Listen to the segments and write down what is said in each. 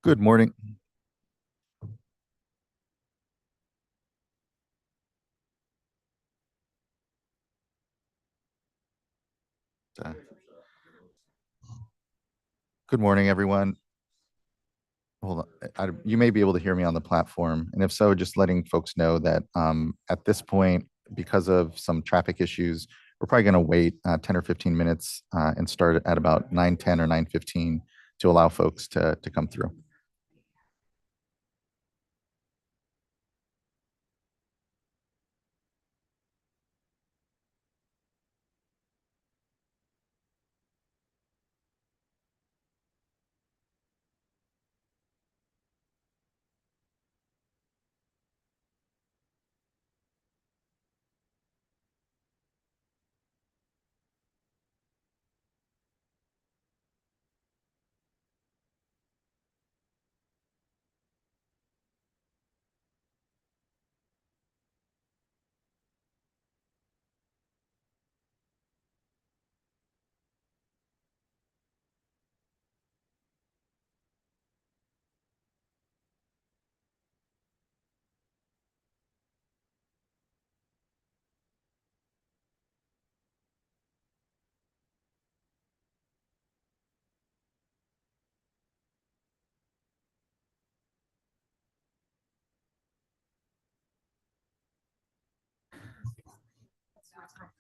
Good morning. Uh, Good morning, everyone. Hold on. You may be able to hear me on the platform. And if so, just letting folks know that at this point, because of some traffic issues, we're probably going to wait 10 or 15 minutes and start at about 9:10 or 9:15 to allow folks to come through.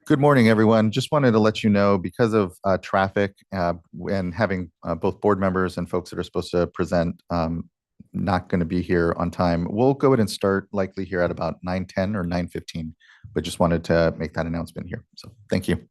Good morning, everyone. Just wanted to let you know because of traffic and having both board members and folks that are supposed to present not going to be here on time, we'll go ahead and start likely here at about 9:10 or 9:15, but just wanted to make that announcement here. So thank you.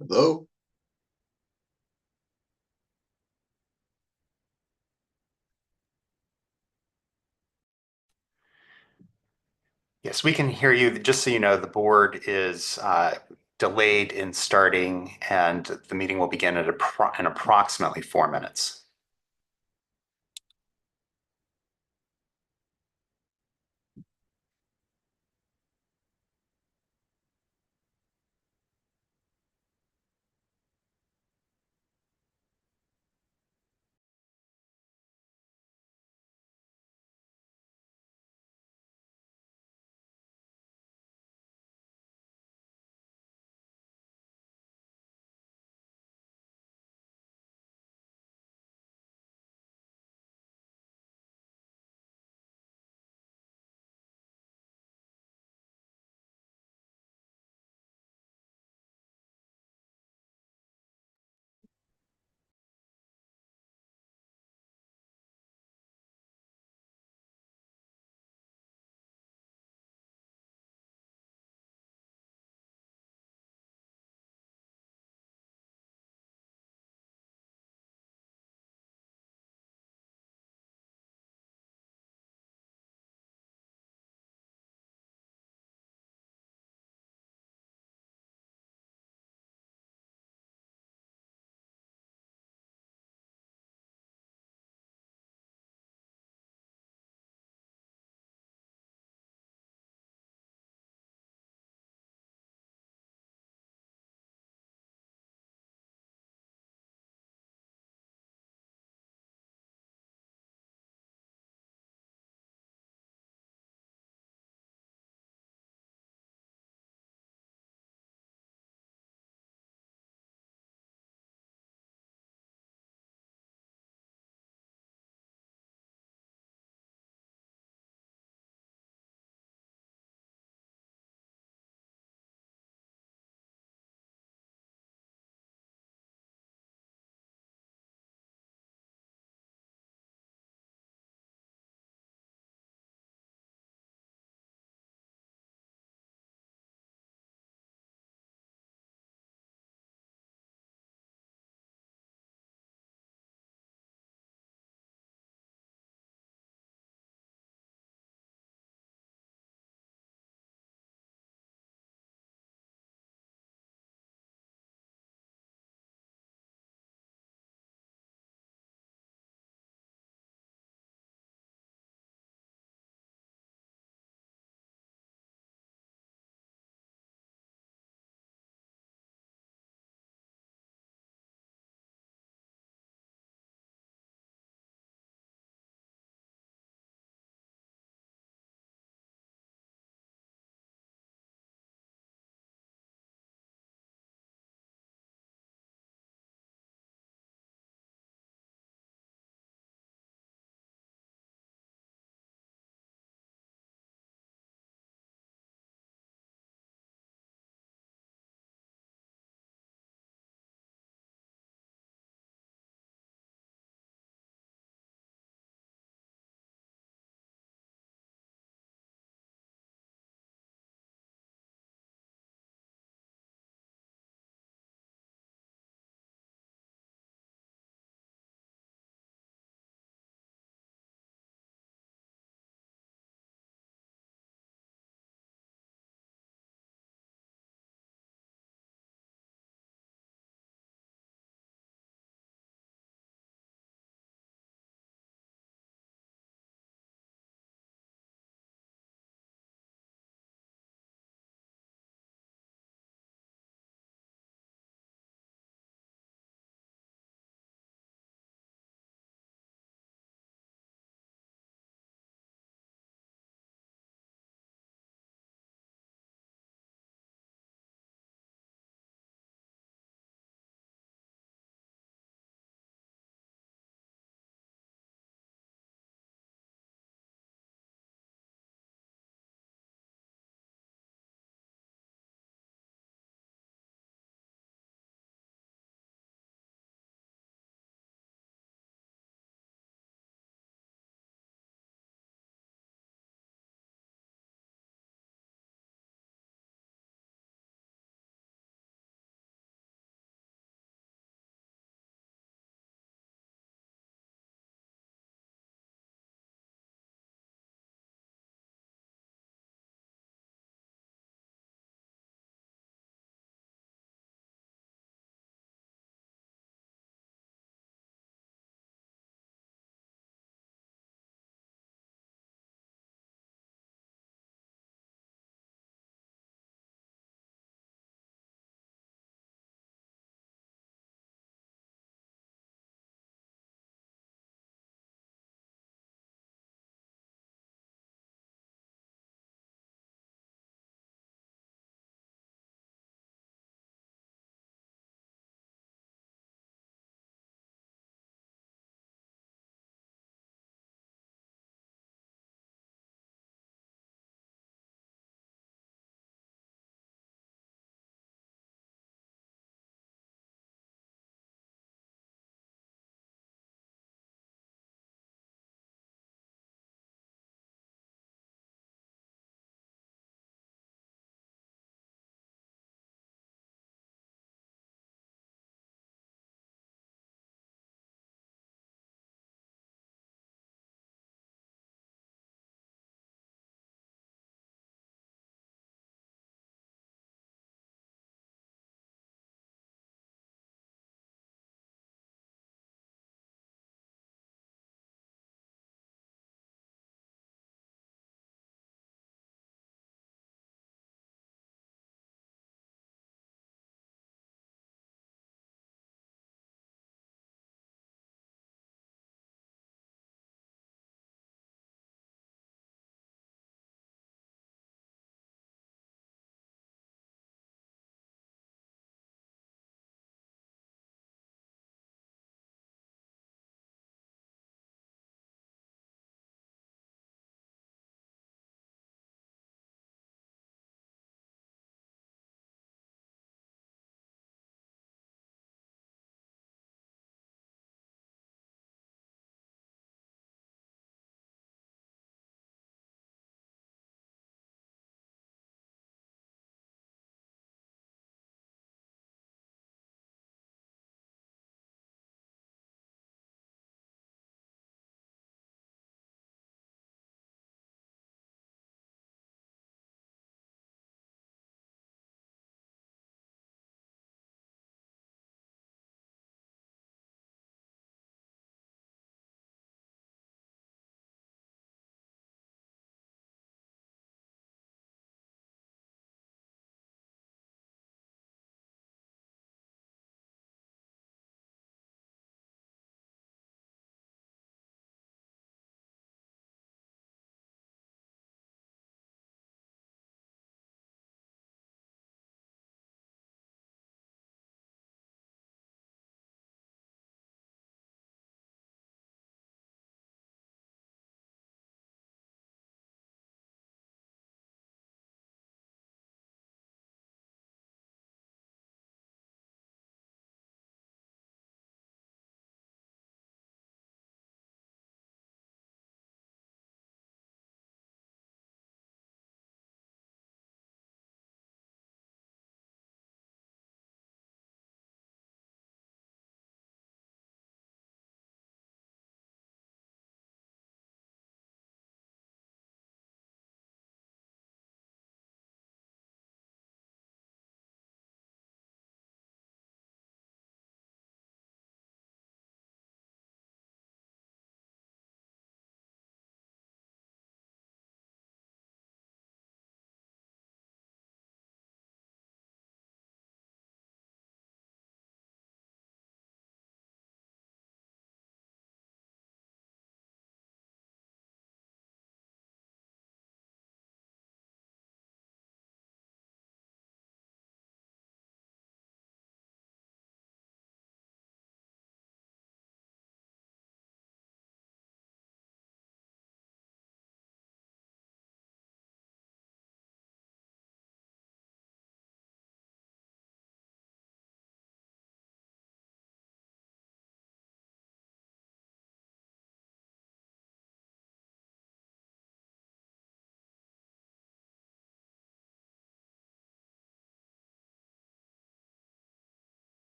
Hello. Yes, we can hear you. Just so you know, the board is delayed in starting, and the meeting will begin in approximately 4 minutes.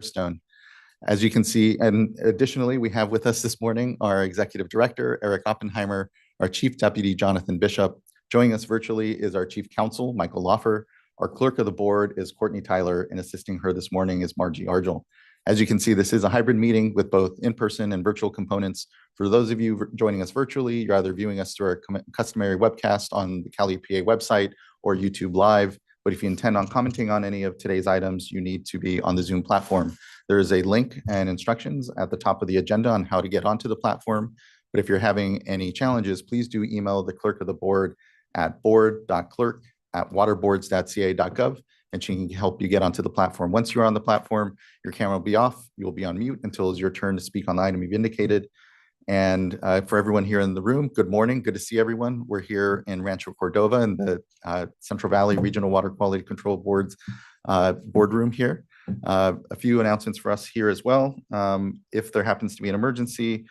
Stone. As you can see, and additionally, we have with us this morning our Executive Director, Eric Oppenheimer, our Chief Deputy, Jonathan Bishop. Joining us virtually is our Chief Counsel, Michael Loffer. Our Clerk of the Board is Courtney Tyler, and assisting her this morning is Margie Argel. As you can see, this is a hybrid meeting with both in-person and virtual components. For those of you joining us virtually, you're either viewing us through our customary webcast on the Cali PA website or YouTube Live. But if you intend on commenting on any of today's items, you need to be on the Zoom platform. There is a link and instructions at the top of the agenda on how to get onto the platform. But if you're having any challenges, please do email the Clerk of the Board at board.clerk@waterboards.ca.gov, and she can help you get onto the platform. Once you're on the platform, your camera will be off. You will be on mute until it's your turn to speak on the item you've indicated. And for everyone here in the room, good morning. Good to see everyone. We're here in Rancho Cordova in the Central Valley Regional Water Quality Control Board's boardroom here. A few announcements for us here as well. If there happens to be an emergency,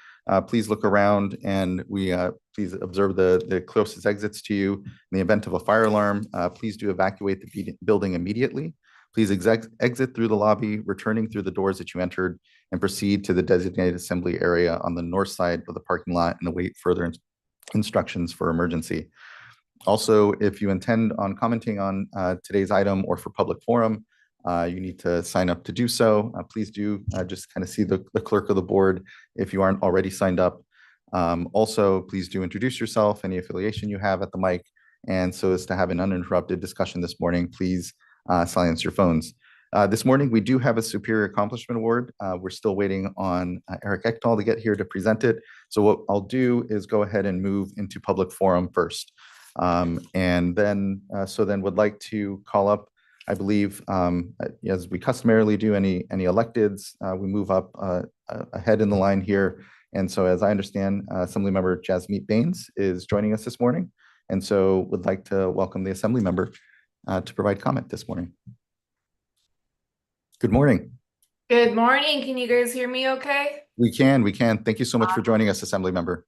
please look around, and please observe the closest exits to you. In the event of a fire alarm, please do evacuate the building immediately. Please exit through the lobby, returning through the doors that you entered, and proceed to the designated assembly area on the north side of the parking lot and await further instructions for emergency. Also, if you intend on commenting on today's item or for public forum, you need to sign up to do so. Please do just kind of see the Clerk of the Board if you aren't already signed up. Also, please do introduce yourself, any affiliation you have at the mic. And so as to have an uninterrupted discussion this morning, please silence your phones. This morning, we do have a Superior Accomplishment Award. We're still waiting on Eric Ekdahl to get here to present it. So what I'll do is go ahead and move into public forum first. And then would like to call up, I believe, as we customarily do any electeds, we move up ahead in the line here. And so as I understand, Assembly Member Jasmeet Bains is joining us this morning. And so would like to welcome the Assembly Member to provide comment this morning. Good morning. Good morning. Can you guys hear me okay? We can. Thank you so much for joining us, Assembly Member.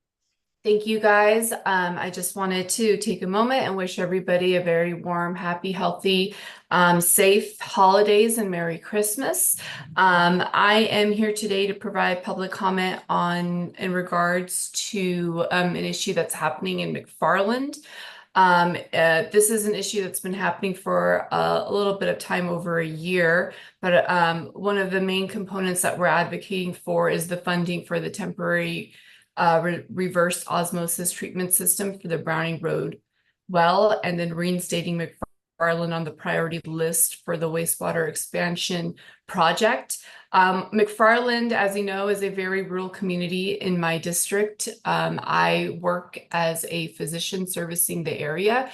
Thank you, guys. I just wanted to take a moment and wish everybody a very warm, happy, healthy, safe holidays and Merry Christmas. I am here today to provide public comment in regards to an issue that's happening in McFarland. This is an issue that's been happening for a little bit of time, over a year, but one of the main components that we're advocating for is the funding for the temporary reverse osmosis treatment system for the Browning Road well, and then reinstating McFarland on the priority list for the wastewater expansion project. McFarland, as you know, is a very rural community in my district. I work as a physician servicing the area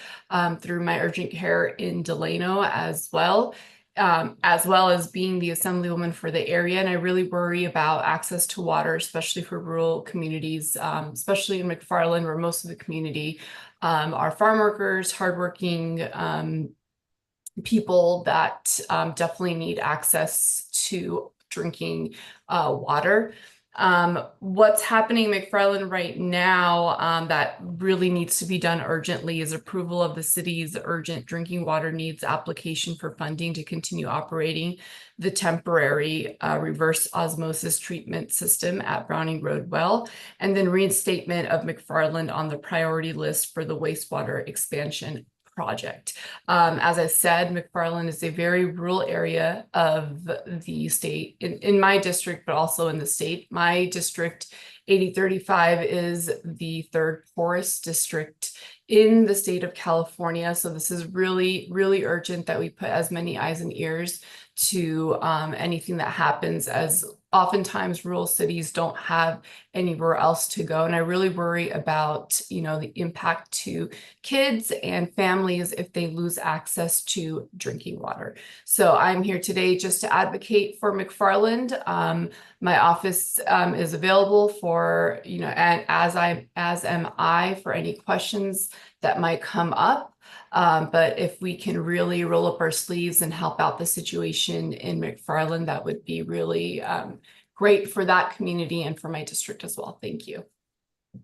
through my urgent care in Delano as well as being the assemblywoman for the area. And I really worry about access to water, especially for rural communities, especially in McFarland, where most of the community are farm workers, hardworking people that definitely need access to drinking water. What's happening in McFarland right now that really needs to be done urgently is approval of the city's urgent drinking water needs application for funding to continue operating the temporary reverse osmosis treatment system at Browning Road well, and then reinstatement of McFarland on the priority list for the wastewater expansion project. As I said, McFarland is a very rural area of the state, in my district, but also in the state. My district, 8035, is the third poorest district in the state of California. So this is really, really urgent that we put as many eyes and ears to anything that happens, as oftentimes rural cities don't have anywhere else to go. And I really worry about, the impact to kids and families if they lose access to drinking water. So I'm here today just to advocate for McFarland. My office is available for, and as am I, for any questions that might come up. But if we can really roll up our sleeves and help out the situation in McFarland, that would be really great for that community and for my district as well. Thank you.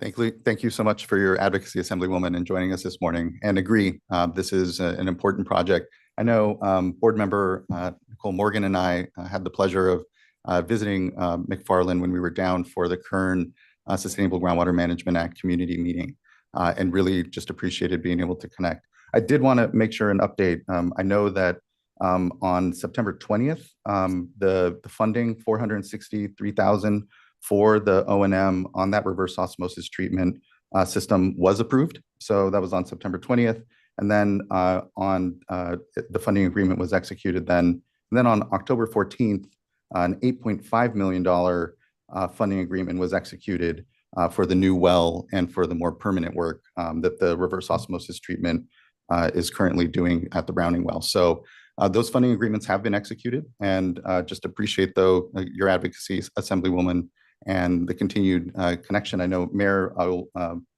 Thank you so much for your advocacy, Assemblywoman, and joining us this morning. And agree, this is an important project. I know Board Member Nicole Morgan and I had the pleasure of visiting McFarland when we were down for the Kern Sustainable Groundwater Management Act community meeting, and really just appreciated being able to connect. I did want to make sure an update. I know that on September 20th, the funding, $463,000 for the O&M on that reverse osmosis treatment system was approved. So that was on September 20th. And then the funding agreement was executed then. And then on October 14th, an $8.5 million funding agreement was executed for the new well and for the more permanent work that the reverse osmosis treatment is currently doing at the Browning well. So those funding agreements have been executed, and just appreciate though your advocacy, Assemblywoman, and the continued connection. I know Mayor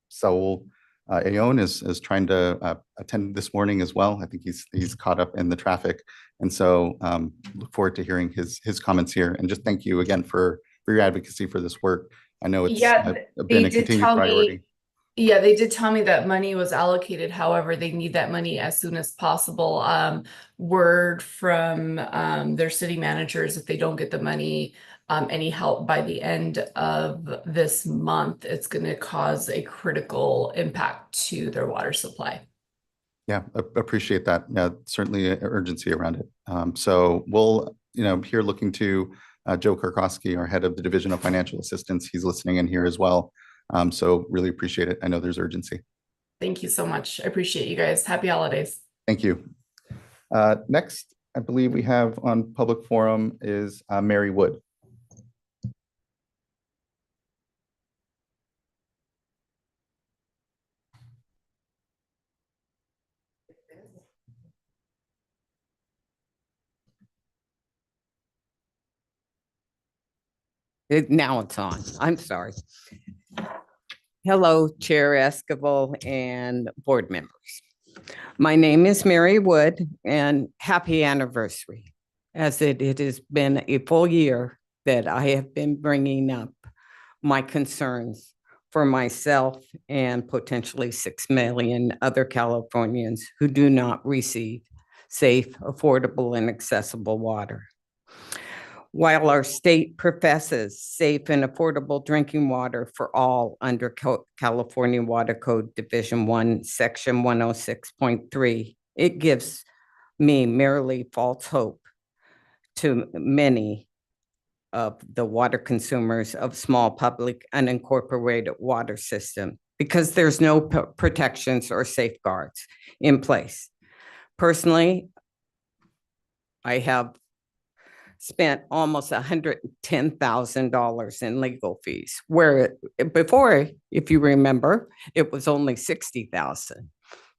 Saul Aoun is trying to attend this morning as well. I think he's caught up in the traffic, and so look forward to hearing his comments here. And just thank you again for your advocacy for this work. I know it's been a continued priority. Yeah, they did tell me that money was allocated. However, they need that money as soon as possible. Word from their city managers, if they don't get the money, any help by the end of this month, it's going to cause a critical impact to their water supply. Yeah, appreciate that. Yeah, certainly an urgency around it. So we'll, here looking to Joe Karkowski, our head of the Division of Financial Assistance. He's listening in here as well. So really appreciate it. I know there's urgency. Thank you so much. I appreciate you guys. Happy holidays. Thank you. Next, I believe we have on public forum is Mary Wood. Now it's on. I'm sorry. Hello, Chair Esquivel and board members. My name is Mary Wood, and happy anniversary, as it has been a full year that I have been bringing up my concerns for myself and potentially 6 million other Californians who do not receive safe, affordable, and accessible water. While our state professes safe and affordable drinking water for all under California Water Code Division 1, Section 106.3, it gives me merely false hope to many of the water consumers of small public unincorporated water system because there's no protections or safeguards in place. Personally, I have spent almost $110,000 in legal fees, where before, if you remember, it was only $60,000.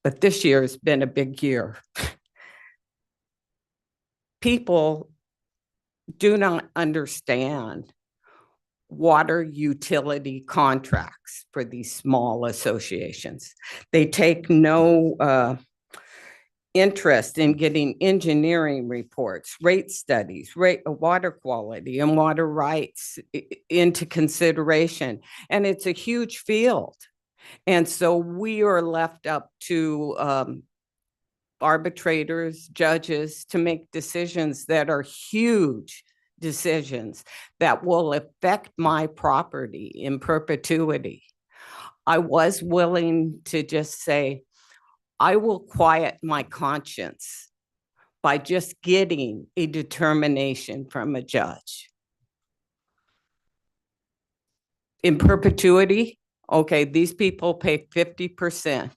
But this year has been a big year. People do not understand water utility contracts for these small associations. They take no interest in getting engineering reports, rate studies, water quality and water rights into consideration. And it's a huge field. And so we are left up to arbitrators, judges to make decisions that are huge decisions that will affect my property in perpetuity. I was willing to just say, I will quiet my conscience by just getting a determination from a judge. In perpetuity, okay, these people pay 50%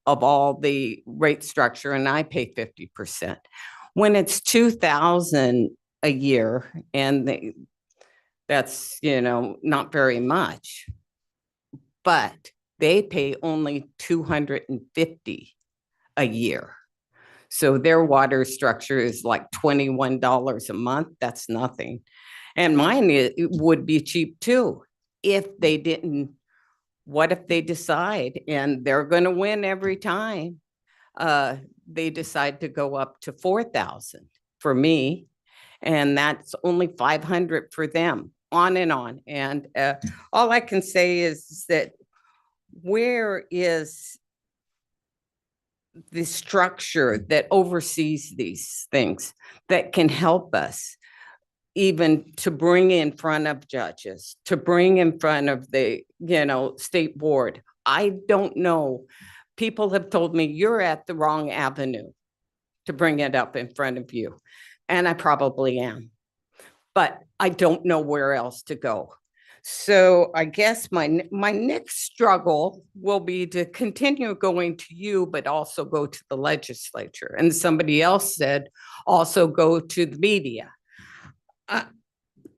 of all the rate structure, and I pay 50%. When it's $2,000 a year, and that's, not very much, but they pay only $250 a year. So their water structure is like $21 a month. That's nothing. And mine would be cheap too if they didn't. What if they decide, and they're going to win every time, they decide to go up to $4,000 for me, and that's only $500 for them, on and on. And all I can say is that where is the structure that oversees these things that can help us? even to bring in front of judges, to bring in front of the, state board. I don't know. People have told me you're at the wrong avenue to bring it up in front of you. And I probably am, but I don't know where else to go. So I guess my next struggle will be to continue going to you, but also go to the legislature. And somebody else said, also go to the media.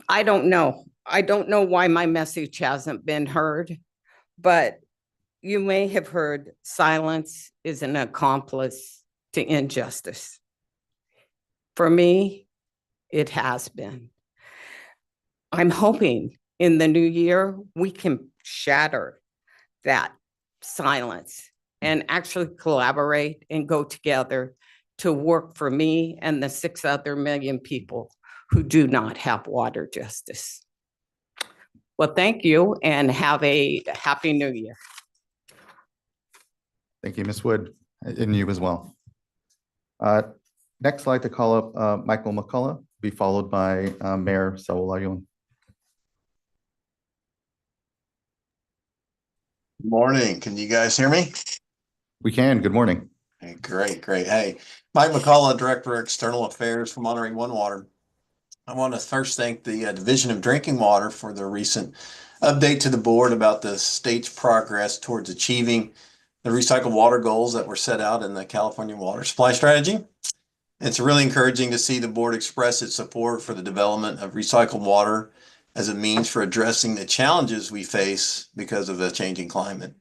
I don't know. I don't know why my message hasn't been heard, but you may have heard silence is an accomplice to injustice. For me, it has been. I'm hoping in the new year, we can shatter that silence and actually collaborate and go together to work for me and the 6 other million people who do not have water justice. Well, thank you and have a happy new year. Thank you, Ms. Wood, and you as well. Next, I'd like to call up Michael McCullough, be followed by Mayor SWRCB. Morning. Can you guys hear me? We can. Good morning. Hey, great. Hey, Mike McCullough, Director of External Affairs for Monterey One Water. I want to first thank the Division of Drinking Water for the recent update to the board about the state's progress towards achieving the recycled water goals that were set out in the California Water Supply Strategy. It's really encouraging to see the board express its support for the development of recycled water as a means for addressing the challenges we face because of the changing climate.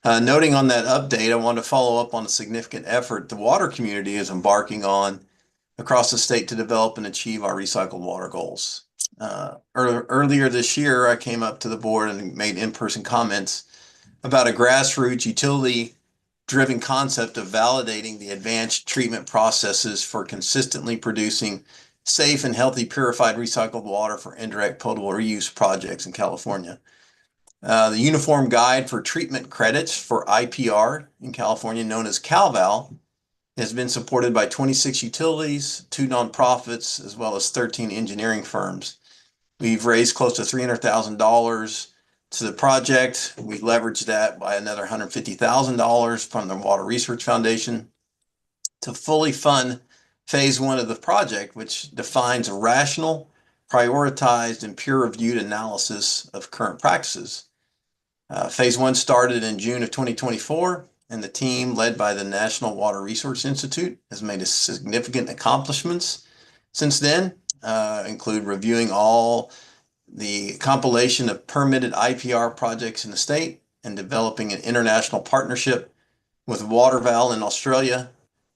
Noting on that update, I want to follow up on a significant effort the water community is embarking on across the state to develop and achieve our recycled water goals. Earlier this year, I came up to the board and made in-person comments about a grassroots utility-driven concept of validating the advanced treatment processes for consistently producing safe and healthy purified recycled water for indirect potable reuse projects in California. The Uniform Guide for Treatment Credits for IPR in California, known as CalVal, has been supported by 26 utilities, 2 nonprofits, as well as 13 engineering firms. We've raised close to $300,000 to the project. We leveraged that by another $150,000 from the Water Research Foundation to fully fund phase 1 of the project, which defines a rational, prioritized, and peer-reviewed analysis of current practices. Phase 1 started in June of 2024, and the team led by the National Water Resource Institute has made significant accomplishments since then, include reviewing all the compilation of permitted IPR projects in the state and developing an international partnership with WaterVal in Australia,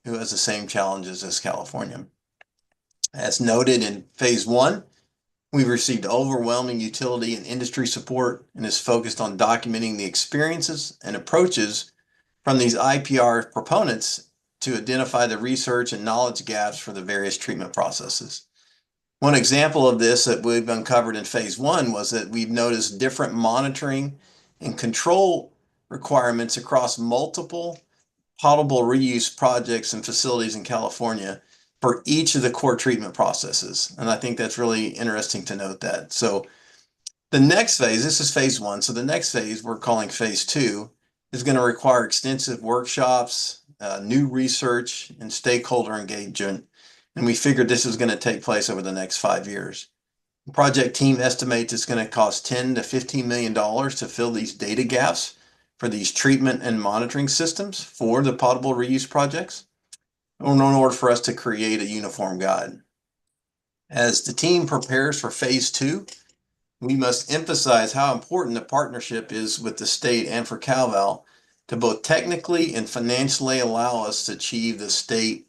who has the same challenges as California. As noted in phase 1, we've received overwhelming utility and industry support and is focused on documenting the experiences and approaches from these IPR proponents to identify the research and knowledge gaps for the various treatment processes. One example of this that we've uncovered in phase 1 was that we've noticed different monitoring and control requirements across multiple potable reuse projects and facilities in California for each of the core treatment processes. And I think that's really interesting to note that. So the next phase, this is phase 1. So the next phase we're calling phase 2 is going to require extensive workshops, new research, and stakeholder engagement. And we figured this is going to take place over the next 5 years. The project team estimates it's going to cost $10 to $15 million to fill these data gaps for these treatment and monitoring systems for the potable reuse projects in order for us to create a uniform guide. As the team prepares for phase 2, we must emphasize how important the partnership is with the state and for CalVal to both technically and financially allow us to achieve the state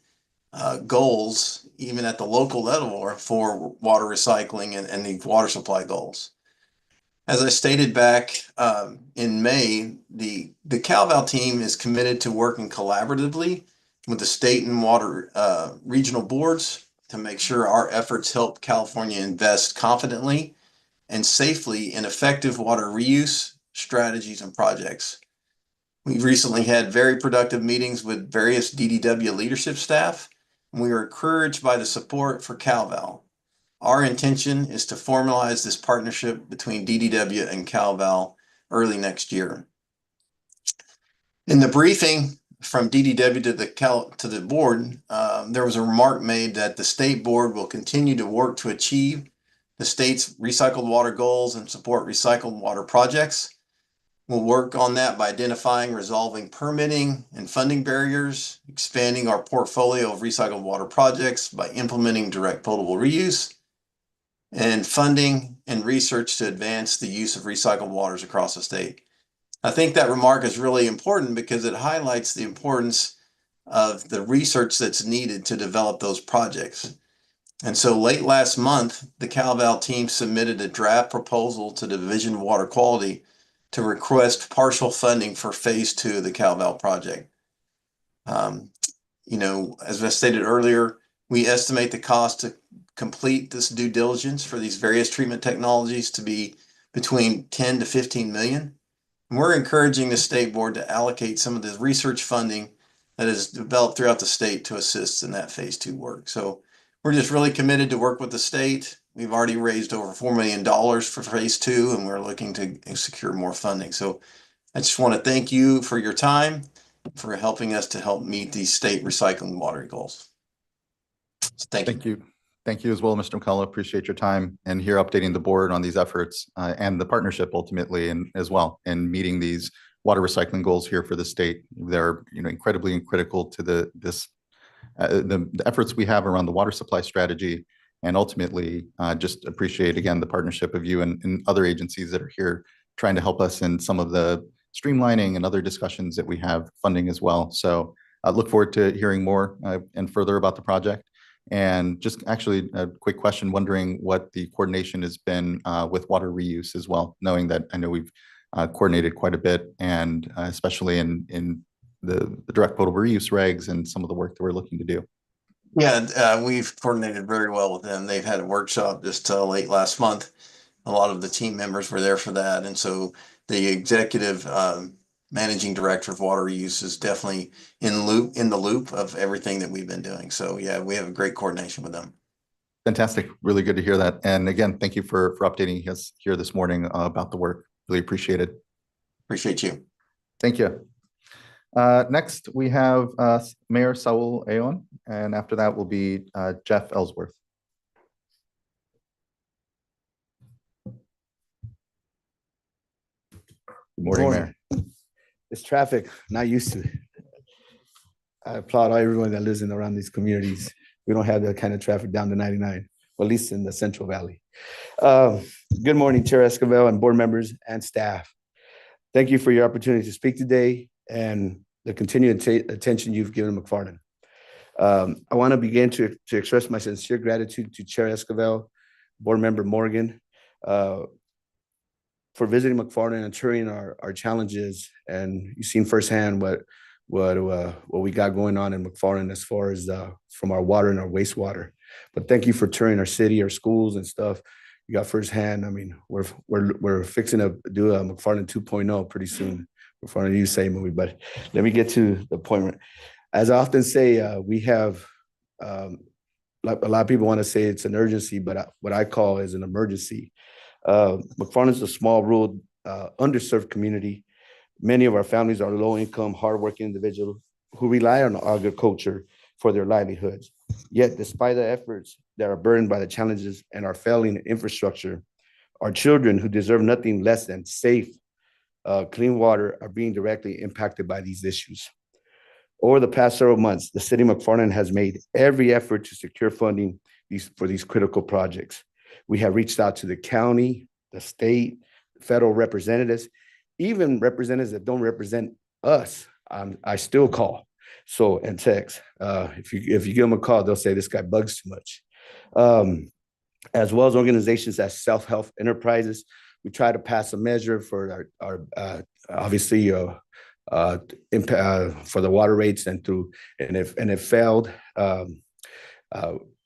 goals, even at the local level, for water recycling and the water supply goals. As I stated back in May, the CalVal team is committed to working collaboratively with the state and water regional boards to make sure our efforts help California invest confidently and safely in effective water reuse strategies and projects. We've recently had very productive meetings with various DDW leadership staff, and we are encouraged by the support for CalVal. Our intention is to formalize this partnership between DDW and CalVal early next year. In the briefing from DDW to the board, there was a remark made that the state board will continue to work to achieve the state's recycled water goals and support recycled water projects. We'll work on that by identifying, resolving permitting and funding barriers, expanding our portfolio of recycled water projects by implementing direct potable reuse, and funding and research to advance the use of recycled waters across the state. I think that remark is really important because it highlights the importance of the research that's needed to develop those projects. And so late last month, the CalVal team submitted a draft proposal to the Division of Water Quality to request partial funding for phase 2 of the CalVal project. As I stated earlier, we estimate the cost to complete this due diligence for these various treatment technologies to be between 10 to 15 million. And we're encouraging the state board to allocate some of the research funding that is developed throughout the state to assist in that phase 2 work. So we're just really committed to work with the state. We've already raised over $4 million for phase 2, and we're looking to secure more funding. So I just want to thank you for your time, for helping us to help meet these state recycling water goals. So thank you. Thank you. Thank you as well, Mr. McCullough. Appreciate your time and here updating the board on these efforts and the partnership ultimately, and as well in meeting these water recycling goals here for the state. They're incredibly critical to the efforts we have around the water supply strategy, and ultimately just appreciate again the partnership of you and other agencies that are here trying to help us in some of the streamlining and other discussions that we have funding as well. So I look forward to hearing more and further about the project. And just actually a quick question, wondering what the coordination has been with water reuse as well, knowing that I know we've coordinated quite a bit, and especially in the direct potable reuse regs and some of the work that we're looking to do. Yeah, we've coordinated very well with them. They've had a workshop just late last month. A lot of the team members were there for that. And so the executive managing director of water reuse is definitely in the loop of everything that we've been doing. So yeah, we have a great coordination with them. Fantastic. Really good to hear that. And again, thank you for updating us here this morning about the work. Really appreciate it. Appreciate you. Thank you. Next, we have Mayor Saul Ayon, and after that will be Jeff Ellsworth. Good morning, Mayor. It's traffic, not used to it. I applaud everyone that lives in around these communities. We don't have that kind of traffic down to 99, or at least in the Central Valley. Good morning, Chair Escobar and board members and staff. Thank you for your opportunity to speak today and the continued attention you've given McFarland. I want to begin to express my sincere gratitude to Chair Escobar, Board Member Morgan, for visiting McFarland and touring our challenges. And you've seen firsthand what we got going on in McFarland as far as from our water and our wastewater. But thank you for touring our city, our schools and stuff. You got firsthand. I mean, we're fixing to do a McFarland 2.0 pretty soon. McFarland You Say movie. But let me get to the point. As I often say, we have a lot of people want to say it's an urgency, but what I call is an emergency. McFarland is a small, rural, underserved community. Many of our families are low-income, hardworking individuals who rely on agriculture for their livelihoods. Yet, despite the efforts that are burdened by the challenges and our failing infrastructure, our children, who deserve nothing less than safe, clean water, are being directly impacted by these issues. Over the past several months, the city of McFarland has made every effort to secure funding for these critical projects. We have reached out to the county, the state, federal representatives, even representatives that don't represent us. I still call and text. If you give them a call, they'll say this guy bugs too much. As well as organizations as self-help enterprises. We try to pass a measure for our obviously for the water rates and it failed.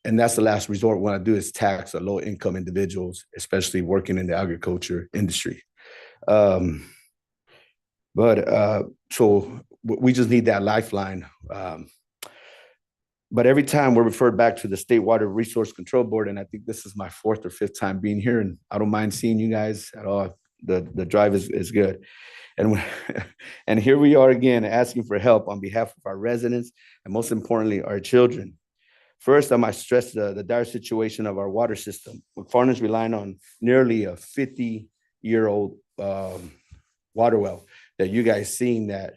And that's the last resort. What I do is tax the low-income individuals, especially working in the agriculture industry. So we just need that lifeline. But every time we're referred back to the State Water Resource Control Board, and I think this is my 4th or 5th time being here, and I don't mind seeing you guys at all. The drive is good. And, and here we are again, asking for help on behalf of our residents, and most importantly, our children. First, I might stress the dire situation of our water system. McFarland is relying on nearly a 50-year-old water well that you guys seen that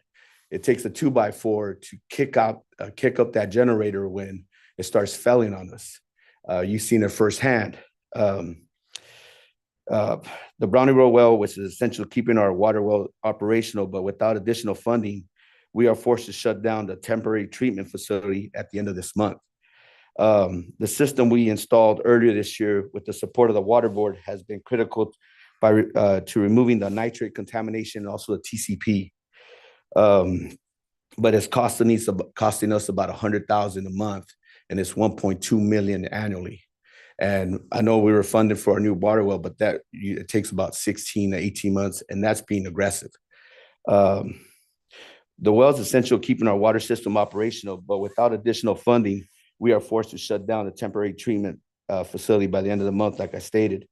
it takes a 2x4 to kick up that generator when it starts failing on us. You've seen it firsthand. The Brownie Road well, which is essential to keeping our water well operational, but without additional funding, we are forced to shut down the temporary treatment facility at the end of this month. The system we installed earlier this year with the support of the Water Board has been critical to removing the nitrate contamination and also the TCP. But it's costing us about $100,000 a month, and it's 1.2 million annually. And I know we were funded for a new water well, but it takes about 16 to 18 months, and that's being aggressive. The well is essential keeping our water system operational, but without additional funding, we are forced to shut down the temporary treatment facility by the end of the month, like I stated.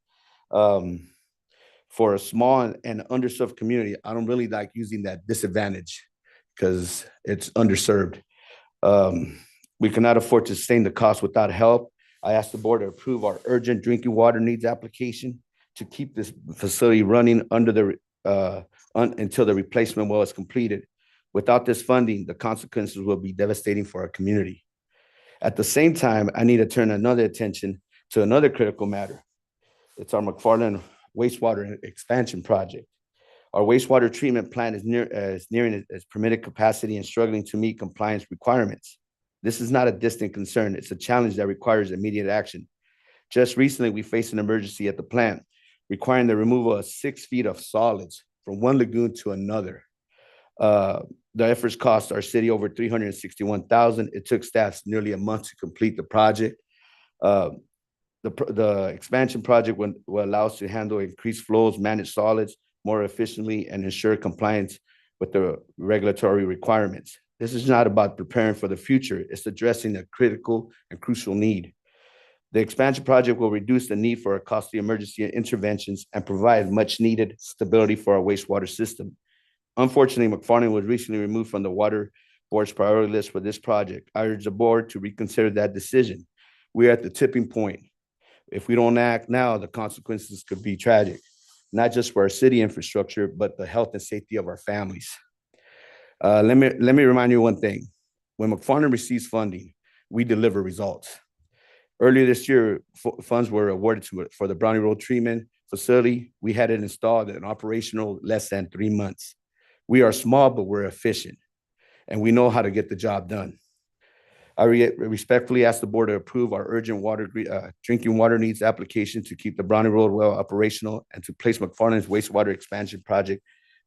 For a small and underserved community, I don't really like using that disadvantage because it's underserved. We cannot afford to sustain the cost without help. I asked the board to approve our urgent drinking water needs application to keep this facility running until the replacement well is completed. Without this funding, the consequences will be devastating for our community. At the same time, I need to turn another attention to another critical matter. It's our McFarland wastewater expansion project. Our wastewater treatment plant is nearing its permitted capacity and struggling to meet compliance requirements. This is not a distant concern. It's a challenge that requires immediate action. Just recently, we faced an emergency at the plant, requiring the removal of 6 feet of solids from one lagoon to another. The efforts cost our city over $361,000. It took staff nearly a month to complete the project. The expansion project will allow us to handle increased flows, manage solids more efficiently, and ensure compliance with the regulatory requirements. This is not about preparing for the future. It's addressing a critical and crucial need. The expansion project will reduce the need for costly emergency interventions and provide much needed stability for our wastewater system. Unfortunately, McFarland was recently removed from the Water Board's priority list for this project. I urge the board to reconsider that decision. We're at the tipping point. If we don't act now, the consequences could be tragic, not just for our city infrastructure, but the health and safety of our families. Let me remind you one thing. When McFarland receives funding, we deliver results. Earlier this year, funds were awarded for the Brownie Road treatment facility. We had it installed and operational less than 3 months. We are small, but we're efficient, and we know how to get the job done. I respectfully ask the board to approve our urgent drinking water needs application to keep the Brownie Road well operational and to place McFarland's wastewater expansion project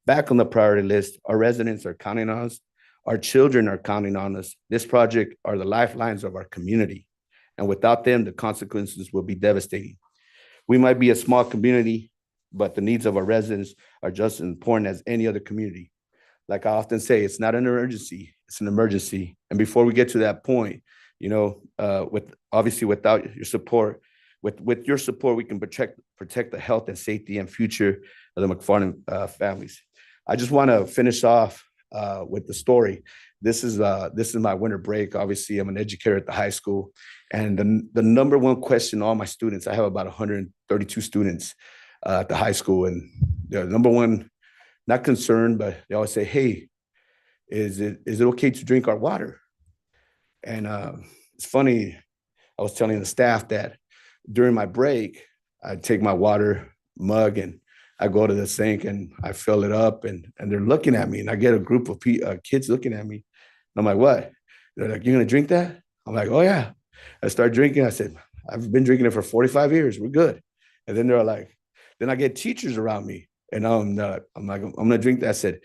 back on the priority list. Our residents are counting on us. Our children are counting on us. This project are the lifelines of our community, and without them, the consequences will be devastating. We might be a small community, but the needs of our residents are just as important as any other community. Like I often say, it's not an emergency, it's an emergency. And before we get to that point, without your support, with your support, we can protect the health and safety and future of the McFarland families. I just want to finish off with the story. This is my winter break. Obviously, I'm an educator at the high school, and the number one question all my students, I have about 132 students at the high school, and the number one, not concerned, but they always say, "Hey, is it okay to drink our water?" And it's funny. I was telling the staff that during my break, I take my water mug and I go to the sink and I fill it up, and they're looking at me, and I get a group of kids looking at me. And I'm like, "What?" They're like, "You're gonna drink that?" I'm like, "Oh yeah." I start drinking. I said, "I've been drinking it for 45 years. We're good." And then they're like, then I get teachers around me, and I'm like, I'm gonna drink that. I said,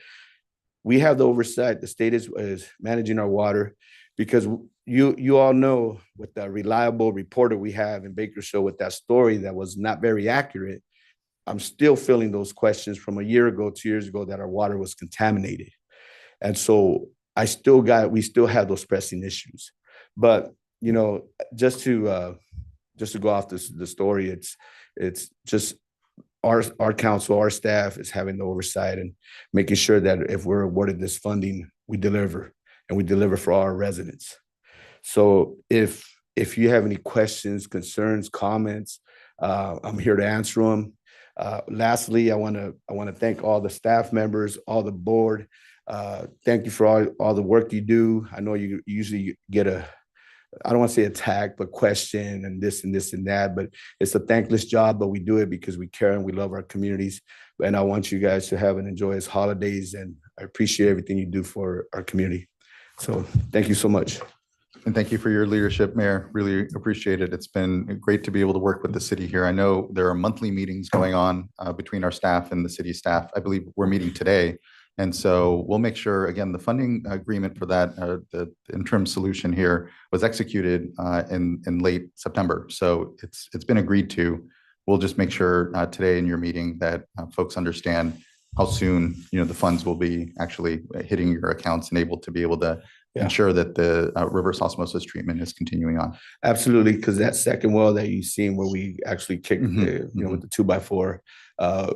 we have the oversight. The state is managing our water, because you all know with the reliable reporter we have in Bakersfield with that story that was not very accurate. I'm still feeling those questions from a year ago, 2 years ago, that our water was contaminated. And so we still have those pressing issues. But, you know, just to go off the story, it's just our council, our staff is having the oversight and making sure that if we're awarded this funding, we deliver, and we deliver for our residents. So if you have any questions, concerns, comments, I'm here to answer them. Lastly, I want to thank all the staff members, all the board. Thank you for all the work you do. I know you usually get I don't want to say attack, but question and this and that, but it's a thankless job, but we do it because we care and we love our communities. And I want you guys to have an enjoyable holidays, and I appreciate everything you do for our community. So thank you so much. And thank you for your leadership, Mayor. Really appreciate it. It's been great to be able to work with the city here. I know there are monthly meetings going on between our staff and the city staff. I believe we're meeting today. And so we'll make sure, again, the funding agreement for that, the interim solution here was executed in late September. So it's been agreed to. We'll just make sure today in your meeting that folks understand how soon, you know, the funds will be actually hitting your accounts and able to ensure that the reverse osmosis treatment is continuing on. Absolutely, because that second well that you've seen where we actually kicked, with the 2x4,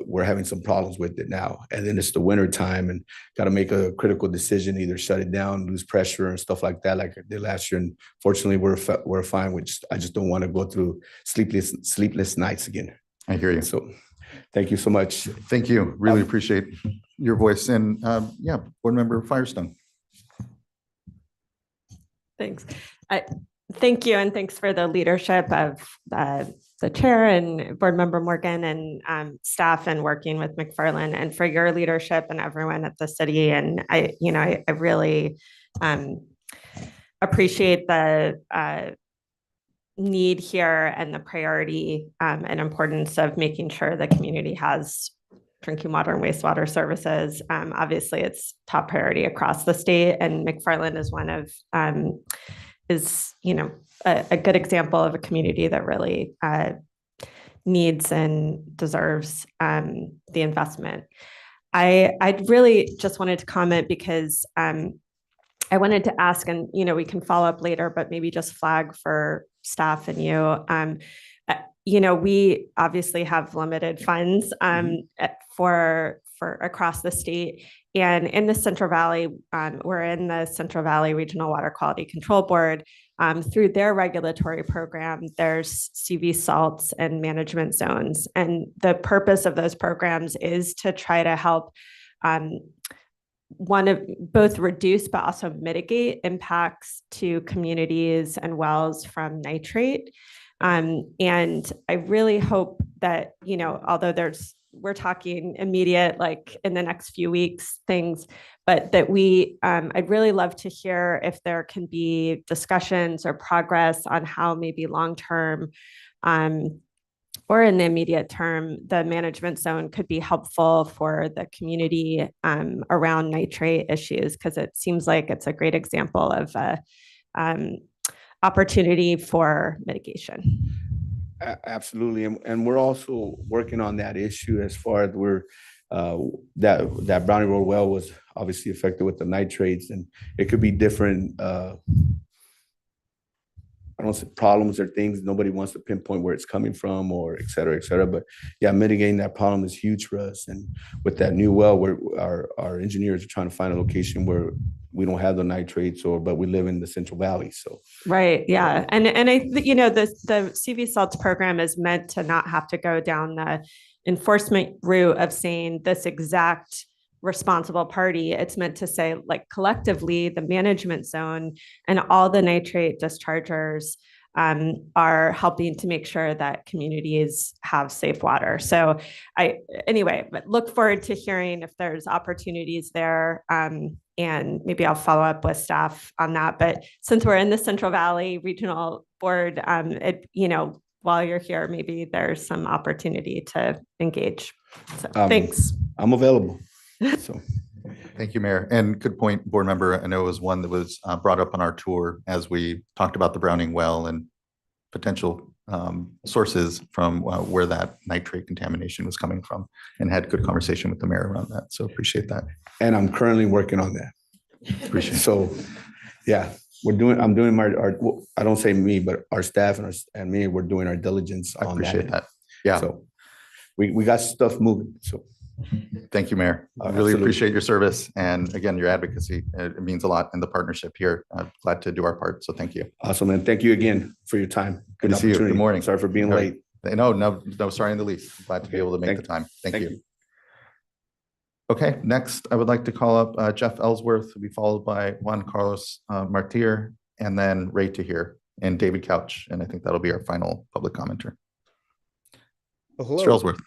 we're having some problems with it now. And then it's the winter time and got to make a critical decision, either shut it down, lose pressure and stuff like that, like I did last year. And fortunately, we're fine. I just don't want to go through sleepless nights again. I hear you. So thank you so much. Thank you. Really appreciate your voice. And yeah, Board Member Firestone. Thanks. Thank you, and thanks for the leadership of the chair and Board Member Morgan and staff and working with McFarland, and for your leadership and everyone at the city. And I really appreciate the need here and the priority and importance of making sure the community has drinking water and wastewater services. Obviously, it's top priority across the state, and McFarland is one of a good example of a community that really needs and deserves the investment. I really just wanted to comment because I wanted to ask, and we can follow up later, but maybe just flag for staff and you. We obviously have limited funds for across the state, and in the Central Valley, we're in the Central Valley Regional Water Quality Control Board. Through their regulatory program, there's CV salts and management zones, and the purpose of those programs is to try to help both reduce but also mitigate impacts to communities and wells from nitrate. And I really hope that, although we're talking immediate, like in the next few weeks things, but that I'd really love to hear if there can be discussions or progress on how maybe long-term or in the immediate term, the management zone could be helpful for the community around nitrate issues, because it seems like it's a great example of opportunity for mitigation. Absolutely, and we're also working on that issue as far as that Brownie Road well was obviously affected with the nitrates, and it could be different. I don't say problems or things. Nobody wants to pinpoint where it's coming from, or et cetera. But yeah, mitigating that problem is huge for us. And with that new well, where our engineers are trying to find a location where we don't have the nitrates, but we live in the Central Valley. So right, yeah, and I the CV salts program is meant to not have to go down the enforcement route of saying this exact responsible party. It's meant to say, like, collectively, the management zone and all the nitrate dischargers are helping to make sure that communities have safe water. So but look forward to hearing if there's opportunities there. And maybe I'll follow up with staff on that. But since we're in the Central Valley Regional Board, while you're here, maybe there's some opportunity to engage. So thanks. I'm available. So thank you, Mayor. And good point, Board Member. I know it was one that was brought up on our tour as we talked about the Browning well and potential sources from where that nitrate contamination was coming from, and had good conversation with the mayor around that. So appreciate that. And I'm currently working on that. Appreciate it. So yeah, I'm doing well, I don't say me, but our staff and me, we're doing our diligence I on appreciate end. that. Yeah, So we got stuff moving. So thank you, Mayor. Really absolutely. appreciate your service and again, your advocacy. It means a lot in the partnership here. I'm glad to do our part. So thank you. Awesome. And thank you again for your time. Good to see you. Good opportunity. morning. Sorry for being All late. right. No, sorry in the least. Glad to be Okay, able to make thank the you. time. Thank Thank you. you. Okay, next, I would like to call up Jeff Ellsworth, to be followed by Juan Carlos Martir, and then Ray Tahir and David Couch. And I think that'll be our final public commenter. Well, Mr. hello. Ellsworth.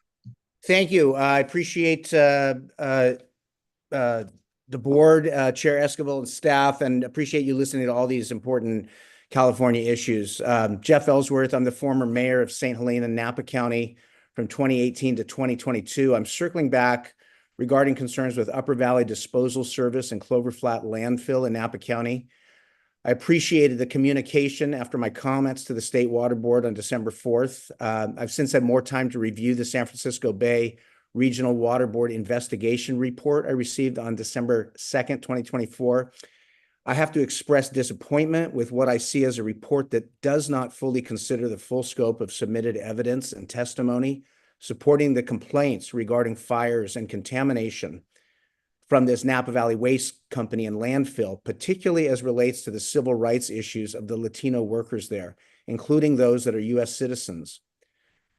Thank you. I appreciate the board, Chair Esquivel and staff, and appreciate you listening to all these important California issues. Jeff Ellsworth, I'm the former mayor of St. Helena, Napa County from 2018 to 2022. I'm circling back regarding concerns with Upper Valley Disposal Service and Clover Flat Landfill in Napa County. I appreciated the communication after my comments to the State Water Board on December 4th. I've since had more time to review the San Francisco Bay Regional Water Board investigation report I received on December 2nd, 2024. I have to express disappointment with what I see as a report that does not fully consider the full scope of submitted evidence and testimony supporting the complaints regarding fires and contamination from this Napa Valley Waste Company and landfill, particularly as relates to the civil rights issues of the Latino workers there, including those that are U.S. citizens.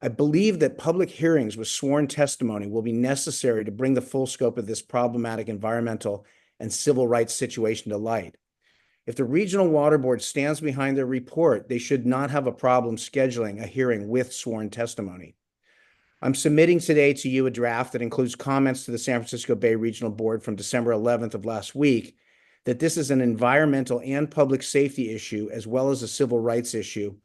I believe that public hearings with sworn testimony will be necessary to bring the full scope of this problematic environmental and civil rights situation to light. If the Regional Water Board stands behind their report, they should not have a problem scheduling a hearing with sworn testimony. I'm submitting today to you a draft that includes comments to the San Francisco Bay Regional Board from December 11th of last week, that this is an environmental and public safety issue, as well as a civil rights issue.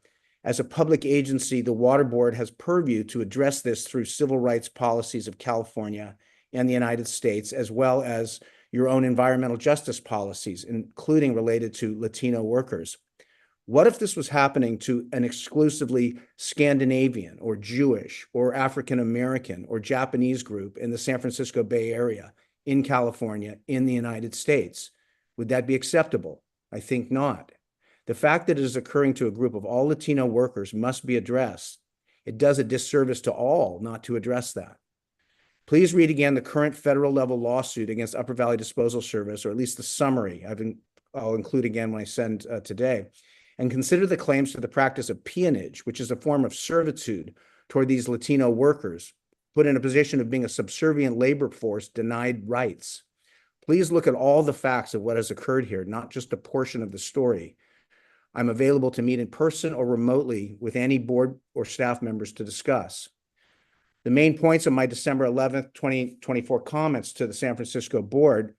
As a public agency, the Water Board has purview to address this through civil rights policies of California and the United States, as well as your own environmental justice policies, including related to Latino workers. What if this was happening to an exclusively Scandinavian or Jewish or African American or Japanese group in the San Francisco Bay Area, in California, in the United States? Would that be acceptable? I think not. The fact that it is occurring to a group of all Latino workers must be addressed. It does a disservice to all not to address that. Please read again the current federal level lawsuit against Upper Valley Disposal Service, or at least the summary I'll include again when I send today. And consider the claims to the practice of peonage, which is a form of servitude toward these Latino workers, put in a position of being a subservient labor force denied rights. Please look at all the facts of what has occurred here, not just a portion of the story. I'm available to meet in person or remotely with any board or staff members to discuss. The main points of my December 11th, 2024 comments to the San Francisco board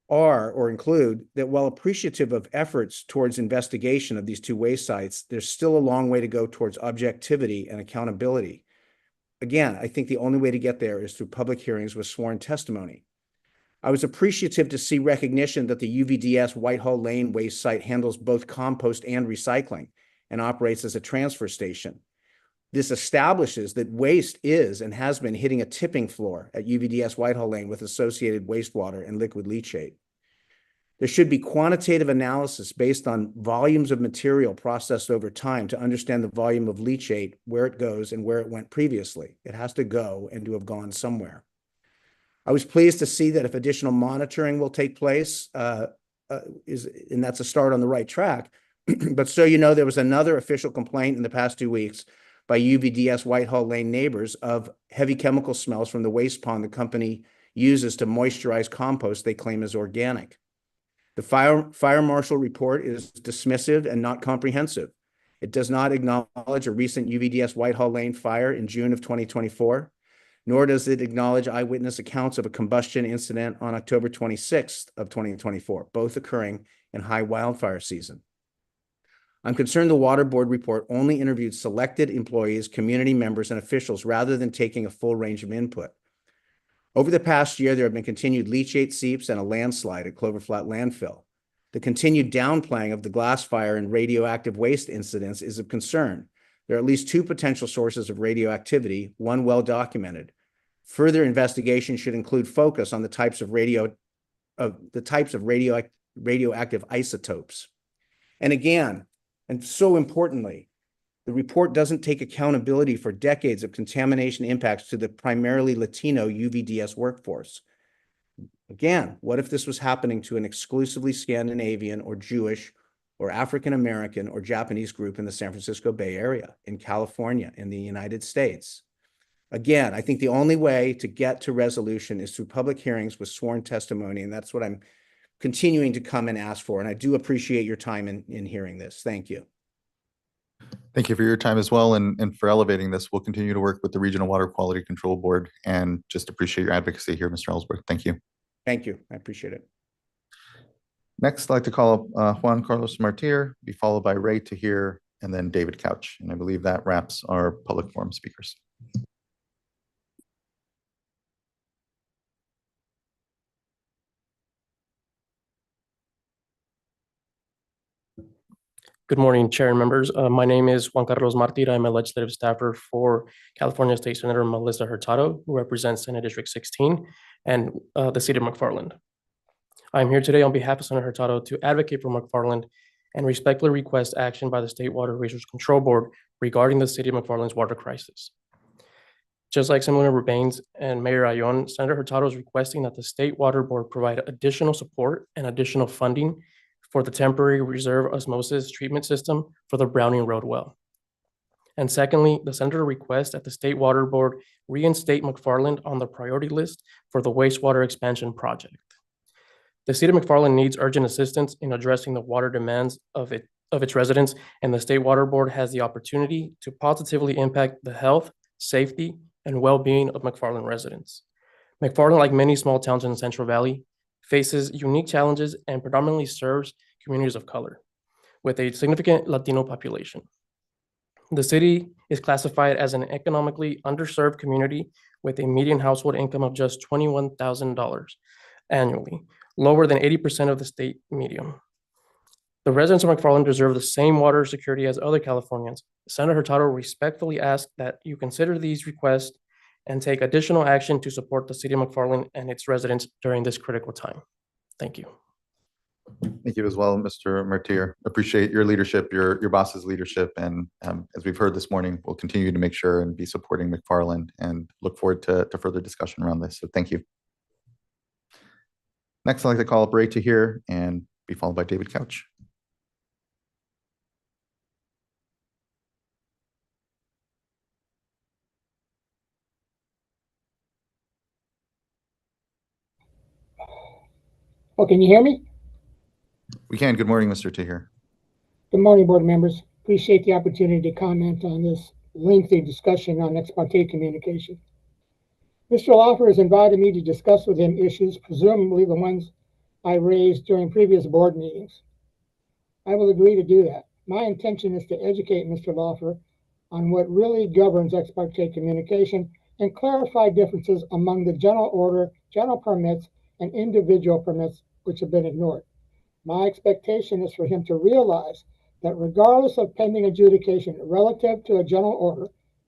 are or include that while appreciative of efforts towards investigation of these two waste sites, there's still a long way to go towards objectivity and accountability. Again, I think the only way to get there is through public hearings with sworn testimony. I was appreciative to see recognition that the UVDS Whitehall Lane waste site handles both compost and recycling and operates as a transfer station. This establishes that waste is and has been hitting a tipping floor at UVDS Whitehall Lane with associated wastewater and liquid leachate. There should be quantitative analysis based on volumes of material processed over time to understand the volume of leachate, where it goes and where it went previously. It has to go and to have gone somewhere. I was pleased to see that if additional monitoring will take place, and that's a start on the right track. But so you know, there was another official complaint in the past 2 weeks by UVDS Whitehall Lane neighbors of heavy chemical smells from the waste pond the company uses to moisturize compost they claim is organic. The fire marshal report is dismissive and not comprehensive. It does not acknowledge a recent UVDS Whitehall Lane fire in June of 2024, nor does it acknowledge eyewitness accounts of a combustion incident on October 26th of 2024, both occurring in high wildfire season. I'm concerned the Water Board report only interviewed selected employees, community members, and officials rather than taking a full range of input. Over the past year, there have been continued leachate seeps and a landslide at Clover Flat Landfill. The continued downplaying of the glass fire and radioactive waste incidents is of concern. There are at least 2 potential sources of radioactivity, one well documented. Further investigation should include focus on the types of radioactive isotopes. And again, and so importantly, the report doesn't take accountability for decades of contamination impacts to the primarily Latino UVDS workforce. Again, what if this was happening to an exclusively Scandinavian or Jewish or African American or Japanese group in the San Francisco Bay Area, in California, in the United States? Again, I think the only way to get to resolution is through public hearings with sworn testimony, and that's what I'm continuing to come and ask for. And I do appreciate your time in hearing this. Thank you. Thank you for your time as well and for elevating this. We'll continue to work with the Regional Water Quality Control Board and just appreciate your advocacy here, Mr. Ellsworth. Thank you. Thank you. I appreciate it. Next, I'd like to call up Juan Carlos Martir, be followed by Ray Tahir, and then David Couch. And I believe that wraps our public forum speakers. Good morning, Chair and members. My name is Juan Carlos Martir. I'm a legislative staffer for California State Senator Melissa Hurtado, who represents Senate District 16 and the city of McFarland. I'm here today on behalf of Senator Hurtado to advocate for McFarland and respectfully request action by the State Water Resources Control Board regarding the city of McFarland's water crisis. Just like Senator Baines and Mayor Ayon, Senator Hurtado is requesting that the State Water Board provide additional support and additional funding for the temporary reserve osmosis treatment system for the Browning Road well. And secondly, the senator requests that the State Water Board reinstate McFarland on the priority list for the wastewater expansion project. The city of McFarland needs urgent assistance in addressing the water demands of its residents, and the State Water Board has the opportunity to positively impact the health, safety, and well-being of McFarland residents. McFarland, like many small towns in the Central Valley, faces unique challenges and predominantly serves communities of color with a significant Latino population. The city is classified as an economically underserved community with a median household income of just $21,000 annually, lower than 80% of the state median. The residents of McFarland deserve the same water security as other Californians. Senator Hurtado respectfully asks that you consider these requests and take additional action to support the city of McFarland and its residents during this critical time. Thank you. Thank you as well, Mr. Martir. Appreciate your leadership, your boss's leadership. And as we've heard this morning, we'll continue to make sure and be supporting McFarland and look forward to further discussion around this. So thank you. Next, I'd like to call up Ray Tahir and be followed by David Couch. Oh, can you hear me? We can. Good morning, Mr. Tahir. Good morning, board members. Appreciate the opportunity to comment on this lengthy discussion on ex parte communication. Mr. Loffer has invited me to discuss with him issues, presumably the ones I raised during previous board meetings. I will agree to do that. My intention is to educate Mr. Loffer on what really governs ex parte communication and clarify differences among the general order, general permits, and individual permits which have been ignored. My expectation is for him to realize that regardless of pending adjudication relative to a general order,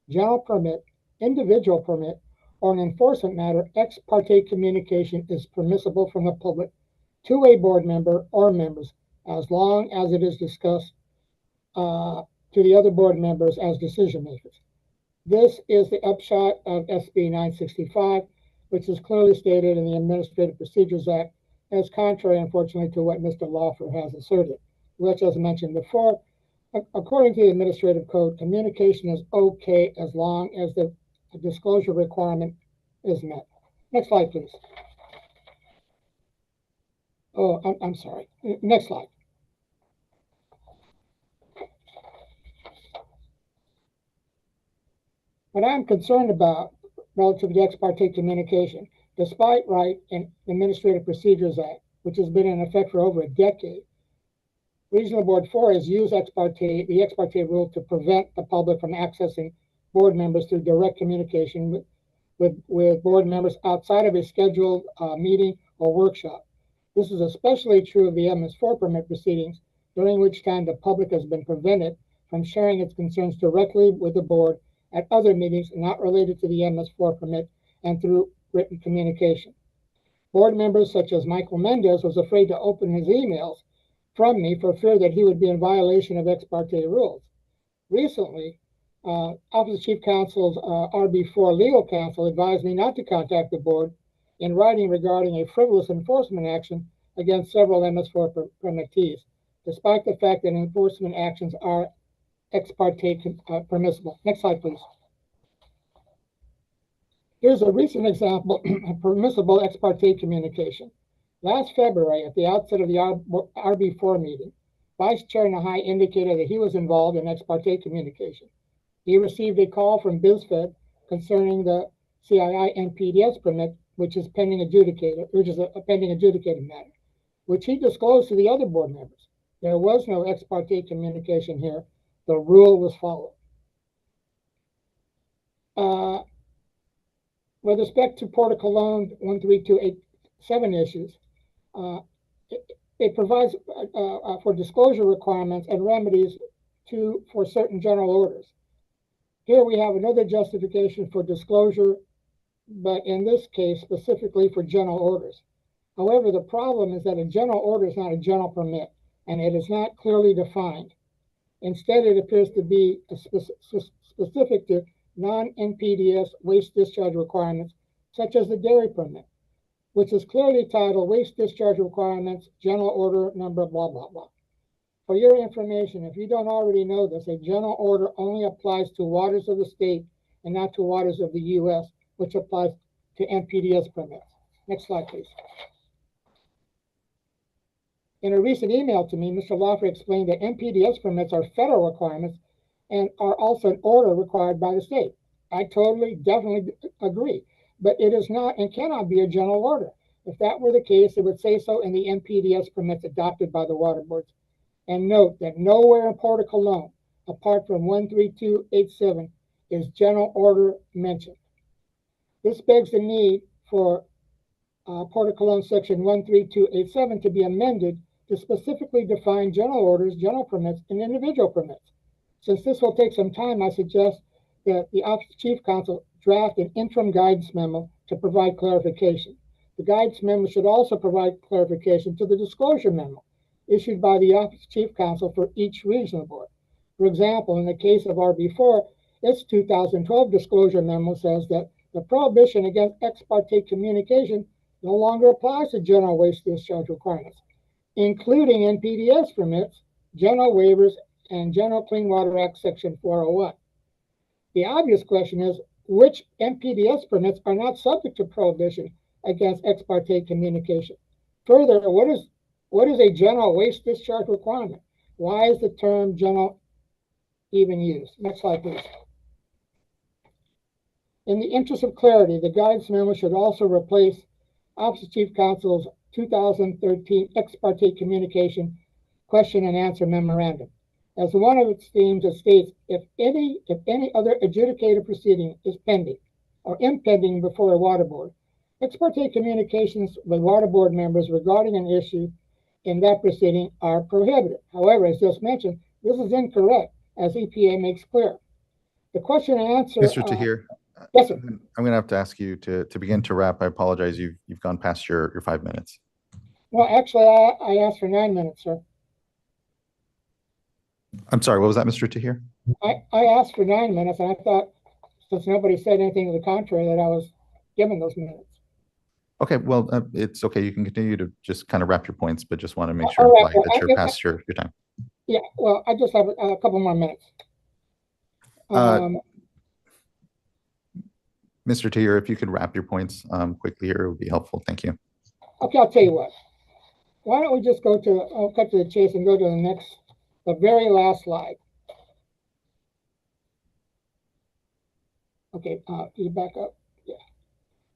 general permit, individual permit, or an enforcement matter, ex parte communication is permissible from the public to a board member or members as long as it is discussed to the other board members as decision makers. This is the upshot of SB 965, which is clearly stated in the Administrative Procedures Act, as contrary, unfortunately, to what Mr. Loffer has asserted, which, as mentioned before, according to the Administrative Code, communication is okay as long as the disclosure requirement is met. Next slide, please. Oh, I'm sorry. Next slide. What I'm concerned about relative to ex parte communication, despite right in the Administrative Procedures Act, which has been in effect for over a decade, Regional Board 4 has used the ex parte rule to prevent the public from accessing board members through direct communication with board members outside of a scheduled meeting or workshop. This is especially true of the MS4 permit proceedings, during which time the public has been prevented from sharing its concerns directly with the board at other meetings not related to the MS4 permit and through written communication. Board members such as Michael Mendez was afraid to open his emails from me for fear that he would be in violation of ex parte rules. Recently, Office of Chief Counsel's RB4 legal counsel advised me not to contact the board in writing regarding a frivolous enforcement action against several MS4 permittees, despite the fact that enforcement actions are ex parte permissible. Next slide, please. Here's a recent example of permissible ex parte communication. Last February, at the outset of the RB4 meeting, Vice Chair Nahai indicated that he was involved in ex parte communication. He received a call from BizFed concerning the CII NPDES permit, which is pending adjudicated, which is a pending adjudicated matter, which he disclosed to the other board members. There was no ex parte communication here. The rule was followed. With respect to Port of Cologne 13287 issues, it provides for disclosure requirements and remedies for certain general orders. Here we have another justification for disclosure, but in this case, specifically for general orders. However, the problem is that a general order is not a general permit, and it is not clearly defined. Instead, it appears to be specific to non-NPDES waste discharge requirements, such as the dairy permit, which is clearly titled Waste Discharge Requirements, General Order Number, blah, blah, blah. For your information, if you don't already know this, a general order only applies to waters of the state and not to waters of the U.S., which applies to NPDES permits. Next slide, please. In a recent email to me, Mr. Lawfer explained that NPDES permits are federal requirements and are also an order required by the state. I definitely agree, but it is not and cannot be a general order. If that were the case, it would say so in the NPDES permits adopted by the water boards. And note that nowhere in Port of Cologne, apart from 13287, is general order mentioned. This begs the need for Port of Cologne section 13287 to be amended to specifically define general orders, general permits, and individual permits. Since this will take some time, I suggest that the Office of Chief Counsel draft an interim guidance memo to provide clarification. The guidance memo should also provide clarification to the disclosure memo issued by the Office of Chief Counsel for each regional board. For example, in the case of RB4, its 2012 disclosure memo says that the prohibition against ex parte communication no longer applies to general waste discharge requirements, including NPDES permits, general waivers, and General Clean Water Act Section 401. The obvious question is, which NPDES permits are not subject to prohibition against ex parte communication? Further, what is a general waste discharge requirement? Why is the term general even used? Next slide, please. In the interest of clarity, the guidance memo should also replace Office of Chief Counsel's 2013 ex parte communication question and answer memorandum. As one of its themes, it states, if any other adjudicated proceeding is pending or impending before a water board, ex parte communications with water board members regarding an issue in that proceeding are prohibited. However, as just mentioned, this is incorrect, as EPA makes clear. The question and answer. Mr. Tahir, yes, sir. I'm going to have to ask you to begin to wrap. I apologize. You've gone past your 5 minutes. Well, actually, I asked for 9 minutes, sir. I'm sorry. What was that, Mr. Tahir? I asked for 9 minutes, and I thought, since nobody said anything to the contrary, that I was given those minutes. Okay, well, it's okay. You can continue to just kind of wrap your points, but just want to make All sure right, and flag that you're past your time. Yeah, well, I just have a couple more minutes. Mr. Tahir, if you could wrap your points quickly here, it would be helpful. Thank you. Okay, I'll tell you what. Why don't we just cut to the chase and go to the very last slide. Okay, can you back up? Yeah.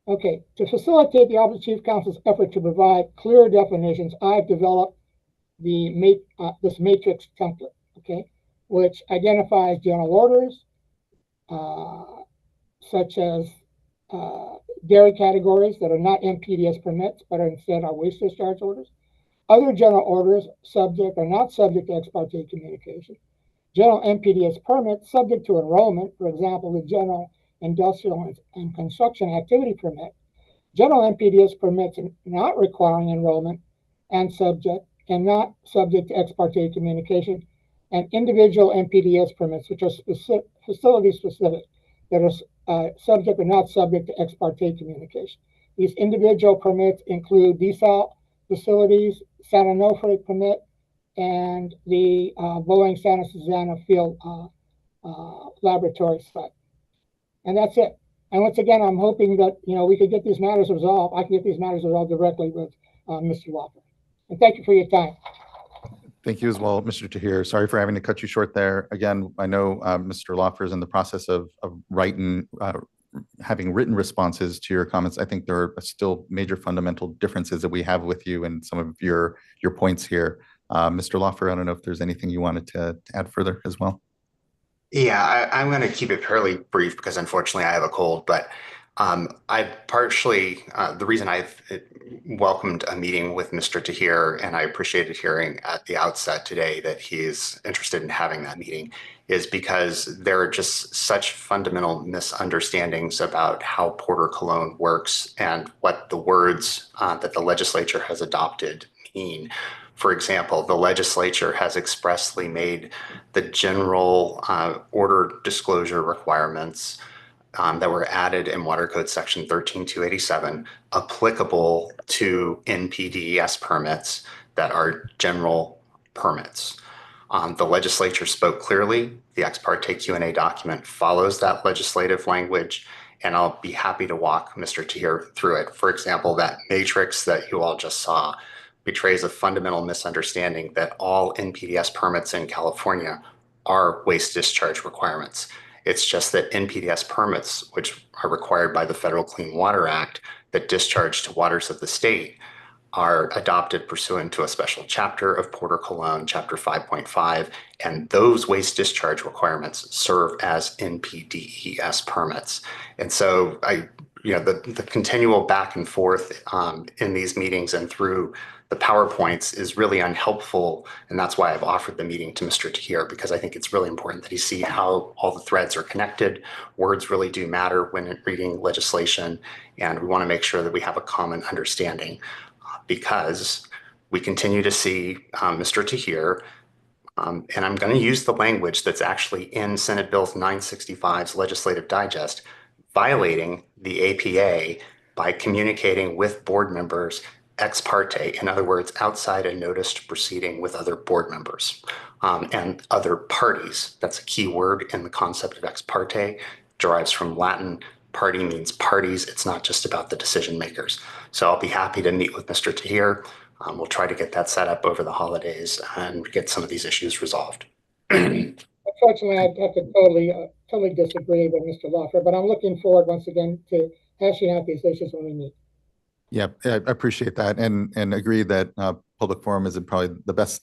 Okay, to facilitate the Office of Chief Counsel's effort to provide clear definitions, I've developed this matrix template, okay, which identifies general orders, such as dairy categories that are not NPDES permits, but are instead are waste discharge orders. Other general orders subject or not subject to ex parte communication. General NPDES permits subject to enrollment, for example, the General Industrial and Construction Activity Permit. General NPDES permits not requiring enrollment and subject and not subject to ex parte communication, and individual NPDES permits, which are facility specific, that are subject or not subject to ex parte communication. These individual permits include desal facilities, San Onofre permit, and the Boeing Santa Susana Field laboratory site. And that's it. And once again, I'm hoping that, we could get these matters resolved. I can get these matters resolved directly with Mr. Walker. And thank you for your time. Thank you as well, Mr. Tahir. Sorry for having to cut you short there. Again, I know Mr. Loffer is in the process of writing, having written responses to your comments. I think there are still major fundamental differences that we have with you and some of your points here. Mr. Loffer, I don't know if there's anything you wanted to add further as well. Yeah, I'm going to keep it fairly brief because unfortunately I have a cold, but I partially, the reason I've welcomed a meeting with Mr. Tahir, and I appreciated hearing at the outset today that he is interested in having that meeting, is because there are just such fundamental misunderstandings about how Porter Cologne works and what the words that the legislature has adopted mean. For example, the legislature has expressly made the general order disclosure requirements that were added in Water Code Section 13287 applicable to NPDES permits that are general permits. The legislature spoke clearly. The ex parte Q&A document follows that legislative language, and I'll be happy to walk Mr. Tahir through it. For example, that matrix that you all just saw betrays a fundamental misunderstanding that all NPDES permits in California are waste discharge requirements. It's just that NPDES permits, which are required by the Federal Clean Water Act that discharge to waters of the state, are adopted pursuant to a special chapter of Porter Cologne, Chapter 5.5, and those waste discharge requirements serve as NPDES permits. And so the continual back and forth in these meetings and through the PowerPoints is really unhelpful. And that's why I've offered the meeting to Mr. Tahir, because I think it's really important that he see how all the threads are connected. Words really do matter when reading legislation. And we want to make sure that we have a common understanding because we continue to see Mr. Tahir, and I'm going to use the language that's actually in Senate Bill 965's Legislative Digest, violating the APA by communicating with board members ex parte, in other words, outside a noticed proceeding with other board members and other parties. That's a key word in the concept of ex parte, derives from Latin. Party means parties. It's not just about the decision makers. So I'll be happy to meet with Mr. Tahir. We'll try to get that set up over the holidays and get some of these issues resolved. Unfortunately, I have to totally disagree with Mr. Loffer, but I'm looking forward once again to hashing out these issues when we meet. Yeah, I appreciate that and agree that public forum is probably the best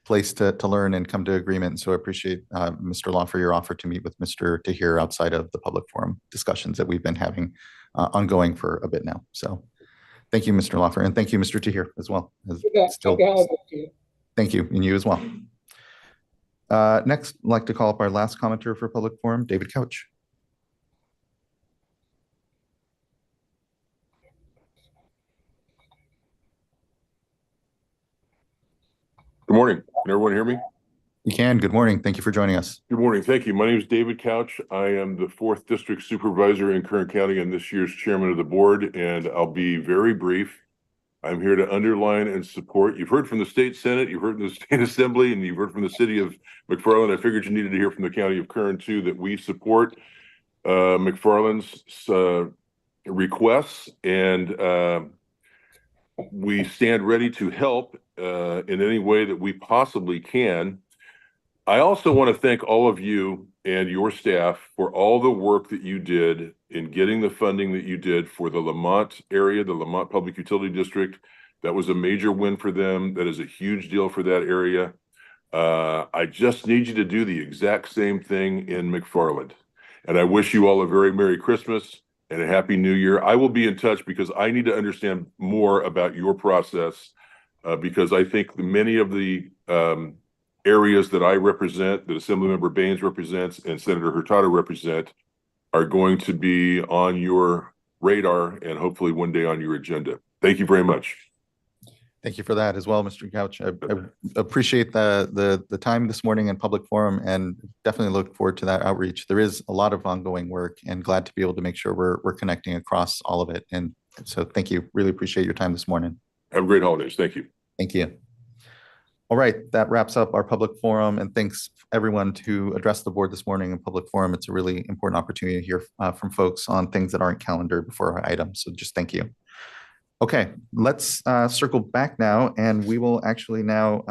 place to learn and come to agreement. So I appreciate Mr. Loffer, your offer to meet with Mr. Tahir outside of the public forum discussions that we've been having ongoing for a bit now. So thank you, Mr. Loffer, and thank you, Mr. Tahir, as well. Thank you, and you as well. Next, I'd like to call up our last commenter for public forum, David Couch. Good morning. Can everyone hear me? You can. Good morning. Thank you for joining us. Good morning. Thank you. My name is David Couch. I am the 4th District Supervisor in Kern County and this year's Chairman of the Board, and I'll be very brief. I'm here to underline and support. You've heard from the State Senate, you've heard from the State Assembly, and you've heard from the City of McFarland. I figured you needed to hear from the County of Kern too, that we support McFarland's requests, and we stand ready to help in any way that we possibly can. I also want to thank all of you and your staff for all the work that you did in getting the funding that you did for the Lamont area, the Lamont Public Utility District. That was a major win for them. That is a huge deal for that area. I just need you to do the exact same thing in McFarland. And I wish you all a very Merry Christmas and a Happy New Year. I will be in touch because I need to understand more about your process because I think many of the areas that I represent, that Assemblymember Baines represents and Senator Hurtado represent, are going to be on your radar and hopefully one day on your agenda. Thank you very much. Thank you for that as well, Mr. Couch. I appreciate the time this morning in public forum and definitely look forward to that outreach. There is a lot of ongoing work and glad to be able to make sure we're connecting across all of it. And so thank you. Really appreciate your time this morning. Have a great holidays. Thank you. Thank you. All right, that wraps up our public forum, and thanks everyone to address the board this morning in public forum. It's a really important opportunity to hear from folks on things that aren't calendared before our items. So just thank you. Okay, let's circle back now, and we will actually now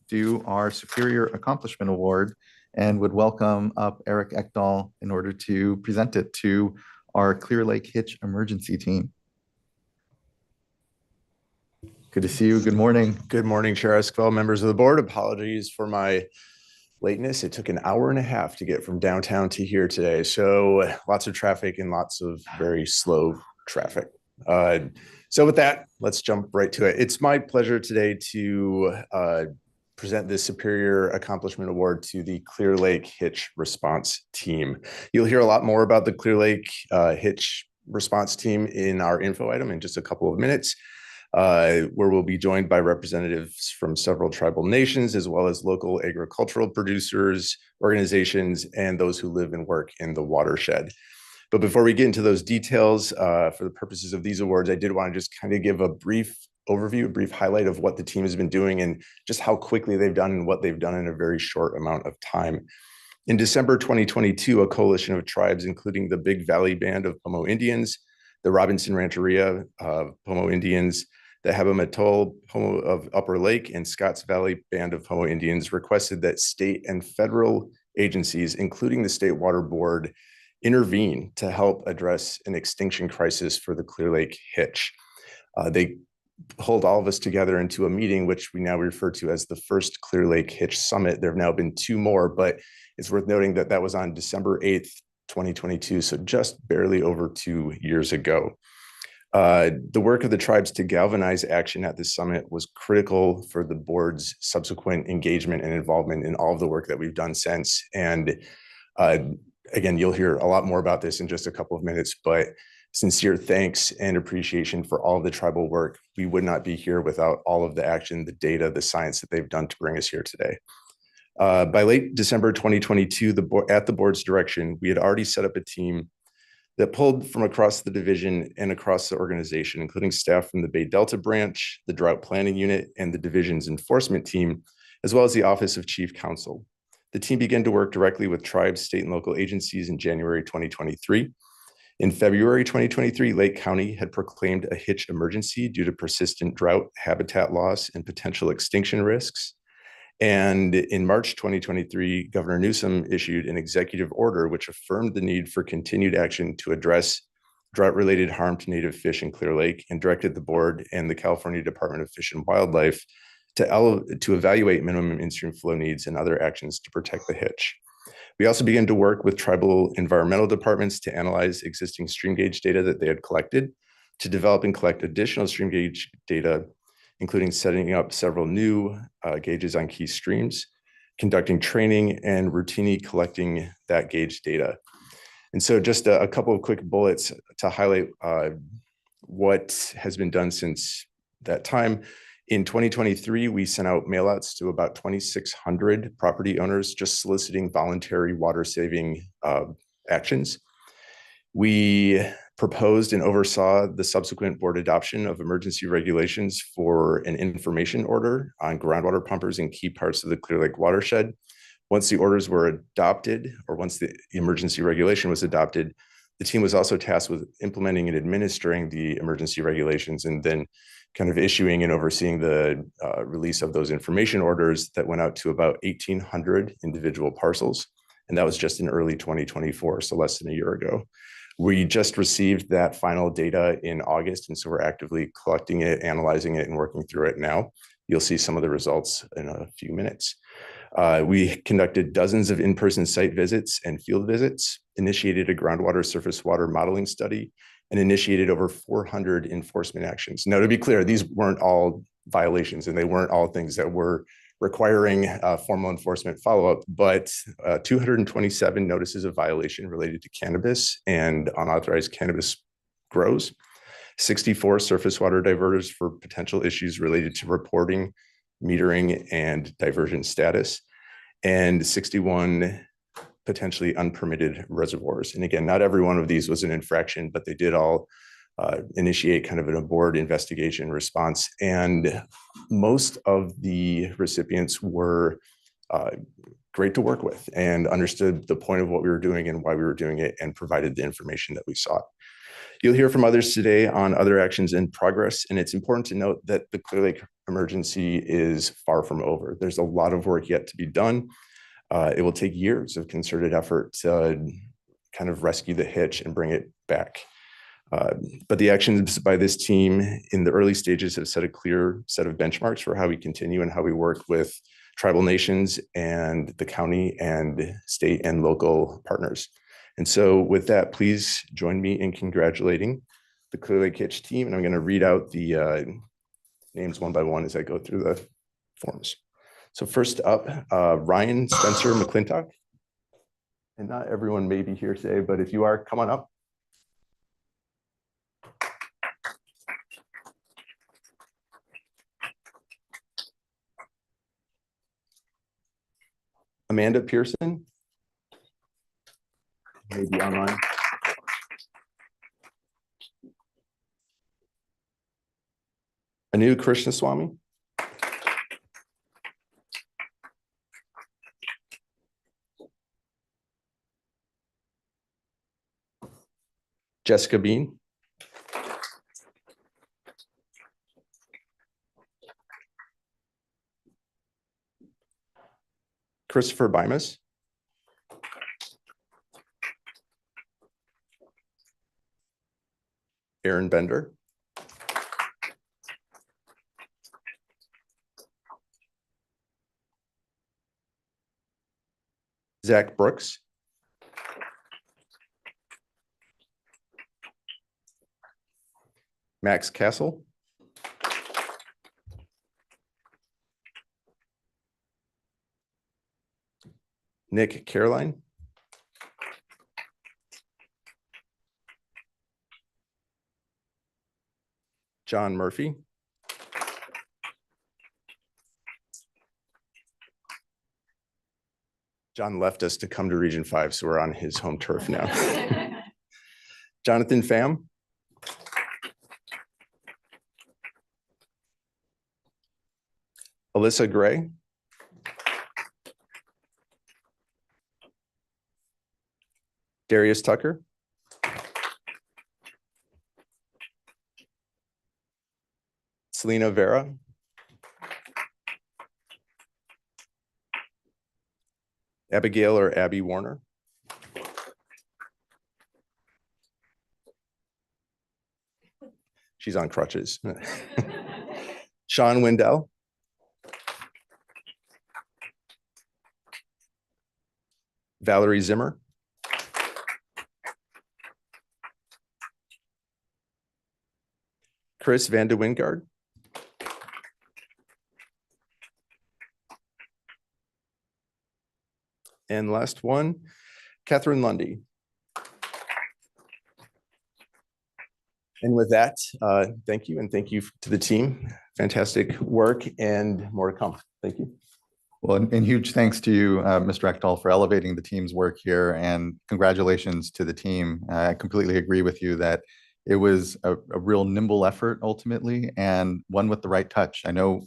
do our Superior Accomplishment Award, and would welcome up Eric Ekdahl in order to present it to our Clear Lake Hitch Emergency Team. Good to see you. Good morning. Good morning, Chair Esquivel, members of the board. Apologies for my lateness. It took an hour and a half to get from downtown to here today. So lots of traffic and lots of very slow traffic. So with that, let's jump right to it. It's my pleasure today to present this Superior Accomplishment Award to the Clear Lake Hitch Response Team. You'll hear a lot more about the Clear Lake Hitch Response Team in our info item in just a couple of minutes. Where we'll be joined by representatives from several tribal nations, as well as local agricultural producers, organizations, and those who live and work in the watershed. But before we get into those details, for the purposes of these awards, I did want to just kind of give a brief overview, a brief highlight of what the team has been doing and just how quickly they've done and what they've done in a very short amount of time. In December 2022, a coalition of tribes, including the Big Valley Band of Pomo Indians, the Robinson Rancheria of Pomo Indians, the Habamatol Pomo of Upper Lake, and Scotts Valley Band of Pomo Indians requested that state and federal agencies, including the State Water Board, intervene to help address an extinction crisis for the Clear Lake Hitch. They pulled all of us together into a meeting, which we now refer to as the first Clear Lake Hitch Summit. There have now been two more, but it's worth noting that that was on December 8th, 2022, so just barely over 2 years ago. The work of the tribes to galvanize action at this summit was critical for the board's subsequent engagement and involvement in all of the work that we've done since. And again, you'll hear a lot more about this in just a couple of minutes, but sincere thanks and appreciation for all of the tribal work. We would not be here without all of the action, the data, the science that they've done to bring us here today. By late December 2022, at the board's direction, we had already set up a team that pulled from across the division and across the organization, including staff from the Bay Delta branch, the Drought Planning Unit, and the division's enforcement team, as well as the Office of Chief Counsel. The team began to work directly with tribes, state, and local agencies in January 2023. In February 2023, Lake County had proclaimed a hitch emergency due to persistent drought, habitat loss, and potential extinction risks. And in March 2023, Governor Newsom issued an executive order which affirmed the need for continued action to address drought-related harm to native fish in Clear Lake and directed the board and the California Department of Fish and Wildlife to evaluate minimum in-stream flow needs and other actions to protect the hitch. We also began to work with tribal environmental departments to analyze existing stream gauge data that they had collected, to develop and collect additional stream gauge data, including setting up several new gauges on key streams, conducting training, and routinely collecting that gauge data. And so just a couple of quick bullets to highlight what has been done since that time. In 2023, we sent out mailouts to about 2,600 property owners, just soliciting voluntary water saving actions. We proposed and oversaw the subsequent board adoption of emergency regulations for an information order on groundwater pumpers in key parts of the Clear Lake watershed. Once the orders were adopted, or once the emergency regulation was adopted, the team was also tasked with implementing and administering the emergency regulations and then kind of issuing and overseeing the release of those information orders that went out to about 1,800 individual parcels. And that was just in early 2024, so less than a year ago. We just received that final data in August, and so we're actively collecting it, analyzing it, and working through it now. You'll see some of the results in a few minutes. We conducted dozens of in-person site visits and field visits, initiated a groundwater surface water modeling study, and initiated over 400 enforcement actions. Now, to be clear, these weren't all violations, and they weren't all things that were requiring formal enforcement follow-up, but 227 notices of violation related to cannabis and unauthorized cannabis grows, 64 surface water diverters for potential issues related to reporting, metering, and diversion status, and 61 potentially unpermitted reservoirs. And again, not every one of these was an infraction, but they did all initiate kind of an aboard investigation response. And most of the recipients were great to work with and understood the point of what we were doing and why we were doing it and provided the information that we sought. You'll hear from others today on other actions in progress, and it's important to note that the Clear Lake emergency is far from over. There's a lot of work yet to be done. It will take years of concerted effort to kind of rescue the hitch and bring it back. But the actions by this team in the early stages have set a clear set of benchmarks for how we continue and how we work with tribal nations and the county and state and local partners. And so with that, please join me in congratulating the Clear Lake Hitch team. And I'm going to read out the names one by one as I go through the forms. So first up, Ryan Spencer McClintock. And not everyone may be here today, but if you are, come on up. Amanda Pearson. Maybe online. Anu Krishnaswamy. Jessica Bean. Christopher Bimas. Aaron Bender. Zach Brooks. Max Castle. Nick Caroline. John Murphy. John left us to come to Region 5, so we're on his home turf now. Jonathan Pham. Alyssa Gray. Darius Tucker. Selena Vera. Abigail or Abby Warner. She's on crutches. Sean Wendell. Valerie Zimmer. Chris Van de Wingard. And last one, Catherine Lundy. And with that, thank you. And thank you to the team. Fantastic work and more to come. Thank you. Well, and huge thanks to you, Mr. Ekdahl, for elevating the team's work here, and congratulations to the team. I completely agree with you that it was a real nimble effort ultimately, and one with the right touch. I know,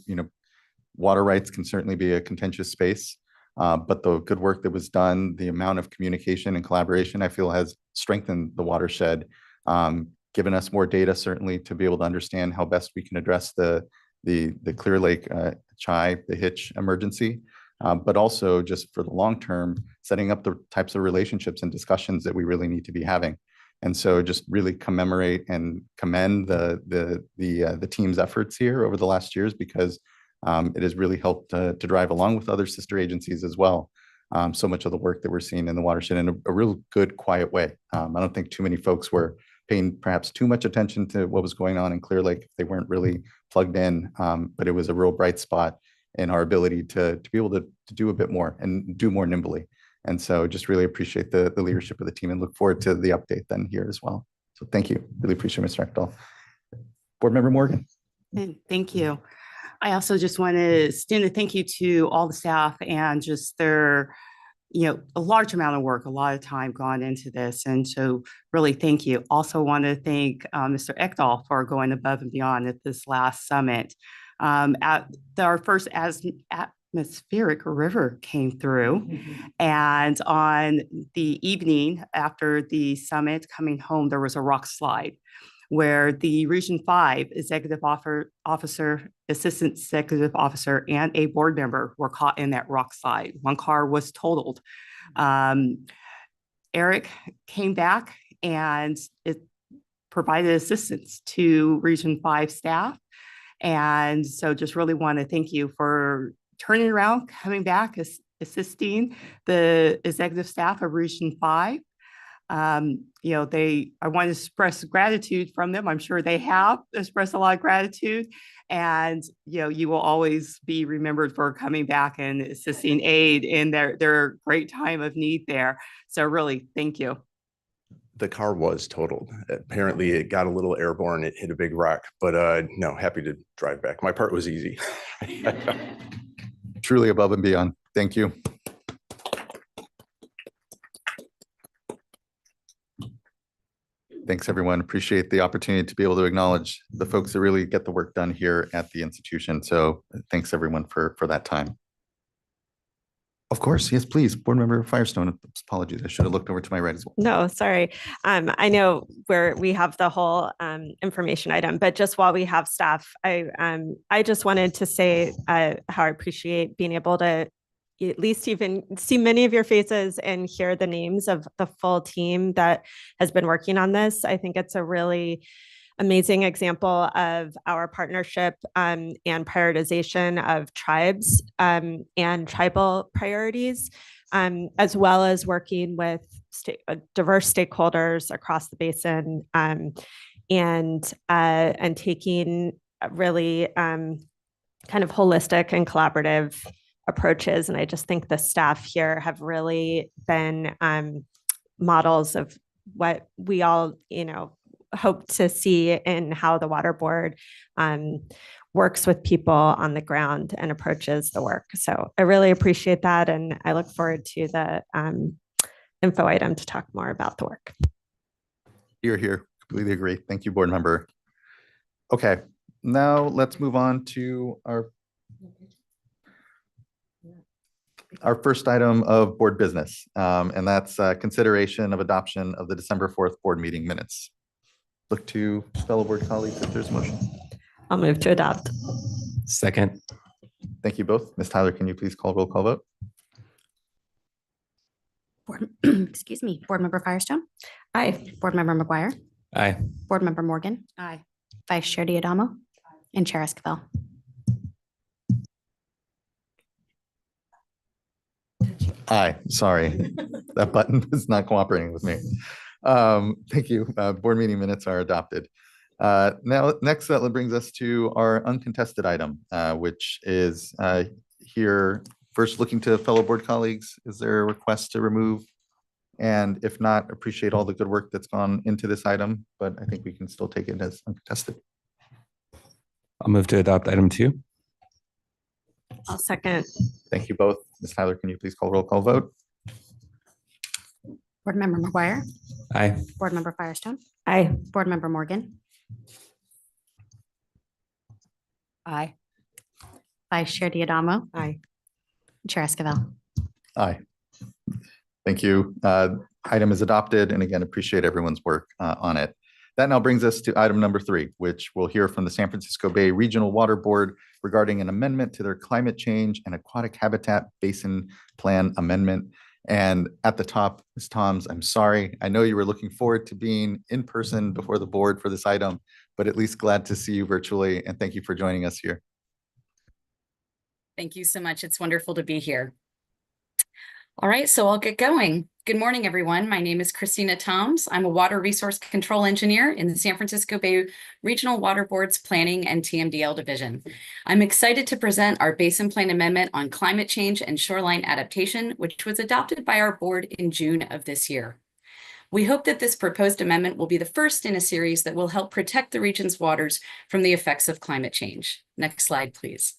water rights can certainly be a contentious space, but the good work that was done, the amount of communication and collaboration, I feel has strengthened the watershed, given us more data certainly to be able to understand how best we can address the Clear Lake the hitch emergency, but also just for the long term, setting up the types of relationships and discussions that we really need to be having. And so just really commemorate and commend the team's efforts here over the last years, because it has really helped to drive, along with other sister agencies as well, so much of the work that we're seeing in the watershed in a real good, quiet way. I don't think too many folks were paying perhaps too much attention to what was going on in Clear Lake if they weren't really plugged in, but it was a real bright spot in our ability to be able to do a bit more and do more nimbly. And so just really appreciate the leadership of the team and look forward to the update then here as well. So thank you. Really appreciate it, Mr. Ekdahl. Board Member Morgan. Thank you. I also just want to extend a thank you to all the staff and just their, a large amount of work, a lot of time gone into this. And so really thank you. Also want to thank Mr. Ekdahl for going above and beyond at this last summit. At our first atmospheric river came through. And on the evening after the summit coming home, there was a rock slide where the Region 5 executive officer, assistant executive officer, and a board member were caught in that rock slide. One car was totaled. Eric came back and it provided assistance to Region 5 staff. And so just really want to thank you for turning around, coming back, assisting the executive staff of Region 5. I want to express gratitude from them. I'm sure they have expressed a lot of gratitude, and you will always be remembered for coming back and assisting aid in their great time of need there. So really, thank you. The car was totaled. Apparently it got a little airborne. It hit a big rock, but no, happy to drive back. My part was easy. Truly above and beyond. Thank you. Thanks, everyone. Appreciate the opportunity to be able to acknowledge the folks that really get the work done here at the institution. So thanks, everyone, for that time. Of course, yes, please. Board Member Firestone. Apologies, I should have looked over to my right as well. No, sorry. I know we have the whole information item, but just while we have staff, I just wanted to say how I appreciate being able to at least even see many of your faces and hear the names of the full team that has been working on this. I think it's a really amazing example of our partnership and prioritization of tribes and tribal priorities, as well as working with diverse stakeholders across the basin and taking really kind of holistic and collaborative approaches. And I just think the staff here have really been models of what we all, hope to see in how the water board works with people on the ground and approaches the work. So I really appreciate that. And I look forward to the info item to talk more about the work. Here. Completely agree. Thank you, board member. Okay, now let's move on to our first item of board business, and that's consideration of adoption of the December 4th board meeting minutes. Look to fellow board colleagues if there's a motion. I'll move to adopt. Second. Thank you both. Ms. Tyler, can you please call roll call vote? Excuse me, Board Member Firestone. Aye. Board Member McGuire. Aye. Board Member Morgan. Aye. Vice Chair Diadamo and Chair Esquivel. Aye, sorry. That button is not cooperating with me. Thank you. Board meeting minutes are adopted. Now, next, that brings us to our uncontested item, which is here. First, looking to fellow board colleagues, is there a request to remove? And if not, appreciate all the good work that's gone into this item, but I think we can still take it as uncontested. I'll move to adopt item 2. I'll second. Thank you both. Ms. Tyler, can you please call roll call vote? Board Member McGuire. Aye. Board Member Firestone. Aye. Board Member Morgan. Aye. Vice Chair Diadamo. Aye. Chair Esquivel. Aye. Thank you. Item is adopted, and again, appreciate everyone's work on it. That now brings us to item number 3, which we'll hear from the San Francisco Bay Regional Water Board regarding an amendment to their climate change and aquatic habitat basin plan amendment. And at the top, Ms. Toms, I'm sorry. I know you were looking forward to being in person before the board for this item, but at least glad to see you virtually, and thank you for joining us here. Thank you so much. It's wonderful to be here. All right, so I'll get going. Good morning, everyone. My name is Christina Toms. I'm a water resource control engineer in the San Francisco Bay Regional Water Board's Planning and TMDL division. I'm excited to present our Basin Plan Amendment on climate change and shoreline adaptation, which was adopted by our board in June of this year. We hope that this proposed amendment will be the first in a series that will help protect the region's waters from the effects of climate change. Next slide, please.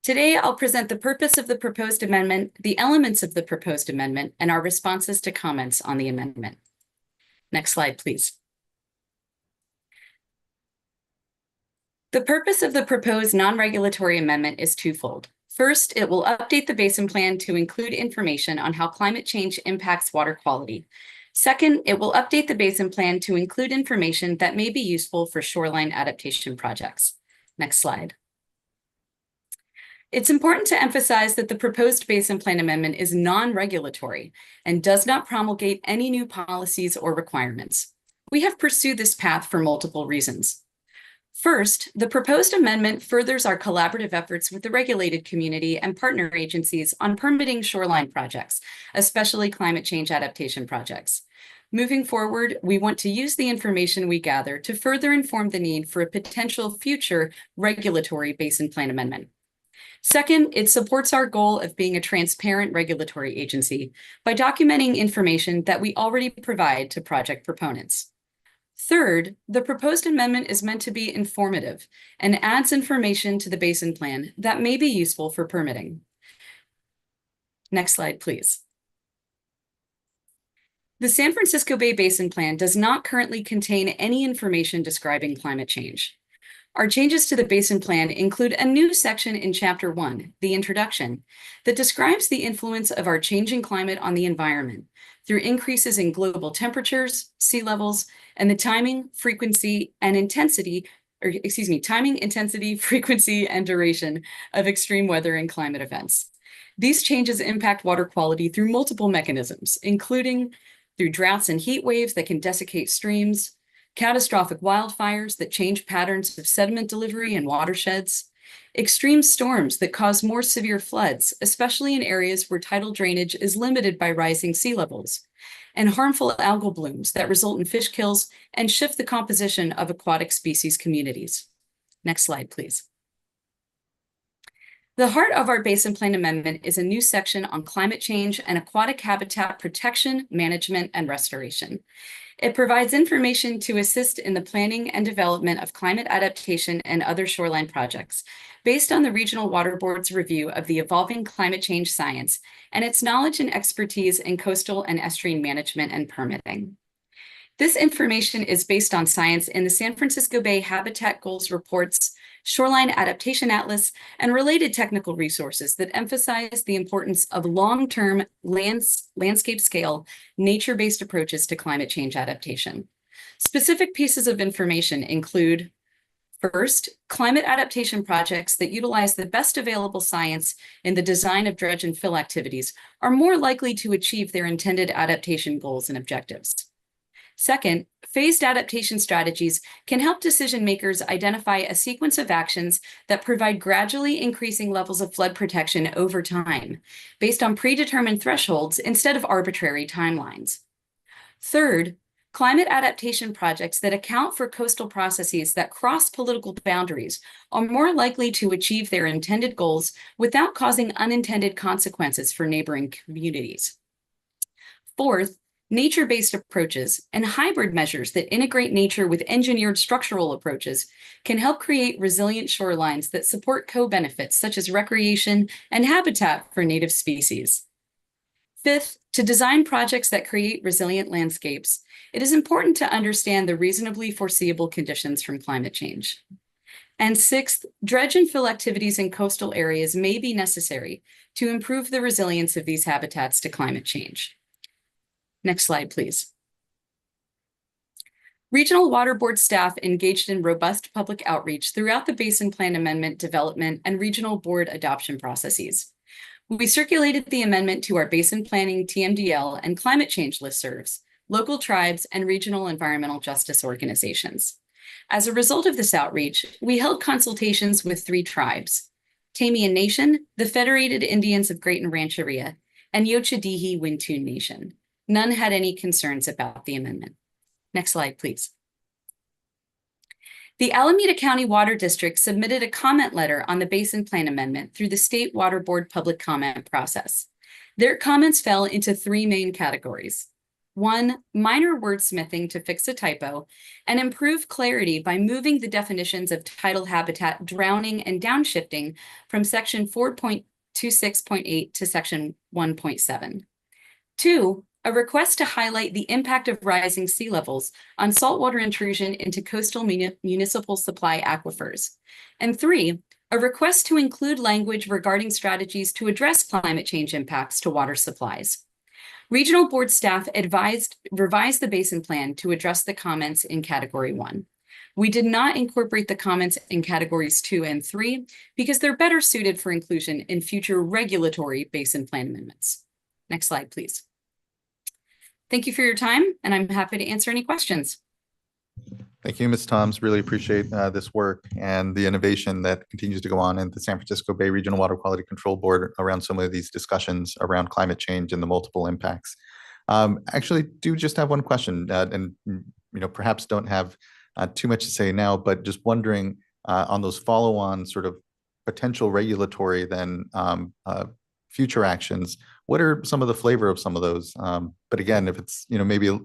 Today, I'll present the purpose of the proposed amendment, the elements of the proposed amendment, and our responses to comments on the amendment. Next slide, please. The purpose of the proposed non-regulatory amendment is twofold. First, it will update the basin plan to include information on how climate change impacts water quality. Second, it will update the basin plan to include information that may be useful for shoreline adaptation projects. Next slide. It's important to emphasize that the proposed basin plan amendment is non-regulatory and does not promulgate any new policies or requirements. We have pursued this path for multiple reasons. First, the proposed amendment furthers our collaborative efforts with the regulated community and partner agencies on permitting shoreline projects, especially climate change adaptation projects. Moving forward, we want to use the information we gather to further inform the need for a potential future regulatory basin plan amendment. Second, it supports our goal of being a transparent regulatory agency by documenting information that we already provide to project proponents. Third, the proposed amendment is meant to be informative and adds information to the basin plan that may be useful for permitting. Next slide, please. The San Francisco Bay Basin Plan does not currently contain any information describing climate change. Our changes to the Basin Plan include a new section in Chapter 1, the introduction, that describes the influence of our changing climate on the environment through increases in global temperatures, sea levels, and the timing, frequency, and intensity, frequency, and duration of extreme weather and climate events. These changes impact water quality through multiple mechanisms, including through droughts and heat waves that can desiccate streams, catastrophic wildfires that change patterns of sediment delivery in watersheds, extreme storms that cause more severe floods, especially in areas where tidal drainage is limited by rising sea levels, and harmful algal blooms that result in fish kills and shift the composition of aquatic species communities. Next slide, please. The heart of our Basin Plan Amendment is a new section on climate change and aquatic habitat protection, management, and restoration. It provides information to assist in the planning and development of climate adaptation and other shoreline projects based on the Regional Water Board's review of the evolving climate change science and its knowledge and expertise in coastal and estuarine management and permitting. This information is based on science in the San Francisco Bay Habitat Goals Reports, Shoreline Adaptation Atlas, and related technical resources that emphasize the importance of long-term landscape scale, nature-based approaches to climate change adaptation. Specific pieces of information include, first, climate adaptation projects that utilize the best available science in the design of dredge and fill activities are more likely to achieve their intended adaptation goals and objectives. Second, phased adaptation strategies can help decision makers identify a sequence of actions that provide gradually increasing levels of flood protection over time, based on predetermined thresholds instead of arbitrary timelines. Third, climate adaptation projects that account for coastal processes that cross political boundaries are more likely to achieve their intended goals without causing unintended consequences for neighboring communities. Fourth, nature-based approaches and hybrid measures that integrate nature with engineered structural approaches can help create resilient shorelines that support co-benefits such as recreation and habitat for native species. Fifth, to design projects that create resilient landscapes, it is important to understand the reasonably foreseeable conditions from climate change. And sixth, dredge and fill activities in coastal areas may be necessary to improve the resilience of these habitats to climate change. Next slide, please. Regional Water Board staff engaged in robust public outreach throughout the Basin Plan Amendment development and regional board adoption processes. We circulated the amendment to our Basin Planning, TMDL, and climate change listservs, local tribes, and regional environmental justice organizations. As a result of this outreach, we held consultations with 3 tribes: Tamian Nation, the Federated Indians of Great and Rancheria, and Yochadihi Wintoon Nation. None had any concerns about the amendment. Next slide, please. The Alameda County Water District submitted a comment letter on the Basin Plan Amendment through the State Water Board public comment process. Their comments fell into three main categories. One, minor wordsmithing to fix a typo and improve clarity by moving the definitions of tidal habitat drowning and downshifting from section 4.26.8 to section 1.7. Two, a request to highlight the impact of rising sea levels on saltwater intrusion into coastal municipal supply aquifers. And three, a request to include language regarding strategies to address climate change impacts to water supplies. Regional board staff revised the basin plan to address the comments in category 1. We did not incorporate the comments in categories 2 and 3 because they're better suited for inclusion in future regulatory basin plan amendments. Next slide, please. Thank you for your time, and I'm happy to answer any questions. Thank you, Ms. Toms. Really appreciate this work and the innovation that continues to go on in the San Francisco Bay Regional Water Quality Control Board around some of these discussions around climate change and the multiple impacts. Actually, do just have one question, and perhaps don't have too much to say now, but just wondering on those follow-on sort of potential regulatory then future actions. What are some of the flavor of some of those? But again, if it's maybe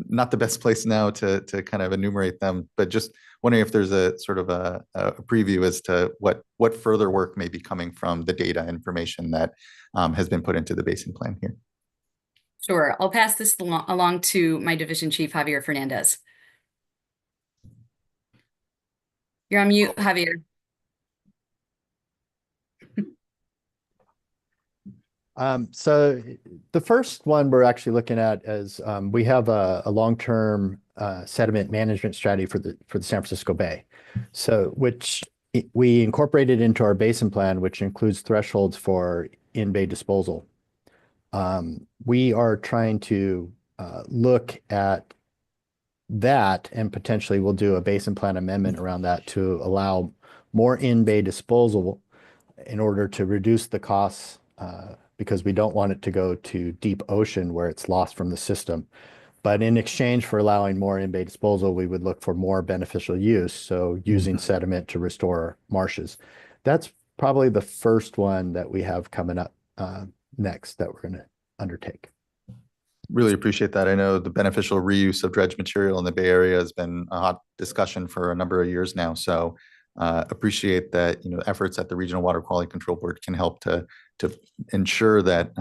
not the best place now to kind of enumerate them, but just wondering if there's a sort of a preview as to what further work may be coming from the data information that has been put into the basin plan here. Sure, I'll pass this along to my division chief, Javier Fernandez. You're on mute, Javier. So the first one we're actually looking at is we have a long-term sediment management strategy for the San Francisco Bay. So which we incorporated into our basin plan, which includes thresholds for in-bay disposal. We are trying to look at that, and potentially we'll do a basin plan amendment around that to allow more in-bay disposal in order to reduce the costs, because we don't want it to go to deep ocean where it's lost from the system. But in exchange for allowing more in-bay disposal, we would look for more beneficial use. So using sediment to restore marshes. That's probably the first one that we have coming up next that we're going to undertake. Really appreciate that. I know the beneficial reuse of dredge material in the Bay Area has been a hot discussion for a number of years now. So appreciate that efforts at the Regional Water Quality Control Board can help to ensure that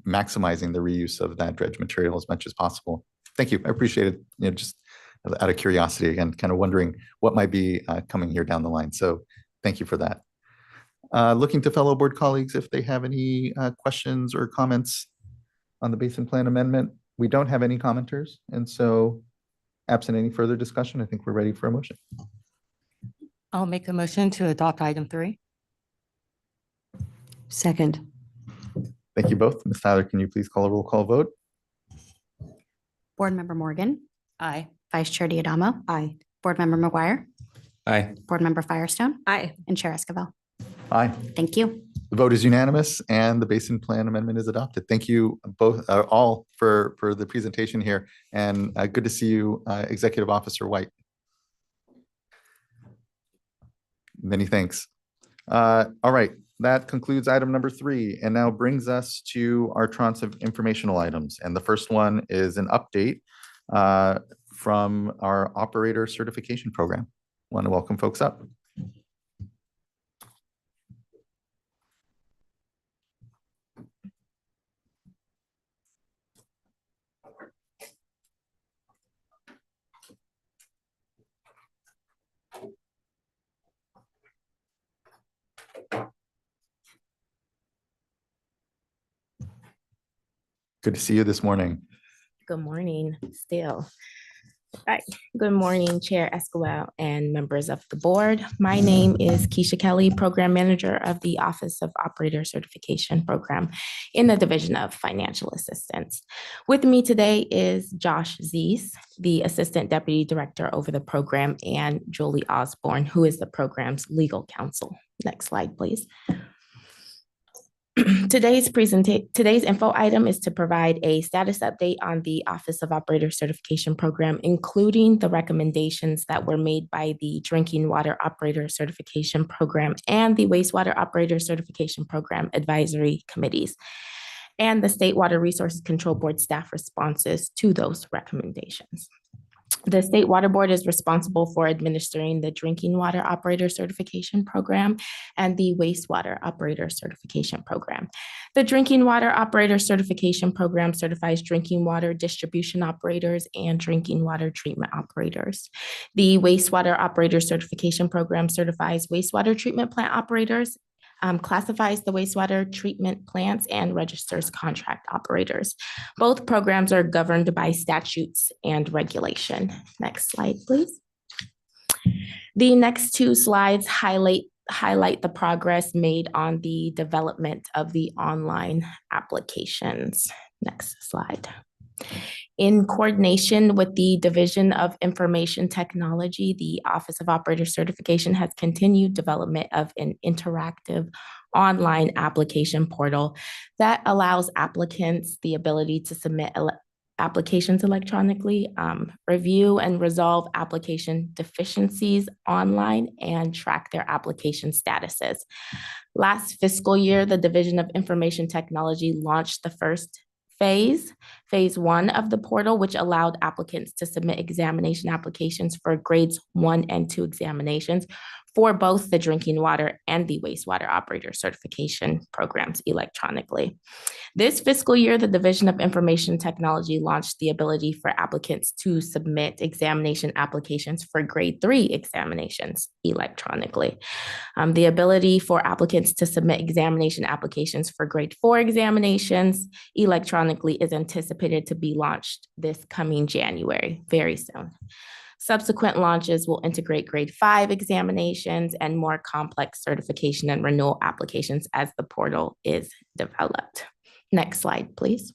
maximizing the reuse of that dredge material as much as possible. Thank you. I appreciate it. Just out of curiosity, again, kind of wondering what might be coming here down the line. So thank you for that. Looking to fellow board colleagues if they have any questions or comments on the basin plan amendment. We don't have any commenters, and so absent any further discussion, I think we're ready for a motion. I'll make a motion to adopt item 3. Second. Thank you both. Ms. Tyler, can you please call a roll call vote? Board Member Morgan. Aye. Vice Chair Diadamo. Aye. Board Member McGuire. Aye. Board Member Firestone. Aye. And Chair Esquivel. Aye. Thank you. The vote is unanimous and the basin plan amendment is adopted. Thank you both all for the presentation here, and good to see you, Executive Officer White. Many thanks. All right, that concludes item number 3, and now brings us to our tranche of informational items. And the first one is an update from our operator certification program. Want to welcome folks up. Good to see you this morning. Good morning, still. Right. Good morning, Chair Esquivel and members of the board. My name is Keisha Kelly, Program Manager of the Office of Operator Certification Program in the Division of Financial Assistance. With me today is Josh Zees, the Assistant Deputy Director over the program, and Julie Osborne, who is the program's legal counsel. Next slide, please. Today's info item is to provide a status update on the Office of Operator Certification Program, including the recommendations that were made by the Drinking Water Operator Certification Program and the Wastewater Operator Certification Program advisory committees. and the State Water Resources Control Board staff responses to those recommendations. The State Water Board is responsible for administering the Drinking Water Operator Certification Program and the Wastewater Operator Certification Program. The Drinking Water Operator Certification Program certifies drinking water distribution operators and drinking water treatment operators. The Wastewater Operator Certification Program certifies wastewater treatment plant operators, classifies the wastewater treatment plants, and registers contract operators. Both programs are governed by statutes and regulation. Next slide, please. The next two slides highlight the progress made on the development of the online applications. Next slide. In coordination with the Division of Information Technology, the Office of Operator Certification has continued development of an interactive online application portal that allows applicants the ability to submit applications electronically, review and resolve application deficiencies online, and track their application statuses. Last fiscal year, the Division of Information Technology launched the first phase 1 of the portal, which allowed applicants to submit examination applications for grades 1 and 2 examinations for both the drinking water and the wastewater operator certification programs electronically. This fiscal year, the Division of Information Technology launched the ability for applicants to submit examination applications for grade 3 examinations electronically. The ability for applicants to submit examination applications for grade 4 examinations electronically is anticipated to be launched this coming January, very soon. Subsequent launches will integrate grade 5 examinations and more complex certification and renewal applications as the portal is developed. Next slide, please.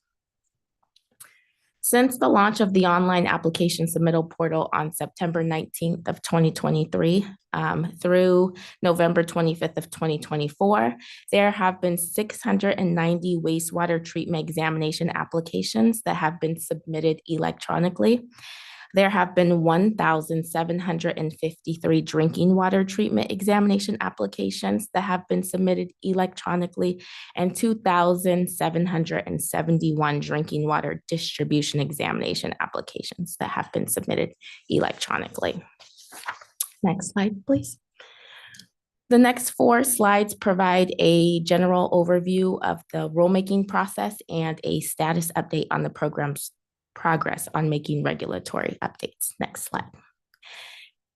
Since the launch of the online application submittal portal on September 19th of 2023 through November 25th of 2024, there have been 690 wastewater treatment examination applications that have been submitted electronically. There have been 1,753 drinking water treatment examination applications that have been submitted electronically, and 2,771 drinking water distribution examination applications that have been submitted electronically. Next slide, please. The next 4 slides provide a general overview of the rulemaking process and a status update on the program's progress on making regulatory updates. Next slide.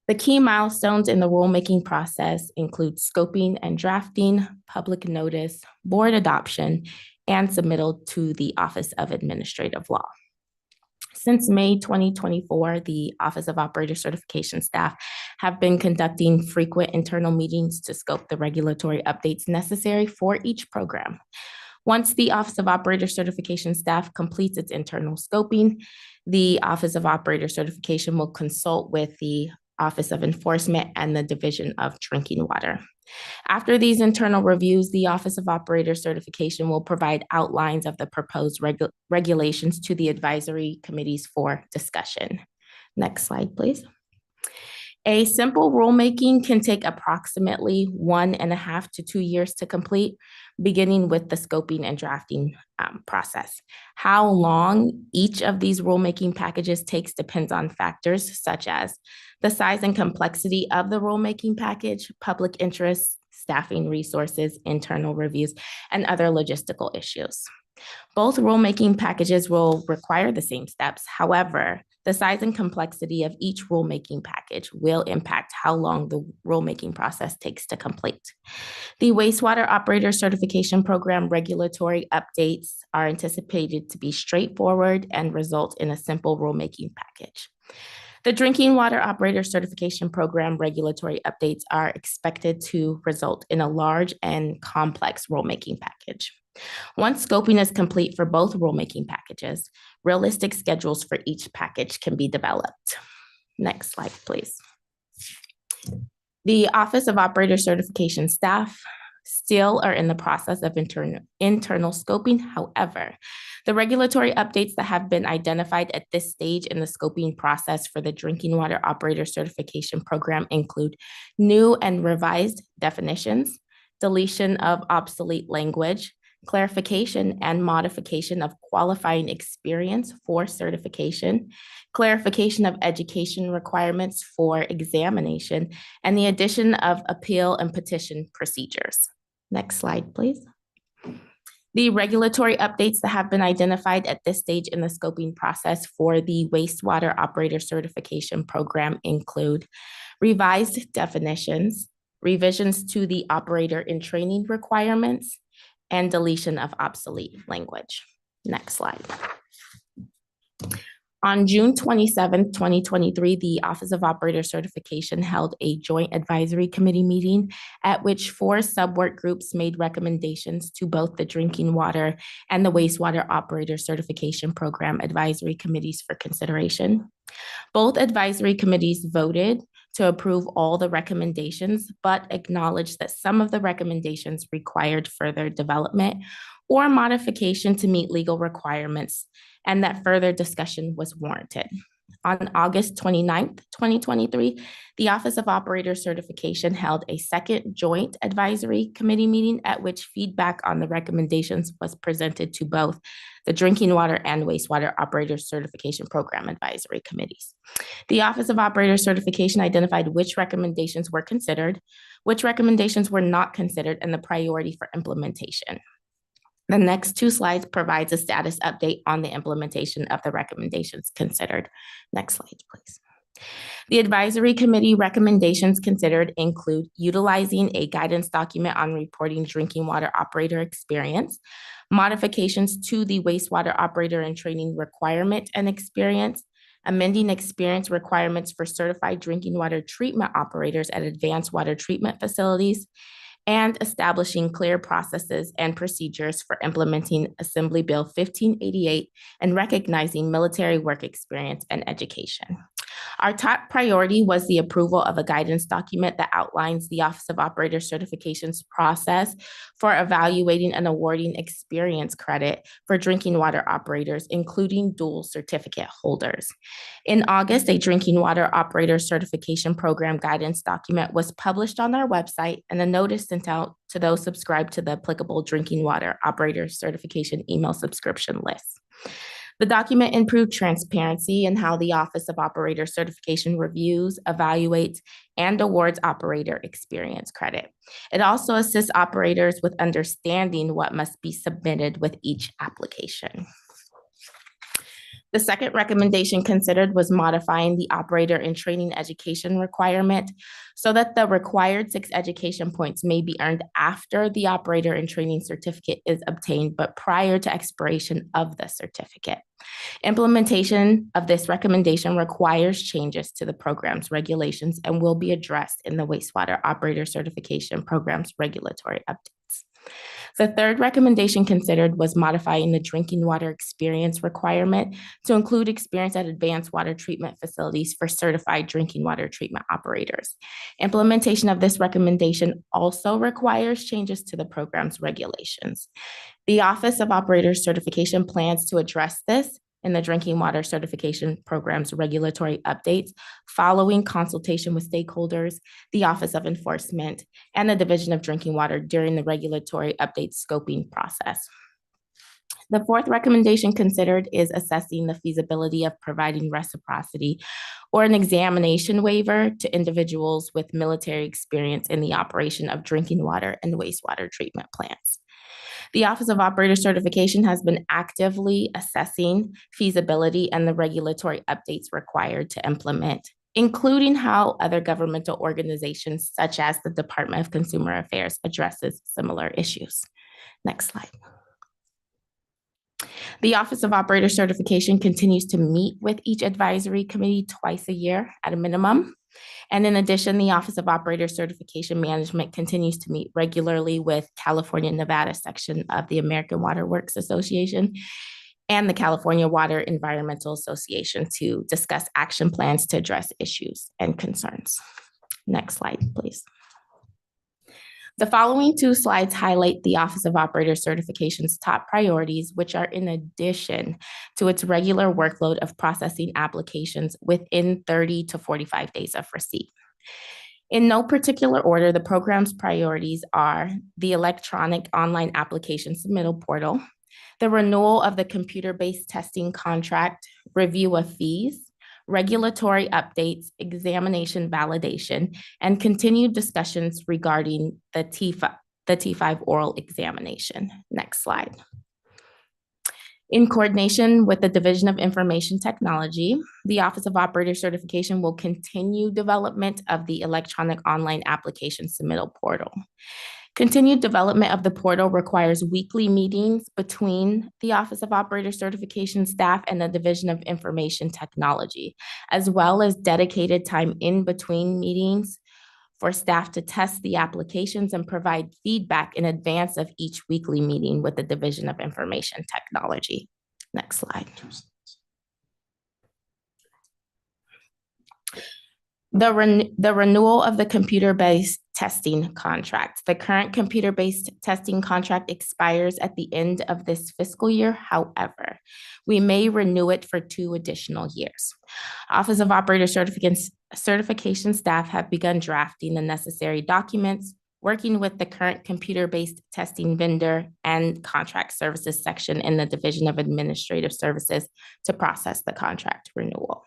The key milestones in the rulemaking process include scoping and drafting, public notice, board adoption, and submittal to the Office of Administrative Law. Since May 2024, the Office of Operator Certification staff have been conducting frequent internal meetings to scope the regulatory updates necessary for each program. Once the Office of Operator Certification staff completes its internal scoping, the Office of Operator Certification will consult with the Office of Enforcement and the Division of Drinking Water. After these internal reviews, the Office of Operator Certification will provide outlines of the proposed regulations to the advisory committees for discussion. Next slide, please. A simple rulemaking can take approximately 1.5 to 2 years to complete, beginning with the scoping and drafting process. How long each of these rulemaking packages takes depends on factors such as the size and complexity of the rulemaking package, public interest, staffing resources, internal reviews, and other logistical issues. Both rulemaking packages will require the same steps. However, the size and complexity of each rulemaking package will impact how long the rulemaking process takes to complete. The Wastewater Operator Certification Program regulatory updates are anticipated to be straightforward and result in a simple rulemaking package. The Drinking Water Operator Certification Program regulatory updates are expected to result in a large and complex rulemaking package. Once scoping is complete for both rulemaking packages, realistic schedules for each package can be developed. Next slide, please. The Office of Operator Certification staff still are in the process of internal scoping. However, the regulatory updates that have been identified at this stage in the scoping process for the Drinking Water Operator Certification Program include new and revised definitions, deletion of obsolete language, clarification and modification of qualifying experience for certification, clarification of education requirements for examination, and the addition of appeal and petition procedures. Next slide, please. The regulatory updates that have been identified at this stage in the scoping process for the wastewater operator certification program include revised definitions, revisions to the operator in training requirements, and deletion of obsolete language. Next slide. On June 27th, 2023, the Office of Operator Certification held a joint advisory committee meeting at which 4 sub-work groups made recommendations to both the drinking water and the wastewater operator certification program advisory committees for consideration. Both advisory committees voted to approve all the recommendations, but acknowledged that some of the recommendations required further development or modification to meet legal requirements, and that further discussion was warranted. On August 29th, 2023, the Office of Operator Certification held a second joint advisory committee meeting at which feedback on the recommendations was presented to both the Drinking Water and Wastewater Operator Certification Program advisory committees. The Office of Operator Certification identified which recommendations were considered, which recommendations were not considered, and the priority for implementation. The next 2 slides provides a status update on the implementation of the recommendations considered. Next slide, please. The advisory committee recommendations considered include utilizing a guidance document on reporting drinking water operator experience, modifications to the wastewater operator and training requirement and experience, amending experience requirements for certified drinking water treatment operators at advanced water treatment facilities, and establishing clear processes and procedures for implementing Assembly Bill 1588 and recognizing military work experience and education. Our top priority was the approval of a guidance document that outlines the Office of Operator Certification's process for evaluating and awarding experience credit for drinking water operators, including dual certificate holders. In August, a drinking water operator certification program guidance document was published on our website, and a notice sent out to those subscribed to the applicable drinking water operator certification email subscription list. The document improved transparency in how the Office of Operator Certification reviews, evaluates, and awards operator experience credit. It also assists operators with understanding what must be submitted with each application. The second recommendation considered was modifying the operator in training education requirement so that the required 6 education points may be earned after the operator in training certificate is obtained, but prior to expiration of the certificate. Implementation of this recommendation requires changes to the program's regulations and will be addressed in the wastewater operator certification program's regulatory updates. The third recommendation considered was modifying the drinking water experience requirement to include experience at advanced water treatment facilities for certified drinking water treatment operators. Implementation of this recommendation also requires changes to the program's regulations. The Office of Operator Certification plans to address this in the Drinking Water Certification Program's regulatory updates following consultation with stakeholders, the Office of Enforcement, and the Division of Drinking Water during the regulatory update scoping process. The fourth recommendation considered is assessing the feasibility of providing reciprocity or an examination waiver to individuals with military experience in the operation of drinking water and wastewater treatment plants. The Office of Operator Certification has been actively assessing feasibility and the regulatory updates required to implement, including how other governmental organizations such as the Department of Consumer Affairs addresses similar issues. Next slide. The Office of Operator Certification continues to meet with each advisory committee twice a year at a minimum. And in addition, the Office of Operator Certification Management continues to meet regularly with California Nevada section of the American Water Works Association and the California Water Environmental Association to discuss action plans to address issues and concerns. Next slide, please. The following 2 slides highlight the Office of Operator Certification's top priorities, which are in addition to its regular workload of processing applications within 30 to 45 days of receipt. In no particular order, the program's priorities are the electronic online application submittal portal, the renewal of the computer-based testing contract, review of fees, regulatory updates, examination validation, and continued discussions regarding the T5 oral examination. Next slide. In coordination with the Division of Information Technology, the Office of Operator Certification will continue development of the electronic online application submittal portal. Continued development of the portal requires weekly meetings between the Office of Operator Certification staff and the Division of Information Technology, as well as dedicated time in between meetings for staff to test the applications and provide feedback in advance of each weekly meeting with the Division of Information Technology. Next slide. The renewal of the computer-based testing contract. The current computer-based testing contract expires at the end of this fiscal year. However, we may renew it for 2 additional years. Office of Operator Certification staff have begun drafting the necessary documents, working with the current computer-based testing vendor and contract services section in the Division of Administrative Services to process the contract renewal.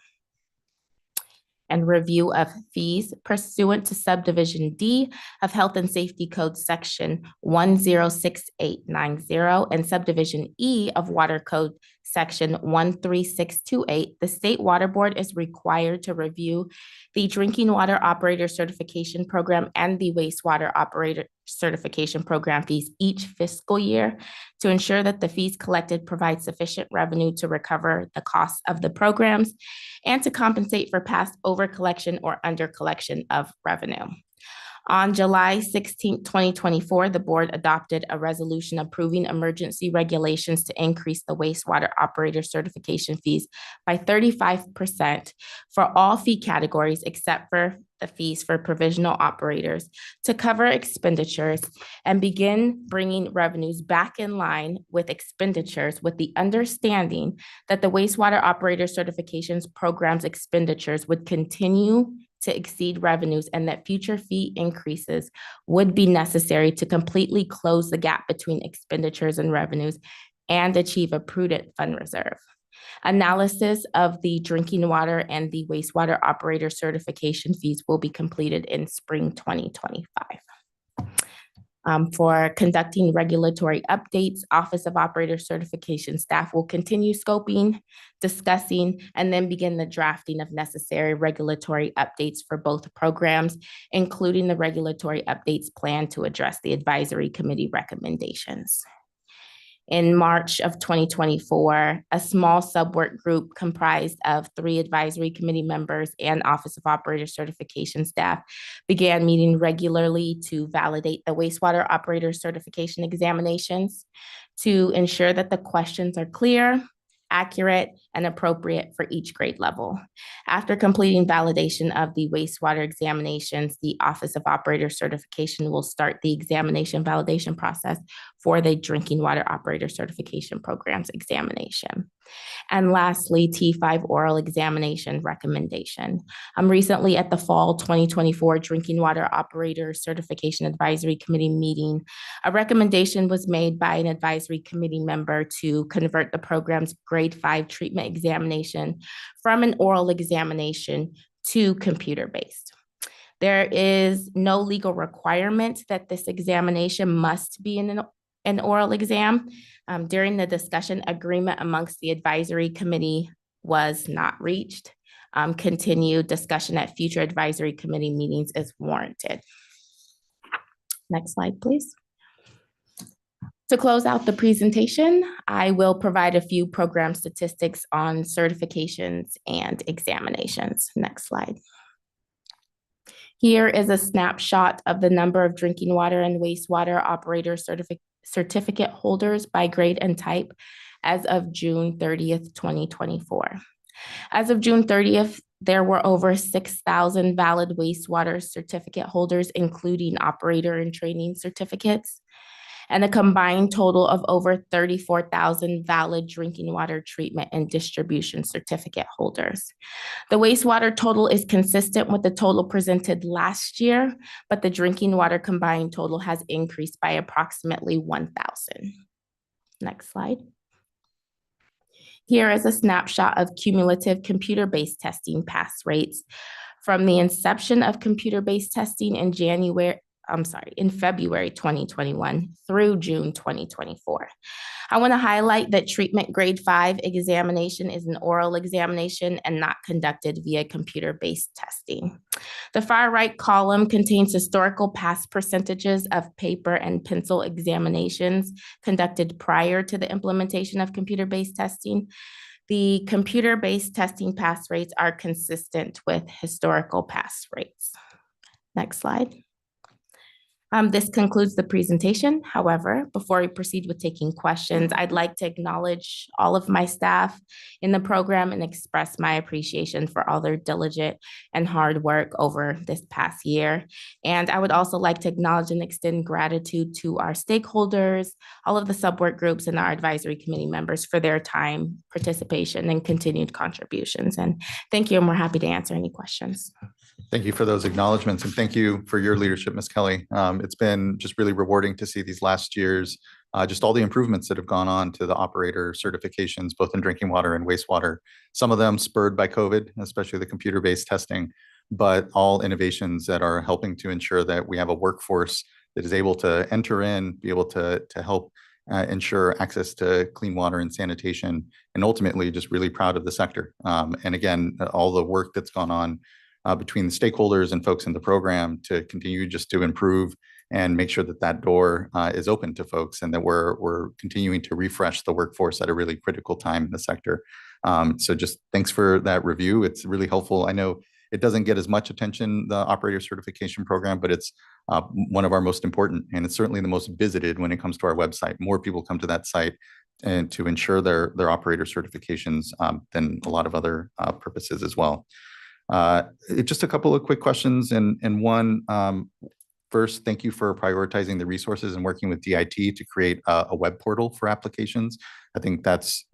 And review of fees pursuant to subdivision D of Health and Safety Code section 106890 and subdivision E of Water Code section 13628. The State Water Board is required to review the Drinking Water Operator Certification Program and the Wastewater Operator Certification Program fees each fiscal year to ensure that the fees collected provide sufficient revenue to recover the costs of the programs and to compensate for past over-collection or under-collection of revenue. On July 16, 2024, the board adopted a resolution approving emergency regulations to increase the wastewater operator certification fees by 35% for all fee categories except for the fees for provisional operators to cover expenditures and begin bringing revenues back in line with expenditures, with the understanding that the wastewater operator certifications program's expenditures would continue to exceed revenues and that future fee increases would be necessary to completely close the gap between expenditures and revenues and achieve a prudent fund reserve. Analysis of the drinking water and the wastewater operator certification fees will be completed in spring 2025. For conducting regulatory updates, Office of Operator Certification staff will continue scoping, discussing, and then begin the drafting of necessary regulatory updates for both programs, including the regulatory updates planned to address the advisory committee recommendations. In March of 2024, a small subwork group comprised of 3 advisory committee members and Office of Operator Certification staff began meeting regularly to validate the wastewater operator certification examinations to ensure that the questions are clear, accurate, and appropriate for each grade level. After completing validation of the wastewater examinations, the Office of Operator Certification will start the examination validation process for the Drinking Water Operator Certification Program's examination. And lastly, T5 oral examination recommendation. Recently at the fall 2024 Drinking Water Operator Certification Advisory Committee meeting, a recommendation was made by an advisory committee member to convert the program's grade 5 treatment examination from an oral examination to computer-based. There is no legal requirement that this examination must be an oral exam. During the discussion, agreement amongst the advisory committee was not reached. Continued discussion at future advisory committee meetings is warranted. Next slide, please. To close out the presentation, I will provide a few program statistics on certifications and examinations. Next slide. Here is a snapshot of the number of drinking water and wastewater operator certificate holders by grade and type as of June 30th, 2024. As of June 30th, there were over 6,000 valid wastewater certificate holders, including operator and training certificates. and a combined total of over 34,000 valid drinking water treatment and distribution certificate holders. The wastewater total is consistent with the total presented last year, but the drinking water combined total has increased by approximately 1,000. Next slide. Here is a snapshot of cumulative computer-based testing pass rates from the inception of computer-based testing in February 2021 through June 2024. I want to highlight that treatment grade 5 examination is an oral examination and not conducted via computer-based testing. The far right column contains historical pass percentages of paper and pencil examinations conducted prior to the implementation of computer-based testing. The computer-based testing pass rates are consistent with historical pass rates. Next slide. This concludes the presentation. However, before we proceed with taking questions, I'd like to acknowledge all of my staff in the program and express my appreciation for all their diligent and hard work over this past year. And I would also like to acknowledge and extend gratitude to our stakeholders, all of the subwork groups and our advisory committee members for their time, participation, and continued contributions. And thank you, and we're happy to answer any questions. Thank you for those acknowledgements, and thank you for your leadership, Ms. Kelly. It's been just really rewarding to see these last years, just all the improvements that have gone on to the operator certifications, both in drinking water and wastewater. Some of them spurred by COVID, especially the computer-based testing, but all innovations that are helping to ensure that we have a workforce that is able to enter in, be able to help ensure access to clean water and sanitation, and ultimately just really proud of the sector. And again, all the work that's gone on between the stakeholders and folks in the program to continue just to improve and make sure that that door is open to folks, and that we're continuing to refresh the workforce at a really critical time in the sector. So just thanks for that review. It's really helpful. I know it doesn't get as much attention, the operator certification program, but it's one of our most important, and it's certainly the most visited when it comes to our website. More people come to that site and to ensure their operator certifications than a lot of other purposes as well. Just a couple of quick questions, and one, first, thank you for prioritizing the resources and working with DIT to create a web portal for applications. I think that's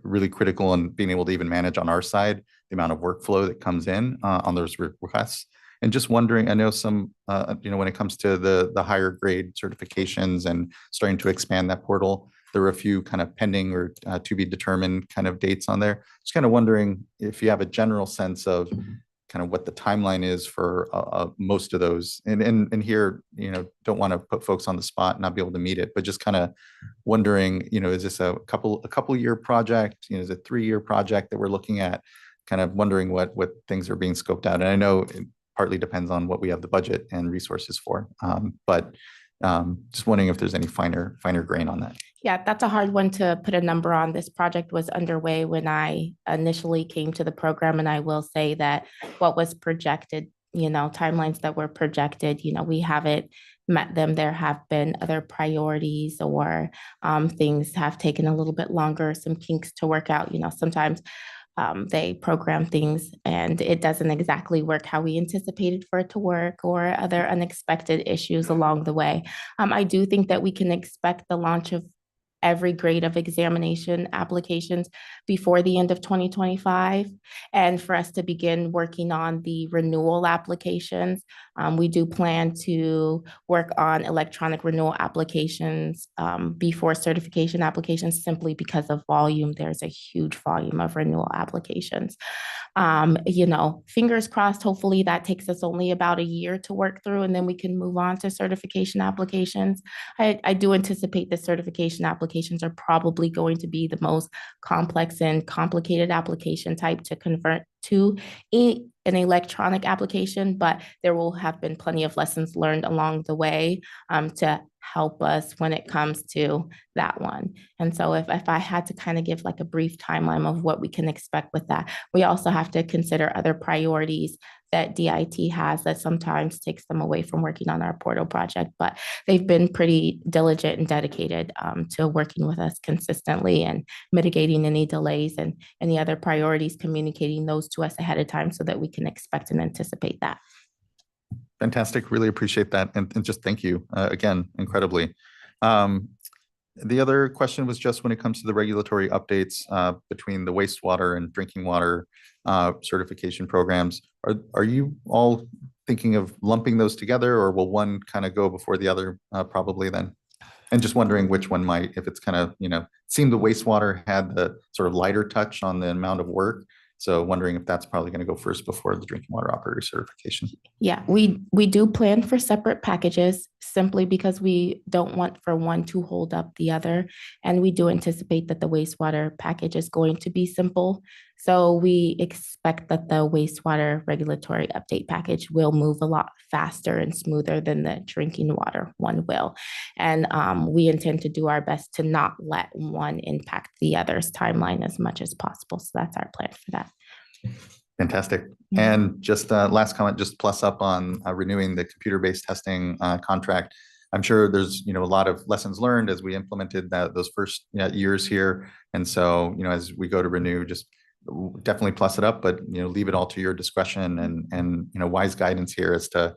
really critical in being able to even manage on our side the amount of workflow that comes in on those requests. And just wondering, I know some, when it comes to the higher grade certifications and starting to expand that portal, there were a few kind of pending or to be determined kind of dates on there. Just kind of wondering if you have a general sense of kind of what the timeline is for most of those. And here, don't want to put folks on the spot and not be able to meet it, but just kind of wondering, is this a couple year project? Is it a 3-year project that we're looking at? Kind of wondering what things are being scoped out. And I know it partly depends on what we have the budget and resources for, but just wondering if there's any finer grain on that. Yeah, that's a hard one to put a number on. This project was underway when I initially came to the program, and I will say that what was projected, timelines that were projected, we haven't met them. There have been other priorities, or things have taken a little bit longer, some kinks to work out. Sometimes they program things and it doesn't exactly work how we anticipated for it to work, or other unexpected issues along the way. I do think that we can expect the launch of every grade of examination applications before the end of 2025. And for us to begin working on the renewal applications, we do plan to work on electronic renewal applications before certification applications, simply because of volume. There's a huge volume of renewal applications. Fingers crossed, hopefully that takes us only about a year to work through, and then we can move on to certification applications. I do anticipate that certification applications are probably going to be the most complex and complicated application type to convert to an electronic application, but there will have been plenty of lessons learned along the way to help us when it comes to that one. And so if I had to kind of give like a brief timeline of what we can expect with that, we also have to consider other priorities that DIT has that sometimes takes them away from working on our portal project, but they've been pretty diligent and dedicated to working with us consistently and mitigating any delays and any other priorities, communicating those to us ahead of time so that we can expect and anticipate that. Fantastic. Really appreciate that. And just thank you again, incredibly. The other question was just when it comes to the regulatory updates between the wastewater and drinking water certification programs, are you all thinking of lumping those together, or will one kind of go before the other probably then? And just wondering which one might, if it's kind of, seemed the wastewater had the sort of lighter touch on the amount of work. So wondering if that's probably going to go first before the drinking water operator certification. Yeah, we do plan for separate packages simply because we don't want for one to hold up the other. And we do anticipate that the wastewater package is going to be simple. So we expect that the wastewater regulatory update package will move a lot faster and smoother than the drinking water one will. And we intend to do our best to not let one impact the other's timeline as much as possible. So that's our plan for that. Fantastic. And just last comment, just plus up on renewing the computer-based testing contract. I'm sure there's, a lot of lessons learned as we implemented those first years here. And so, as we go to renew, just definitely plus it up, but, leave it all to your discretion and wise guidance here as to,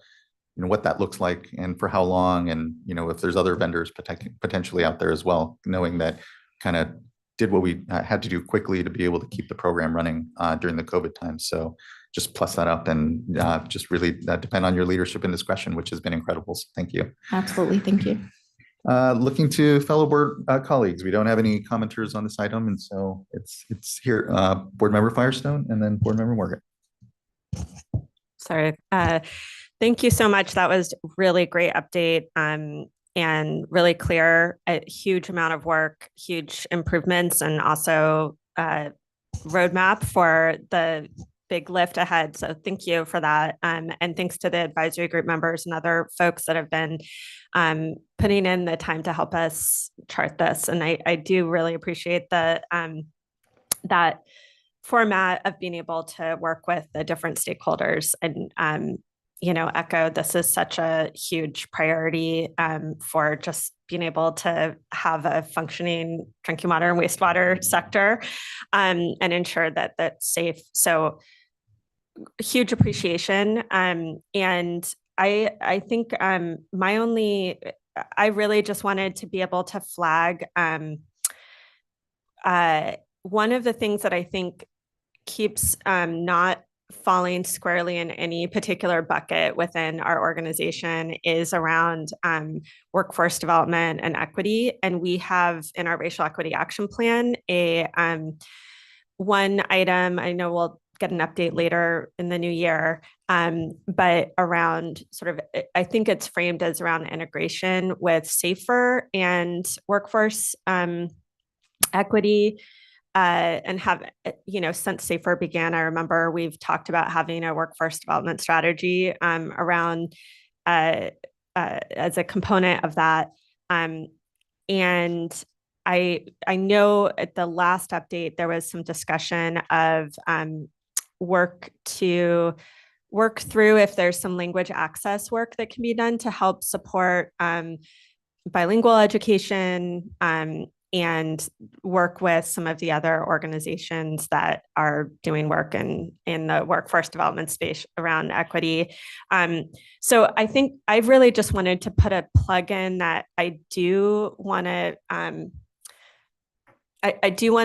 what that looks like and for how long. And, if there's other vendors potentially out there as well, knowing that kind of did what we had to do quickly to be able to keep the program running during the COVID time. So just plus that up and just really depend on your leadership and discretion, which has been incredible. So thank you. Absolutely. Thank you. Looking to fellow board colleagues, we don't have any commenters on this item. And so it's here, Board Member Firestone and then Board Member Morgan. Sorry. Thank you so much. That was really great update. And really clear, a huge amount of work, huge improvements, and also roadmap for the big lift ahead. So thank you for that. And thanks to the advisory group members and other folks that have been putting in the time to help us chart this. And I do really appreciate that format of being able to work with the different stakeholders and echo, this is such a huge priority for just being able to have a functioning drinking water and wastewater sector and ensure that that's safe. So huge appreciation. And I think I really just wanted to be able to flag one of the things that I think keeps not falling squarely in any particular bucket within our organization is around workforce development and equity. And we have in our racial equity action plan one item, I know we'll get an update later in the new year, but around sort of, I think it's framed as around integration with SAFER and workforce equity. And have, since SAFER began, I remember we've talked about having a workforce development strategy around as a component of that. And I know at the last update, there was some discussion of work through if there's some language access work that can be done to help support bilingual education and work with some of the other organizations that are doing work in the workforce development space around equity. So I think I really just wanted to put a plug in that I do want to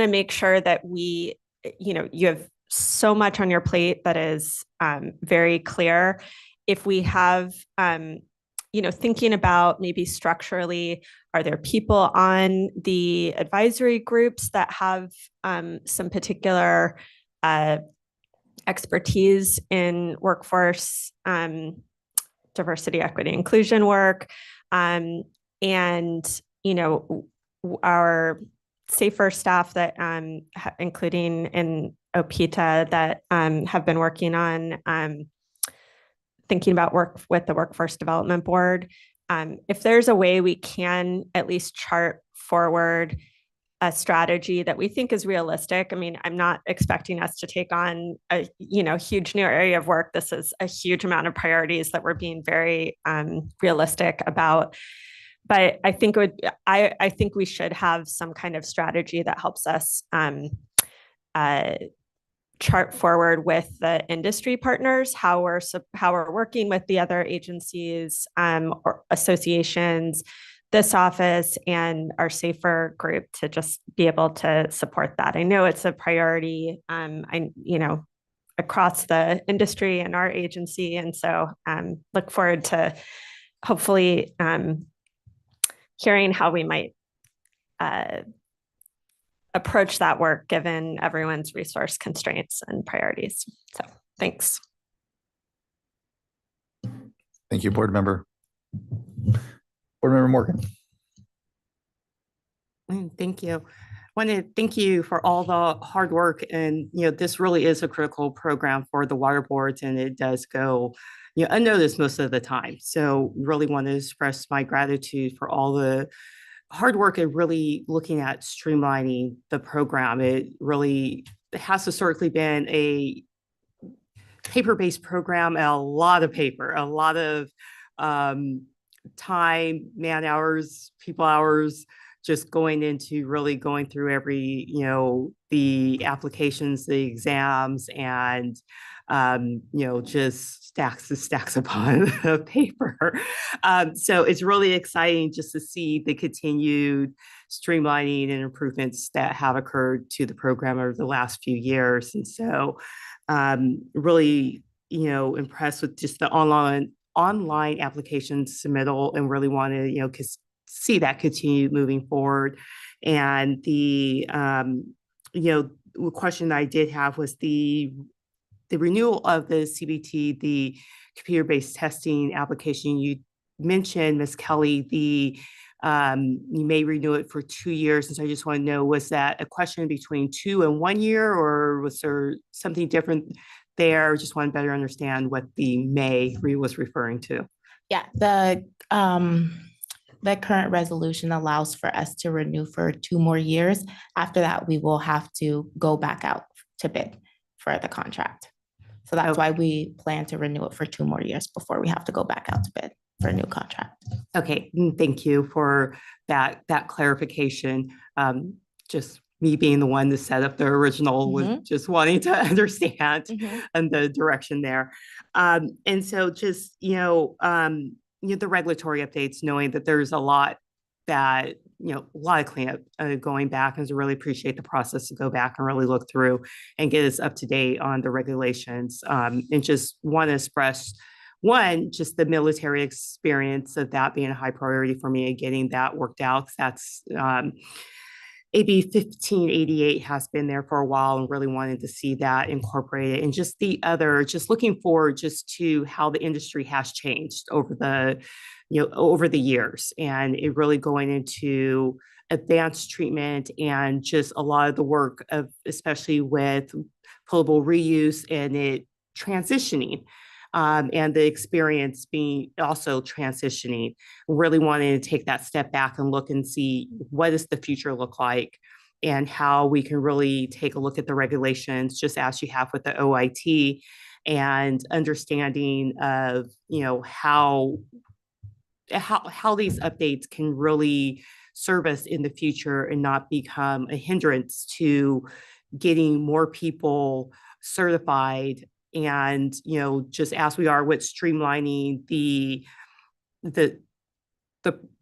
make sure that we, you have so much on your plate that is very clear. If we have, thinking about maybe structurally, are there people on the advisory groups that have some particular expertise in workforce diversity, equity, inclusion work? And, our SAFER staff that, including in OPITA, that have been working on thinking about work with the Workforce Development Board. If there's a way we can at least chart forward a strategy that we think is realistic. I mean, I'm not expecting us to take on a huge new area of work. This is a huge amount of priorities that we're being very realistic about. But I think I think we should have some kind of strategy that helps us chart forward with the industry partners, how we're working with the other agencies or associations this office and our safer group to just be able to support that. I know it's a priority, across the industry and our agency. And so look forward to hopefully hearing how we might approach that work given everyone's resource constraints and priorities. So thanks. Thank you, Board Member. Board Member Morgan. Thank you. I want to thank you for all the hard work, and this really is a critical program for the water boards, and it does go unnoticed most of the time. So really want to express my gratitude for all the hard work and really looking at streamlining the program. It has historically been a paper-based program, a lot of paper, a lot of time, man hours, people hours, just going through every, the applications, the exams, and, just stacks upon the paper. So it's really exciting just to see the continued streamlining and improvements that have occurred to the program over the last few years. And so really, impressed with just the online application submittal, and really want to, see that continue moving forward. And the question that I did have was the renewal of the CBT, the computer-based testing application. You mentioned, Ms. Kelly, you may renew it for 2 years. And so I just want to know, was that a question between 2 and 1 year, or was there something different there? Just want to better understand what the May was referring to. Yeah, the current resolution allows for us to renew for 2 more years. After that, we will have to go back out to bid for the contract. So that's why we plan to renew it for 2 more years before we have to go back out to bid for a new contract. Okay, thank you for that clarification. Just me being the one to set up the original was just wanting to understand and the direction there. And so just, the regulatory updates, knowing that there's a lot of cleanup going back, and to really appreciate the process to go back and really look through and get us up to date on the regulations. And just want to express, one, just the military experience of that being a high priority for me and getting that worked out. That's AB 1588 has been there for a while, and really wanted to see that incorporated. And just just looking forward just to how the industry has changed over the years, and it really going into advanced treatment and just a lot of the work of, especially with potable reuse and it transitioning. And the experience being also transitioning, really wanting to take that step back and look and see what does the future look like, and how we can really take a look at the regulations, just as you have with the OIT, and understanding of how these updates can really serve us in the future and not become a hindrance to getting more people certified. And, just as we are with streamlining the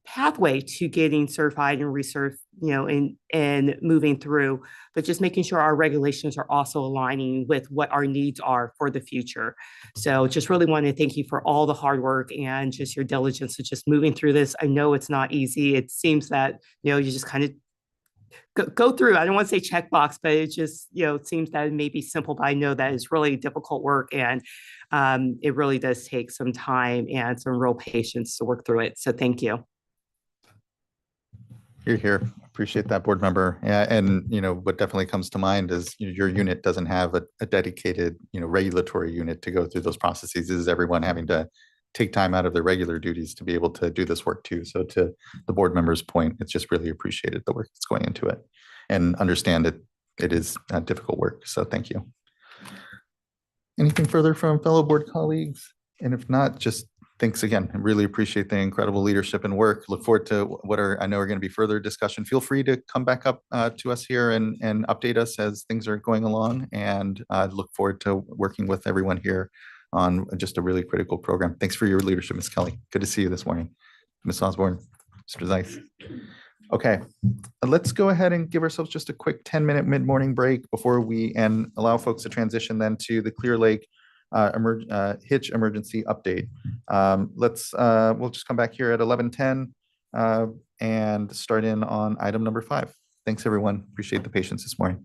pathway to getting certified and research, and moving through, but just making sure our regulations are also aligning with what our needs are for the future. So just really want to thank you for all the hard work and just your diligence to just moving through this. I know it's not easy. It seems that, you just kind of go through, I don't want to say checkbox, but it just, it seems that it may be simple, but I know that it's really difficult work, and it really does take some time and some real patience to work through it. So thank you. You're here. Appreciate that, Board Member. Yeah, and what definitely comes to mind is your unit doesn't have a dedicated regulatory unit to go through those processes. This is everyone having to take time out of their regular duties to be able to do this work too. So to the board member's point, it's just really appreciated the work that's going into it, and understand that it is difficult work. So thank you. Anything further from fellow board colleagues? And if not, just thanks again. I really appreciate the incredible leadership and work. Look forward to what I know are going to be further discussion. Feel free to come back up to us here and update us as things are going along. And look forward to working with everyone here on just a really critical program. Thanks for your leadership, Ms. Kelly. Good to see you this morning. Ms. Osborne. Mr. Zeiss. Okay, let's go ahead and give ourselves just a quick 10-minute mid-morning break before and allow folks to transition then to the Clear Lake hitch emergency update. We'll just come back here at 11:10 and start in on item number 5. Thanks, everyone. Appreciate the patience this morning.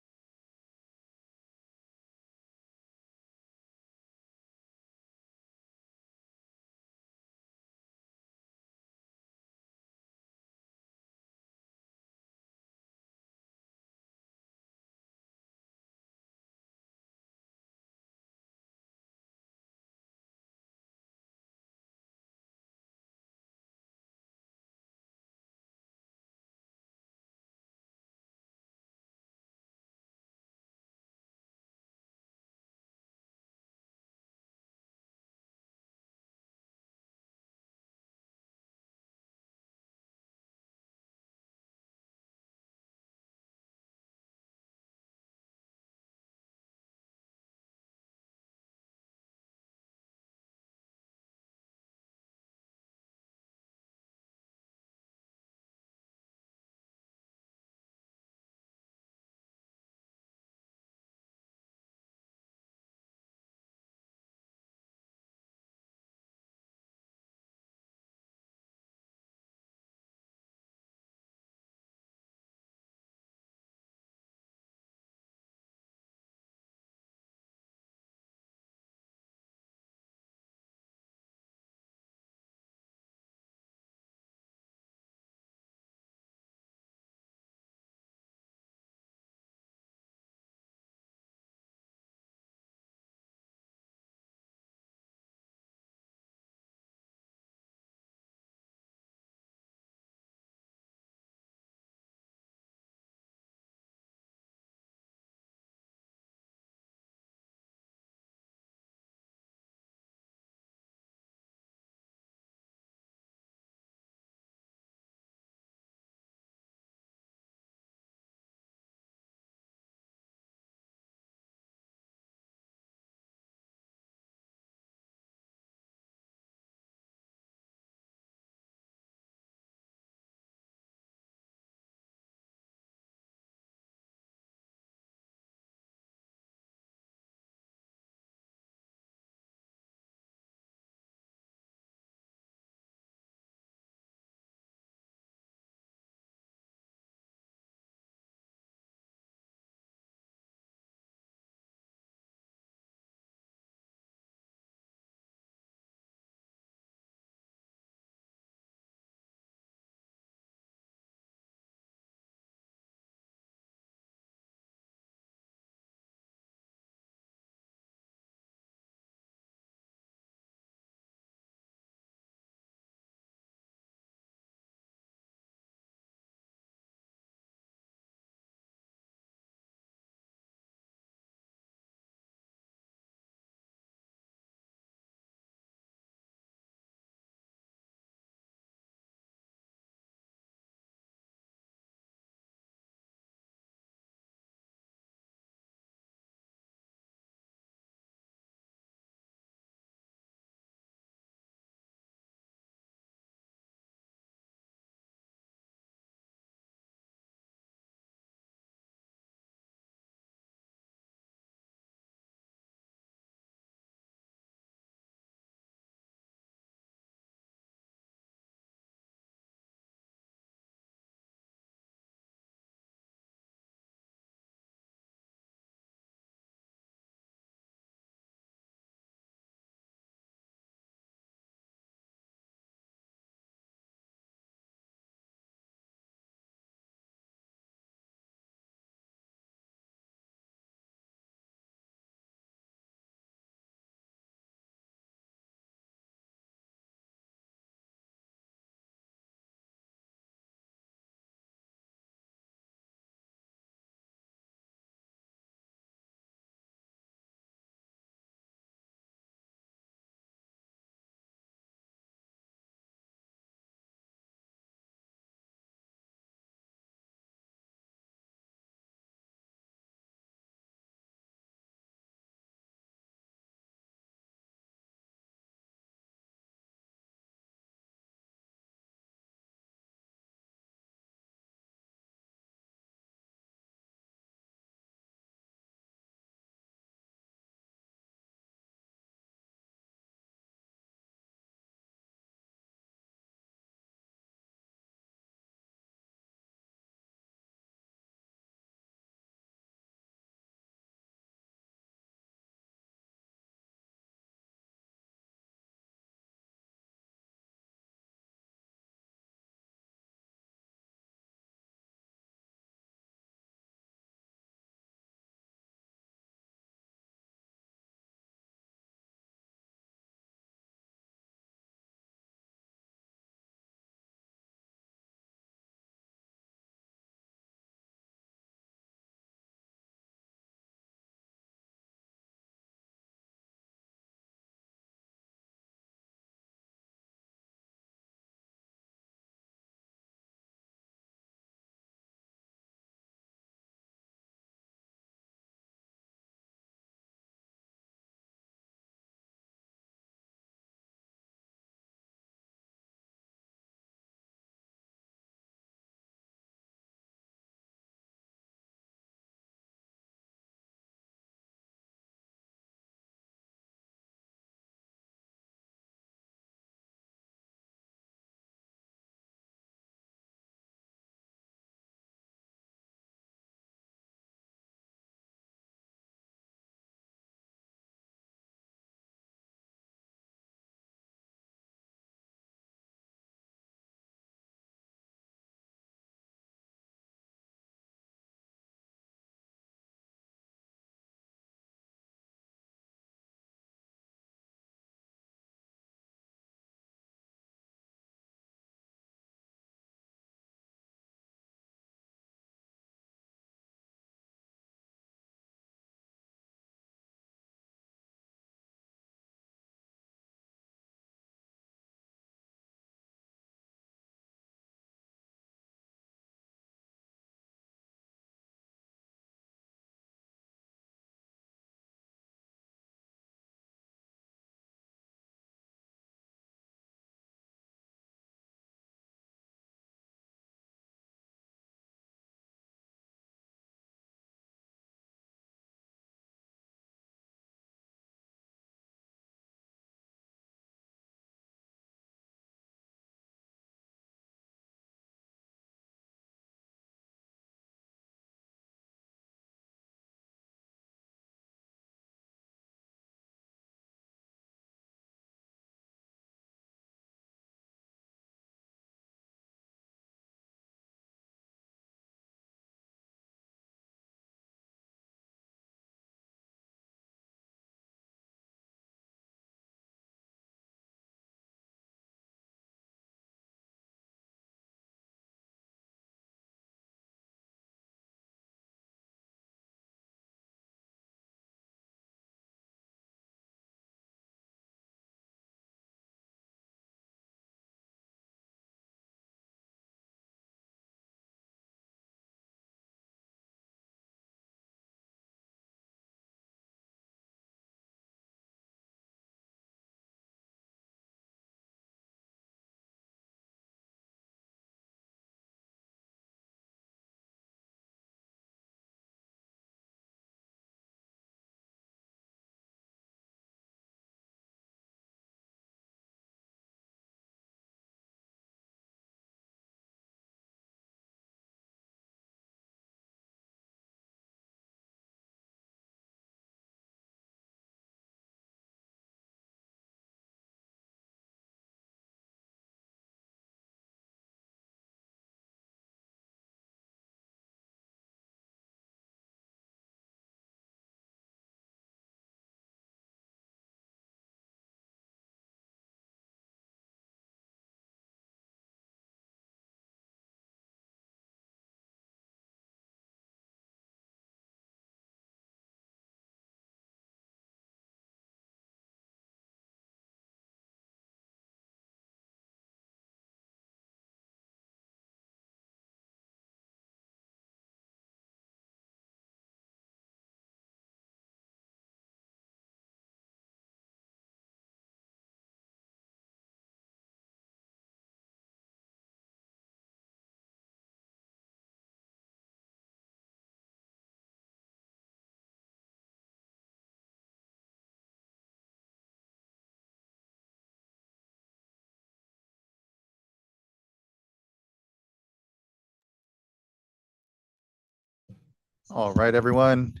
All right, everyone.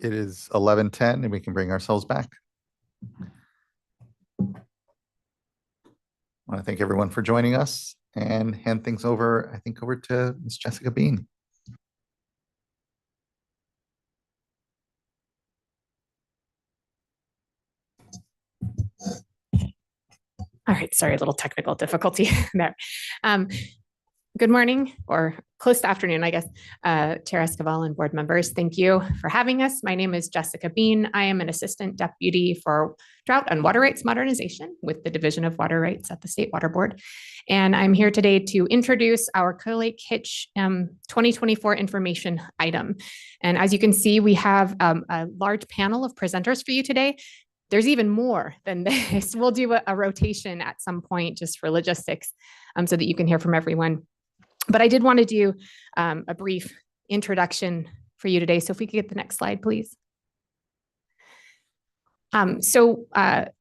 It is 11:10 and we can bring ourselves back. I want to thank everyone for joining us and hand things over, I think, over to Ms. Jessica Bean. All right, sorry, a little technical difficulty there. Good morning, or close to afternoon, I guess, Chair Escobar and board members. Thank you for having us. My name is Jessica Bean. I am an assistant deputy for drought and water rights modernization with the Division of Water Rights at the State Water Board. And I'm here today to introduce our Clear Lake Hitch 2024 information item. And as you can see, we have a large panel of presenters for you today. There's even more than this. We'll do a rotation at some point just for logistics so that you can hear from everyone. But I did want to do a brief introduction for you today. So if we could get the next slide, please. Eric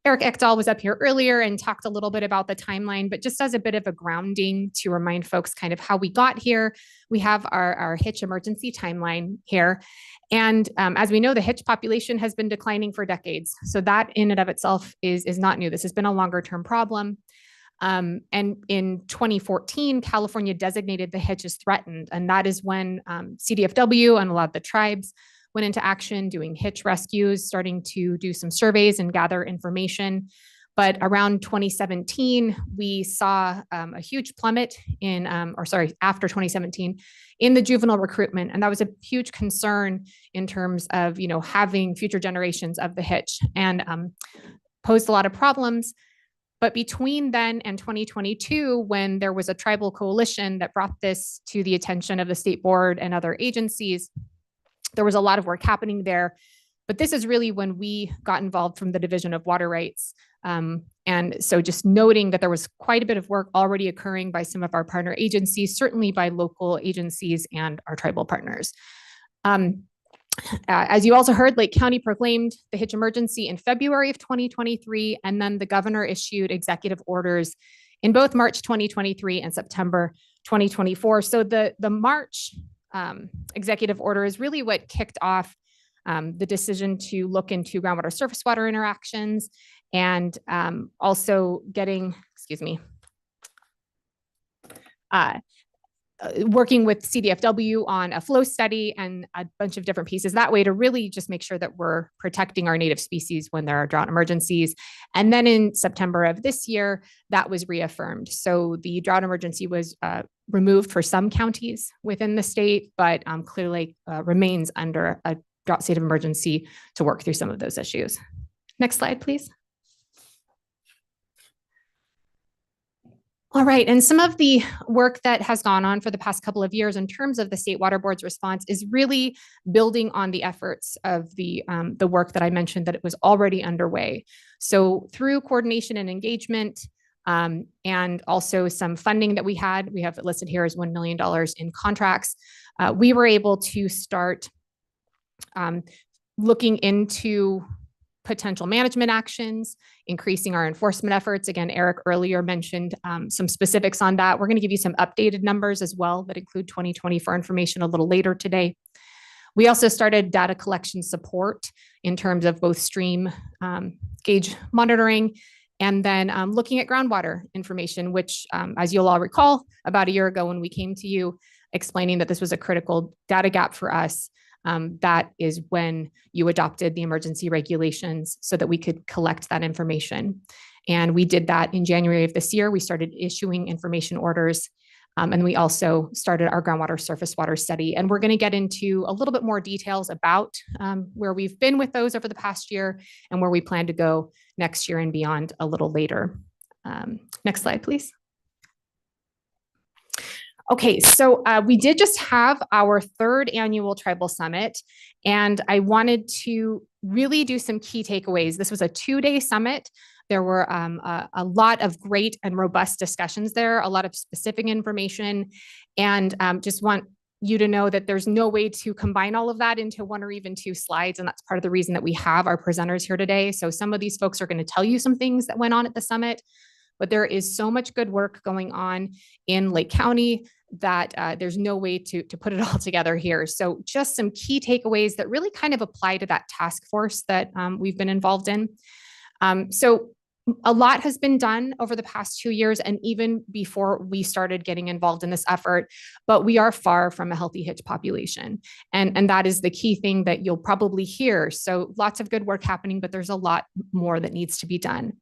Ekdahl was up here earlier and talked a little bit about the timeline, but just as a bit of a grounding to remind folks kind of how we got here, we have our hitch emergency timeline here. And as we know, the hitch population has been declining for decades. So that in and of itself is not new. This has been a longer term problem. And in 2014, California designated the hitch as threatened. And that is when CDFW and a lot of the tribes went into action doing hitch rescues, starting to do some surveys and gather information. But around 2017, we saw a huge plummet in, after 2017, in the juvenile recruitment. And that was a huge concern in terms of, having future generations of the hitch, and posed a lot of problems. But between then and 2022, when there was a tribal coalition that brought this to the attention of the state board and other agencies, there was a lot of work happening there. But this is really when we got involved from the Division of Water Rights. And so just noting that there was quite a bit of work already occurring by some of our partner agencies, certainly by local agencies and our tribal partners. As you also heard, Lake County proclaimed the hitch emergency in February of 2023, and then the governor issued executive orders in both March 2023 and September 2024. So the March executive order is really what kicked off the decision to look into groundwater surface water interactions, and also getting, working with CDFW on a flow study and a bunch of different pieces that way to really just make sure that we're protecting our native species when there are drought emergencies. And then in September of this year, that was reaffirmed. So the drought emergency was removed for some counties within the state, but Clear Lake remains under a drought state of emergency to work through some of those issues. Next slide, please. All right, and some of the work that has gone on for the past couple of years in terms of the State Water Board's response is really building on the efforts of the work that I mentioned that it was already underway. So through coordination and engagement, and also some funding that we have listed here as $1 million in contracts, we were able to start looking into potential management actions, increasing our enforcement efforts. Again, Eric earlier mentioned some specifics on that. We're going to give you some updated numbers as well that include 2024 information a little later today. We also started data collection support in terms of both stream gauge monitoring and then looking at groundwater information, which, as you'll all recall, about a year ago when we came to you explaining that this was a critical data gap for us, that is when you adopted the emergency regulations so that we could collect that information. And we did that in January of this year. We started issuing information orders, and we also started our groundwater surface water study. And we're going to get into a little bit more details about where we've been with those over the past year and where we plan to go next year and beyond a little later. Next slide, please. Okay, so we did just have our third annual tribal summit, and I wanted to really do some key takeaways. This was a 2-day summit. There were a lot of great and robust discussions there, a lot of specific information, and just want you to know that there's no way to combine all of that into 1 or even 2 slides, and that's part of the reason that we have our presenters here today. So some of these folks are going to tell you some things that went on at the summit, but there is so much good work going on in Lake County that there's no way to put it all together here. So just some key takeaways that really kind of apply to that task force that we've been involved in. So a lot has been done over the past 2 years and even before we started getting involved in this effort, but we are far from a healthy hitch population. And that is the key thing that you'll probably hear. So lots of good work happening, but there's a lot more that needs to be done.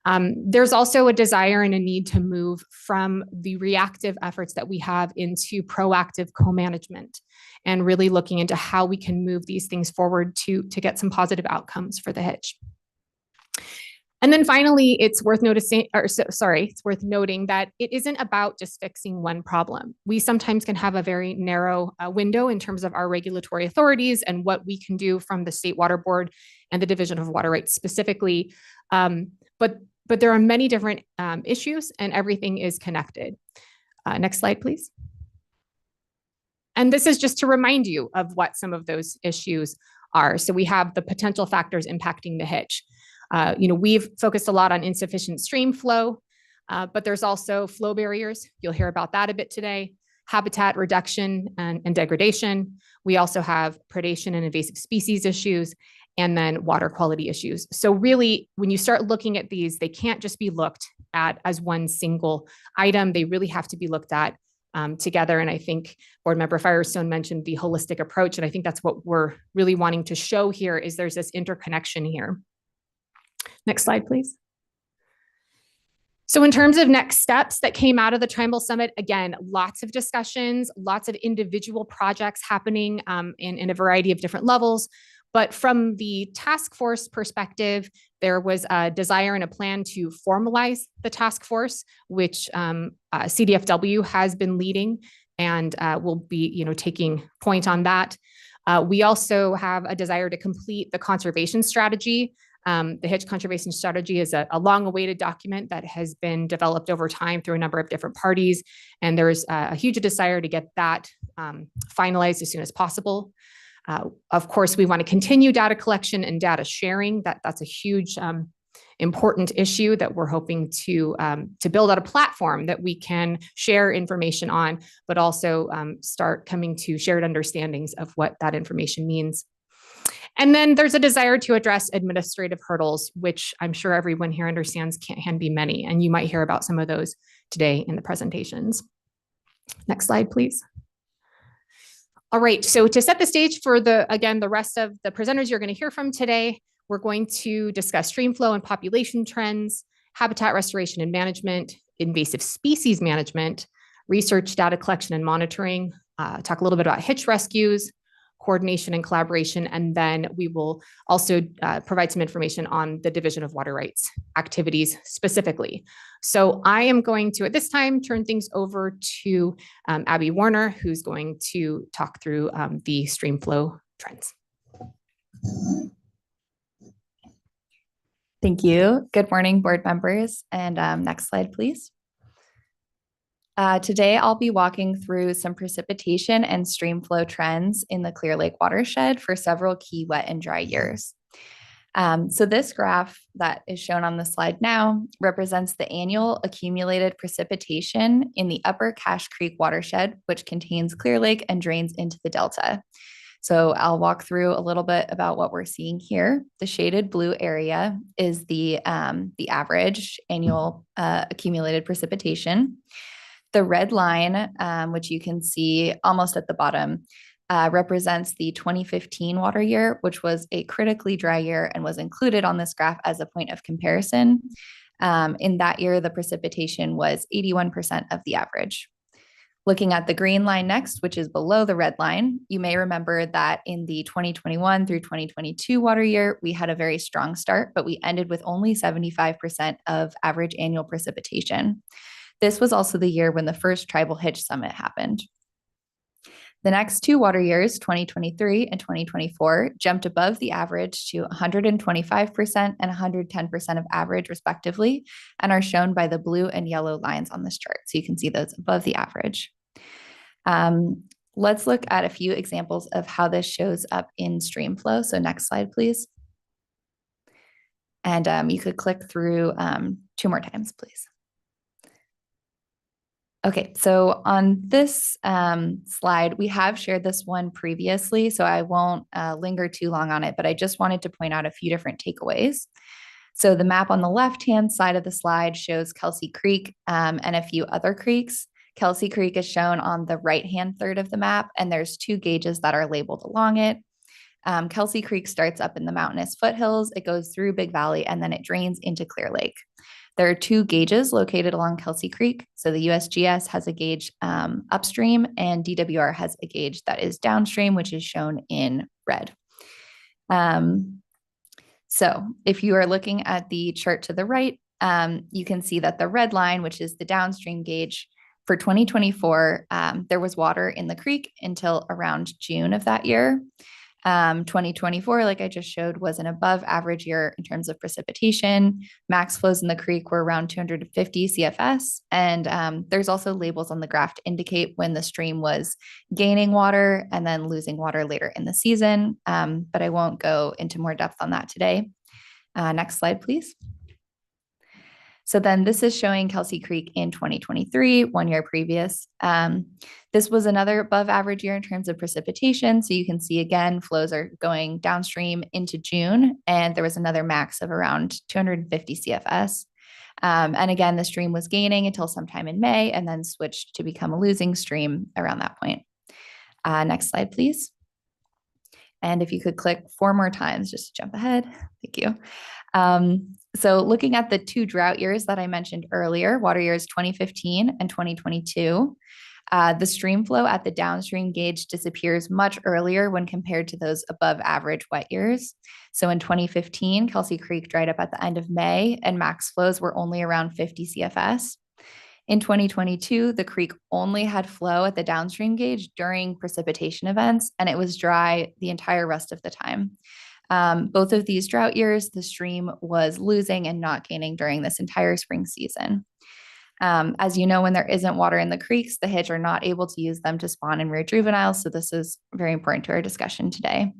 There's also a desire and a need to move from the reactive efforts that we have into proactive co-management and really looking into how we can move these things forward to get some positive outcomes for the hitch. And then finally, it's worth noting that it isn't about just fixing one problem. We sometimes can have a very narrow window in terms of our regulatory authorities and what we can do from the State Water Board and the Division of Water Rights specifically. But there are many different issues and everything is connected. Next slide, please. And this is just to remind you of what some of those issues are. So we have the potential factors impacting the hitch. We've focused a lot on insufficient stream flow, but there's also flow barriers. You'll hear about that a bit today. Habitat reduction and degradation. We also have predation and invasive species issues, and then water quality issues. So really, when you start looking at these, they can't just be looked at as one single item. They really have to be looked at together. And I think Board Member Firestone mentioned the holistic approach. And I think that's what we're really wanting to show here is there's this interconnection here. Next slide, please. So in terms of next steps that came out of the Triangle Summit, again, lots of discussions, lots of individual projects happening in a variety of different levels. But from the task force perspective, there was a desire and a plan to formalize the task force, which CDFW has been leading and will be taking point on that. We also have a desire to complete the conservation strategy. The Hitch Conservation Strategy is a long-awaited document that has been developed over time through a number of different parties, and there's a huge desire to get that finalized as soon as possible. Of course, we want to continue data collection and data sharing. That's a huge important issue that we're hoping to build out a platform that we can share information on, but also start coming to shared understandings of what that information means. And then there's a desire to address administrative hurdles, which I'm sure everyone here understands can be many, and you might hear about some of those today in the presentations. Next slide, please. All right, so to set the stage for the rest of the presenters you're going to hear from today, we're going to discuss stream flow and population trends, habitat restoration and management, invasive species management, research, data collection and monitoring, talk a little bit about hitch rescues, coordination and collaboration, and then we will also provide some information on the Division of Water Rights activities specifically. So I am going to, at this time, turn things over to Abby Warner, who's going to talk through the stream flow trends. Thank you. Good morning, board members. And next slide, please. Today, I'll be walking through some precipitation and stream flow trends in the Clear Lake watershed for several key wet and dry years. So this graph that is shown on the slide now represents the annual accumulated precipitation in the upper Cache Creek watershed, which contains Clear Lake and drains into the Delta. So I'll walk through a little bit about what we're seeing here. The shaded blue area is the average annual accumulated precipitation. The red line, which you can see almost at the bottom, represents the 2015 water year, which was a critically dry year and was included on this graph as a point of comparison. In that year, the precipitation was 81% of the average. Looking at the green line next, which is below the red line, you may remember that in the 2021 through 2022 water year, we had a very strong start, but we ended with only 75% of average annual precipitation. This was also the year when the first Tribal Hitch Summit happened. The next two water years, 2023 and 2024, jumped above the average to 125% and 110% of average, respectively, and are shown by the blue and yellow lines on this chart. So you can see those above the average. Let's look at a few examples of how this shows up in stream flow. So next slide, please. And you could click through 2 more times, please. Okay, so on this slide, we have shared this one previously, so I won't linger too long on it, but I just wanted to point out a few different takeaways. So the map on the left-hand side of the slide shows Kelsey Creek and a few other creeks. Kelsey Creek is shown on the right-hand third of the map, and there's 2 gauges that are labeled along it. Kelsey Creek starts up in the mountainous foothills, it goes through Big Valley, and then it drains into Clear Lake. There are 2 gauges located along Kelsey Creek. So the USGS has a gauge upstream and DWR has a gauge that is downstream, which is shown in red. So if you are looking at the chart to the right, you can see that the red line, which is the downstream gauge, for 2024, there was water in the creek until around June of that year. 2024, like I just showed, was an above average year in terms of precipitation. Max flows in the creek were around 250 CFS. And there's also labels on the graph to indicate when the stream was gaining water and then losing water later in the season. But I won't go into more depth on that today. Next slide, please. So then this is showing Kelsey Creek in 2023, 1 year previous. This was another above average year in terms of precipitation. So you can see again, flows are going downstream into June, and there was another max of around 250 CFS. And again, the stream was gaining until sometime in May and then switched to become a losing stream around that point. Next slide, please. And if you could click 4 more times, just to jump ahead. Thank you. So looking at the 2 drought years that I mentioned earlier, water years 2015 and 2022, the stream flow at the downstream gauge disappears much earlier when compared to those above average wet years. So in 2015, Kelsey Creek dried up at the end of May and max flows were only around 50 CFS. In 2022, the creek only had flow at the downstream gauge during precipitation events, and it was dry the entire rest of the time. Both of these drought years, the stream was losing and not gaining during this entire spring season. As you know, when there isn't water in the creeks, the hitch are not able to use them to spawn and rear juveniles. So this is very important to our discussion today.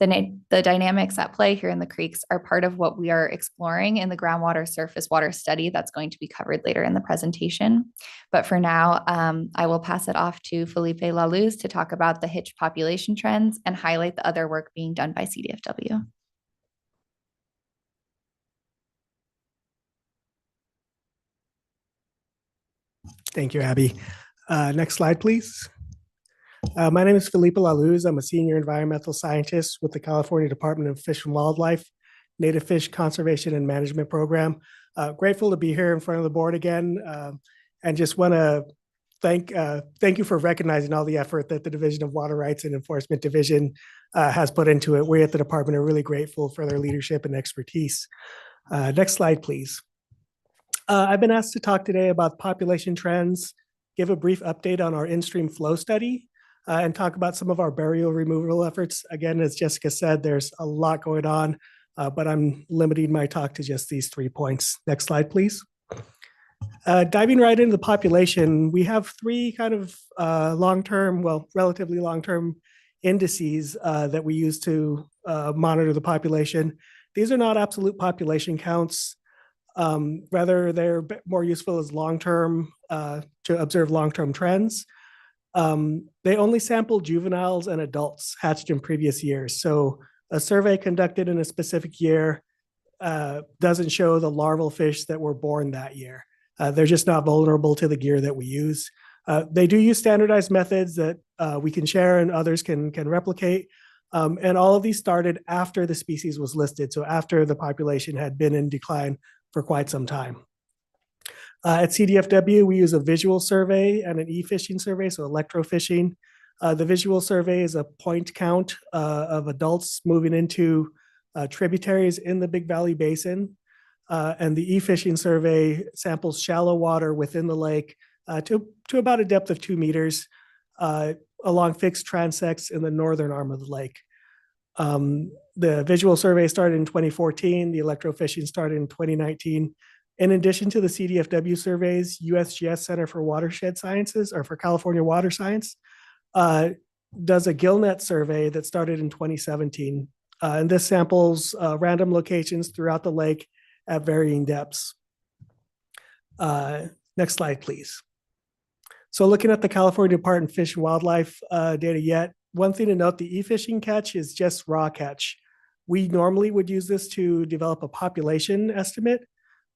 The dynamics at play here in the creeks are part of what we are exploring in the groundwater surface water study that's going to be covered later in the presentation. But for now, I will pass it off to Felipe Laluz to talk about the hitch population trends and highlight the other work being done by CDFW. Thank you, Abby. Next slide, please. My name is Felipe Laluz. I'm a senior environmental scientist with the California Department of Fish and Wildlife Native Fish Conservation and Management Program. Grateful to be here in front of the board again, and just want to thank you for recognizing all the effort that the Division of Water Rights and Enforcement Division has put into it. We at the department are really grateful for their leadership and expertise. Next slide, please. I've been asked to talk today about population trends, give a brief update on our in-stream flow study, and talk about some of our burial removal efforts. Again, as Jessica said, there's a lot going on, but I'm limiting my talk to just these 3 points. Next slide, please. Diving right into the population, we have 3 kind of long-term, well, relatively long-term indices that we use to monitor the population. These are not absolute population counts. Rather, they're more useful as long-term to observe long-term trends. They only sample juveniles and adults hatched in previous years. So a survey conducted in a specific year doesn't show the larval fish that were born that year. They're just not vulnerable to the gear that we use. They do use standardized methods that we can share and others can replicate. And all of these started after the species was listed. So after the population had been in decline for quite some time. At CDFW, we use a visual survey and an e-fishing survey, so electrofishing. The visual survey is a point count of adults moving into tributaries in the Big Valley Basin. And the e-fishing survey samples shallow water within the lake to about a depth of 2 meters along fixed transects in the northern arm of the lake. The visual survey started in 2014. The electrofishing started in 2019. In addition to the CDFW surveys, USGS Center for Watershed Sciences, or for California Water Science, does a gillnet survey that started in 2017. And this samples random locations throughout the lake at varying depths. Next slide, please. So looking at the California Department of Fish and Wildlife data yet, one thing to note, the e-fishing catch is just raw catch. We normally would use this to develop a population estimate,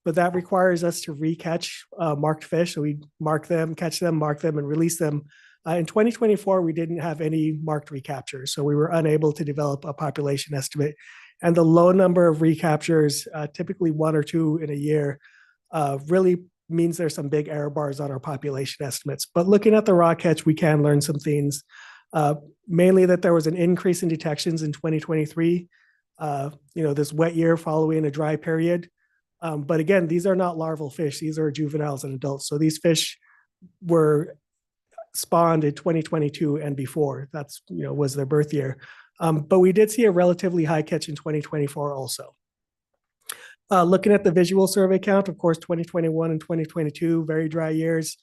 but that requires us to recatch marked fish. So we mark them, catch them, mark them, and release them. In 2024, we didn't have any marked recaptures, so we were unable to develop a population estimate. And the low number of recaptures, typically 1 or 2 in a year, really means there's some big error bars on our population estimates. But looking at the raw catch, we can learn some things, mainly that there was an increase in detections in 2023, this wet year following a dry period. But again, these are not larval fish. These are juveniles and adults. So these fish were spawned in 2022 and before. That's, was their birth year. But we did see a relatively high catch in 2024 also. Looking at the visual survey count, of course, 2021 and 2022, very dry years,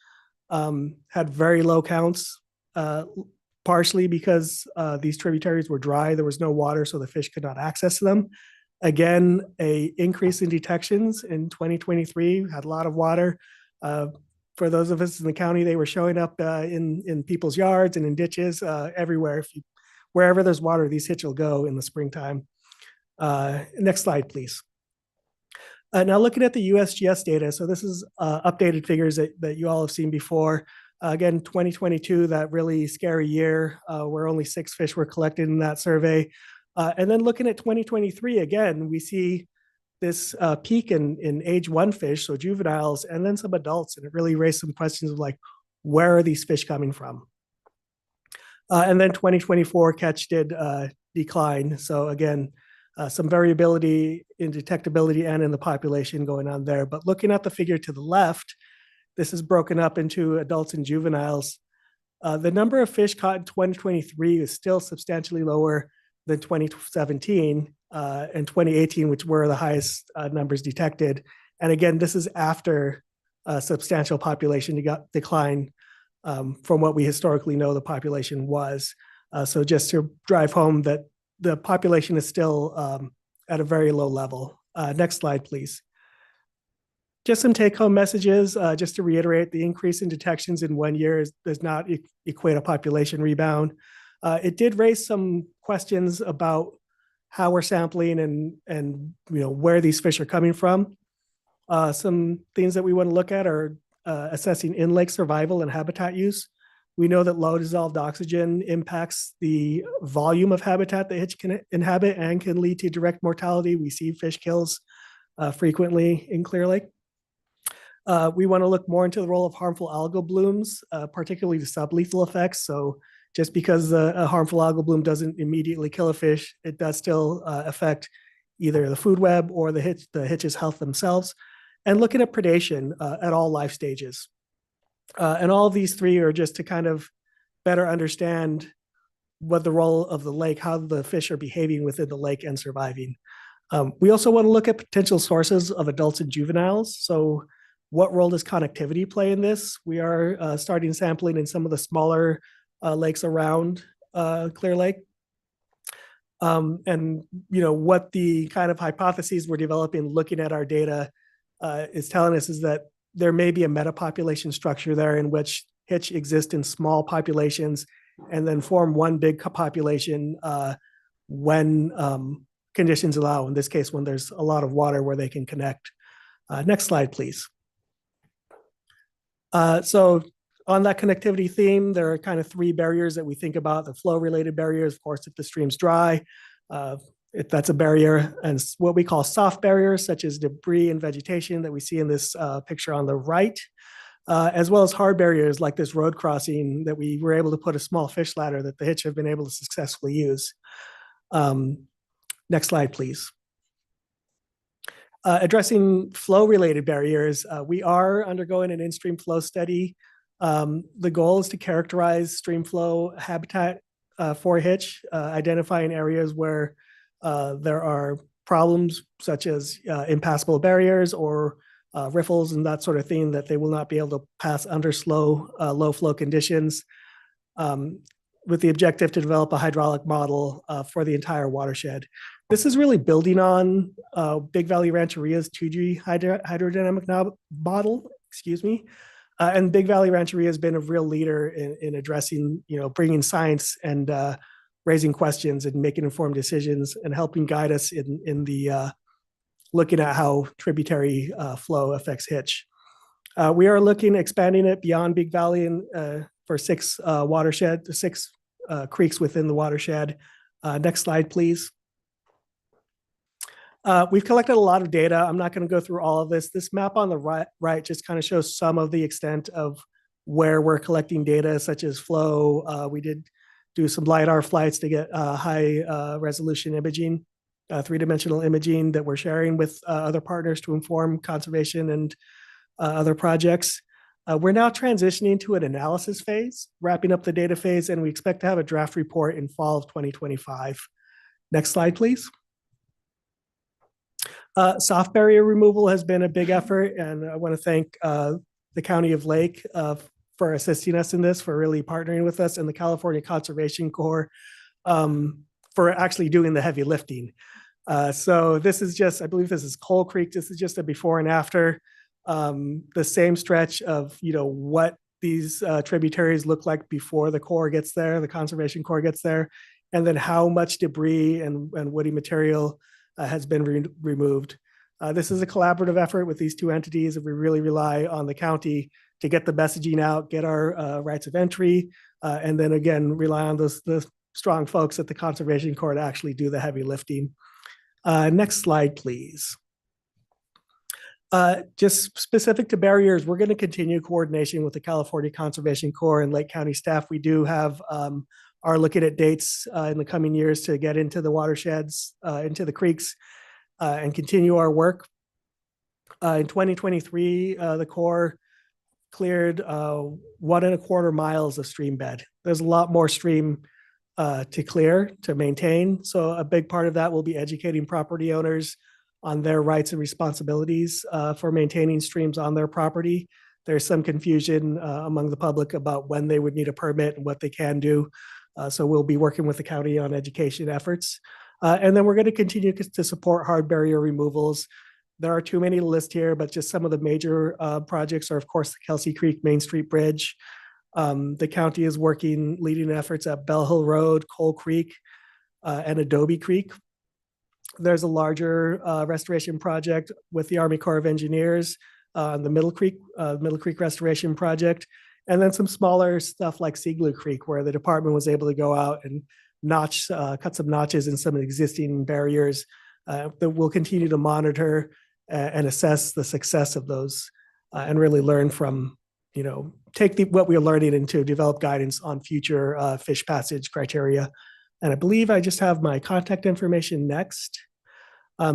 had very low counts, partially because these tributaries were dry. There was no water, so the fish could not access them. Again, a increase in detections in 2023, had a lot of water. For those of us in the county, they were showing up in people's yards and in ditches everywhere. Wherever there's water, these hitch will go in the springtime. Next slide, please. Now looking at the USGS data, so this is updated figures that you all have seen before. Again, 2022, that really scary year where only 6 fish were collected in that survey. And then looking at 2023, again, we see this peak in age 1 fish, so juveniles, and then some adults. And it really raised some questions of like, where are these fish coming from? And then 2024 catch did decline. So again, some variability in detectability and in the population going on there. But looking at the figure to the left, this is broken up into adults and juveniles. The number of fish caught in 2023 is still substantially lower than 2017 and 2018, which were the highest numbers detected. And again, this is after a substantial population decline from what we historically know the population was. So just to drive home that the population is still at a very low level. Next slide, please. Just some take-home messages, just to reiterate, the increase in detections in 1 year does not equate a population rebound. It did raise some questions about how we're sampling and where these fish are coming from. Some things that we want to look at are assessing in-lake survival and habitat use. We know that low dissolved oxygen impacts the volume of habitat that hitch can inhabit and can lead to direct mortality. We see fish kills frequently in Clear Lake. We want to look more into the role of harmful algal blooms, particularly the sublethal effects. So just because a harmful algal bloom doesn't immediately kill a fish, it does still affect either the food web or the hitch's health themselves. And looking at predation at all life stages. And all of these 3 are just to kind of better understand what the role of the lake, how the fish are behaving within the lake and surviving. We also want to look at potential sources of adults and juveniles. So what role does connectivity play in this? We are starting sampling in some of the smaller lakes around Clear Lake. And what the kind of hypotheses we're developing looking at our data is telling us is that there may be a metapopulation structure there in which hitch exist in small populations and then form one big population when conditions allow, in this case, when there's a lot of water where they can connect. Next slide, please. So on that connectivity theme, there are kind of 3 barriers that we think about. The flow-related barriers, of course, if the stream's dry, that's a barrier, and what we call soft barriers, such as debris and vegetation that we see in this picture on the right, as well as hard barriers like this road crossing that we were able to put a small fish ladder that the hitch have been able to successfully use. Next slide, please. Addressing flow-related barriers, we are undergoing an in-stream flow study. The goal is to characterize stream flow habitat for hitch, identifying areas where there are problems such as impassable barriers or riffles and that sort of thing that they will not be able to pass under low flow conditions, with the objective to develop a hydraulic model for the entire watershed. This is really building on Big Valley Rancheria's 2G hydrodynamic model, excuse me. And Big Valley Rancheria has been a real leader in addressing, bringing science and raising questions and making informed decisions and helping guide us in the looking at how tributary flow affects Hitch. We are looking expanding it beyond Big Valley and for six creeks within the watershed. Next slide, please. We've collected a lot of data. I'm not going to go through all of this. This map on the right just kind of shows some of the extent of where we're collecting data, such as flow. We did do some LiDAR flights to get high resolution imaging, three-dimensional imaging that we're sharing with other partners to inform conservation and other projects. We're now transitioning to an analysis phase, wrapping up the data phase, and we expect to have a draft report in fall of 2025. Next slide, please. Soft barrier removal has been a big effort, and I want to thank the County of Lake for assisting us in this, for really partnering with us, and the California Conservation Corps for actually doing the heavy lifting. So this is just, I believe this is Coal Creek. This is just a before and after. The same stretch of, what these tributaries look like before the Corps gets there, the Conservation Corps gets there, and then how much debris and woody material has been removed. This is a collaborative effort with these two entities, and we really rely on the county to get the messaging out, get our rights of entry, and then again, rely on the strong folks at the Conservation Corps to actually do the heavy lifting. Next slide, please. Just specific to barriers, we're going to continue coordination with the California Conservation Corps and Lake County staff. We do have are looking at dates in the coming years to get into the watersheds, into the creeks, and continue our work. In 2023, the Corps cleared 1.25 miles of stream bed. There's a lot more stream to clear, to maintain. So a big part of that will be educating property owners on their rights and responsibilities for maintaining streams on their property. There's some confusion among the public about when they would need a permit and what they can do. So we'll be working with the county on education efforts. And then we're going to continue to support hard barrier removals. There are too many to list here, but just some of the major projects are, of course, the Kelsey Creek Main Street Bridge. The county is leading efforts at Bell Hill Road, Coal Creek, and Adobe Creek. There's a larger restoration project with the Army Corps of Engineers, the Middle Creek Restoration Project, and then some smaller stuff like Seagloo Creek, where the department was able to go out and cut some notches in some existing barriers that we'll continue to monitor and assess the success of those and really learn from, take what we're learning and to develop guidance on future fish passage criteria. And I believe I just have my contact information next.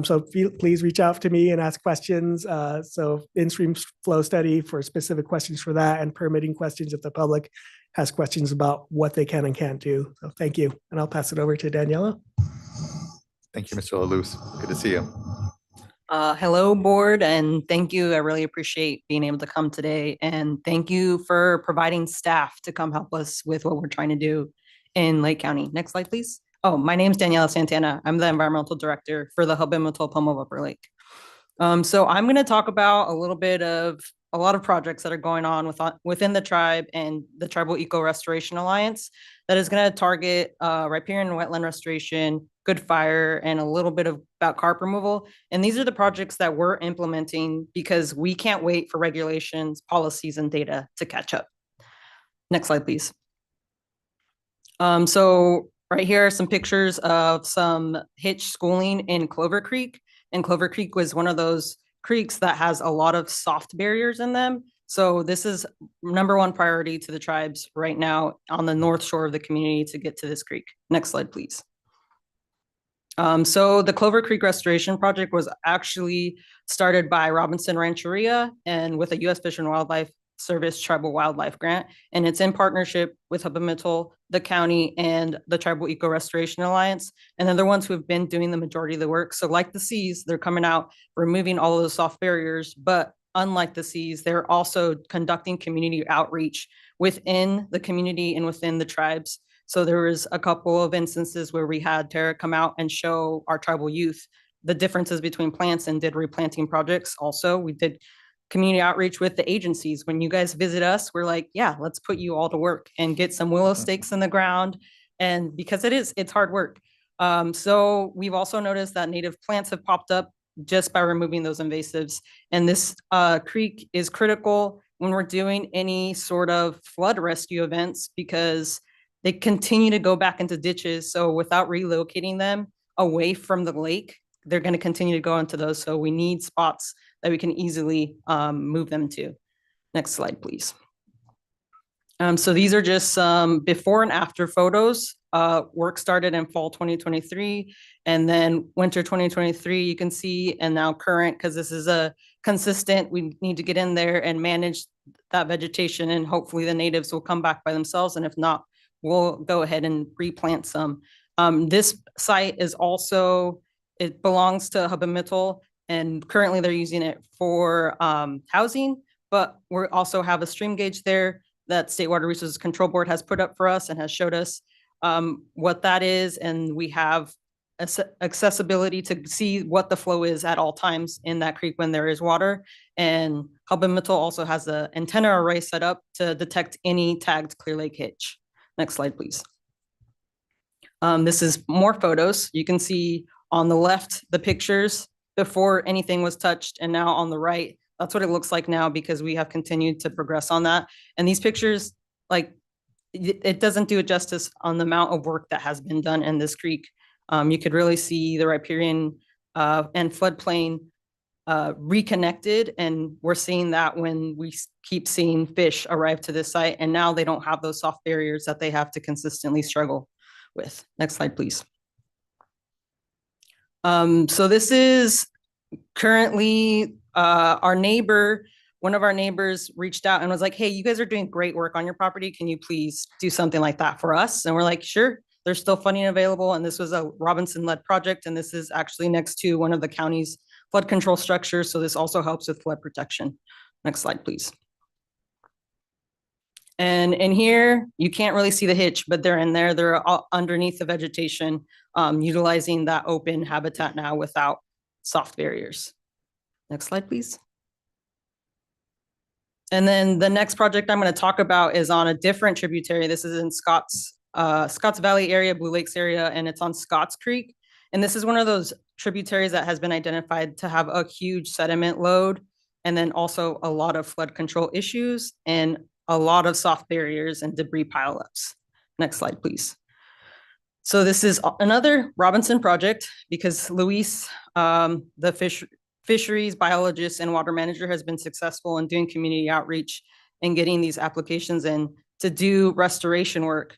So please reach out to me and ask questions. So in-stream flow study for specific questions for that, and permitting questions if the public has questions about what they can and can't do. So thank you. And I'll pass it over to Daniela. Thank you, Mr. LaLuz. Good to see you. Hello, board, and thank you. I really appreciate being able to come today. And thank you for providing staff to come help us with what we're trying to do in Lake County. Next slide, please. Oh, my name is Daniela Santana. I'm the environmental director for the Hub and Pomo of Upper Lake. So I'm going to talk about a lot of projects that are going on within the tribe and the Tribal Eco Restoration Alliance that is going to target riparian wetland restoration, good fire, and a little bit about carp removal. And these are the projects that we're implementing because we can't wait for regulations, policies, and data to catch up. Next slide, please. So right here are some pictures of some hitch schooling in Clover Creek. And Clover Creek was one of those creeks that has a lot of soft barriers in them. So this is #1 priority to the tribes right now on the north shore of the community to get to this creek. Next slide, please. So the Clover Creek Restoration Project was actually started by Robinson Rancheria and with a U.S. Fish and Wildlife Service Tribal Wildlife Grant, and it's in partnership with Hub and Mitchell, the county, and the Tribal Eco Restoration Alliance. And they're the ones who have been doing the majority of the work. So like the Cs, they're coming out, removing all of the soft barriers, but unlike the Cs, they're also conducting community outreach within the community and within the tribes. So there was a couple of instances where we had Tara come out and show our tribal youth the differences between plants and did replanting projects. Also, we did community outreach with the agencies. When you guys visit us, we're like, yeah, let's put you all to work and get some willow stakes in the ground. And because it's hard work. So we've also noticed that native plants have popped up just by removing those invasives. And this creek is critical when we're doing any sort of flood rescue events because they continue to go back into ditches. So without relocating them away from the lake, they're going to continue to go into those. So we need spots that we can easily move them to. Next slide, please. So these are just some before and after photos. Work started in fall 2023 and then winter 2023, you can see, and now current, because this is a consistent, we need to get in there and manage that vegetation and hopefully the natives will come back by themselves. And if not, we'll go ahead and replant some. This site is also, it belongs to Hub and Mitchell and currently they're using it for housing, but we also have a stream gauge there that State Water Resources Control Board has put up for us and has showed us what that is. And we have accessibility to see what the flow is at all times in that creek when there is water. And Hub and Mitchell also has an antenna array set up to detect any tagged Clear Lake hitch. Next slide, please. This is more photos. You can see on the left, the pictures before anything was touched, and now on the right, that's what it looks like now because we have continued to progress on that. And these pictures, like, it doesn't do it justice on the amount of work that has been done in this creek. You could really see the riparian and floodplain reconnected, and we're seeing that when we keep seeing fish arrive to this site, and now they don't have those soft barriers that they have to consistently struggle with. Next slide, please. So this is currently our neighbor, one of our neighbors reached out and was like, hey, you guys are doing great work on your property. Can you please do something like that for us? And we're like, sure, there's still funding available. And this was a Robinson-led project. And this is actually next to one of the county's flood control structures. So this also helps with flood protection. Next slide, please. And in here, you can't really see the hitch, but they're in there. They're all underneath the vegetation, utilizing that open habitat now without soft barriers. Next slide, please. And then the next project I'm going to talk about is on a different tributary. This is in Scotts Valley area, Blue Lakes area, and it's on Scotts Creek. And this is one of those tributaries that has been identified to have a huge sediment load, and then also a lot of flood control issues and a lot of soft barriers and debris pileups. Next slide, please. So this is another Robinson project because Luis, the fisheries biologist and water manager, has been successful in doing community outreach and getting these applications in to do restoration work.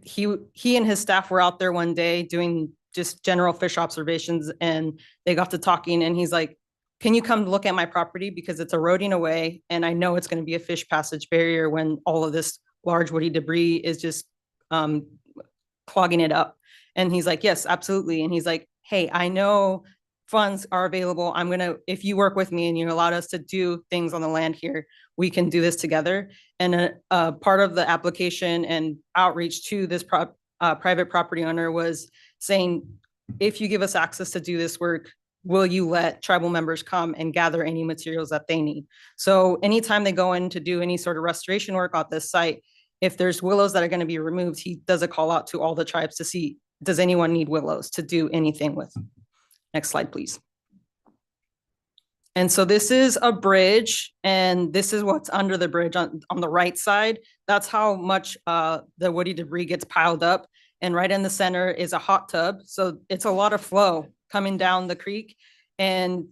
He and his staff were out there one day doing just general fish observations, and they got to talking, and he's like, can you come look at my property because it's eroding away and I know it's going to be a fish passage barrier when all of this large woody debris is just clogging it up. And he's like, yes, absolutely. And he's like, hey, I know funds are available. I'm going to, if you work with me and you allowed us to do things on the land here, we can do this together. And a part of the application and outreach to this private property owner was saying, if you give us access to do this work, will you let tribal members come and gather any materials that they need? So anytime they go in to do any sort of restoration work on this site, if there's willows that are going to be removed, he does a call out to all the tribes to see, does anyone need willows to do anything with? Next slide, please. And so this is a bridge, and this is what's under the bridge on the right side. That's how much the woody debris gets piled up. And right in the center is a hot tub. So it's a lot of flow coming down the creek. And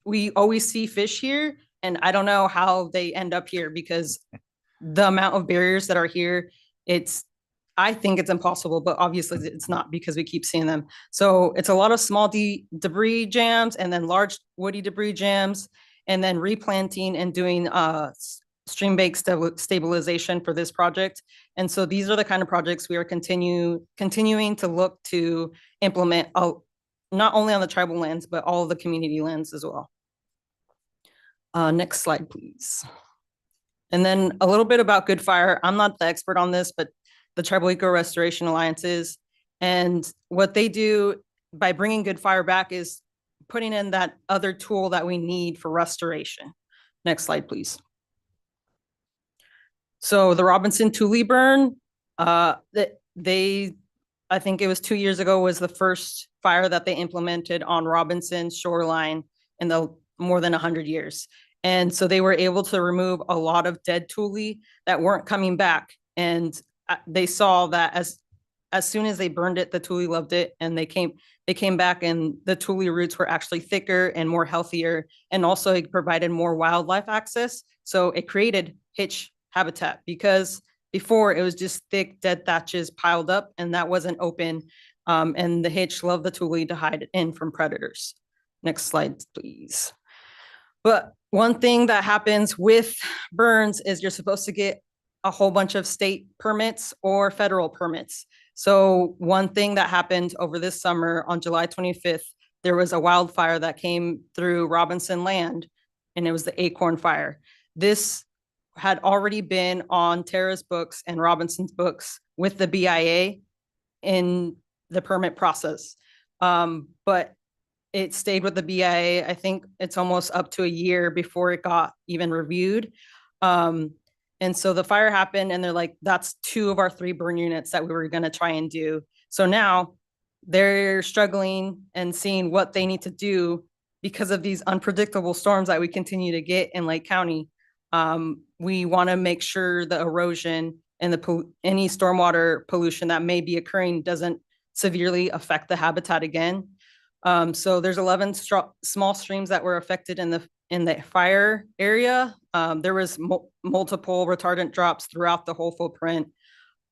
we always see fish here. And I don't know how they end up here because the amount of barriers that are here, I think it's impossible, but obviously it's not because we keep seeing them. So it's a lot of small debris jams and then large woody debris jams, and then replanting and doing stream bank stabilization for this project. And so these are the kind of projects we are continuing to look to implement, not only on the tribal lands, but all of the community lands as well. Next slide, please. And then a little bit about Good Fire. I'm not the expert on this, but the Tribal Eco Restoration Alliance is. And what they do by bringing Good Fire back is putting in that other tool that we need for restoration. Next slide, please. So the Robinson Tule burn, I think it was 2 years ago, was the first fire that they implemented on Robinson shoreline in the more than 100 years. And so they were able to remove a lot of dead tule that weren't coming back. And they saw that as soon as they burned it, the tule loved it, and they came back, and the tule roots were actually thicker and more healthier, and also it provided more wildlife access. So it created hitch habitat, because before it was just thick dead thatches piled up, and that wasn't open. And the hitch loved the tule to hide in from predators. Next slide, please. But one thing that happens with burns is you're supposed to get a whole bunch of state permits or federal permits. So one thing that happened over this summer on July 25th, there was a wildfire that came through Robinson land, and it was the Acorn Fire. This had already been on Tara's books and Robinson's books with the BIA in the permit process. But it stayed with the BIA. I think it's almost up to a year before it got even reviewed. And so the fire happened, and they're like, that's 2 of our 3 burn units that we were going to try and do. So now they're struggling and seeing what they need to do because of these unpredictable storms that we continue to get in Lake County. We want to make sure the erosion and any stormwater pollution that may be occurring doesn't severely affect the habitat again. So there's 11 small streams that were affected in the fire area. There was multiple retardant drops throughout the whole footprint.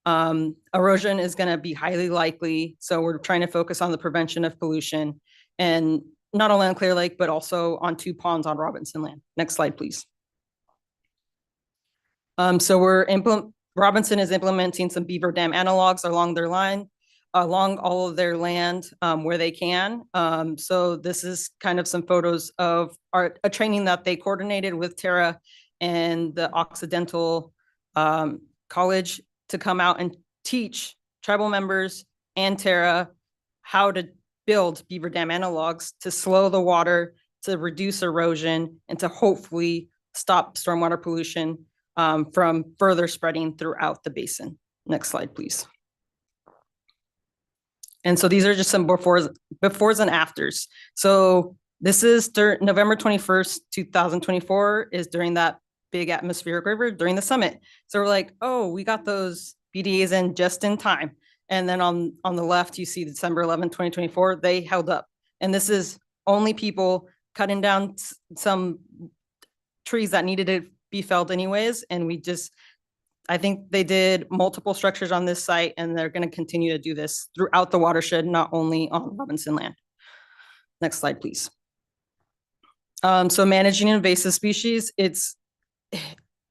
Erosion is going to be highly likely. So we're trying to focus on the prevention of pollution, and not only on Clear Lake, but also on 2 ponds on Robinson land. Next slide, please. So Robinson is implementing some beaver dam analogs along all of their land where they can. So this is kind of some photos of a training that they coordinated with Tara and the Occidental College to come out and teach tribal members and Tara how to build beaver dam analogs to slow the water, to reduce erosion, and to hopefully stop stormwater pollution from further spreading throughout the basin. Next slide, please. And so these are just some befores and afters. So this is November 21st, 2024 is during that big atmospheric river during the summit. So we're like, oh, we got those BDAs in just in time. And then on the left, you see December 11, 2024, they held up. And this is only people cutting down some trees that needed to be felled anyways. And I think they did multiple structures on this site, and they're going to continue to do this throughout the watershed, not only on Robinson land. Next slide, please. So managing invasive species, it's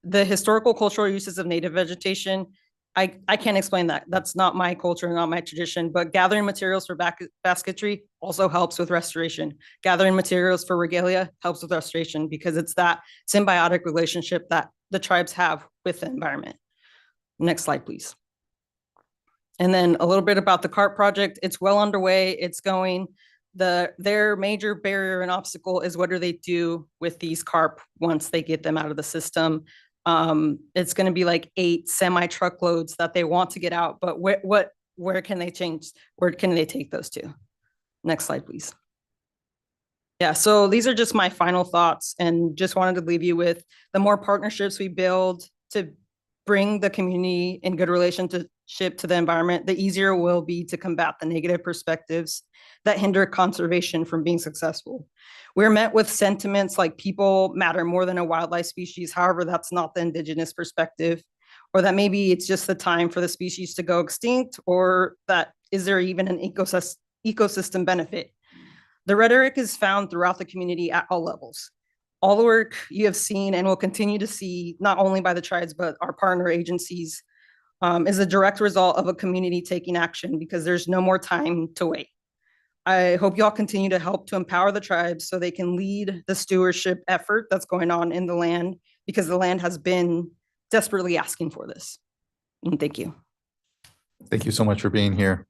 the historical cultural uses of native vegetation. I can't explain that. That's not my culture, not my tradition, but gathering materials for basketry also helps with restoration. Gathering materials for regalia helps with restoration, because it's that symbiotic relationship that the tribes have with the environment. Next slide, please. And then a little bit about the CARP project. It's well underway. It's going. Their major barrier and obstacle is what do they do with these CARP once they get them out of the system. It's going to be like 8 semi-truckloads that they want to get out, but where can they change? Where can they take those to? Next slide, please. Yeah, so these are just my final thoughts, and just wanted to leave you with the more partnerships we build to bring the community in good relationship to the environment, the easier it will be to combat the negative perspectives that hinder conservation from being successful. We're met with sentiments like people matter more than a wildlife species. However, that's not the indigenous perspective, or that maybe it's just the time for the species to go extinct, or that is there even an ecosystem benefit? The rhetoric is found throughout the community at all levels. All the work you have seen and will continue to see, not only by the tribes, but our partner agencies, is a direct result of a community taking action, because there's no more time to wait. I hope you all continue to help to empower the tribes so they can lead the stewardship effort that's going on in the land because the land has been desperately asking for this. And thank you. Thank you so much for being here.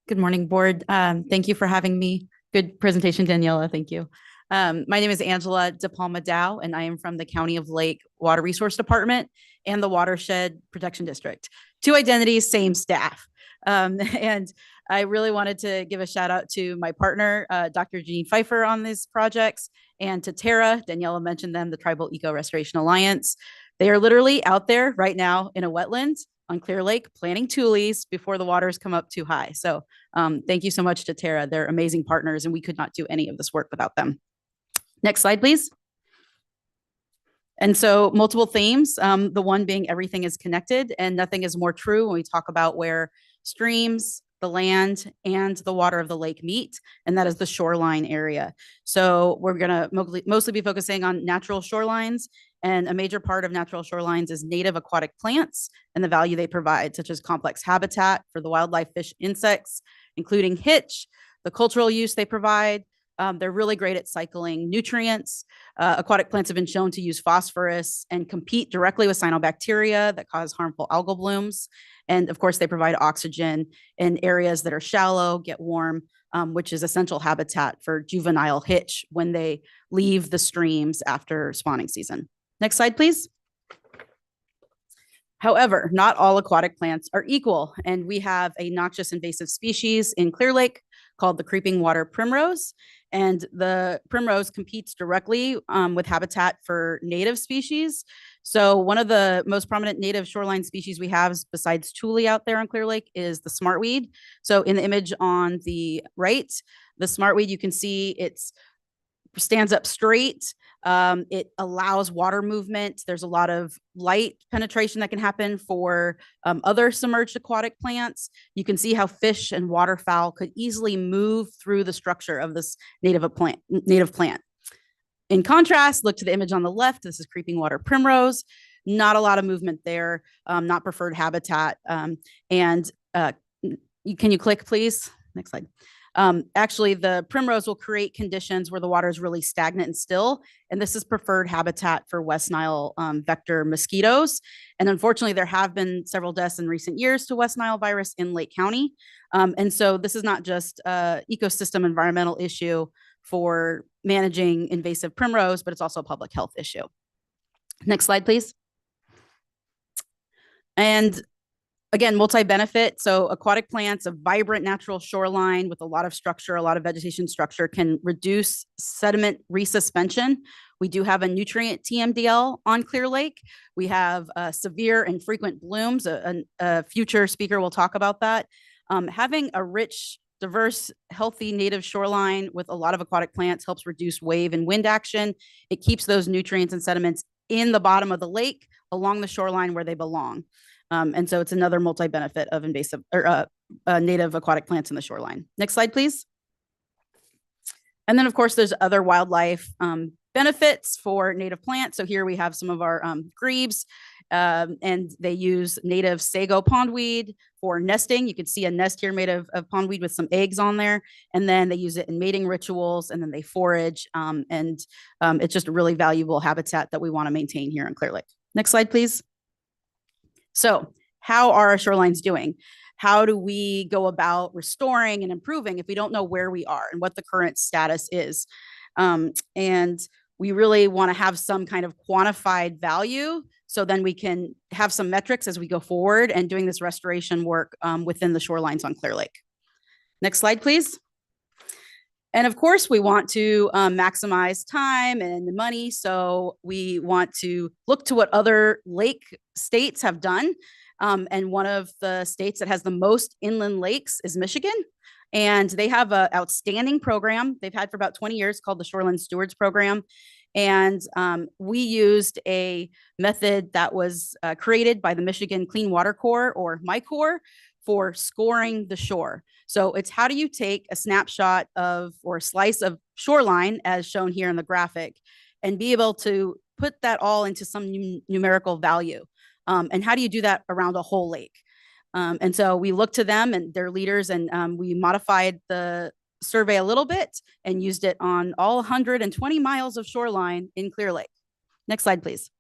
Good morning, board. Thank you for having me. Good presentation, Daniela. Thank you. My name is Angela DePalma Dow, and I am from the County of Lake Water Resource Department and the Watershed Protection District. Two identities, same staff. And I really wanted to give a shout out to my partner, Dr. Jeanine Pfeiffer, on these projects, and to Tara. Daniela mentioned them, the Tribal Eco Restoration Alliance. They are literally out there right now in a wetland on Clear Lake planting tules before the waters come up too high. So thank you so much to Tara. They're amazing partners, and we could not do any of this work without them. Next slide, please. And so multiple themes, the one being everything is connected, and nothing is more true when we talk about where streams, the land, and the water of the lake meet, and that is the shoreline area. So we're gonna mostly be focusing on natural shorelines, and a major part of natural shorelines is native aquatic plants and the value they provide, such as complex habitat for the wildlife, fish, insects, including hitch, the cultural use they provide. They're really great at cycling nutrients. Aquatic plants have been shown to use phosphorus and compete directly with cyanobacteria that cause harmful algal blooms. And of course, they provide oxygen in areas that are shallow, get warm, which is essential habitat for juvenile hitch when they leave the streams after spawning season. Next slide, please. However, not all aquatic plants are equal, and we have a noxious invasive species in Clear Lake called the creeping water primrose. And the primrose competes directly with habitat for native species. So one of the most prominent native shoreline species we have besides tule out there on Clear Lake is the smartweed. So in the image on the right, the smartweed, you can see it stands up straight. It allows water movement. There's a lot of light penetration that can happen for other submerged aquatic plants. You can see how fish and waterfowl could easily move through the structure of this native plant. In contrast, look to the image on the left. This is creeping water primrose. Not a lot of movement there, not preferred habitat. Can you click, please? Next slide. Actually, the primrose will create conditions where the water is really stagnant and still, and this is preferred habitat for West Nile vector mosquitoes. And unfortunately, there have been several deaths in recent years to West Nile virus in Lake County. And so this is not just an ecosystem environmental issue for managing invasive primrose, but it's also a public health issue. Next slide, please. And again, multi-benefit. So aquatic plants, a vibrant natural shoreline with a lot of structure, a lot of vegetation structure can reduce sediment resuspension. We do have a nutrient TMDL on Clear Lake. We have severe and frequent blooms. A future speaker will talk about that. Having a rich, diverse, healthy native shoreline with a lot of aquatic plants helps reduce wave and wind action. It keeps those nutrients and sediments in the bottom of the lake along the shoreline where they belong. And so it's another multi-benefit of invasive or native aquatic plants in the shoreline. Next slide, please. And then, of course, there's other wildlife benefits for native plants. So here we have some of our grebes, and they use native sago pondweed for nesting. You can see a nest here made of pondweed with some eggs on there. And then they use it in mating rituals, and then they forage. And it's just a really valuable habitat that we want to maintain here in Clear Lake. Next slide, please. So how are our shorelines doing? How do we go about restoring and improving if we don't know where we are and what the current status is? And we really want to have some kind of quantified value so then we can have some metrics as we go forward and doing this restoration work within the shorelines on Clear Lake. Next slide, please. And of course, we want to maximize time and money. So we want to look to what other lake states have done. And one of the states that has the most inland lakes is Michigan. And they have an outstanding program they've had for about 20 years called the Shoreline Stewards Program. And we used a method that was created by the Michigan Clean Water Corps, or MyCorps, for scoring the shore. So it's how do you take a snapshot of or a slice of shoreline as shown here in the graphic and be able to put that all into some numerical value. And how do you do that around a whole lake? And so we looked to them and their leaders, and we modified the survey a little bit and used it on all 120 miles of shoreline in Clear Lake. Next slide, please.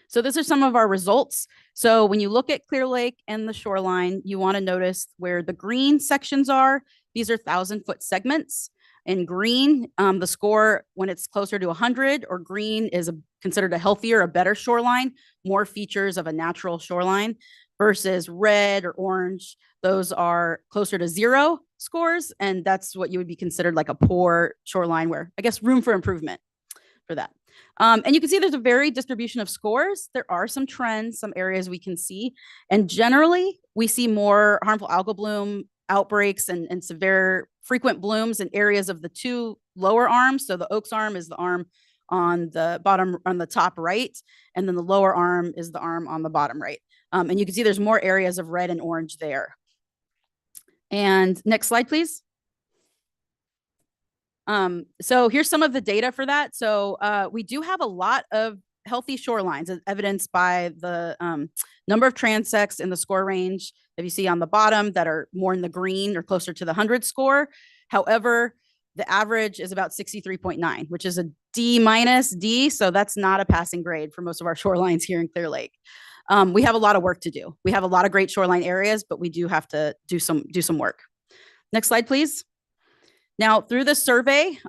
So these are some of our results. So when you look at Clear Lake and the shoreline, you want to notice where the green sections are. These are 1,000-foot segments. In green, the score when it's closer to 100 or green is considered a healthier, a better shoreline, more features of a natural shoreline, versus red or orange. Those are closer to 0 scores. And that's what you would be considered like a poor shoreline, where I guess room for improvement for that. And you can see there's a varied distribution of scores. There are some trends, some areas we can see. And generally, we see more harmful algal bloom outbreaks and severe frequent blooms in areas of the 2 lower arms. So the Oaks arm is the arm on the bottom, on the top right, and then the lower arm is the arm on the bottom right. And you can see there's more areas of red and orange there. And next slide, please. So here's some of the data for that. So we do have a lot of healthy shorelines, as evidenced by the number of transects in the score range that you see on the bottom that are more in the green or closer to the 100 score. However, the average is about 63.9, which is a D-D. So that's not a passing grade for most of our shorelines here in Clear Lake. We have a lot of work to do. We have a lot of great shoreline areas, but we do have to do some work. Next slide, please. Now, through the survey,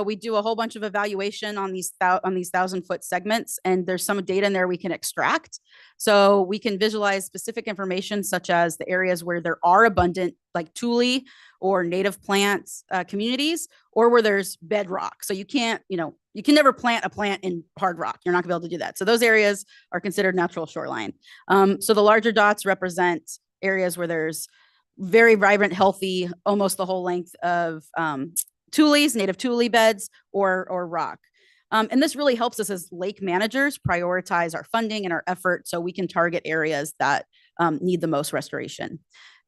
we do a whole bunch of evaluation on these 1,000-foot segments, and there's some data in there we can extract. So we can visualize specific information such as the areas where there are abundant, like tule or native plants communities, or where there's bedrock. So you can't, you can never plant a plant in hard rock. You're not gonna be able to do that. So those areas are considered natural shoreline. So the larger dots represent areas where there's very vibrant, healthy, almost the whole length of tules, native tule beds, or rock. And this really helps us as lake managers prioritize our funding and our effort so we can target areas that need the most restoration.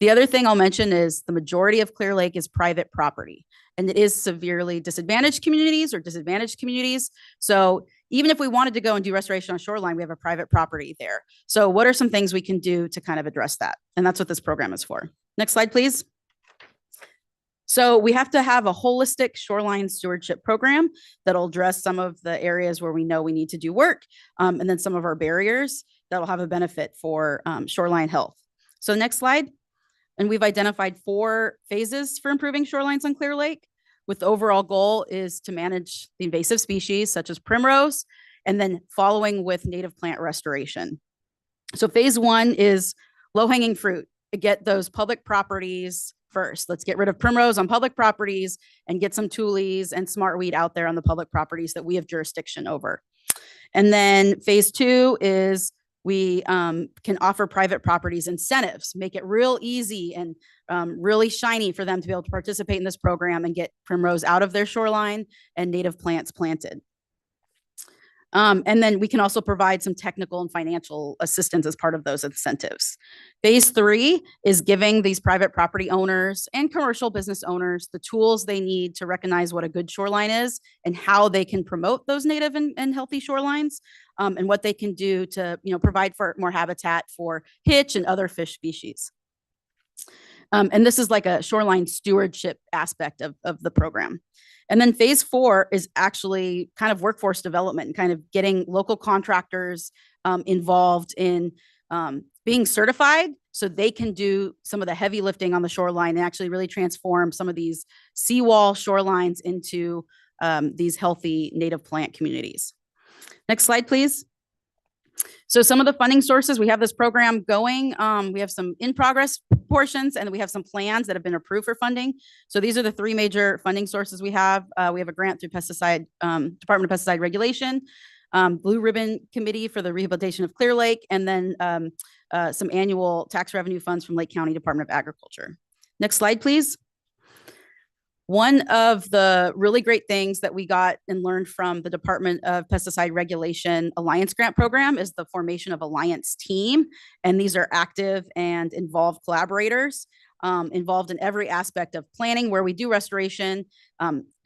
The other thing I'll mention is the majority of Clear Lake is private property, and it is severely disadvantaged communities or disadvantaged communities. So even if we wanted to go and do restoration on shoreline, we have a private property there. So what are some things we can do to kind of address that? And that's what this program is for. Next slide, please. So we have to have a holistic shoreline stewardship program that'll address some of the areas where we know we need to do work, and then some of our barriers that'll have a benefit for shoreline health. So next slide. And we've identified 4 phases for improving shorelines on Clear Lake, with the overall goal is to manage the invasive species such as primrose, and then following with native plant restoration. So phase 1 is low-hanging fruit. Get those public properties first. Let's get rid of primrose on public properties and get some tules and smartweed out there on the public properties that we have jurisdiction over. And then phase 2 is we can offer private properties incentives, make it real easy and really shiny for them to be able to participate in this program and get primrose out of their shoreline and native plants planted. And then we can also provide some technical and financial assistance as part of those incentives. Phase 3 is giving these private property owners and commercial business owners the tools they need to recognize what a good shoreline is and how they can promote those native and healthy shorelines, and what they can do to provide for more habitat for hitch and other fish species. And this is like a shoreline stewardship aspect of the program. And then phase 4 is actually kind of workforce development and kind of getting local contractors involved in being certified so they can do some of the heavy lifting on the shoreline and actually really transform some of these seawall shorelines into these healthy native plant communities. Next slide, please. So some of the funding sources, we have this program going. We have some in progress portions, and we have some plans that have been approved for funding. So these are the 3 major funding sources we have. We have a grant through Department of Pesticide Regulation, Blue Ribbon Committee for the Rehabilitation of Clear Lake, and then some annual tax revenue funds from Lake County Department of Agriculture. Next slide, please. One of the really great things that we got and learned from the Department of Pesticide Regulation Alliance Grant Program is the formation of Alliance team. And these are active and involved collaborators involved in every aspect of planning where we do restoration,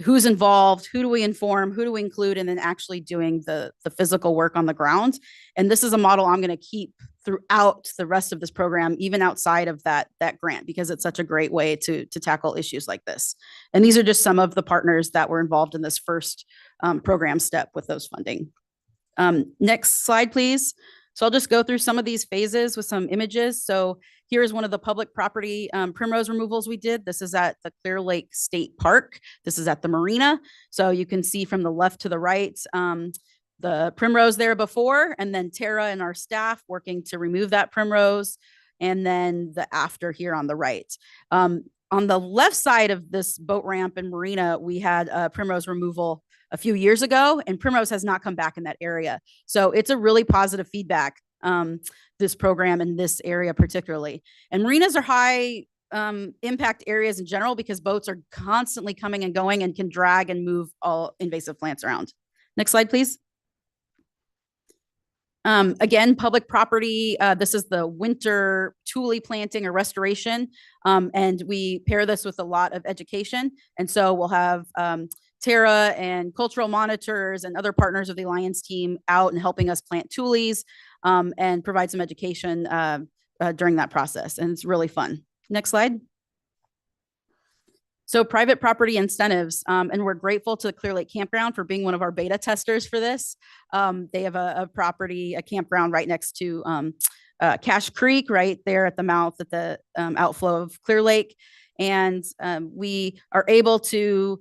who's involved, who do we inform, who do we include, and then actually doing the physical work on the ground. And this is a model I'm going to keep throughout the rest of this program, even outside of that grant, because it's such a great way to tackle issues like this. And these are just some of the partners that were involved in this first program step with those funding. Next slide, please. So I'll just go through some of these phases with some images. So here's one of the public property primrose removals we did. This is at the Clear Lake State Park. This is at the marina. So you can see from the left to the right, the primrose there before, and then Tara and our staff working to remove that primrose, and then the after here on the right. On the left side of this boat ramp and marina, we had a primrose removal a few years ago, and primrose has not come back in that area. So it's a really positive feedback, this program in this area particularly. And marinas are high impact areas in general because boats are constantly coming and going and can drag and move all invasive plants around. Next slide, please. Again, public property, this is the winter tule planting or restoration. And we pair this with a lot of education. And so we'll have Tara and cultural monitors and other partners of the Alliance team out and helping us plant tules and provide some education during that process. And it's really fun. Next slide. So private property incentives, and we're grateful to the Clear Lake Campground for being one of our beta testers for this. They have a campground right next to Cache Creek, right there at the mouth at the outflow of Clear Lake. And we are able to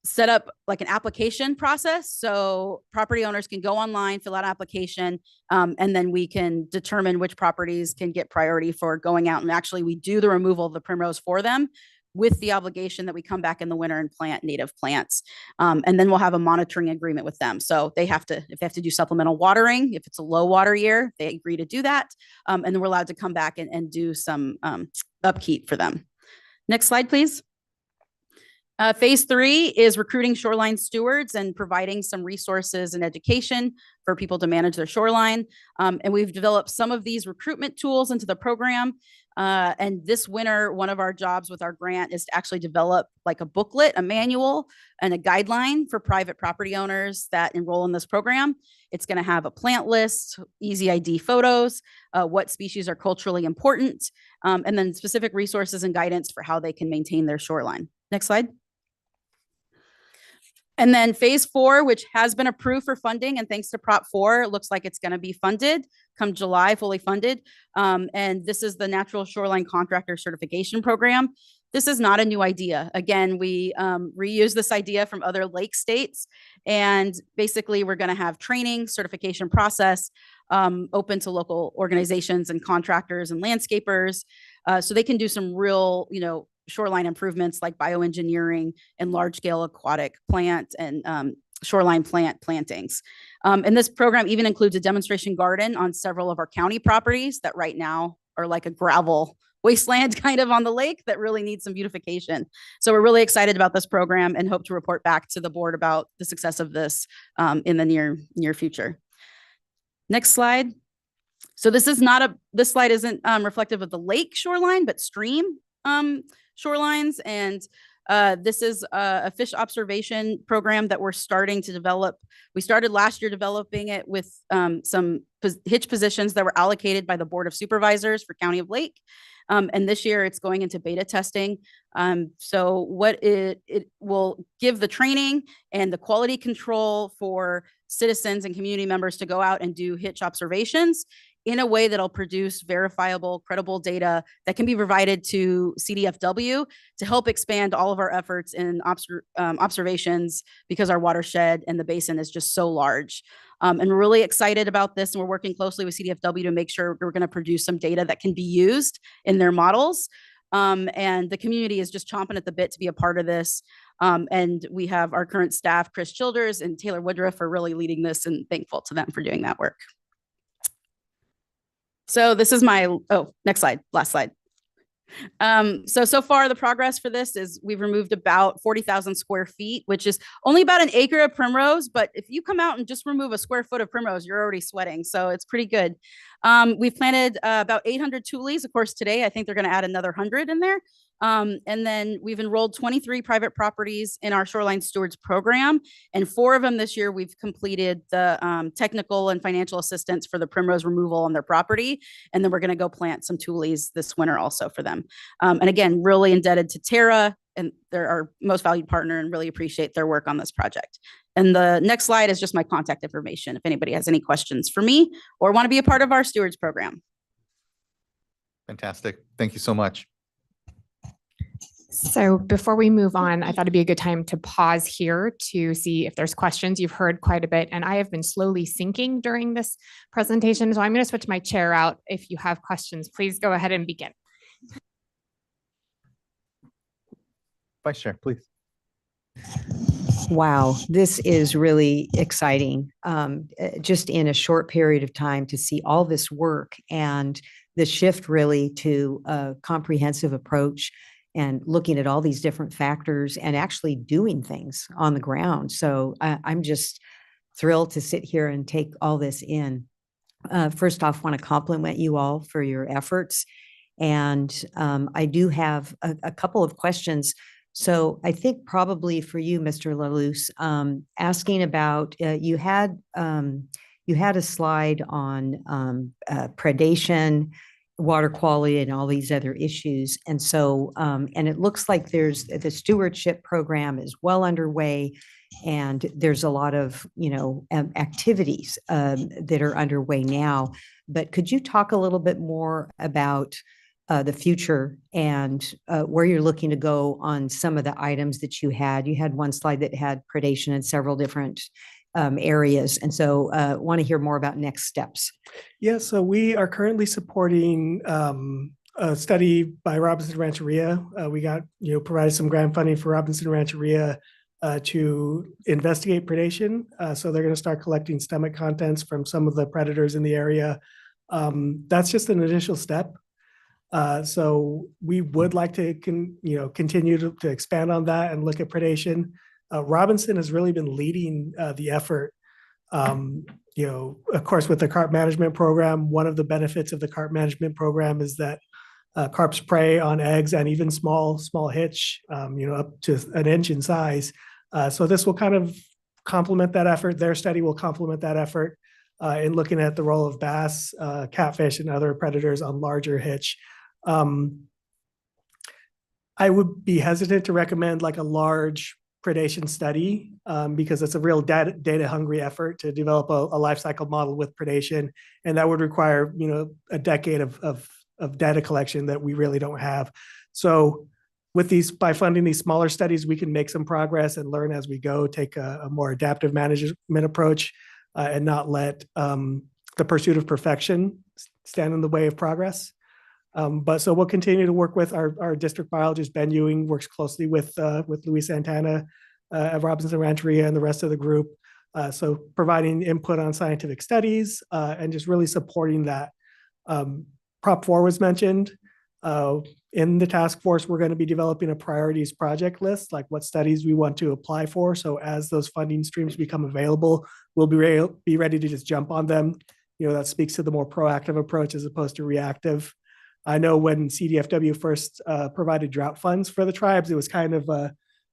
set up like an application process. So property owners can go online, fill out an application, and then we can determine which properties can get priority for going out. And actually we do the removal of the primrose for them, with the obligation that we come back in the winter and plant native plants. And then we'll have a monitoring agreement with them. So they have to, if they have to do supplemental watering, if it's a low water year, they agree to do that. And then we're allowed to come back and do some upkeep for them. Next slide, please. Phase 3 is recruiting shoreline stewards and providing some resources and education for people to manage their shoreline. And we've developed some of these recruitment tools into the program. And this winter, one of our jobs with our grant is to actually develop like a booklet, a manual, and a guideline for private property owners that enroll in this program. It's going to have a plant list, easy ID photos, what species are culturally important, and then specific resources and guidance for how they can maintain their shoreline. Next slide. And then phase 4, which has been approved for funding, and thanks to Prop 4, it looks like it's going to be funded come July, fully funded. And this is the Natural Shoreline Contractor Certification Program. This is not a new idea. Again, we reuse this idea from other lake states. And basically, we're going to have training, certification process open to local organizations and contractors and landscapers. So they can do some real, shoreline improvements like bioengineering and large scale aquatic plant and shoreline plantings. And this program even includes a demonstration garden on several of our county properties that right now are like a gravel wasteland kind of on the lake that really needs some beautification. So we're really excited about this program and hope to report back to the board about the success of this in the near future. Next slide. So this slide isn't reflective of the lake shoreline, but stream shorelines. And this is a fish observation program that we're starting to develop. We started last year developing it with some hitch positions that were allocated by the Board of Supervisors for County of Lake. And this year it's going into beta testing. So what it will give the training and the quality control for citizens and community members to go out and do hitch observations in a way that'll produce verifiable, credible data that can be provided to CDFW to help expand all of our efforts in observations, because our watershed and the basin is just so large. And we're really excited about this, and we're working closely with CDFW to make sure we're going to produce some data that can be used in their models. And the community is just chomping at the bit to be a part of this. And we have our current staff, Chris Childers and Taylor Woodruff, are really leading this, and thankful to them for doing that work. So this is my, next slide, last slide. So far the progress for this is we've removed about 40,000 square feet, which is only about an acre of primrose. But if you come out and just remove a square foot of primrose, you're already sweating. So it's pretty good. We've planted about 800 tules. Of course, today, I think they're going to add another 100 in there. And then we've enrolled 23 private properties in our Shoreline Stewards program. And 4 of them this year, we've completed the technical and financial assistance for the primrose removal on their property. And then we're going to go plant some tulies this winter also for them. And again, really indebted to Tara, and they're our most valued partner, and really appreciate their work on this project. And the next slide is just my contact information if anybody has any questions for me or want to be a part of our stewards program. Fantastic. Thank you so much. So before we move on, I thought it'd be a good time to pause here to see if there's questions. You've heard quite a bit, and I have been slowly sinking during this presentation. So I'm going to switch my chair out. If you have questions, please go ahead and begin. Vice Chair, please. Wow, this is really exciting. Just in a short period of time to see all this work and the shift really to a comprehensive approach and looking at all these different factors and actually doing things on the ground. So I'm just thrilled to sit here and take all this in. First off, want to compliment you all for your efforts. And I do have a couple of questions. So I think probably for you, Mr. LaLuz, asking about, you had a slide on predation, water quality, and all these other issues. And so, and it looks like there's the stewardship program is well underway, and there's a lot of, activities that are underway now. But could you talk a little bit more about the future and where you're looking to go on some of the items that you had? You had one slide that had predation in several different areas. And so want to hear more about next steps. Yeah, so we are currently supporting a study by Robinson Rancheria. We got, provided some grant funding for Robinson Rancheria to investigate predation. So they're going to start collecting stomach contents from some of the predators in the area. That's just an initial step. So we would like to continue to expand on that and look at predation. Robinson has really been leading the effort. Of course, with the carp management program, one of the benefits of the carp management program is that carps prey on eggs and even small hitch, up to an inch in size. So this will kind of complement that effort. Their study will complement that effort in looking at the role of bass, catfish, and other predators on larger hitch. I would be hesitant to recommend like a large predation study because it's a real data hungry effort to develop a life cycle model with predation. And that would require, a decade of data collection that we really don't have. So by funding these smaller studies, we can make some progress and learn as we go, take a more adaptive management approach and not let the pursuit of perfection stand in the way of progress. But so we'll continue to work with our district biologist, Ben Ewing, works closely with Luis Santana at Robinson Rancheria and the rest of the group. So providing input on scientific studies and just really supporting that. Prop 4 was mentioned. In the task force, we're going to be developing a priorities project list, like what studies we want to apply for. So as those funding streams become available, we'll be ready to just jump on them. That speaks to the more proactive approach as opposed to reactive. I know when CDFW first provided drought funds for the tribes, it was kind of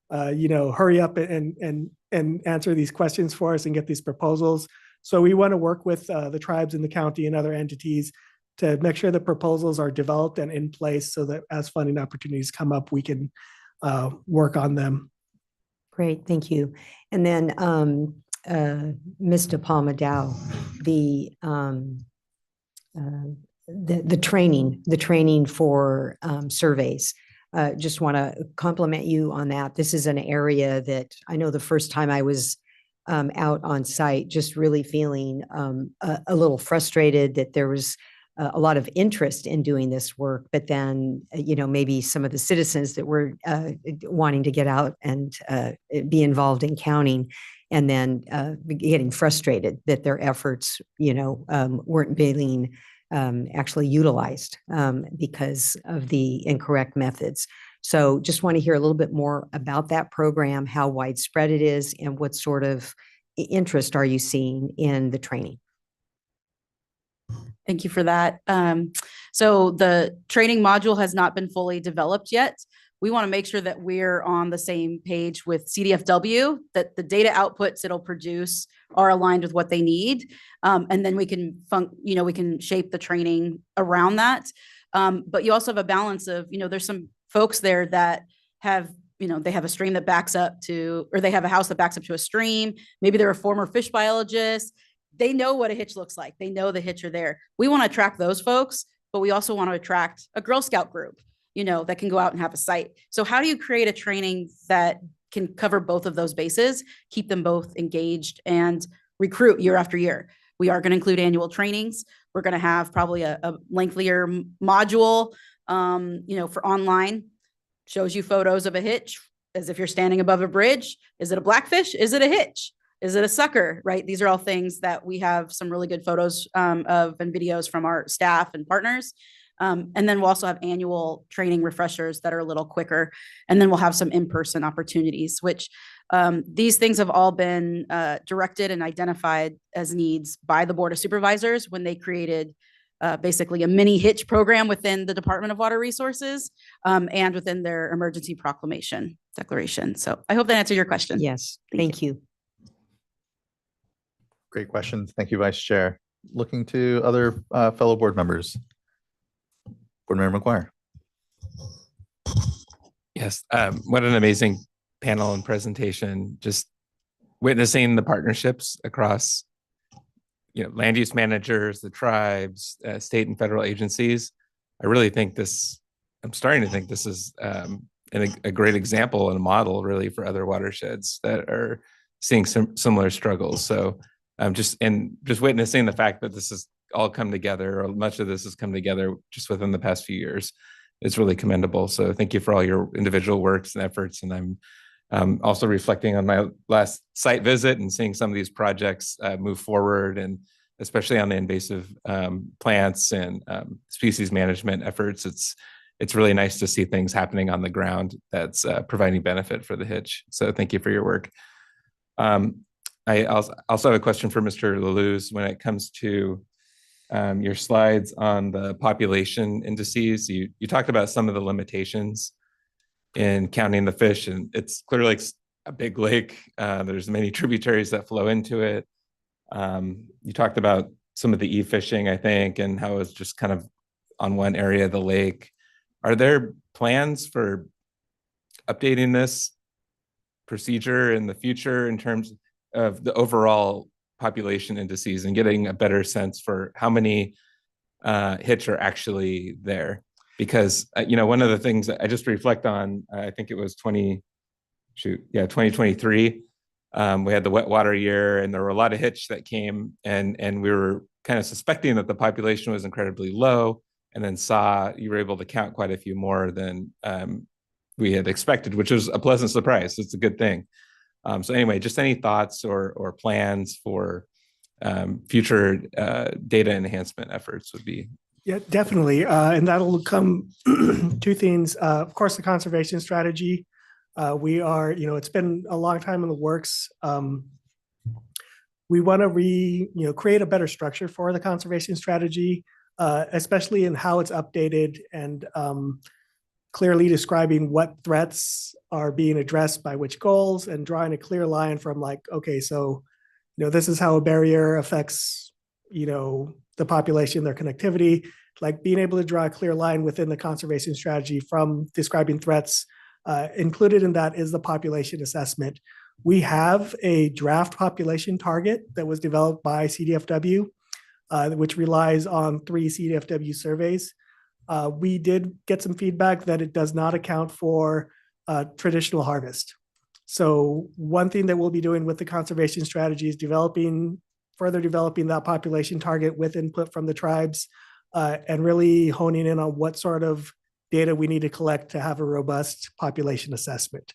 hurry up and answer these questions for us and get these proposals. So we want to work with the tribes in the county and other entities to make sure the proposals are developed and in place so that as funding opportunities come up, we can work on them. Great, thank you. And then Ms. DePalma Dow, the training for surveys. Just want to compliment you on that. This is an area that I know the first time I was out on site, just really feeling a little frustrated that there was a lot of interest in doing this work, but then, maybe some of the citizens that were wanting to get out and be involved in counting, and then getting frustrated that their efforts, weren't being actually utilized because of the incorrect methods. So just want to hear a little bit more about that program, how widespread it is, and what sort of interest are you seeing in the training? Thank you for that. So the training module has not been fully developed yet. We want to make sure that we're on the same page with CDFW, that the data outputs it'll produce are aligned with what they need. And then we can we can shape the training around that. But you also have a balance of, there's some folks there that have, they have a stream that backs up to, or they have a house that backs up to a stream. Maybe they're a former fish biologist. They know what a hitch looks like. They know the hitch are there. We want to attract those folks, but we also want to attract a Girl Scout group, that can go out and have a site. So how do you create a training that can cover both of those bases, keep them both engaged and recruit year after year? We are going to include annual trainings. We're going to have probably a lengthier module, for online. Shows you photos of a hitch as if you're standing above a bridge. Is it a blackfish? Is it a hitch? Is it a sucker, right? These are all things that we have some really good photos of and videos from our staff and partners. And then we'll also have annual training refreshers that are a little quicker. And then we'll have some in-person opportunities, which these things have all been directed and identified as needs by the Board of Supervisors when they created basically a mini hitch program within the Department of Water Resources and within their emergency proclamation declaration. So I hope that answered your question. Yes, thank you. Great questions. Thank you, Vice Chair. Looking to other fellow board members. Board Member McGuire. Yes, what an amazing panel and presentation. Just witnessing the partnerships across, land use managers, the tribes, state and federal agencies. I really think I'm starting to think this is a great example and a model really for other watersheds that are seeing some similar struggles. So just witnessing the fact that this has all come together, or much of this has come together just within the past few years, is really commendable. So thank you for all your individual works and efforts. And I'm also reflecting on my last site visit and seeing some of these projects move forward, and especially on the invasive plants and species management efforts. It's really nice to see things happening on the ground that's providing benefit for the hitch. So thank you for your work. I also have a question for Mr. Laluz when it comes to your slides on the population indices. You talked about some of the limitations in counting the fish, and it's clearly a big lake. There's many tributaries that flow into it. You talked about some of the e-fishing, I think, and how it's just kind of on one area of the lake. Are there plans for updating this procedure in the future in terms of the overall population indices and getting a better sense for how many hitch are actually there? Because, one of the things that I just reflect on, I think it was 2023, we had the wet water year, and there were a lot of hitch that came, and we were kind of suspecting that the population was incredibly low, and then you were able to count quite a few more than we had expected, which was a pleasant surprise. It's a good thing. So anyway, just any thoughts or plans for future data enhancement efforts would be. Yeah, definitely. And that'll come two things. Of course, the conservation strategy. We are, it's been a long time in the works. We want to create a better structure for the conservation strategy, especially in how it's updated and clearly describing what threats are being addressed by which goals, and drawing a clear line from okay, so, this is how a barrier affects, the population, their connectivity, being able to draw a clear line within the conservation strategy from describing threats. Included in that is the population assessment. We have a draft population target that was developed by CDFW, which relies on 3 CDFW surveys. We did get some feedback that it does not account for traditional harvest. So one thing that we'll be doing with the conservation strategy is further developing that population target with input from the tribes, and really honing in on what sort of data we need to collect to have a robust population assessment.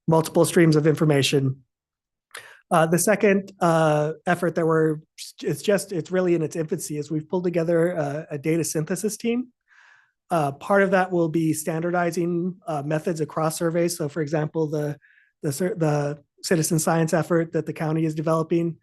Multiple streams of information. The second effort that it's really in its infancy, is we've pulled together a data synthesis team. Part of that will be standardizing methods across surveys. So for example, the citizen science effort that the county is developing,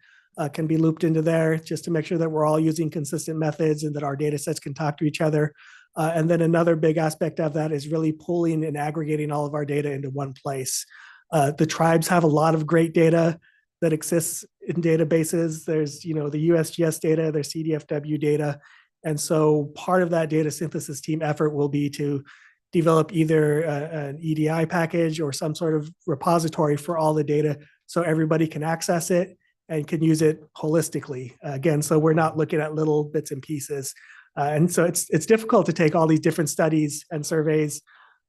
can be looped into there just to make sure that we're all using consistent methods and that our data sets can talk to each other. And then another big aspect of that is really pulling and aggregating all of our data into one place. The tribes have a lot of great data that exists in databases. There's, the USGS data, there's CDFW data. And so part of that data synthesis team effort will be to develop either an EDI package or some sort of repository for all the data so everybody can access it and can use it holistically. Again, so we're not looking at little bits and pieces. And so it's difficult to take all these different studies and surveys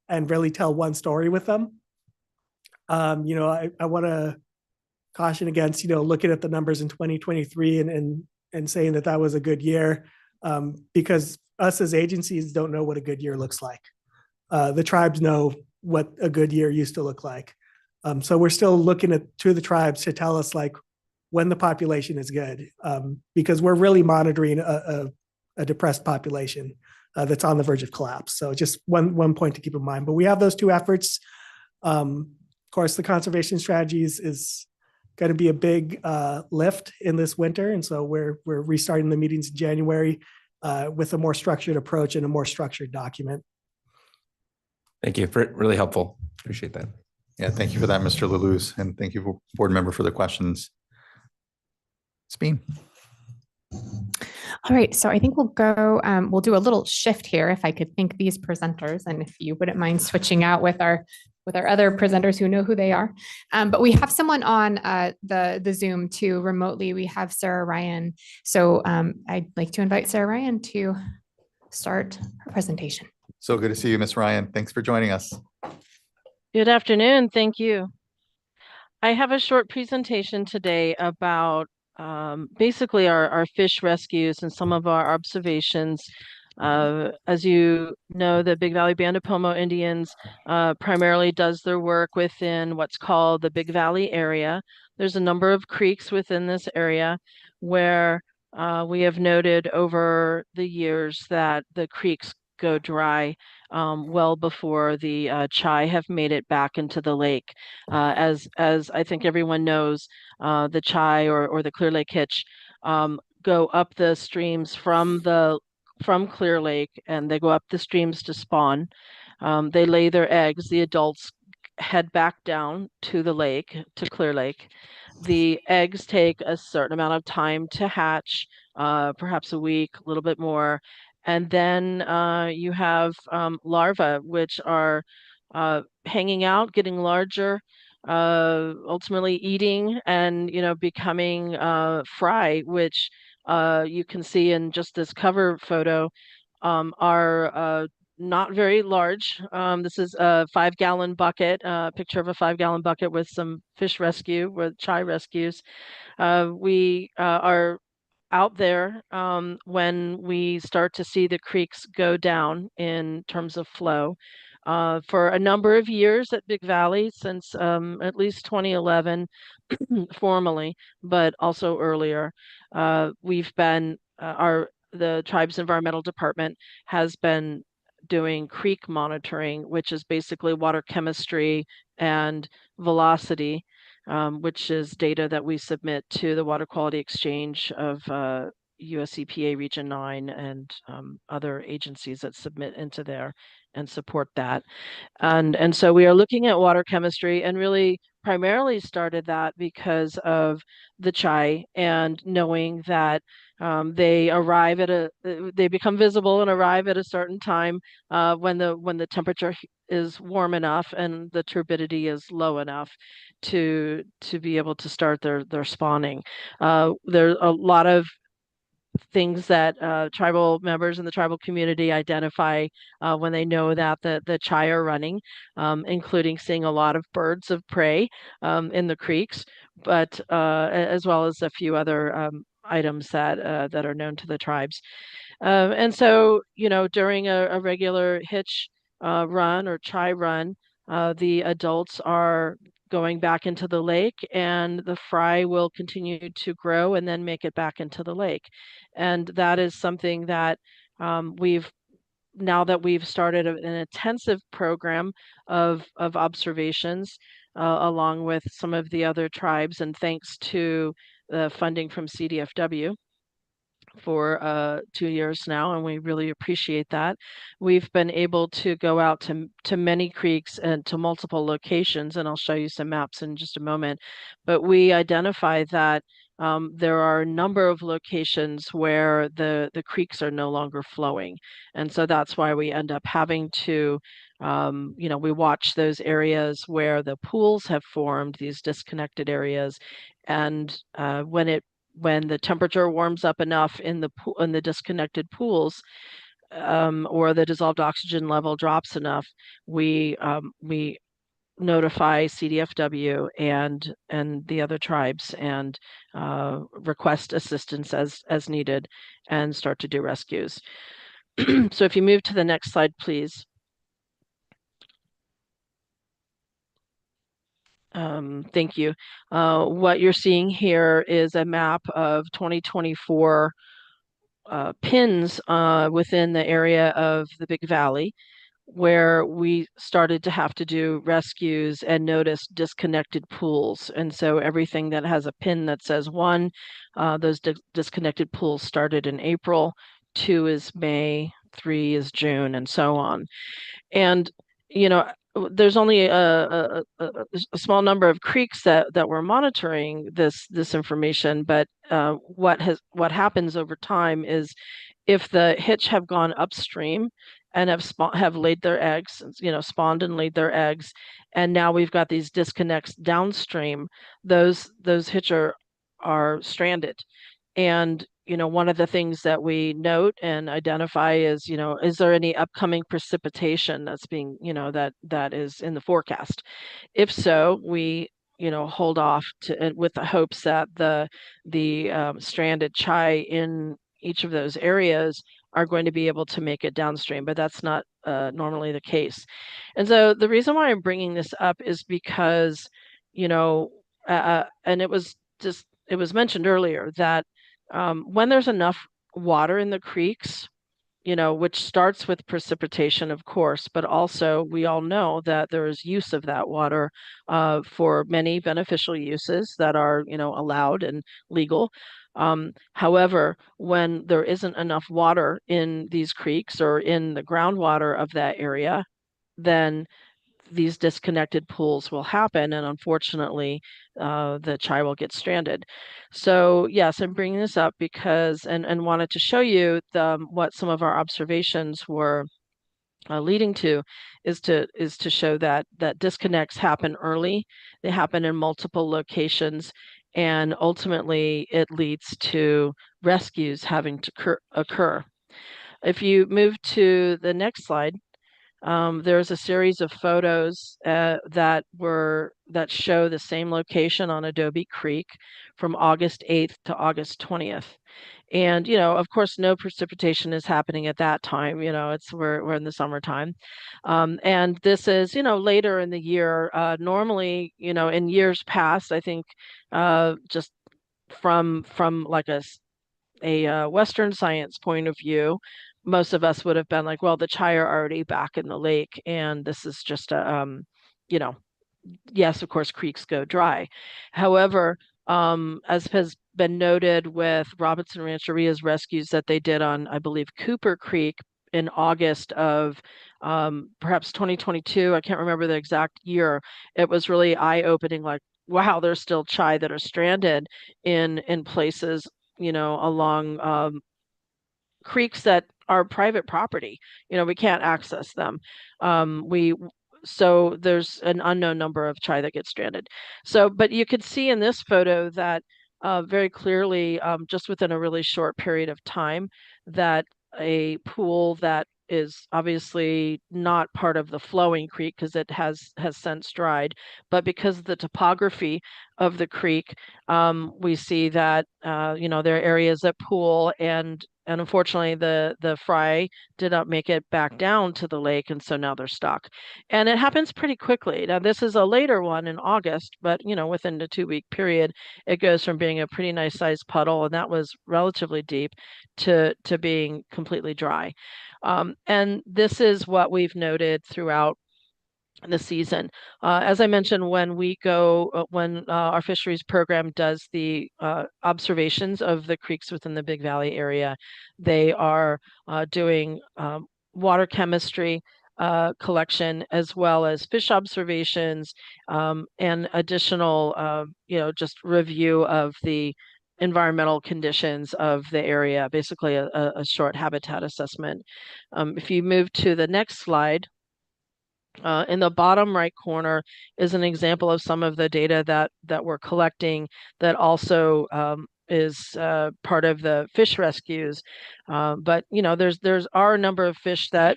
and really tell one story with them. I want to caution against, looking at the numbers in 2023 and saying that was a good year, because us as agencies don't know what a good year looks like. The tribes know what a good year used to look like. So we're still looking to the tribes to tell us like when the population is good, because we're really monitoring a depressed population that's on the verge of collapse. So just one point to keep in mind. But we have those two efforts. Of course, the conservation strategies is going to be a big lift in this winter, and so we're restarting the meetings in January with a more structured approach and a more structured document. Thank you. Really helpful. Appreciate that. Yeah, thank you for that, Mr. Laluz, and thank you, board member, for the questions. Speen. All right, so I think we'll do a little shift here if I could thank these presenters and if you wouldn't mind switching out with our other presenters who know who they are. But we have someone on the Zoom too remotely. We have Sarah Ryan. So I'd like to invite Sarah Ryan to start her presentation. So good to see you, Ms. Ryan. Thanks for joining us. Good afternoon. Thank you. I have a short presentation today about basically our fish rescues and some of our observations. As you know, the Big Valley Band of Pomo Indians primarily does their work within what's called the Big Valley area. There's a number of creeks within this area where we have noted over the years that the creeks go dry well before the chai have made it back into the lake. As I think everyone knows, the chai or the Clear Lake hitch go up the streams from Clear Lake, and they go up the streams to spawn. They lay their eggs. The adults head back down to the lake, to Clear Lake. The eggs take a certain amount of time to hatch, perhaps a week, a little bit more. And then you have larvae, which are hanging out, getting larger, ultimately eating and, becoming fry, which you can see in just this cover photo, are not very large. This is a 5-gallon bucket, picture of a 5-gallon bucket with some fish rescue, with chai rescues. We are out there when we start to see the creeks go down in terms of flow. For a number of years at Big Valley, since at least 2011 formally, but also earlier, we've been, the tribe's environmental department has been doing creek monitoring, which is basically water chemistry and velocity, which is data that we submit to the Water Quality Exchange of US EPA Region 9 and other agencies that submit into there and support that. And so we are looking at water chemistry, and really primarily started that because of the chai, and knowing that they arrive at they become visible and arrive at a certain time when the temperature is warm enough and the turbidity is low enough to be able to start their spawning. There's a lot of things that tribal members in the tribal community identify when they know that the chai are running, including seeing a lot of birds of prey in the creeks, but as well as a few other items that are known to the tribes. And so, during a regular hitch run or chai run, the adults are going back into the lake, and the fry will continue to grow and then make it back into the lake. And that is something that now that we've started an intensive program of observations along with some of the other tribes, and thanks to funding from CDFW for 2 years now, and we really appreciate that. We've been able to go out to many creeks and to multiple locations, and I'll show you some maps in just a moment. But we identify that there are a number of locations where the creeks are no longer flowing, and so that's why we end up having to we watch those areas where the pools have formed, these disconnected areas, and when the temperature warms up enough in the disconnected pools, or the dissolved oxygen level drops enough, we notify CDFW and the other tribes and request assistance as needed and start to do rescues. So if you move to the next slide, please. Thank you. What you're seeing here is a map of 2024 pins within the area of the Big Valley, where we started to have to do rescues and notice disconnected pools. And so everything that has a pin that says 1, those disconnected pools started in April, 2 is May, 3 is June, and so on. And there's only a small number of creeks that we're monitoring this information, but what happens over time is if the hitch have gone upstream and have laid their eggs, spawned and laid their eggs, and now we've got these disconnects downstream, those hitch are stranded. And one of the things that we note and identify is, is there any upcoming precipitation that's being, that is in the forecast? If so, we, hold off with the hopes that the stranded chai in each of those areas are going to be able to make it downstream, but that's not normally the case. And so the reason why I'm bringing this up is because, and it was mentioned earlier that when there's enough water in the creeks, which starts with precipitation, of course, but also we all know that there is use of that water for many beneficial uses that are, allowed and legal. However, when there isn't enough water in these creeks or in the groundwater of that area, then these disconnected pools will happen, and unfortunately, the chai will get stranded. So yes, I'm bringing this up because and wanted to show you what some of our observations were leading to is to show that disconnects happen early, they happen in multiple locations, and ultimately it leads to rescues having to occur. If you move to the next slide. There's a series of photos that show the same location on Adobe Creek from August 8th to August 20th. And, of course, no precipitation is happening at that time. We're in the summertime. And this is, later in the year. Normally, in years past, I think just from like a Western science point of view, most of us would have been like, well, the chai are already back in the lake, and this is just yes, of course, creeks go dry. However, as has been noted with Robinson Rancheria's rescues that they did on, I believe, Cooper Creek in August of perhaps 2022, I can't remember the exact year, it was really eye-opening, like, wow, there's still chai that are stranded in places, along creeks that are private property. We can't access them. So there's an unknown number of chai that get stranded. So, but you could see in this photo that very clearly, just within a really short period of time, that a pool that is obviously not part of the flowing creek because it has since dried, but because of the topography of the creek, we see that there are areas that pool, and unfortunately the fry did not make it back down to the lake, and so now they're stuck. And it happens pretty quickly. Now this is a later one in August, but within the 2-week period, it goes from being a pretty nice sized puddle, and that was relatively deep, to being completely dry. And this is what we've noted throughout the season. As I mentioned, when we go, when our fisheries program does the observations of the creeks within the Big Valley area, they are doing water chemistry collection, as well as fish observations, and additional, just review of the environmental conditions of the area, basically a short habitat assessment. If you move to the next slide, in the bottom right corner is an example of some of the data that we're collecting that also is part of the fish rescues. But there's are a number of fish that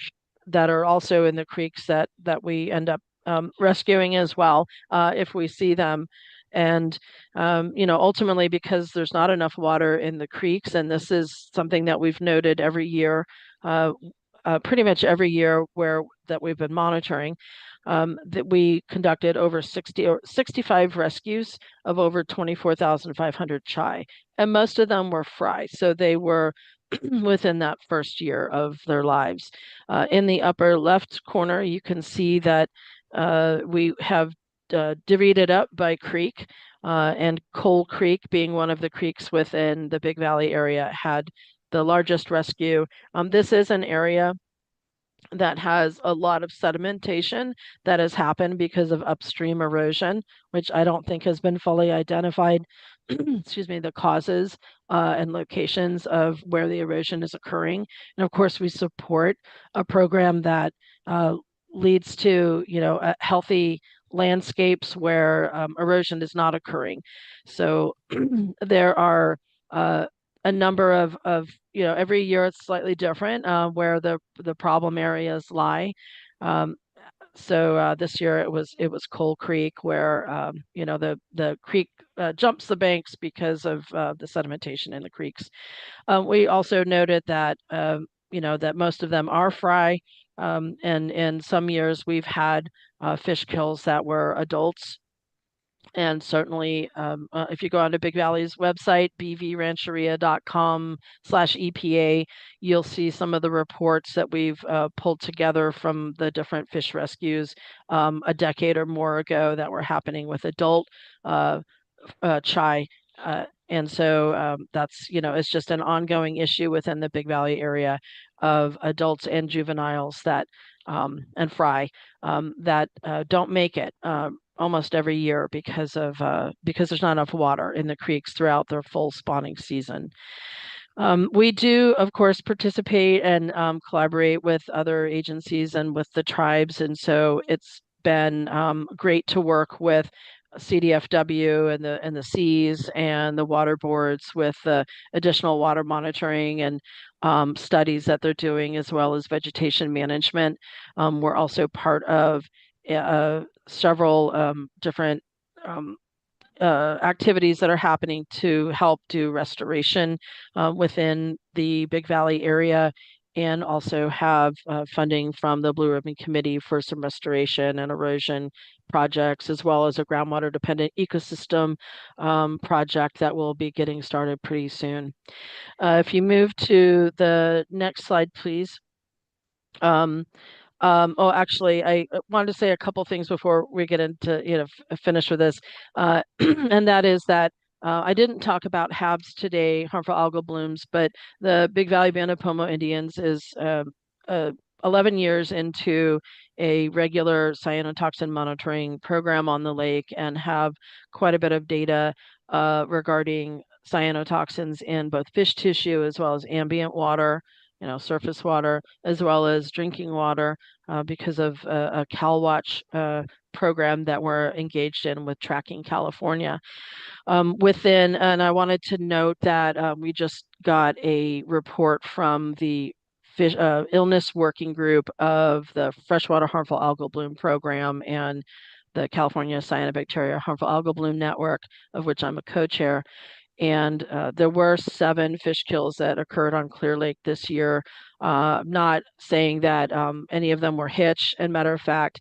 are also in the creeks that we end up rescuing as well if we see them. And ultimately, because there's not enough water in the creeks, and this is something that we've noted every year, pretty much every year that we've been monitoring, that we conducted over 60 or 65 rescues of over 24,500 chai, and most of them were fry, so they were within that first year of their lives. In the upper left corner, you can see that we have divvied it up by creek, and Coal Creek, being one of the creeks within the Big Valley area, had the largest rescue. This is an area that has a lot of sedimentation that has happened because of upstream erosion, which I don't think has been fully identified. Excuse me, the causes and locations of where the erosion is occurring. And of course, we support a program that leads to, healthy landscapes where erosion is not occurring. So there are a number of every year it's slightly different where the problem areas lie. So this year it was Coal Creek, where the creek jumps the banks because of the sedimentation in the creeks. We also noted that that most of them are fry, and in some years we've had fish kills that were adults. And certainly, if you go onto Big Valley's website, bvrancheria.com/EPA, you'll see some of the reports that we've pulled together from the different fish rescues a decade or more ago that were happening with adult chai. And so that's, it's just an ongoing issue within the Big Valley area of adults and juveniles that and fry that don't make it almost every year because there's not enough water in the creeks throughout their full spawning season. We do, of course, participate and collaborate with other agencies and with the tribes, and so it's been great to work with CDFW and the Seas and the water boards with the additional water monitoring and studies that they're doing, as well as vegetation management. We're also part of several different activities that are happening to help do restoration within the Big Valley area, and also have funding from the Blue Ribbon Committee for some restoration and erosion projects, as well as a groundwater dependent ecosystem project that will be getting started pretty soon. If you move to the next slide, please. Actually, I wanted to say a couple things before we get into, finish with this. And that is that I didn't talk about HABs today, harmful algal blooms, but the Big Valley Band of Pomo Indians is 11 years into a regular cyanotoxin monitoring program on the lake, and have quite a bit of data regarding cyanotoxins in both fish tissue as well as ambient water, surface water, as well as drinking water, because of a CalWatch program that we're engaged in with Tracking California. And I wanted to note that we just got a report from the fish illness working group of the Freshwater Harmful Algal Bloom Program and the California Cyanobacteria Harmful Algal Bloom Network, of which I'm a co-chair. And there were 7 fish kills that occurred on Clear Lake this year. Not saying that any of them were hitch. And matter of fact,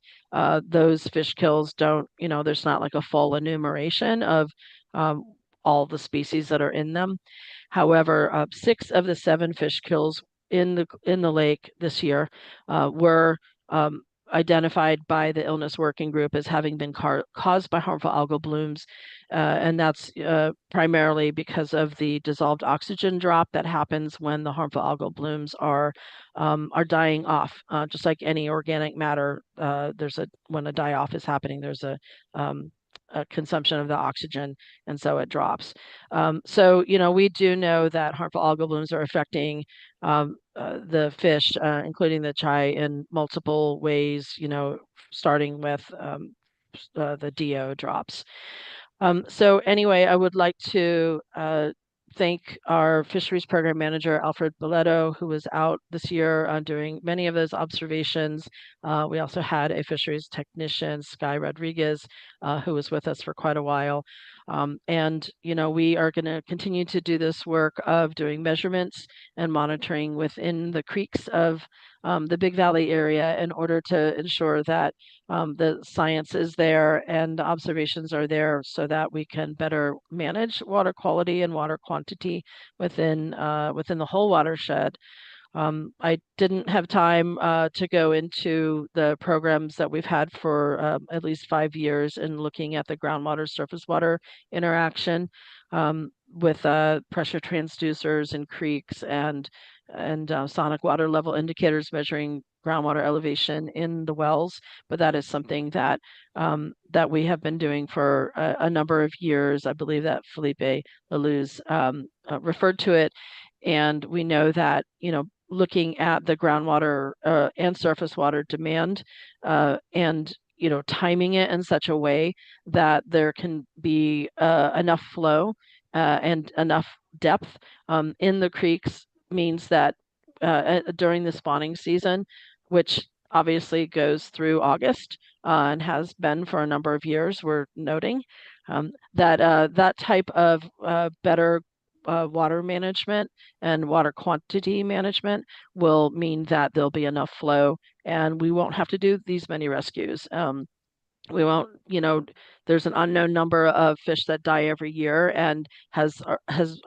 those fish kills don't, there's not like a full enumeration of all the species that are in them. However, 6 of the 7 fish kills in the lake this year were identified by the illness working group as having been caused by harmful algal blooms. And that's primarily because of the dissolved oxygen drop that happens when the harmful algal blooms are dying off. Just like any organic matter, when a die off is happening, there's a consumption of the oxygen, and so it drops. So, we do know that harmful algal blooms are affecting the fish, including the chai, in multiple ways, starting with the DO drops. So anyway, I would like to thank our fisheries program manager, Alfred Boletto, who was out this year doing many of those observations. We also had a fisheries technician, Sky Rodriguez, who was with us for quite a while. And, we are going to continue to do this work of doing measurements and monitoring within the creeks of the Big Valley area in order to ensure that the science is there and the observations are there so that we can better manage water quality and water quantity within the whole watershed. I didn't have time to go into the programs that we've had for at least 5 years in looking at the groundwater surface water interaction with pressure transducers in creeks and sonic water level indicators measuring groundwater elevation in the wells. But that is something that that we have been doing for a number of years. I believe that Felipe Laluz referred to it. And we know that, looking at the groundwater and surface water demand and, timing it in such a way that there can be enough flow and enough depth in the creeks means that during the spawning season, which obviously goes through August and has been for a number of years, we're noting that type of better water management and water quantity management will mean that there'll be enough flow and we won't have to do these many rescues. We won't, there's an unknown number of fish that die every year and has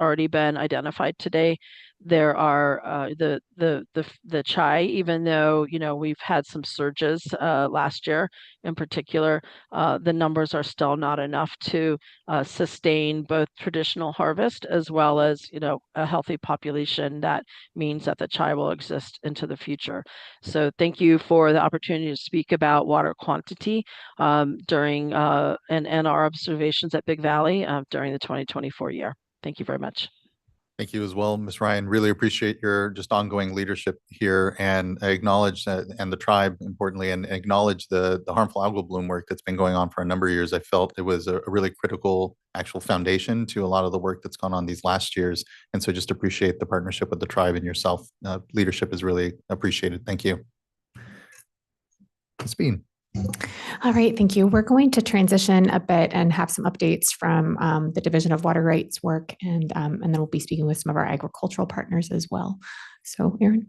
already been identified today. There are the chai, even though, we've had some surges last year in particular, the numbers are still not enough to sustain both traditional harvest as well as, a healthy population that means that the chai will exist into the future. So thank you for the opportunity to speak about water quantity during and our observations at Big Valley during the 2024 year. Thank you very much. Thank you as well, Ms. Ryan. Really appreciate your just ongoing leadership here, and I acknowledge that, and the tribe importantly, and acknowledge the harmful algal bloom work that's been going on for a number of years. I felt it was a really critical actual foundation to a lot of the work that's gone on these last years. And so just appreciate the partnership with the tribe and yourself. Leadership is really appreciated. Thank you. Ms. Bean. All right, thank you. We're going to transition a bit and have some updates from the Division of Water Rights work, and then we'll be speaking with some of our agricultural partners as well. So, Erin.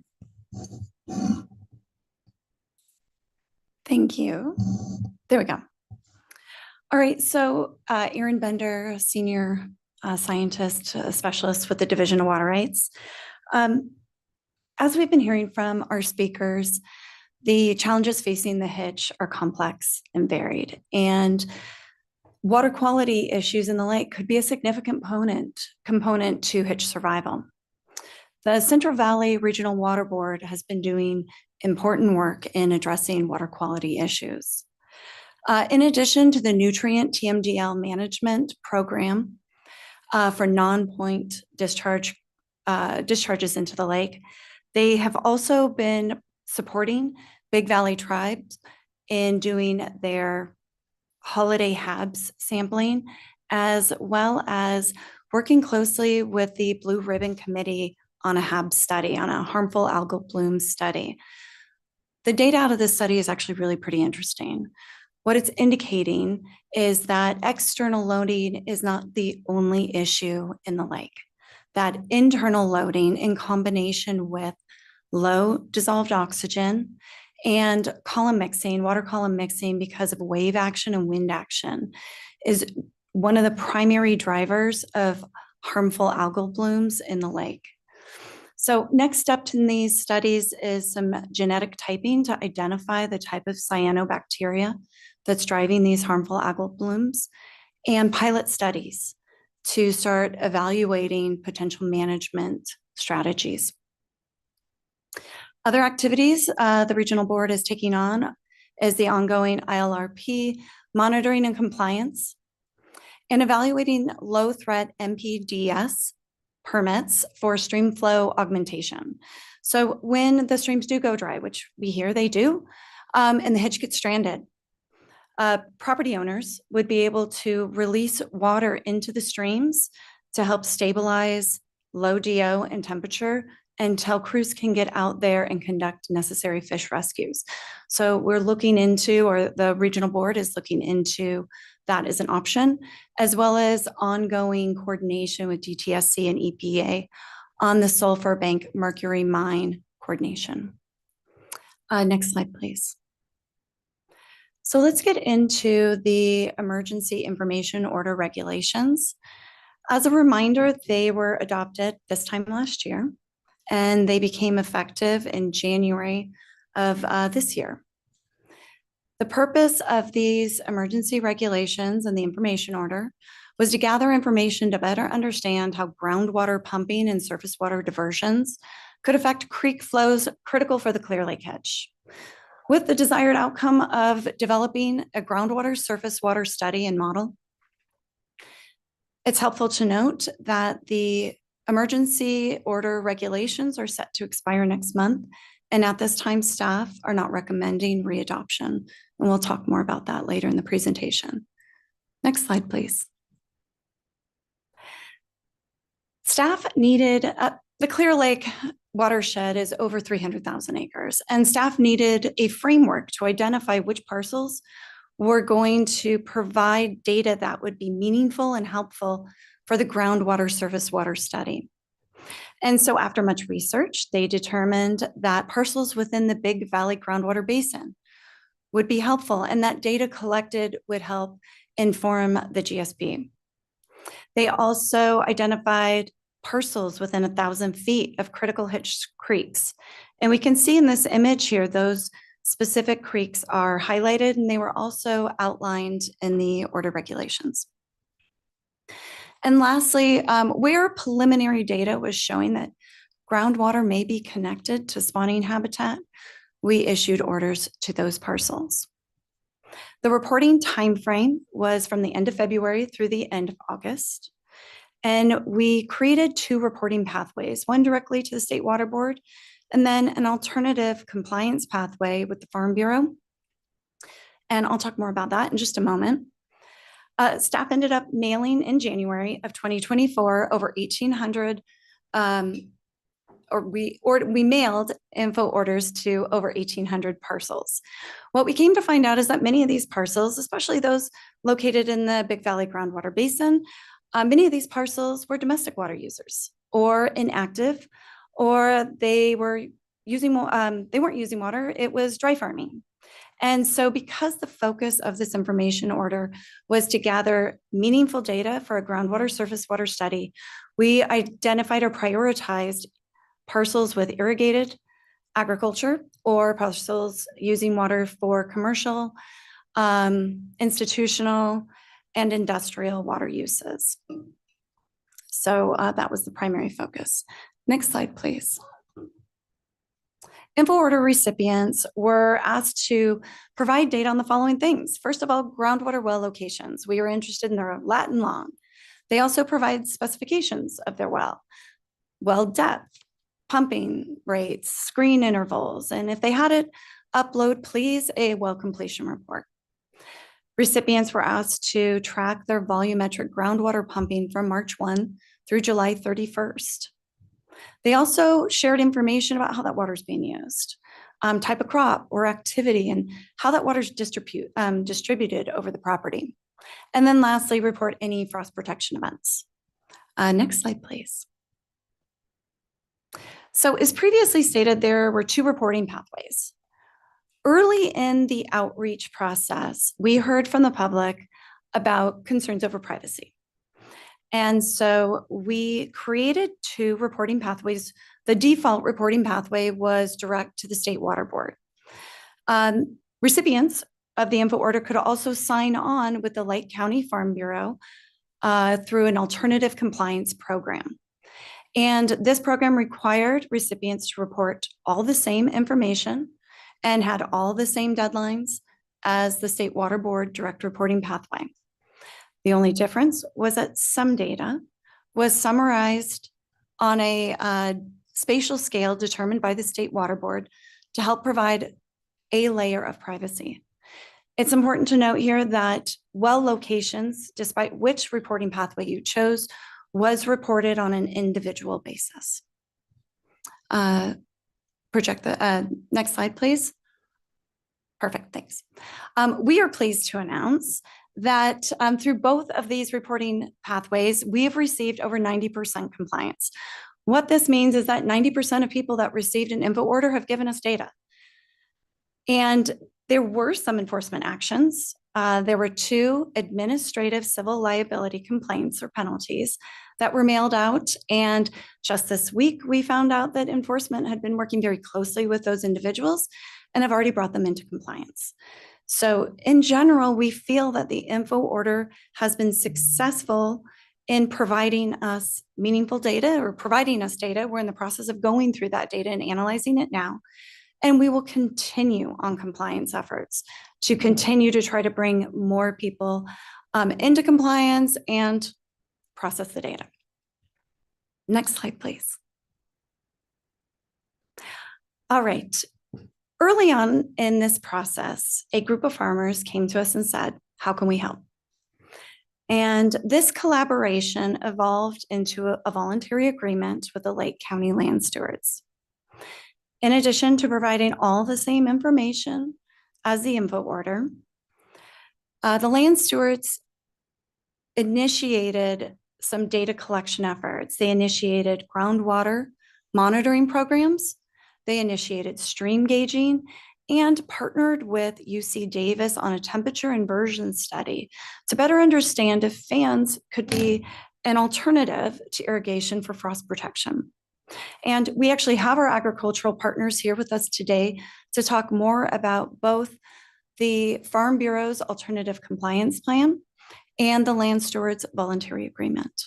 Thank you. There we go. All right, so Erin Bender, Senior Scientist Specialist with the Division of Water Rights. As we've been hearing from our speakers, the challenges facing the hitch are complex and varied, and water quality issues in the lake could be a significant component to hitch survival. The Central Valley Regional Water Board has been doing important work in addressing water quality issues. In addition to the nutrient TMDL management program for non-point discharges into the lake, they have also been supporting Big Valley tribes in doing their holiday HABs sampling, as well as working closely with the Blue Ribbon Committee on a HAB study, on a harmful algal bloom study. The data out of this study is actually really pretty interesting. What it's indicating is that external loading is not the only issue in the lake, that internal loading in combination with low dissolved oxygen and column mixing, water column mixing because of wave action and wind action is one of the primary drivers of harmful algal blooms in the lake. So next step in these studies is some genetic typing to identify the type of cyanobacteria that's driving these harmful algal blooms, and pilot studies to start evaluating potential management strategies. Other activities the regional board is taking on is the ongoing ILRP monitoring and compliance, and evaluating low threat MPDS permits for stream flow augmentation. So when the streams do go dry, which we hear they do, and the hitch gets stranded, property owners would be able to release water into the streams to help stabilize low DO and temperature until crews can get out there and conduct necessary fish rescues. So we're looking into, or the regional board is looking into, that as an option, as well as ongoing coordination with DTSC and EPA on the Sulphur Bank Mercury Mine coordination. Next slide, please. So let's get into the emergency information order regulations. As a reminder, they were adopted this time last year, and they became effective in January of this year. The purpose of these emergency regulations and the information order was to gather information to better understand how groundwater pumping and surface water diversions could affect creek flows critical for the Clear Lake Hitch, with the desired outcome of developing a groundwater surface water study and model. It's helpful to note that the emergency order regulations are set to expire next month, and at this time, staff are not recommending readoption. And we'll talk more about that later in the presentation. Next slide, please. Staff needed, the Clear Lake watershed is over 300,000 acres, and staff needed a framework to identify which parcels were going to provide data that would be meaningful and helpful for the groundwater surface water study. And so after much research, they determined that parcels within the Big Valley groundwater basin would be helpful, and that data collected would help inform the GSB. They also identified parcels within 1,000 feet of critical hitch creeks. And we can see in this image here, those specific creeks are highlighted, and they were also outlined in the order regulations. And lastly, where preliminary data was showing that groundwater may be connected to spawning habitat, we issued orders to those parcels. The reporting timeframe was from the end of February through the end of August. And we created 2 reporting pathways, one directly to the State Water Board, and then an alternative compliance pathway with the Farm Bureau. And I'll talk more about that in just a moment. Staff ended up mailing in January of 2024 over 1,800, we mailed info orders to over 1,800 parcels. What we came to find out is that many of these parcels, especially those located in the Big Valley groundwater basin, many of these parcels were domestic water users or inactive, or they were using, they weren't using water, it was dry farming. And so because the focus of this information order was to gather meaningful data for a groundwater surface water study, we identified or prioritized parcels with irrigated agriculture or parcels using water for commercial, institutional, and industrial water uses. So that was the primary focus. Next slide, please. Info order recipients were asked to provide data on the following things. First of all, groundwater well locations. We were interested in their lat and long. They also provide specifications of their well depth, pumping rates, screen intervals, and if they had it, upload, please, a well completion report. Recipients were asked to track their volumetric groundwater pumping from March 1 through July 31st. They also shared information about how that water is being used, type of crop or activity, and how that water is distributed over the property. And then lastly, report any frost protection events. Next slide, please. So as previously stated, there were 2 reporting pathways. Early in the outreach process, we heard from the public about concerns over privacy. And so we created 2 reporting pathways. The default reporting pathway was direct to the State Water Board. Recipients of the info order could also sign on with the Lake County Farm Bureau through an alternative compliance program. And this program required recipients to report all the same information and had all the same deadlines as the State Water Board direct reporting pathway. The only difference was that some data was summarized on a spatial scale determined by the State Water Board to help provide a layer of privacy. It's important to note here that well locations, despite which reporting pathway you chose, was reported on an individual basis. Project the next slide, please. Perfect, thanks. We are pleased to announce that through both of these reporting pathways, we have received over 90% compliance. What this means is that 90% of people that received an info order have given us data. And there were some enforcement actions. There were 2 administrative civil liability complaints or penalties that were mailed out. And just this week, we found out that enforcement had been working very closely with those individuals and have already brought them into compliance. So in general, we feel that the info order has been successful in providing us meaningful data or providing us data. We're in the process of going through that data and analyzing it now. And we will continue on compliance efforts to continue to try to bring more people into compliance and process the data. Next slide, please. All right. Early on in this process, a group of farmers came to us and said, how can we help? And this collaboration evolved into a voluntary agreement with the Lake County Land Stewards. In addition to providing all the same information as the info order, the land stewards initiated some data collection efforts. They initiated groundwater monitoring programs. They initiated stream gauging and partnered with UC Davis on a temperature inversion study to better understand if fans could be an alternative to irrigation for frost protection. And we actually have our agricultural partners here with us today to talk more about both the Farm Bureau's alternative compliance plan and the Land Stewards voluntary agreement.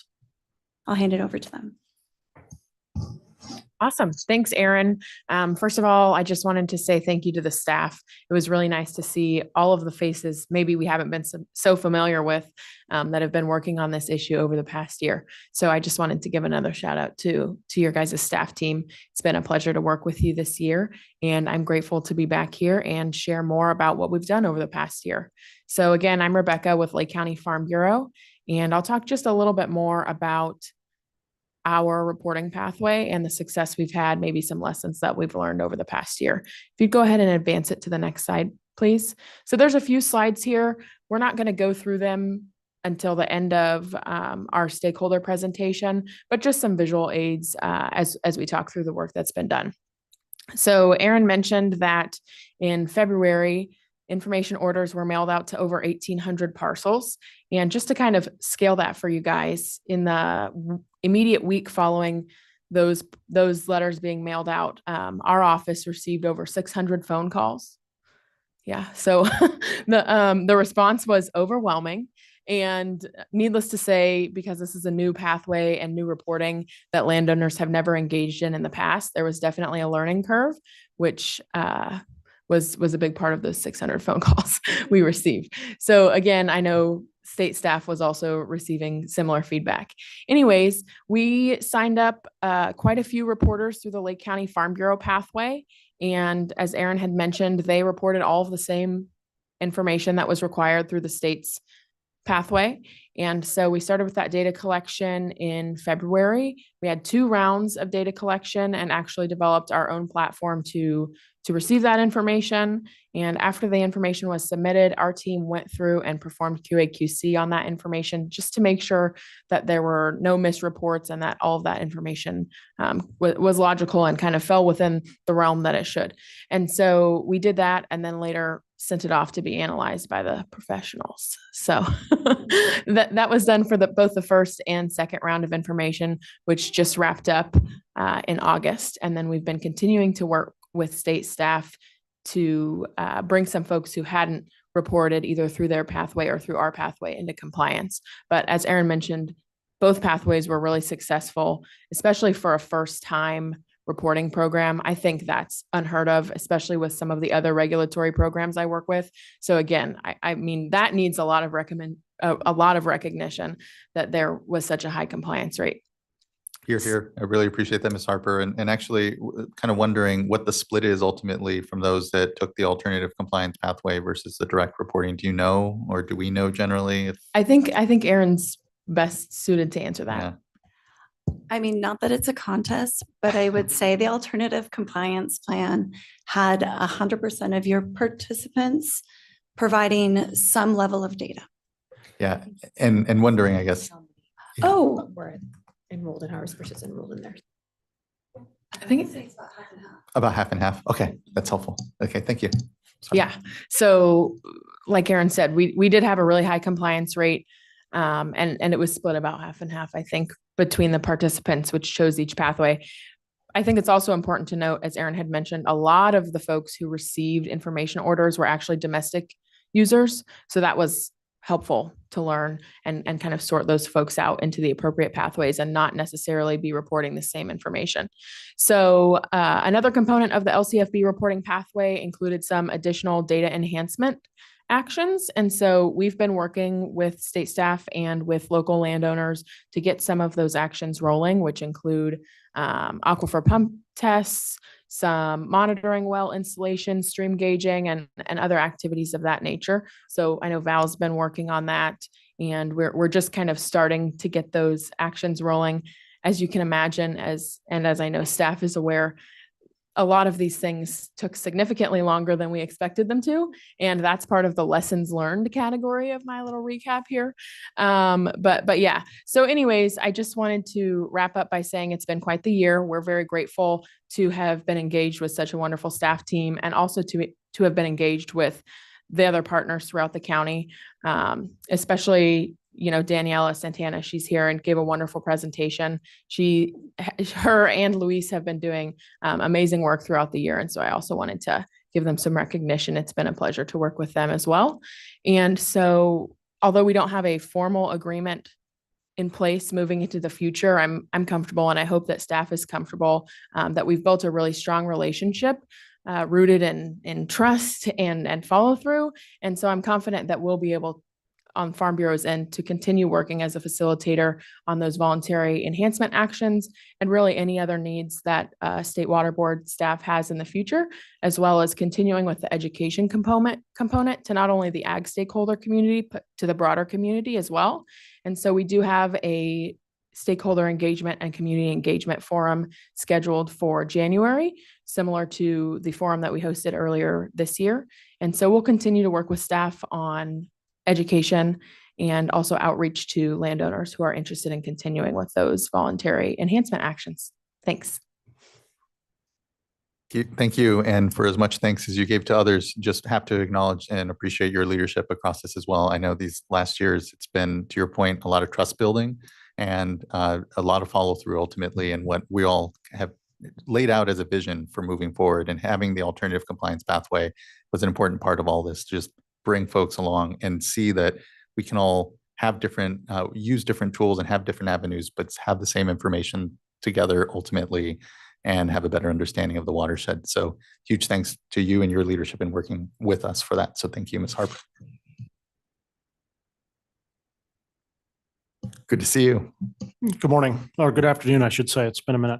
I'll hand it over to them. Awesome. Thanks, Erin. First of all, I just wanted to say thank you to the staff. It was really nice to see all of the faces maybe we haven't been so familiar with that have been working on this issue over the past year. So I just wanted to give another shout out to your guys' staff team. It's been a pleasure to work with you this year, and I'm grateful to be back here and share more about what we've done over the past year. So again, I'm Rebecca with Lake County Farm Bureau, and I'll talk just a little bit more about our reporting pathway and the success we've had, maybe some lessons that we've learned over the past year. If you'd go ahead and advance it to the next slide, please. So there's a few slides here. We're not going to go through them until the end of our stakeholder presentation, but just some visual aids as we talk through the work that's been done. So Erin mentioned that in February, information orders were mailed out to over 1,800 parcels. And just to kind of scale that for you guys, in the immediate week following those letters being mailed out, our office received over 600 phone calls. Yeah, so the response was overwhelming. And needless to say, because this is a new pathway and new reporting that landowners have never engaged in the past, there was definitely a learning curve, which was a big part of those 600 phone calls we received. So again, I know state staff was also receiving similar feedback. Anyways, we signed up quite a few reporters through the Lake County Farm Bureau pathway. And as Erin had mentioned, they reported all of the same information that was required through the state's pathway. And so we started with that data collection in February. We had 2 rounds of data collection and actually developed our own platform to receive that information. And after the information was submitted, our team went through and performed QA/QC on that information just to make sure that there were no misreports and that all of that information was logical and kind of fell within the realm that it should. And so we did that. And then later sent it off to be analyzed by the professionals. So that was done for both the first and second round of information, which just wrapped up in August. And then we've been continuing to work with state staff to bring some folks who hadn't reported either through their pathway or through our pathway into compliance. But as Aaron mentioned, both pathways were really successful, especially for a first time reporting program. I think that's unheard of, especially with some of the other regulatory programs I work with. So again, I mean, that needs a lot of recognition that there was such a high compliance rate. Here. I really appreciate that, Ms. Harper. And actually kind of wondering what the split is ultimately from those that took the alternative compliance pathway versus the direct reporting. Do you know, or do we know generally? I think Aaron's best suited to answer that. Yeah. I mean, not that it's a contest, but I would say the alternative compliance plan had 100% of your participants providing some level of data. Yeah. And wondering, I guess. Oh, We're enrolled in ours versus enrolled in theirs. I think it's About half and half. Okay. That's helpful. Okay. Thank you. Sorry. Yeah. So like Aaron said, we did have a really high compliance rate. And it was split about half and half, I think, between the participants, which chose each pathway. I think it's also important to note, as Aaron had mentioned, a lot of the folks who received information orders were actually domestic users. So that was helpful to learn and kind of sort those folks out into the appropriate pathways and not necessarily be reporting the same information. So another component of the LCFB reporting pathway included some additional data enhancement actions. And so we've been working with state staff and with local landowners to get some of those actions rolling, which include aquifer pump tests, some monitoring well installation, stream gauging, and other activities of that nature. So I know Val's been working on that, and we're just kind of starting to get those actions rolling. As you can imagine, as I know staff is aware, a lot of these things took significantly longer than we expected them to. And that's part of the lessons learned category of my little recap here. But yeah, so anyways, I just wanted to wrap up by saying it's been quite the year. We're very grateful to have been engaged with such a wonderful staff team, and also to have been engaged with the other partners throughout the county, especially Daniela Santana. She's here and gave a wonderful presentation. Her and Luis have been doing amazing work throughout the year. And so I also wanted to give them some recognition. It's been a pleasure to work with them as well. And so although we don't have a formal agreement in place moving into the future, I'm comfortable, and I hope that staff is comfortable, that we've built a really strong relationship rooted in trust and follow through. And so I'm confident that we'll be able on Farm Bureau's end to continue working as a facilitator on those voluntary enhancement actions and really any other needs that State Water Board staff has in the future, as well as continuing with the education component to not only the ag stakeholder community, but to the broader community as well. And so we do have a stakeholder engagement and community engagement forum scheduled for January, similar to the forum that we hosted earlier this year. And so we'll continue to work with staff on education and also outreach to landowners who are interested in continuing with those voluntary enhancement actions. Thanks. Thank you. And for as much thanks as you gave to others, just have to acknowledge and appreciate your leadership across this as well. I know these last years, it's been, to your point, a lot of trust building and a lot of follow through ultimately, and what we all have laid out as a vision for moving forward, and having the alternative compliance pathway was an important part of all this. Just bring folks along and see that we can all have different, use different tools and have different avenues, but have the same information together ultimately and have a better understanding of the watershed. So huge thanks to you and your leadership in working with us for that. So thank you, Ms. Harper. Good to see you. Good morning, or good afternoon, I should say. It's been a minute.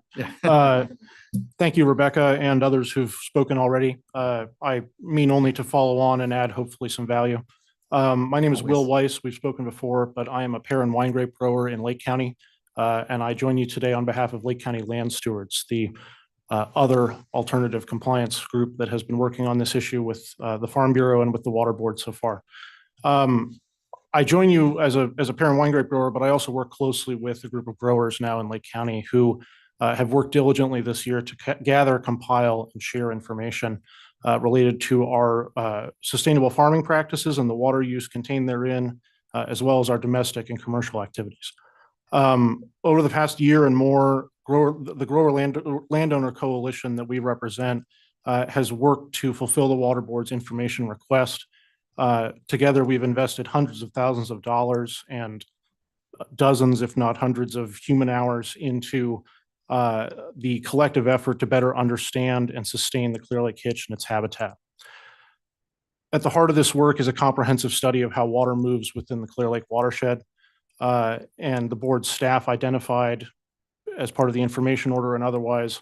Thank you, Rebecca, and others who've spoken already. I mean only to follow on and add hopefully some value. My name is Will Weiss. We've spoken before, but I am a pear and wine grape grower in Lake County, and I join you today on behalf of Lake County Land Stewards, the other alternative compliance group that has been working on this issue with the Farm Bureau and with the Water Board so far. I join you as a pear and wine grape grower, but I also work closely with a group of growers now in Lake County who have worked diligently this year to gather, compile, and share information related to our sustainable farming practices and the water use contained therein, as well as our domestic and commercial activities. Over the past year and more, the Grower Landowner Coalition that we represent has worked to fulfill the Water Board's information request. Together, we've invested hundreds of thousands of dollars and dozens, if not hundreds, of human hours into the collective effort to better understand and sustain the Clear Lake hitch and its habitat. At the heart of this work is a comprehensive study of how water moves within the Clear Lake watershed. And the board's staff identified, as part of the information order and otherwise,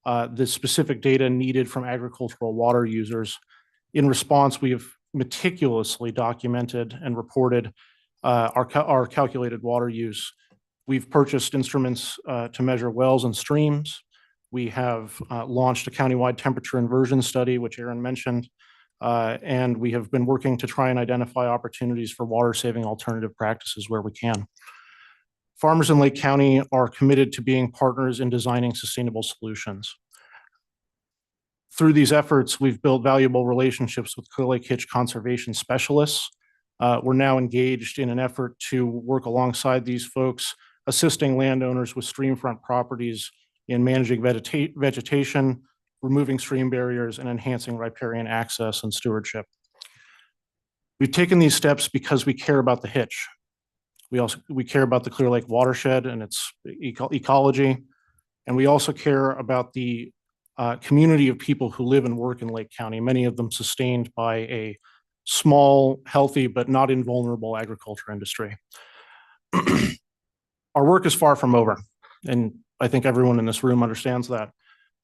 the specific data needed from agricultural water users. In response, we have meticulously documented and reported our calculated water use. We've purchased instruments to measure wells and streams. We have launched a countywide temperature inversion study, which Aaron mentioned, and we have been working to try and identify opportunities for water-saving alternative practices where we can. Farmers in Lake County are committed to being partners in designing sustainable solutions. Through these efforts, we've built valuable relationships with Clear Lake hitch conservation specialists. We're now engaged in an effort to work alongside these folks, assisting landowners with streamfront properties in managing vegetation, removing stream barriers, and enhancing riparian access and stewardship. We've taken these steps because we care about the hitch. We care about the Clear Lake watershed and its ecology, and we also care about the community of people who live and work in Lake County, many of them sustained by a small, healthy, but not invulnerable agriculture industry. Our work is far from over, and I think everyone in this room understands that.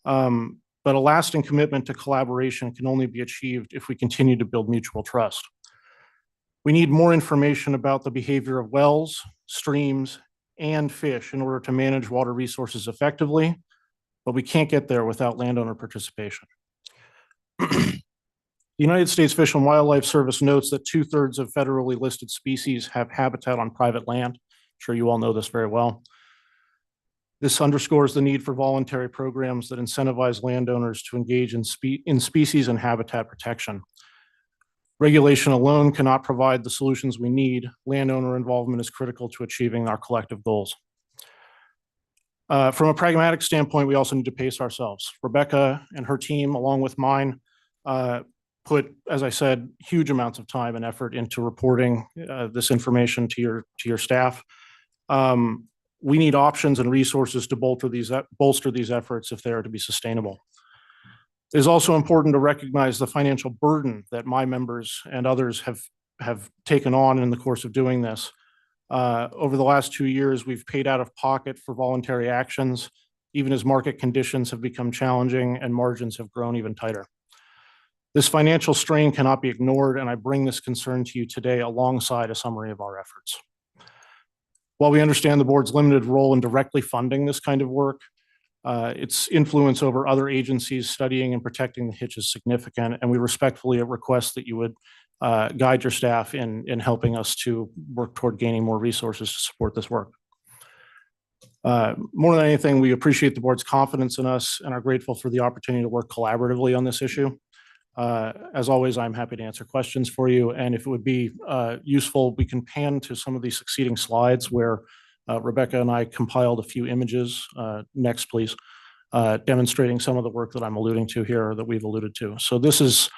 But a lasting commitment to collaboration can only be achieved if we continue to build mutual trust. We need more information about the behavior of wells, streams, and fish in order to manage water resources effectively, but we can't get there without landowner participation. The United States Fish and Wildlife Service notes that 2/3 of federally listed species have habitat on private land. I'm sure you all know this very well. This underscores the need for voluntary programs that incentivize landowners to engage in species and habitat protection. Regulation alone cannot provide the solutions we need. Landowner involvement is critical to achieving our collective goals. From a pragmatic standpoint, we also need to pace ourselves. Rebecca and her team, along with mine, put, as I said, huge amounts of time and effort into reporting this information to your staff. We need options and resources to bolster these efforts if they are to be sustainable. It is also important to recognize the financial burden that my members and others have taken on in the course of doing this. Over the last 2 years, we've paid out of pocket for voluntary actions, even as market conditions have become challenging and margins have grown even tighter. This financial strain cannot be ignored, and I bring this concern to you today alongside a summary of our efforts. While we understand the board's limited role in directly funding this kind of work, its influence over other agencies studying and protecting the hitch is significant, and we respectfully request that you would guide your staff in helping us to work toward gaining more resources to support this work. More than anything, we appreciate the board's confidence in us and are grateful for the opportunity to work collaboratively on this issue. As always, I'm happy to answer questions for you, and if it would be useful, we can pan to some of the succeeding slides where Rebecca and I compiled a few images. Next, please, demonstrating some of the work that I'm alluding to here, that we've alluded to. So this is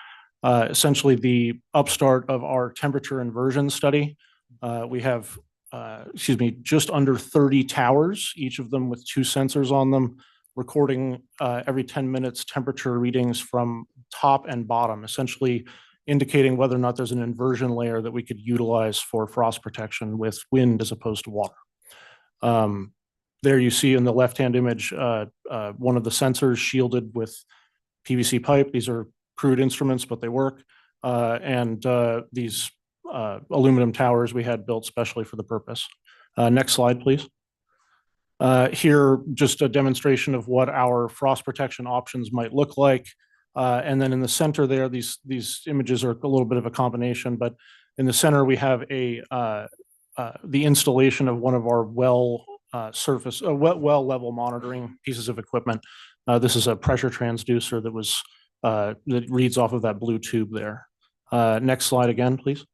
essentially the upstart of our temperature inversion study. We have, just under 30 towers, each of them with 2 sensors on them, recording every 10 minutes temperature readings from top and bottom, essentially indicating whether or not there's an inversion layer that we could utilize for frost protection with wind as opposed to water. There you see in the left-hand image, one of the sensors shielded with PVC pipe. These are crude instruments, but they work. And these aluminum towers we had built specially for the purpose. Next slide, please. Here, just a demonstration of what our frost protection options might look like. And then in the center there, these images are a little bit of a combination, but in the center we have the installation of one of our well level monitoring pieces of equipment. This is a pressure transducer that was that reads off of that blue tube there. Next slide again, please.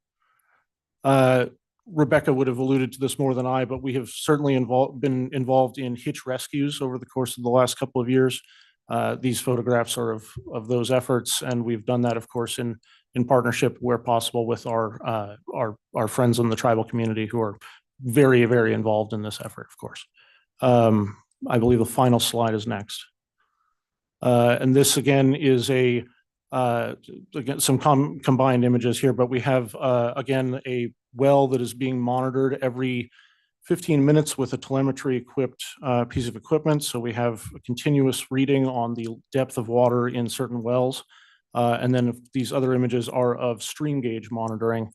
Rebecca would have alluded to this more than I, but we have certainly been involved in hitch rescues over the course of the last couple of years. These photographs are of those efforts, and we've done that, of course, in partnership where possible with our friends in the tribal community who are very, very involved in this effort, of course. I believe the final slide is next. And this again is again, some combined images here, but we have again a well that is being monitored every 15 minutes with a telemetry equipped piece of equipment. So we have a continuous reading on the depth of water in certain wells. And then if these other images are of stream gauge monitoring.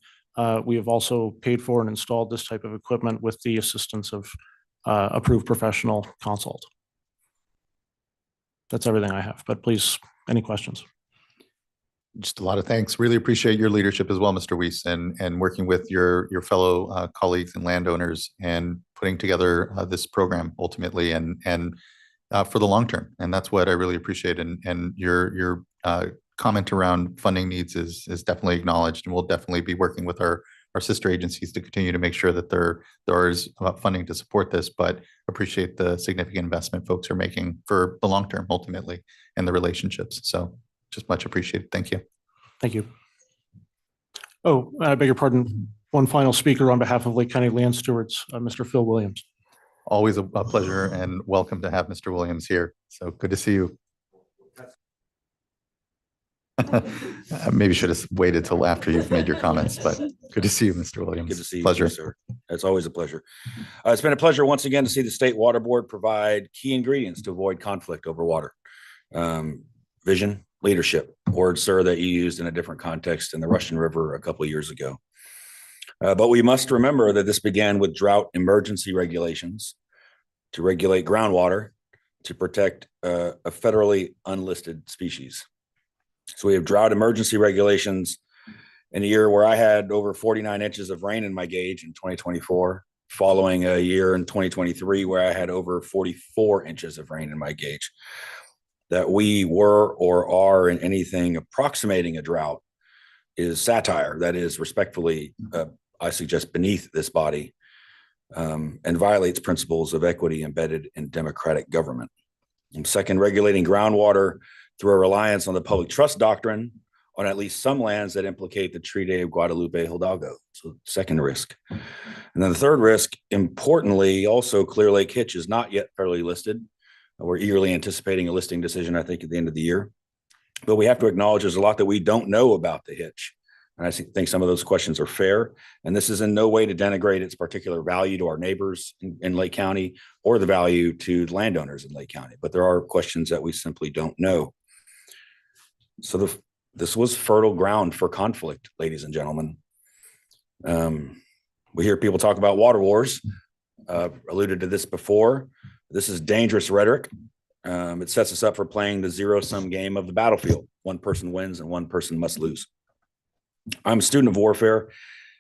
We have also paid for and installed this type of equipment with the assistance of approved professional consult. That's everything I have, but please, any questions? Just a lot of thanks. Really appreciate your leadership as well, Mr. Weiss, and working with your fellow colleagues and landowners and putting together this program ultimately and for the long term. And that's what I really appreciate. And your comment around funding needs is definitely acknowledged, and we'll definitely be working with our sister agencies to continue to make sure that there is funding to support this, but appreciate the significant investment folks are making for the long term ultimately and the relationships. So just much appreciated. Thank you. Thank you. Oh, I beg your pardon. One final speaker on behalf of Lake County Land Stewards, Mr. Phil Williams. Always a pleasure and welcome to have Mr. Williams here. So good to see you. Maybe should have waited till after you've made your comments, but good to see you, Mr. Williams. Good to see you, pleasure. sir. It's always a pleasure. It's been a pleasure once again to see the State Water Board provide key ingredients to avoid conflict over water. Vision, leadership, words, sir, that you used in a different context in the Russian River a couple of years ago. But we must remember that this began with drought emergency regulations to regulate groundwater to protect a federally unlisted species. So we have drought emergency regulations in a year where I had over 49 inches of rain in my gauge in 2024, following a year in 2023 where I had over 44 inches of rain in my gauge. That we were or are in anything approximating a drought is satire. That is respectfully, I suggest, beneath this body and violates principles of equity embedded in democratic government. And second, regulating groundwater through a reliance on the public trust doctrine on at least some lands that implicate the Treaty of Guadalupe Hidalgo. So second risk. And then the third risk, importantly, also Clear Lake Hitch is not yet federally listed. We're eagerly anticipating a listing decision, I think, at the end of the year. But we have to acknowledge there's a lot that we don't know about the hitch. And I think some of those questions are fair. And this is in no way to denigrate its particular value to our neighbors in Lake County or the value to landowners in Lake County. But there are questions that we simply don't know. So this was fertile ground for conflict, ladies and gentlemen. We hear people talk about water wars. Alluded to this before. This is dangerous rhetoric. It sets us up for playing the zero-sum game of the battlefield. One person wins and one person must lose. I'm a student of warfare,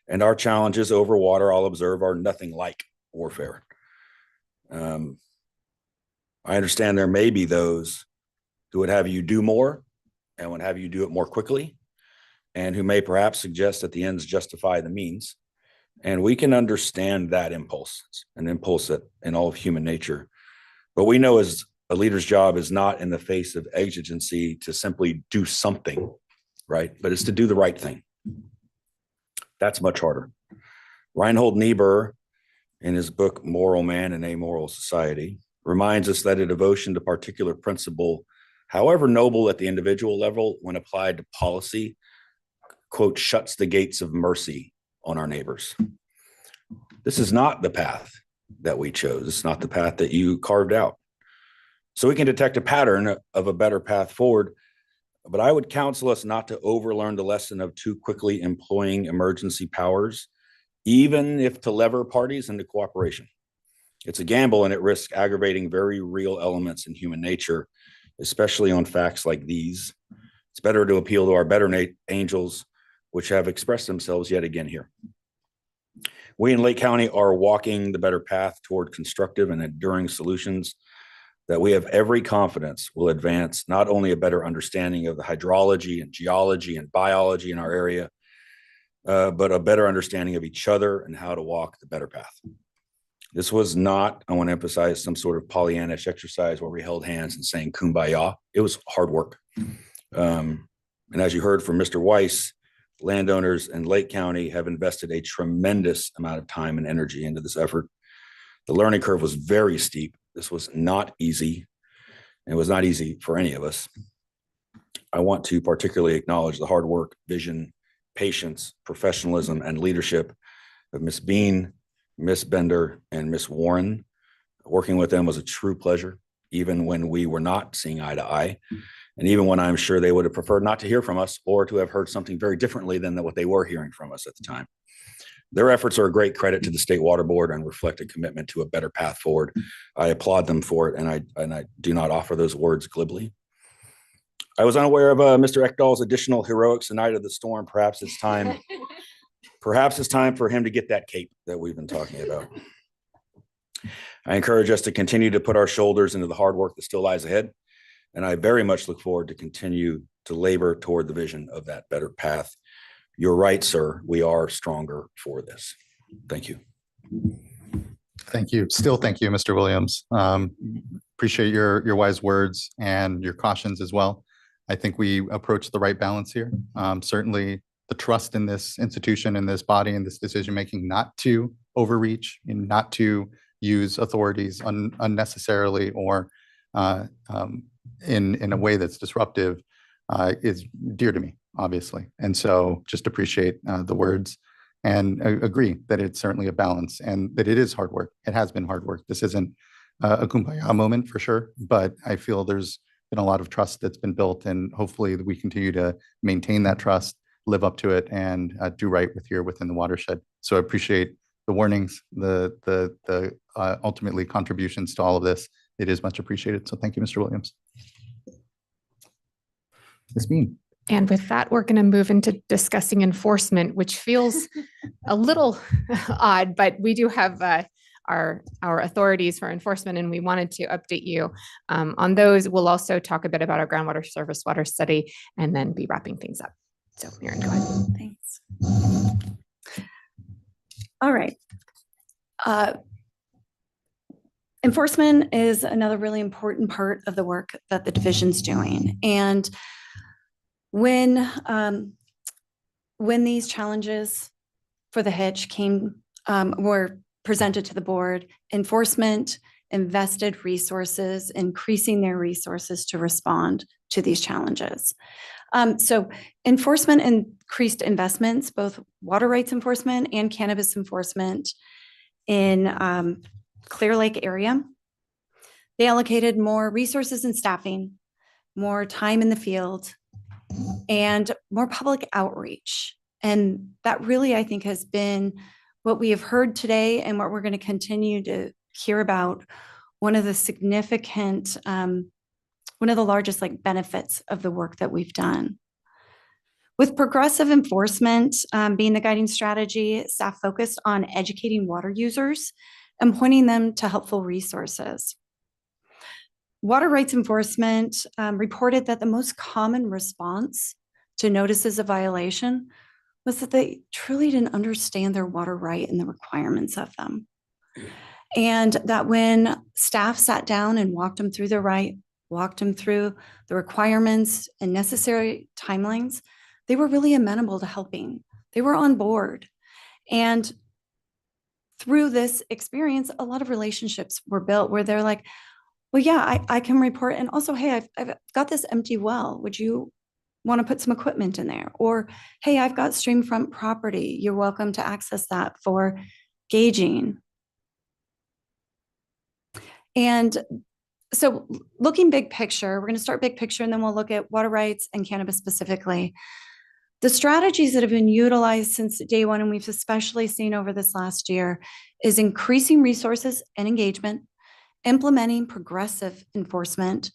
and our challenges over water, I'll observe, are nothing like warfare. I understand there may be those who would have you do more and would have you do it more quickly, and who may perhaps suggest that the ends justify the means. And we can understand that impulse, an impulse that in all of human nature. But we know as a leader's job is not in the face of exigency to simply do something, right? But it's to do the right thing. That's much harder. Reinhold Niebuhr, in his book, Moral Man and Amoral Society, reminds us that a devotion to particular principle, however noble at the individual level, when applied to policy, quote, shuts the gates of mercy on our neighbors. This is not the path that we chose. It's not the path that you carved out. So we can detect a pattern of a better path forward, but I would counsel us not to overlearn the lesson of too quickly employing emergency powers, even if to lever parties into cooperation. It's a gamble and it risks aggravating very real elements in human nature, especially on facts like these. It's better to appeal to our better angels, which have expressed themselves yet again here. We in Lake County are walking the better path toward constructive and enduring solutions that we have every confidence will advance not only a better understanding of the hydrology and geology and biology in our area, but a better understanding of each other and how to walk the better path. This was not, I want to emphasize, some sort of Pollyannish exercise where we held hands and sang kumbaya. It was hard work. And as you heard from Mr. Weiss, landowners in Lake County have invested a tremendous amount of time and energy into this effort. The learning curve was very steep. This was not easy. It was not easy for any of us. I want to particularly acknowledge the hard work, vision, patience, professionalism, and leadership of Ms. Bean, Ms. Bender, and Ms. Warren. Working with them was a true pleasure, even when we were not seeing eye to eye. And even when I'm sure they would have preferred not to hear from us or to have heard something very differently than what they were hearing from us at the time. Their efforts are a great credit to the State Water Board and reflect a commitment to a better path forward. I applaud them for it, and I do not offer those words glibly. I was unaware of Mr. Ekdahl's additional heroics the night of the storm. Perhaps it's time for him to get that cape that we've been talking about. I encourage us to continue to put our shoulders into the hard work that still lies ahead. And I very much look forward to continue to labor toward the vision of that better path. You're right, sir. We are stronger for this. Thank you. Thank you. Still, thank you, Mr. Williams. Appreciate your wise words and your cautions as well. I think we approached the right balance here. Certainly the trust in this institution, in this body, in this decision-making, not to overreach and not to use authorities unnecessarily or in a way that's disruptive is dear to me, obviously. And so just appreciate the words and agree that it's certainly a balance and that it is hard work. It has been hard work. This isn't a kumbaya moment for sure, but I feel there's been a lot of trust that's been built, and hopefully we continue to maintain that trust, live up to it, and do right within the watershed. So I appreciate the warnings, the ultimately contributions to all of this. It is much appreciated. So thank you, Mr. Williams. Ms. Bean. And with that, we're going to move into discussing enforcement, which feels a little odd, but we do have our authorities for enforcement, and we wanted to update you on those. We'll also talk a bit about our groundwater surface water study and then be wrapping things up. So Erin, go ahead. Thanks. All right. Enforcement is another really important part of the work that the division's doing. And when these challenges for the hitch were presented to the board, enforcement invested resources, increasing their resources to respond to these challenges. So enforcement increased investments, both water rights enforcement and cannabis enforcement in Clear Lake area. They allocated more resources and staffing, more time in the field, and more public outreach. And that really, I think, has been what we have heard today and what we're going to continue to hear about. One of the significant, one of the largest benefits of the work that we've done. With progressive enforcement being the guiding strategy, staff focused on educating water users and pointing them to helpful resources. Water rights enforcement reported that the most common response to notices of violation was that they truly didn't understand their water right and the requirements of them. And that when staff sat down and walked them through their right, walked them through the requirements and necessary timelines, they were really amenable to helping. They were on board. And through this experience, a lot of relationships were built where they're like, well, yeah, I can report. And also, hey, I've got this empty well. Would you want to put some equipment in there? Or, hey, I've got streamfront property. You're welcome to access that for gauging. And so looking big picture, we're going to start big picture, and then we'll look at water rights and cannabis specifically. The strategies that have been utilized since day one, and we've especially seen over this last year, is increasing resources and engagement, implementing progressive enforcement,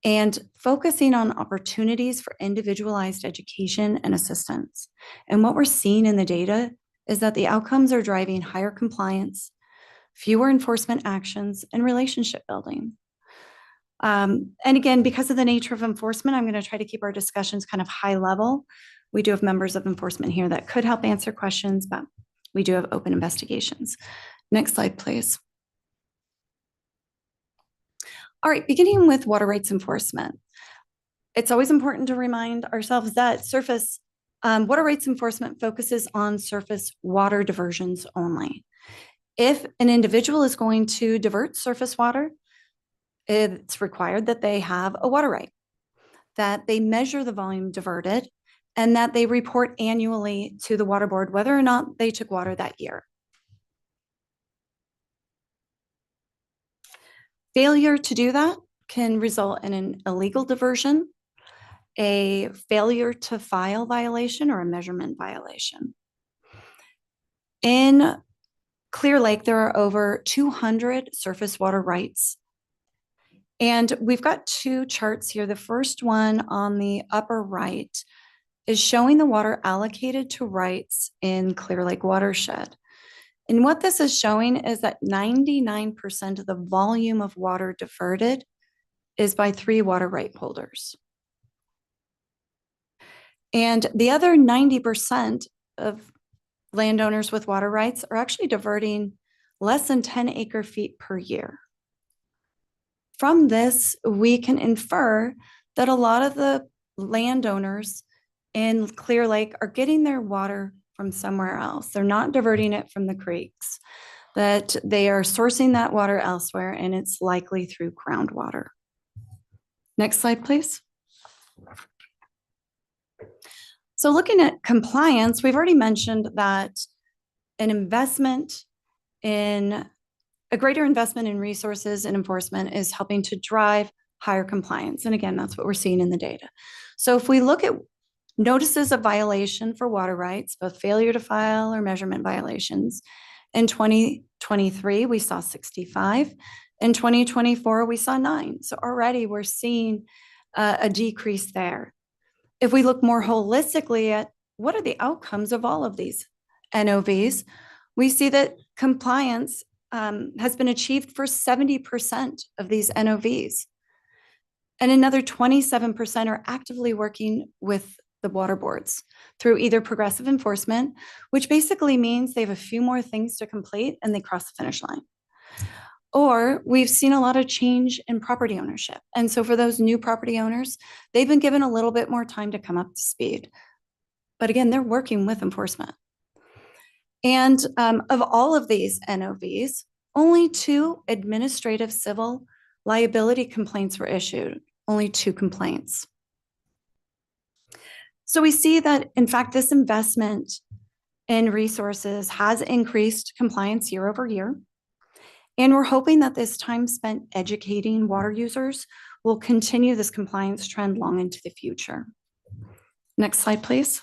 and focusing on opportunities for individualized education and assistance. And what we're seeing in the data is that the outcomes are driving higher compliance, fewer enforcement actions, and relationship building. And again, because of the nature of enforcement, I'm going to try to keep our discussions kind of high level. We do have members of enforcement here that could help answer questions, but we do have open investigations. Next slide, please. All right, beginning with water rights enforcement. It's always important to remind ourselves that surface water rights enforcement focuses on surface water diversions only. If an individual is going to divert surface water, it's required that they have a water right, that they measure the volume diverted, and that they report annually to the water board whether or not they took water that year. Failure to do that can result in an illegal diversion, a failure to file violation, or a measurement violation. In Clear Lake, there are over 200 surface water rights. And we've got two charts here. The first one on the upper right is showing the water allocated to rights in Clear Lake watershed. And what this is showing is that 99% of the volume of water diverted is by 3 water right holders. And the other 90% of landowners with water rights are actually diverting less than 10 acre feet per year. From this, we can infer that a lot of the landowners in Clear Lake are getting their water from somewhere else. They're not diverting it from the creeks, that they are sourcing that water elsewhere, and it's likely through groundwater. Next slide, please. So looking at compliance, we've already mentioned that a greater investment in resources and enforcement is helping to drive higher compliance. And again, that's what we're seeing in the data. So if we look at notices of violation for water rights, both failure to file or measurement violations, in 2023, we saw 65. In 2024, we saw 9. So already we're seeing a decrease there. If we look more holistically at what are the outcomes of all of these NOVs, we see that compliance has been achieved for 70% of these NOVs. And another 27% are actively working with the water boards through either progressive enforcement, which basically means they have a few more things to complete and they cross the finish line. Or we've seen a lot of change in property ownership. And so for those new property owners, they've been given a little bit more time to come up to speed. But again, they're working with enforcement. And of all of these NOVs, only 2 administrative civil liability complaints were issued, only 2 complaints. So we see that, in fact, this investment in resources has increased compliance year over year. And we're hoping that this time spent educating water users will continue this compliance trend long into the future. Next slide, please.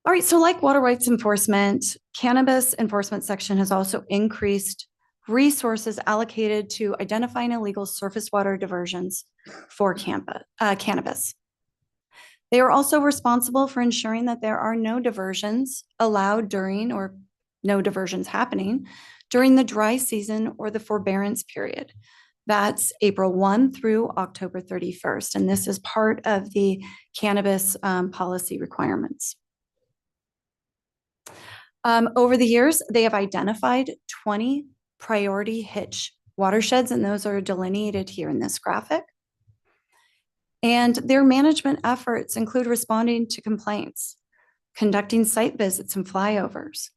All right, so like water rights enforcement, cannabis enforcement section has also increased resources allocated to identifying illegal surface water diversions for cannabis. They are also responsible for ensuring that there are no diversions allowed during or no diversions happening during the dry season or the forbearance period. That's April 1 through October 31st. And this is part of the cannabis policy requirements. Over the years, they have identified 20 priority hitch watersheds, and those are delineated here in this graphic. And their management efforts include responding to complaints, conducting site visits and flyovers,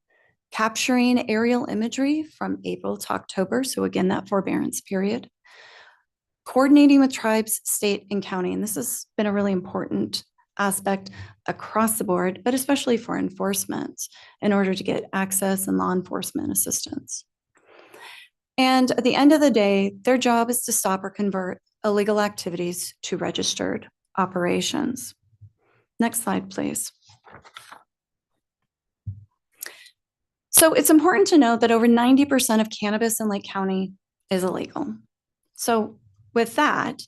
capturing aerial imagery from April to October, so again, that forbearance period, coordinating with tribes, state, and county. And this has been a really important aspect across the board, but especially for enforcement in order to get access and law enforcement assistance. And at the end of the day, their job is to stop or convert illegal activities to registered operations. Next slide, please. So it's important to note that over 90% of cannabis in Lake County is illegal. So with that,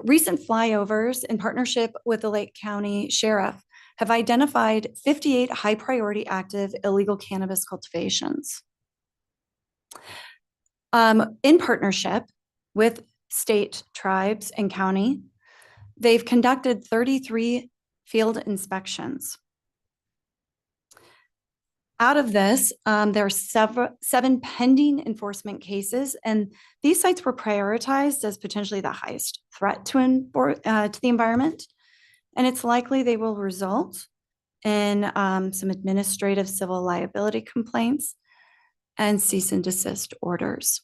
recent flyovers in partnership with the Lake County Sheriff have identified 58 high priority active illegal cannabis cultivations. In partnership with state, tribes, and county, they've conducted 33 field inspections. Out of this, there are seven pending enforcement cases, and these sites were prioritized as potentially the highest threat to the environment. And it's likely they will result in some administrative civil liability complaints and cease and desist orders.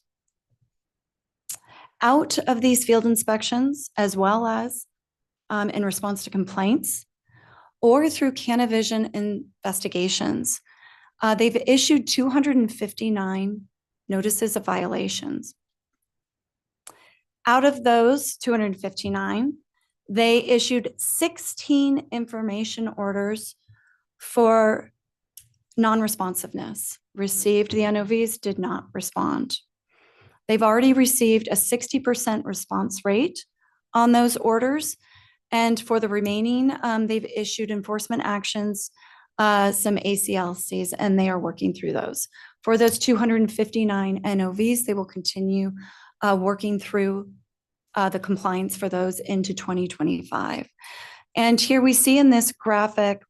Out of these field inspections, as well as in response to complaints or through Canavision investigations, they've issued 259 notices of violations. Out of those 259, they issued 16 information orders for non-responsiveness. Received the NOVs, did not respond. They've already received a 60% response rate on those orders. And for the remaining, they've issued enforcement actions, some ACLCs, and they are working through those. For those 259 NOVs, they will continue working through the compliance for those into 2025. And here we see in this graphic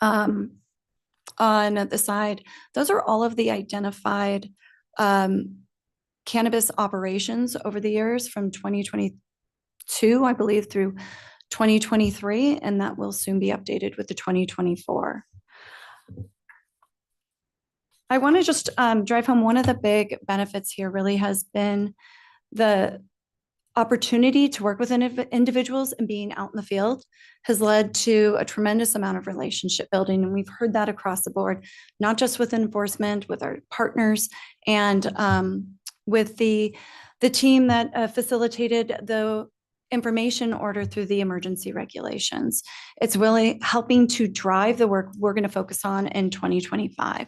on the side, those are all of the identified cannabis operations over the years from 2022, I believe, through 2023, and that will soon be updated with the 2024. I want to just drive home one of the big benefits here really has been the opportunity to work with individuals and being out in the field has led to a tremendous amount of relationship building. And we've heard that across the board, not just with enforcement, with our partners, and with the team that facilitated the information order through the emergency regulations. It's really helping to drive the work we're going to focus on in 2025.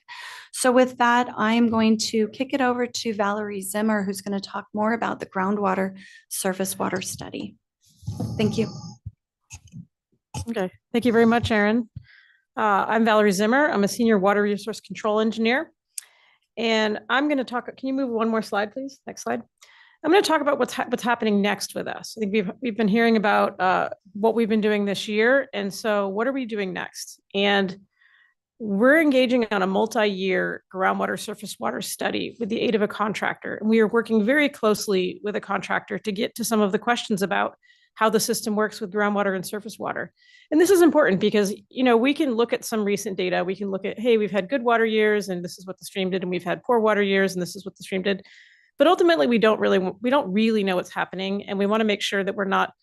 So with that, I'm going to kick it over to Valerie Zimmer, who's going to talk more about the groundwater surface water study. Thank you. Okay, thank you very much, Erin. I'm Valerie Zimmer. I'm a senior water resource control engineer. And I'm going to talk, can you move one more slide, please? Next slide. I'm going to talk about what's happening next with us. I think we've been hearing about what we've been doing this year. And so what are we doing next? And we're engaging on a multi-year groundwater surface water study with the aid of a contractor. And we are working very closely with a contractor to get to some of the questions about how the system works with groundwater and surface water. And this is important because, you know, we can look at some recent data. We can look at, hey, we've had good water years and this is what the stream did. And we've had poor water years and this is what the stream did. But ultimately, we don't really know what's happening. And we want to make sure that we're not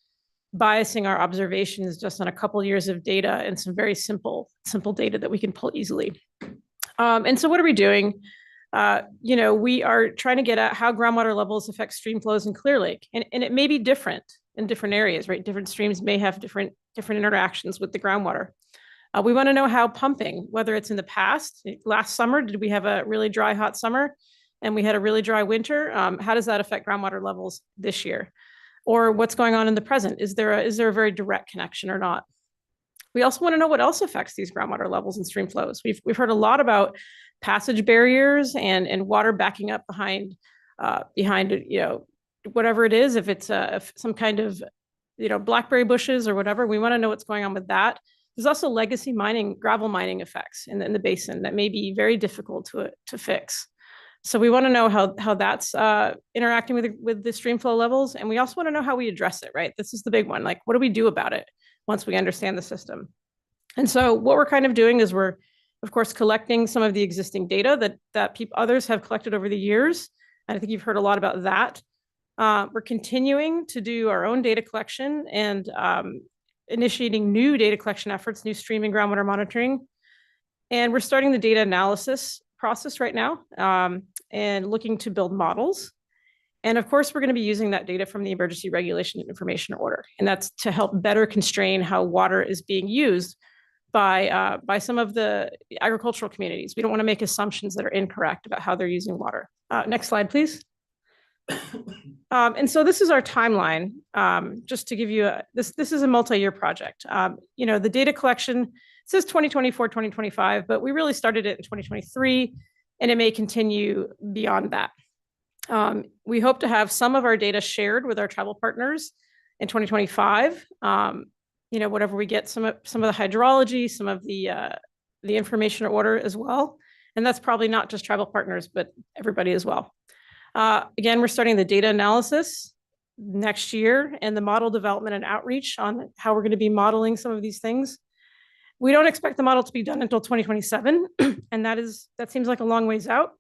biasing our observations just on a couple of years of data and some very simple data that we can pull easily. And so what are we doing? You know, we are trying to get at how groundwater levels affect stream flows in Clear Lake. And it may be different in different areas, right? Different streams may have different interactions with the groundwater. We want to know how pumping, whether it's in the past, last summer, did we have a really dry, hot summer? And we had a really dry winter. How does that affect groundwater levels this year? Or what's going on in the present? Is there a very direct connection or not? We also want to know what else affects these groundwater levels and stream flows. We've heard a lot about passage barriers and water backing up behind you know, whatever it is. If it's some kind of, you know, blackberry bushes or whatever, we want to know what's going on with that. There's also legacy mining, gravel mining effects in the basin that may be very difficult to fix. So we want to know how that's interacting with the stream flow levels. And we also want to know how we address it, right? This is the big one. Like, what do we do about it once we understand the system? And so what we're kind of doing is we're, of course, collecting some of the existing data that others have collected over the years. And I think you've heard a lot about that. We're continuing to do our own data collection and initiating new data collection efforts, new stream and groundwater monitoring. And we're starting the data analysis process right now and looking to build models. And of course, we're going to be using that data from the emergency regulation and information order. And that's to help better constrain how water is being used by some of the agricultural communities. We don't want to make assumptions that are incorrect about how they're using water. Next slide, please. And so this is our timeline. Just to give you this is a multi-year project. You know, the data collection says 2024, 2025, but we really started it in 2023. and it may continue beyond that. We hope to have some of our data shared with our tribal partners in 2025. Whatever we get, some of the hydrology, some of the information order as well. And that's probably not just tribal partners, but everybody as well. Again, we're starting the data analysis next year and the model development and outreach on how we're going to be modeling some of these things. We don't expect the model to be done until 2027, and that seems like a long ways out,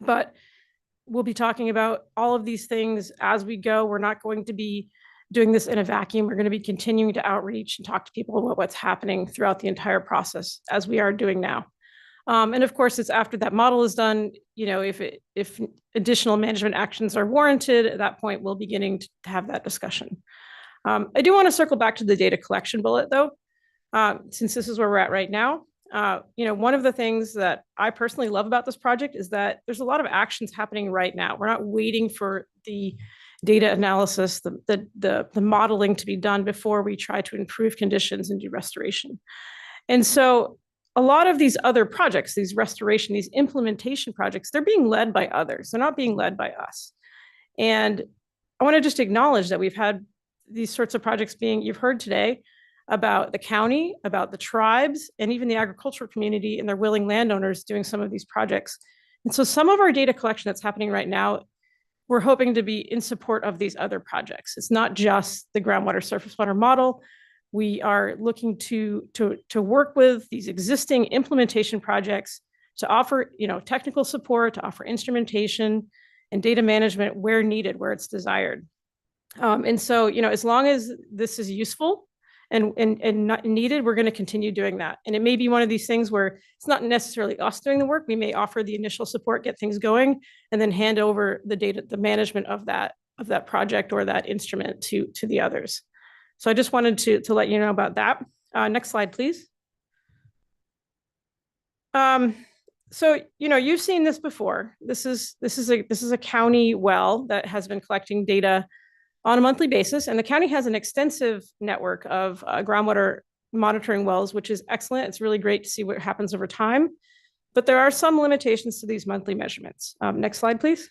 but we'll be talking about all of these things as we go. We're not going to be doing this in a vacuum. We're going to be continuing to outreach and talk to people about what's happening throughout the entire process, as we are doing now. And of course, it's after that model is done, if additional management actions are warranted, at that point, we'll beginning to have that discussion. I do want to circle back to the data collection bullet, though, since this is where we're at right now. One of the things that I personally love about this project is that there's a lot of actions happening right now. We're not waiting for the data analysis, the modeling to be done before we try to improve conditions and do restoration. And so a lot of these other projects, these restoration, these implementation projects, they're being led by others. They're not being led by us. And I want to just acknowledge that we've had these sorts of projects you've heard today about the county, about the tribes, and even the agricultural community and their willing landowners doing some of these projects. And so some of our data collection that's happening right now, we're hoping to be in support of these other projects. It's not just the groundwater surface water model. We are looking to work with these existing implementation projects to offer, technical support, to offer instrumentation and data management where needed, where it's desired. And so, as long as this is useful and not needed, we're going to continue doing that. And it may be one of these things where it's not necessarily us doing the work. We may offer the initial support, get things going, and then hand over the data, the management of that project or that instrument to the others. So I just wanted to let you know about that. Next slide, please. So you've seen this before. This is a county well that has been collecting data on a monthly basis, and the county has an extensive network of groundwater monitoring wells, which is excellent. It's really great to see what happens over time, but there are some limitations to these monthly measurements. Next slide, please.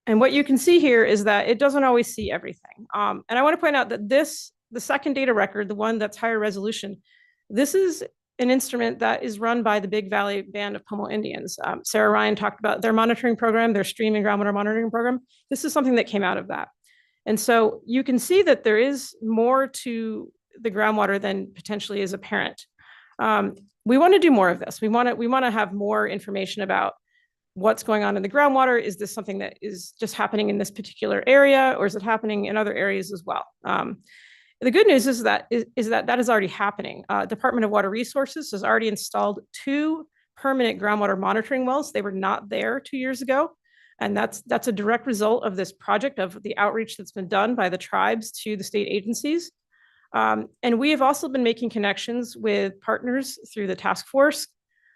And what you can see here is that it doesn't always see everything. And I want to point out that the second data record, the one that's higher resolution, this is an instrument that is run by the Big Valley Band of Pomo Indians. Sarah Ryan talked about their monitoring program, their stream and groundwater monitoring program. This is something that came out of that. And so you can see that there is more to the groundwater than potentially is apparent. We want to do more of this. We want to have more information about what's going on in the groundwater. Is this something that is just happening in this particular area, or is it happening in other areas as well? The good news is that is already happening. Department of Water Resources has already installed 2 permanent groundwater monitoring wells. They were not there 2 years ago. And that's a direct result of this project, of the outreach that's been done by the tribes to the state agencies. And we have also been making connections with partners through the task force,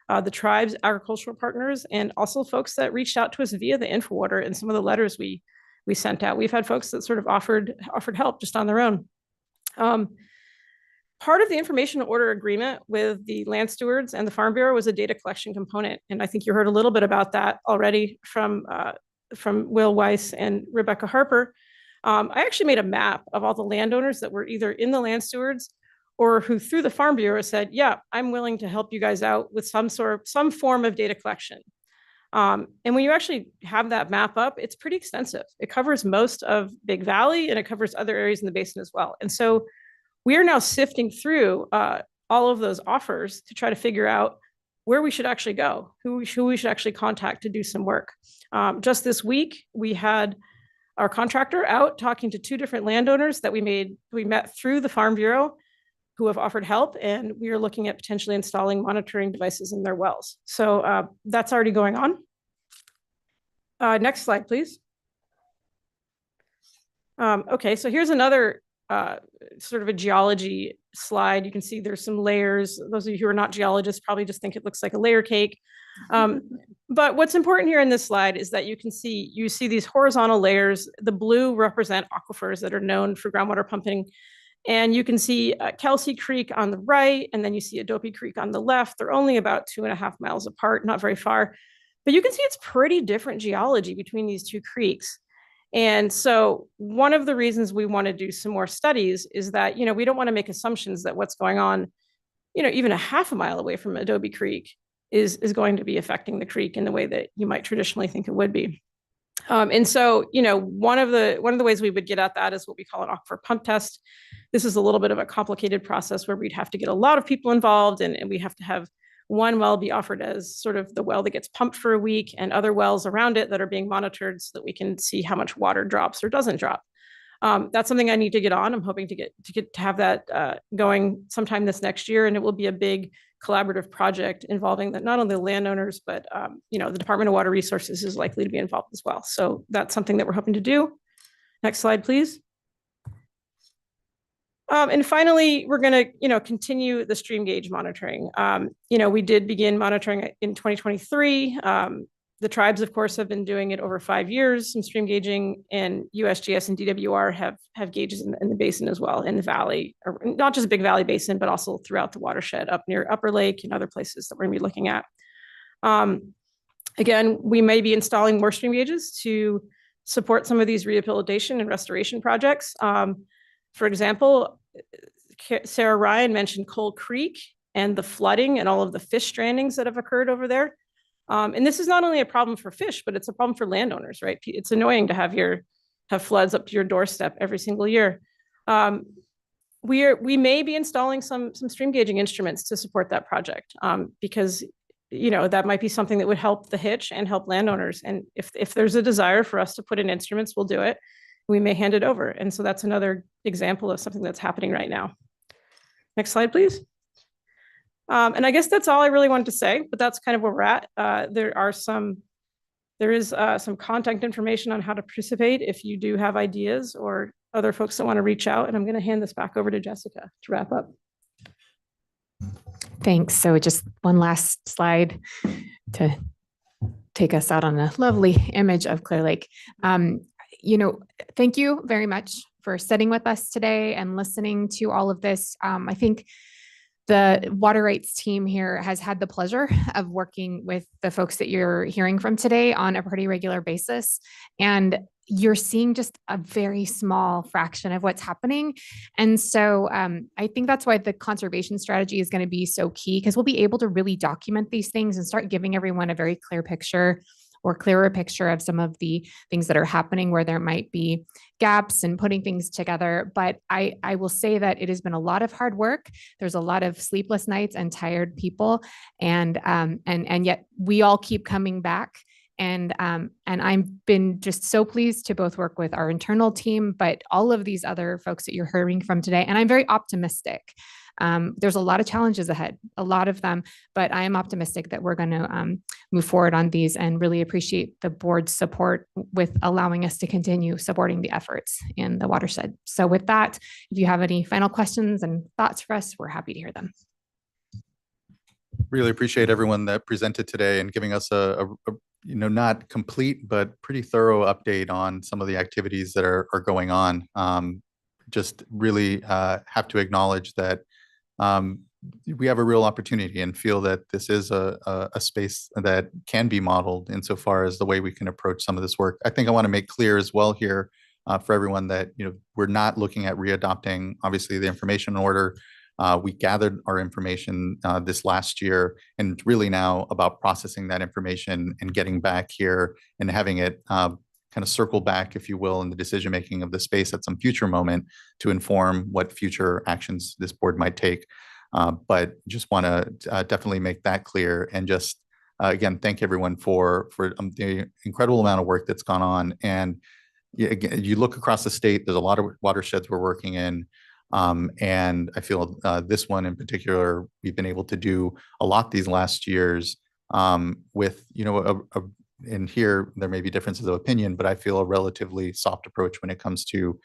the tribes, agricultural partners, and also folks that reached out to us via the InfoWater and some of the letters we sent out. We've had folks that sort of offered help just on their own. Part of the information order agreement with the land stewards and the Farm Bureau was a data collection component. And I think you heard a little bit about that already from Will Weiss and Rebecca Harper. I actually made a map of all the landowners that were either in the land stewards or who through the Farm Bureau said, yeah, I'm willing to help you guys out with some form of data collection. And when you actually have that map up, it's pretty extensive. It covers most of Big Valley and it covers other areas in the basin as well. And so we are now sifting through all of those offers to try to figure out where we should actually go, who we should actually contact to do some work. Just this week, we had our contractor out talking to 2 different landowners that we met through the Farm Bureau who have offered help, and we are looking at potentially installing monitoring devices in their wells. So that's already going on. Next slide, please. Okay, so here's another sort of a geology slide. You can see there's some layers. Those of you who are not geologists probably just think it looks like a layer cake. But what's important here in this slide is that you see these horizontal layers. The blue represent aquifers that are known for groundwater pumping. And you can see Kelsey Creek on the right, and then you see Adobe Creek on the left. They're only about 2.5 miles apart, not very far. But you can see it's pretty different geology between these two creeks. And so one of the reasons we want to do some more studies is that, we don't want to make assumptions that what's going on, even 1/2 mile away from Adobe Creek is going to be affecting the creek in the way that you might traditionally think it would be. And so, one of the ways we would get at that is what we call an aquifer pump test. This is a little bit of a complicated process where we'd have to get a lot of people involved, and we have to have one well be offered as sort of the well that gets pumped for a week, and other wells around it that are being monitored so that we can see how much water drops or doesn't drop. That's something I need to get on. I'm hoping to have that going sometime this next year, and it will be a big collaborative project involving not only the landowners, but the Department of Water Resources is likely to be involved as well. So that's something that we're hoping to do. Next slide, please. And finally, we're going to continue the stream gauge monitoring. We did begin monitoring in 2023. The tribes, of course, have been doing it over 5 years, some stream gauging, and USGS and DWR have gauges in the basin as well, in the valley, or not just Big Valley Basin, but also throughout the watershed up near Upper Lake and other places that we're going to be looking at. Again, we may be installing more stream gauges to support some of these rehabilitation and restoration projects. For example, Sarah Ryan mentioned Coal Creek and the flooding and all of the fish strandings that have occurred over there. And this is not only a problem for fish, but it's a problem for landowners, right? It's annoying to have floods up to your doorstep every single year. We may be installing some stream gauging instruments to support that project, because that might be something that would help the hitch and help landowners. And if there's a desire for us to put in instruments, we'll do it. We may hand it over. And so that's another example of something that's happening right now. Next slide, please. And I guess that's all I really wanted to say, but that's kind of where we're at. There is some contact information on how to participate if you do have ideas or other folks that want to reach out. And I'm going to hand this back over to Jessica to wrap up. Thanks. So just one last slide to take us out on a lovely image of Clear Lake. Thank you very much for sitting with us today and listening to all of this. I think the water rights team here has had the pleasure of working with the folks that you're hearing from today on a pretty regular basis. And you're seeing just a very small fraction of what's happening. And so I think that's why the conservation strategy is going to be so key, because we'll be able to really document these things and start giving everyone a very clear picture or clearer picture of some of the things that are happening where there might be gaps and putting things together. But I will say that it has been a lot of hard work. There's a lot of sleepless nights and tired people. And yet we all keep coming back. And I've been just so pleased to both work with our internal team, but all of these other folks that you're hearing from today. And I'm very optimistic. There's a lot of challenges ahead, a lot of them, but I am optimistic that we're going to move forward on these and really appreciate the board's support with allowing us to continue supporting the efforts in the watershed. So with that, if you have any final questions and thoughts for us, we're happy to hear them. Really appreciate everyone that presented today and giving us a not complete, but pretty thorough update on some of the activities that are going on. Just really have to acknowledge that we have a real opportunity and feel that this is a space that can be modeled insofar as the way we can approach some of this work. I think I want to make clear as well here for everyone that we're not looking at readopting, obviously, the information order. We gathered our information this last year, and really now about processing that information and getting back here and having it kind of circle back, if you will, in the decision making of the space at some future moment to inform what future actions this board might take. But just want to definitely make that clear, and just again thank everyone for the incredible amount of work that's gone on. And you look across the state, there's a lot of watersheds we're working in. And I feel this one in particular, we've been able to do a lot these last years with, and here there may be differences of opinion, but I feel a relatively soft approach when it comes to,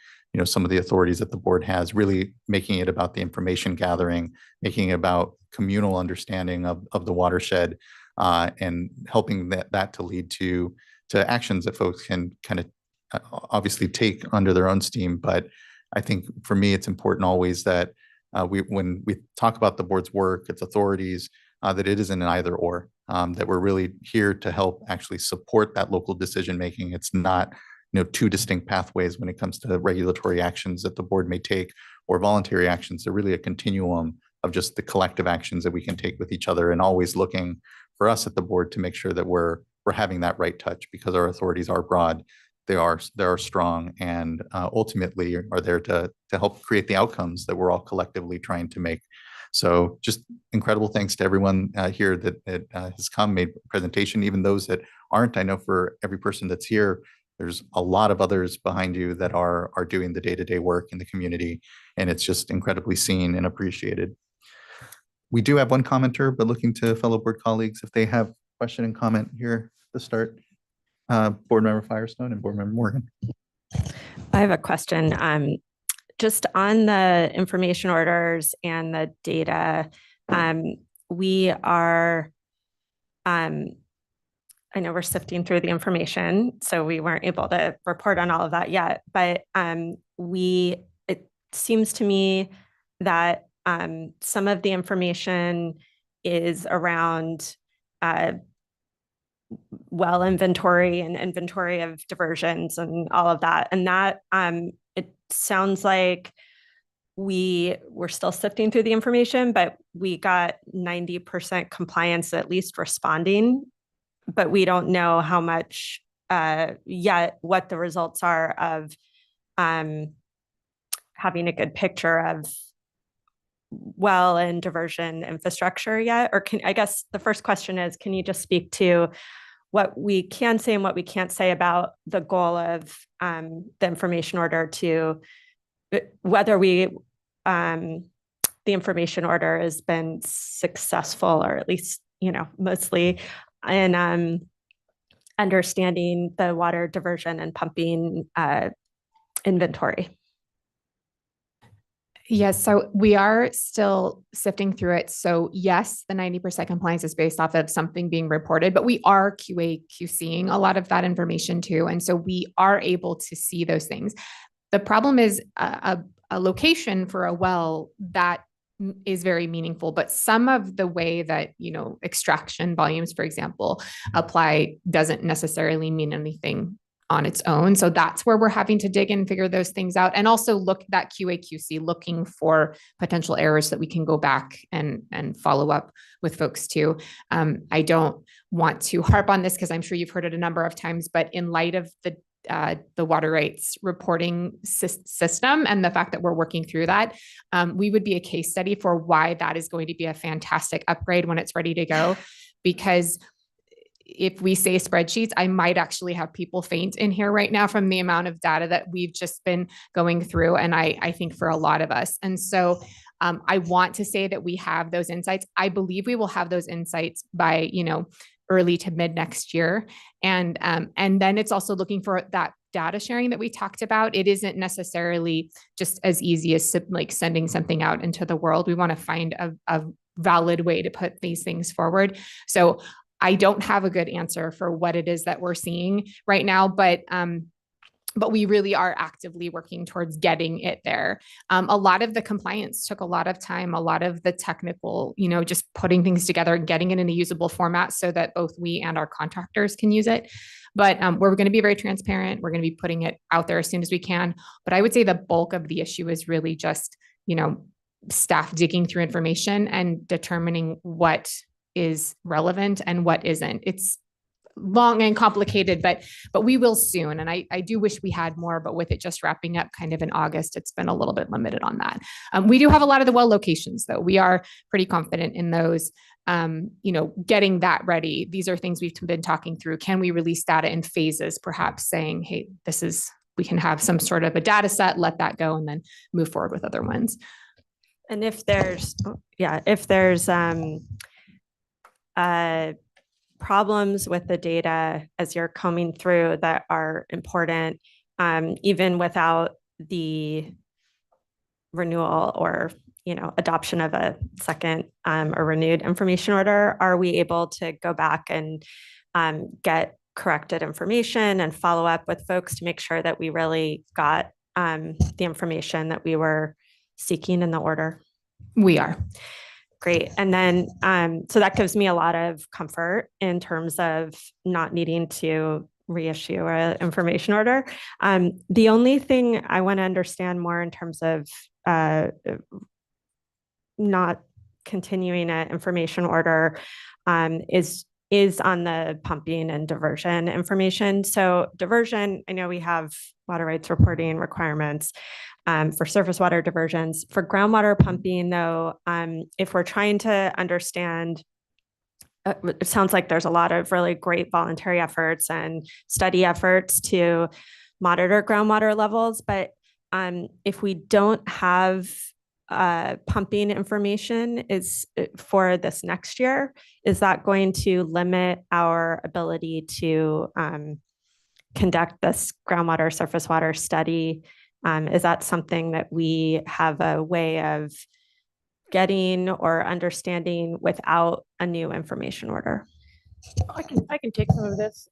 some of the authorities that the board has, really making it about the information gathering, making it about communal understanding of the watershed, and helping that to lead to actions that folks can kind of obviously take under their own steam, but I think for me, it's important always that when we talk about the board's work, its authorities, that it isn't an either or, that we're really here to help actually support that local decision making. It's not, two distinct pathways when it comes to regulatory actions that the board may take or voluntary actions. They're really a continuum of just the collective actions that we can take with each other, and always looking for us at the board to make sure that we're having that right touch, because our authorities are broad, they are strong, and ultimately are there to help create the outcomes that we're all collectively trying to make. So just incredible thanks to everyone here that has come, made a presentation, even those that aren't. I know for every person that's here, there's a lot of others behind you that are doing the day-to-day work in the community, and it's just incredibly seen and appreciated. We do have one commenter, but looking to fellow board colleagues if they have question and comment here to start. Board Member Firestone and Board Member Morgan. I have a question. Just on the information orders and the data, we are, I know we're sifting through the information, so we weren't able to report on all of that yet, but it seems to me that some of the information is around well inventory and inventory of diversions and all of that. And that it sounds like we're still sifting through the information, but we got 90% compliance, at least responding, but we don't know how much yet, what the results are of having a good picture of well and diversion infrastructure yet. Or I guess the first question is, can you just speak to what we can say and what we can't say about the goal of the information order, to whether the information order has been successful, or at least, mostly in understanding the water diversion and pumping inventory? Yes, so we are still sifting through it. So yes, the 90% compliance is based off of something being reported, but we are QA/QCing a lot of that information too. And so we are able to see those things. The problem is a location for a well that is very meaningful, but some of the way that, extraction volumes, for example, apply doesn't necessarily mean anything on its own. So that's where we're having to dig in and figure those things out, and also look at that QA/QC, looking for potential errors that we can go back and follow up with folks too. I don't want to harp on this because I'm sure you've heard it a number of times, but in light of the water rights reporting system and the fact that we're working through that, we would be a case study for why that is going to be a fantastic upgrade when it's ready to go. Because if we say spreadsheets, I might actually have people faint in here right now from the amount of data that we've just been going through. And I think for a lot of us. And so I want to say that we have those insights. I believe we will have those insights by, early to mid next year. And then it's also looking for that data sharing that we talked about. It isn't necessarily just as easy as like sending something out into the world. We want to find a valid way to put these things forward. So I don't have a good answer for what it is that we're seeing right now, but we really are actively working towards getting it there. A lot of the compliance took a lot of time, a lot of the technical, just putting things together and getting it in a usable format so that both we and our contractors can use it. But we're going to be very transparent. We're going to be putting it out there as soon as we can. But I would say the bulk of the issue is really just, staff digging through information and determining what is relevant and what isn't. It's long and complicated, but we will soon. And I do wish we had more, but with it just wrapping up kind of in August, it's been a little bit limited on that. We do have a lot of the well locations though. We are pretty confident in those, getting that ready. These are things we've been talking through. Can we release data in phases, perhaps saying, hey, we can have some sort of a data set, let that go, and then move forward with other ones. And if there's problems with the data as you're combing through that are important, even without the renewal or adoption of a second or renewed information order, are we able to go back and get corrected information and follow up with folks to make sure that we really got the information that we were seeking in the order? We are. Great. And then, so that gives me a lot of comfort in terms of not needing to reissue an information order. The only thing I want to understand more in terms of not continuing an information order is on the pumping and diversion information. So diversion, I know we have water rights reporting requirements for surface water diversions. For groundwater pumping, though, if we're trying to understand, it sounds like there's a lot of really great voluntary efforts and study efforts to monitor groundwater levels. But if we don't have pumping information is for this next year, is that going to limit our ability to conduct this groundwater surface water study? Is that something that we have a way of getting or understanding without a new information order? I can take some of this.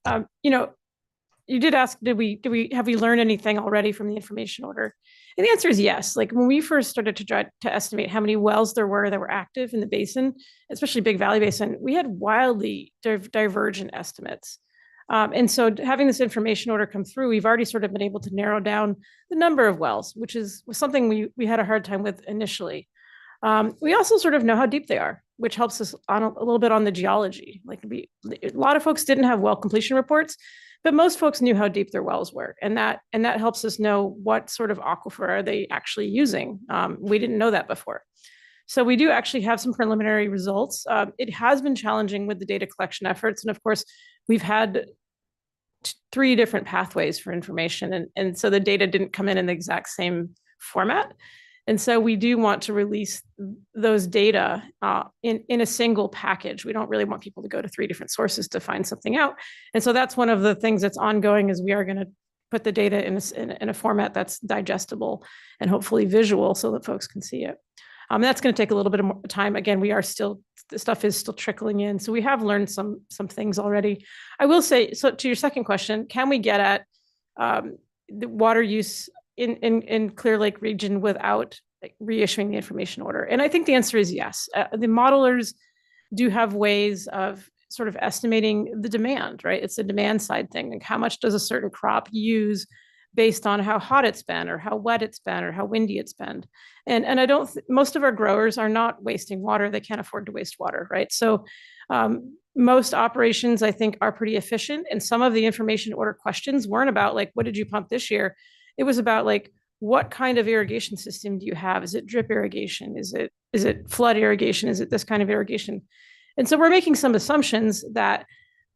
You did ask, have we learned anything already from the information order? And the answer is yes. Like when we first started to try to estimate how many wells there were that were active in the basin, especially Big Valley Basin, we had wildly divergent estimates. And so having this information order come through, we've already sort of been able to narrow down the number of wells, which was something we had a hard time with initially. We also sort of know how deep they are, which helps us on a little bit on the geology. Like a lot of folks didn't have well completion reports, but most folks knew how deep their wells were. And that helps us know what sort of aquifer are they actually using. We didn't know that before. So we do actually have some preliminary results. It has been challenging with the data collection efforts. And of course, we've had 3 different pathways for information. And so the data didn't come in the exact same format. And so we do want to release those data in a single package. We don't really want people to go to 3 different sources to find something out. And so that's one of the things that's ongoing is we are going to put the data in a format that's digestible and hopefully visual so that folks can see it. That's going to take a little bit more time. Again, the stuff is still trickling in. So we have learned some things already. I will say, so to your second question, can we get at the water use in Clear Lake region without reissuing the information order? And I think the answer is yes. The modelers do have ways of sort of estimating the demand, right? It's a demand side thing. Like how much does a certain crop use based on how hot it's been or how wet it's been or how windy it's been. And I don't, most of our growers are not wasting water. They can't afford to waste water, right? So most operations, I think, are pretty efficient. And some of the information order questions weren't about like, what did you pump this year? It was about like, what kind of irrigation system do you have? Is it drip irrigation? Is it flood irrigation? Is it this kind of irrigation? And so we're making some assumptions that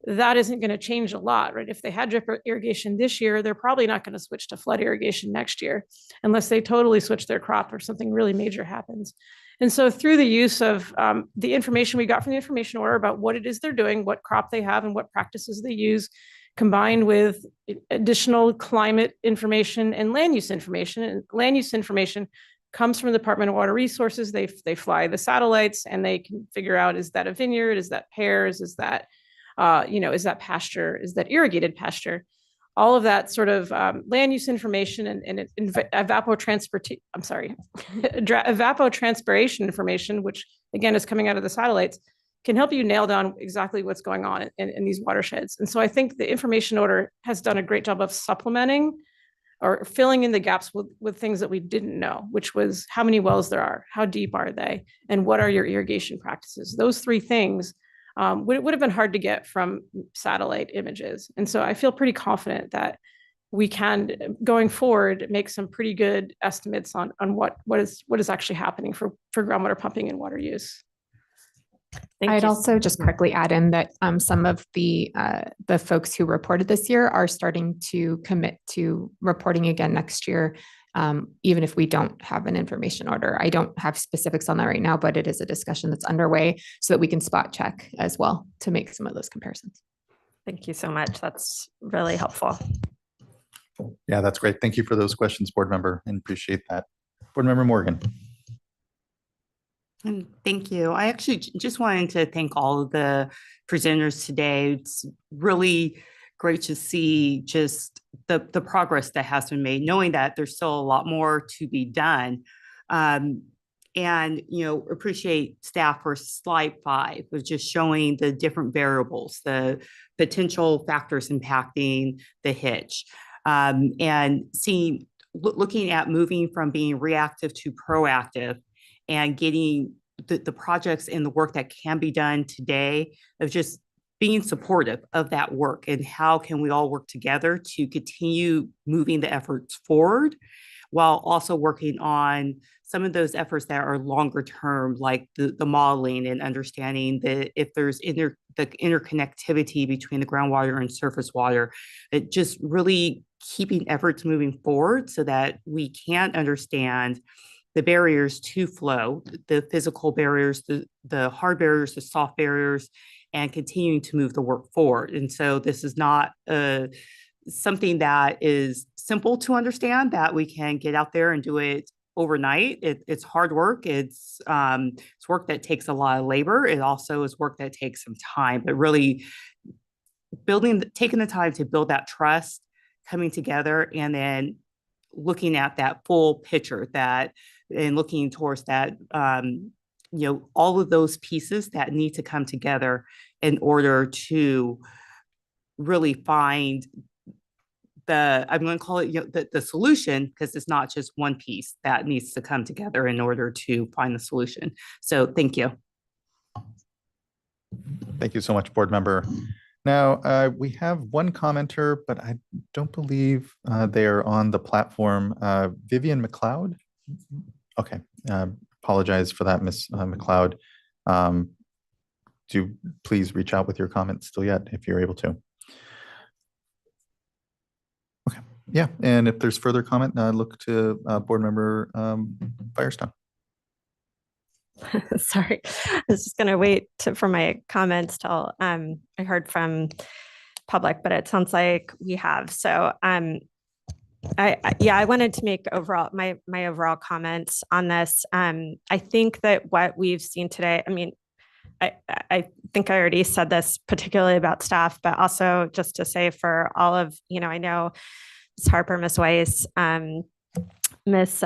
isn't going to change a lot, right? If they had drip irrigation this year, they're probably not going to switch to flood irrigation next year unless they totally switch their crop or something really major happens. And so through the use of the information we got from the information order about what it is they're doing, what crop they have and what practices they use, combined with additional climate information and land use information. And land use information comes from the Department of Water Resources. They fly the satellites and they can figure out, is that a vineyard? Is that pears? Is that is that pasture? Is that irrigated pasture? All of that sort of land use information and evapotranspiration information, which again is coming out of the satellites, can help you nail down exactly what's going on in these watersheds. And so I think the information order has done a great job of supplementing or filling in the gaps with things that we didn't know, which was how many wells there are, how deep are they, and what are your irrigation practices? Those 3 things would have been hard to get from satellite images. And so I feel pretty confident that we can, going forward, make some pretty good estimates on what is actually happening for groundwater pumping and water use. I'd also just quickly add in that some of the folks who reported this year are starting to commit to reporting again next year, even if we don't have an information order. I don't have specifics on that right now, but it is a discussion that's underway so that we can spot check as well to make some of those comparisons. Thank you so much. That's really helpful. Yeah, that's great. Thank you for those questions, board member, and appreciate that. Board member Morgan. Thank you. I actually just wanted to thank all of the presenters today. It's really great to see just the progress that has been made, knowing that there's still a lot more to be done. And, appreciate staff for slide 5, was just showing the different variables, the potential factors impacting the hitch. And looking at moving from being reactive to proactive and getting the projects and the work that can be done today, of just being supportive of that work and how can we all work together to continue moving the efforts forward, while also working on some of those efforts that are longer term, like the modeling and understanding that if there's the interconnectivity between the groundwater and surface water, it just really keeping efforts moving forward so that we can understand the barriers to flow, the physical barriers, the hard barriers, the soft barriers, and continuing to move the work forward. And so this is not something that is simple to understand, that we can get out there and do it overnight. It's hard work. It's work that takes a lot of labor. It also is work that takes some time, but really taking the time to build that trust, coming together, and then looking at that full picture, and looking towards that, all of those pieces that need to come together in order to really find I'm going to call it, the solution, because it's not just one piece that needs to come together in order to find the solution. So thank you. Thank you so much, board member. Now, we have one commenter, but I don't believe they are on the platform. Vivian McLeod. Okay, apologize for that, Ms. McLeod. Do please reach out with your comments still yet, if you're able to. Okay, yeah, and if there's further comment, look to board member Firestone. Sorry, I was just going to wait for my comments till I heard from public, but it sounds like we have. So I wanted to make my overall comments on this. I think that what we've seen today, I think I already said this particularly about staff, but also just to say for all of, I know Ms. Harper, Ms. Weiss, Ms.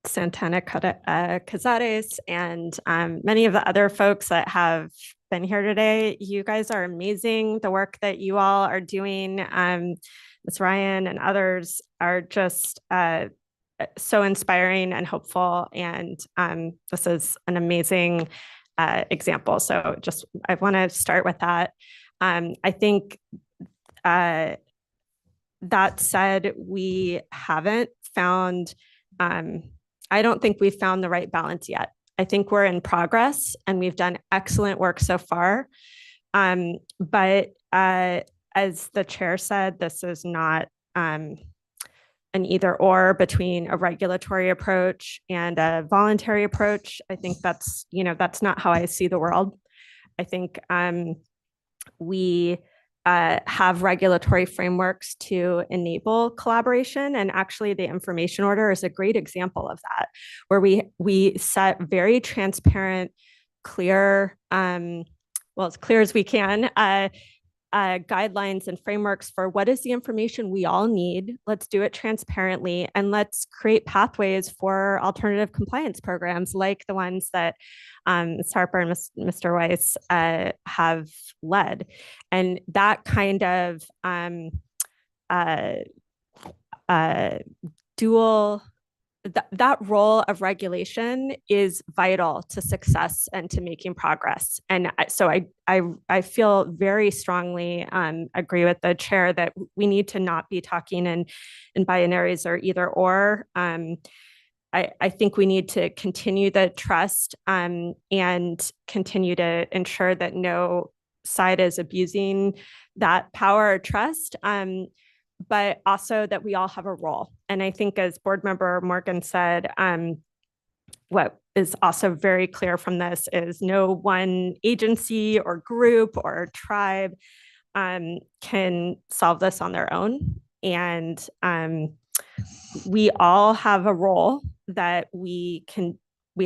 Santana Cazares, and many of the other folks that have been here today. You guys are amazing. The work that you all are doing, Ms. Ryan and others, are just so inspiring and hopeful. And this is an amazing example. So I want to start with that. I think that said, we haven't found, I don't think we've found the right balance yet. I think we're in progress and we've done excellent work so far. But as the chair said, this is not an either or between a regulatory approach and a voluntary approach. I think that's not how I see the world. I think we have regulatory frameworks to enable collaboration. And actually the information order is a great example of that, where we set very transparent, clear, as clear as we can, guidelines and frameworks for what is the information we all need. Let's do it transparently, and let's create pathways for alternative compliance programs like the ones that Ms. Harper and Mr. Weiss have led. And that kind of that role of regulation is vital to success and to making progress. And so I feel very strongly agree with the chair that we need to not be talking in binaries or either or. I think we need to continue the trust and continue to ensure that no side is abusing that power or trust, but also that we all have a role. And I think, as board member Morgan said, what is also very clear from this is no one agency or group or tribe can solve this on their own. And we all have a role that we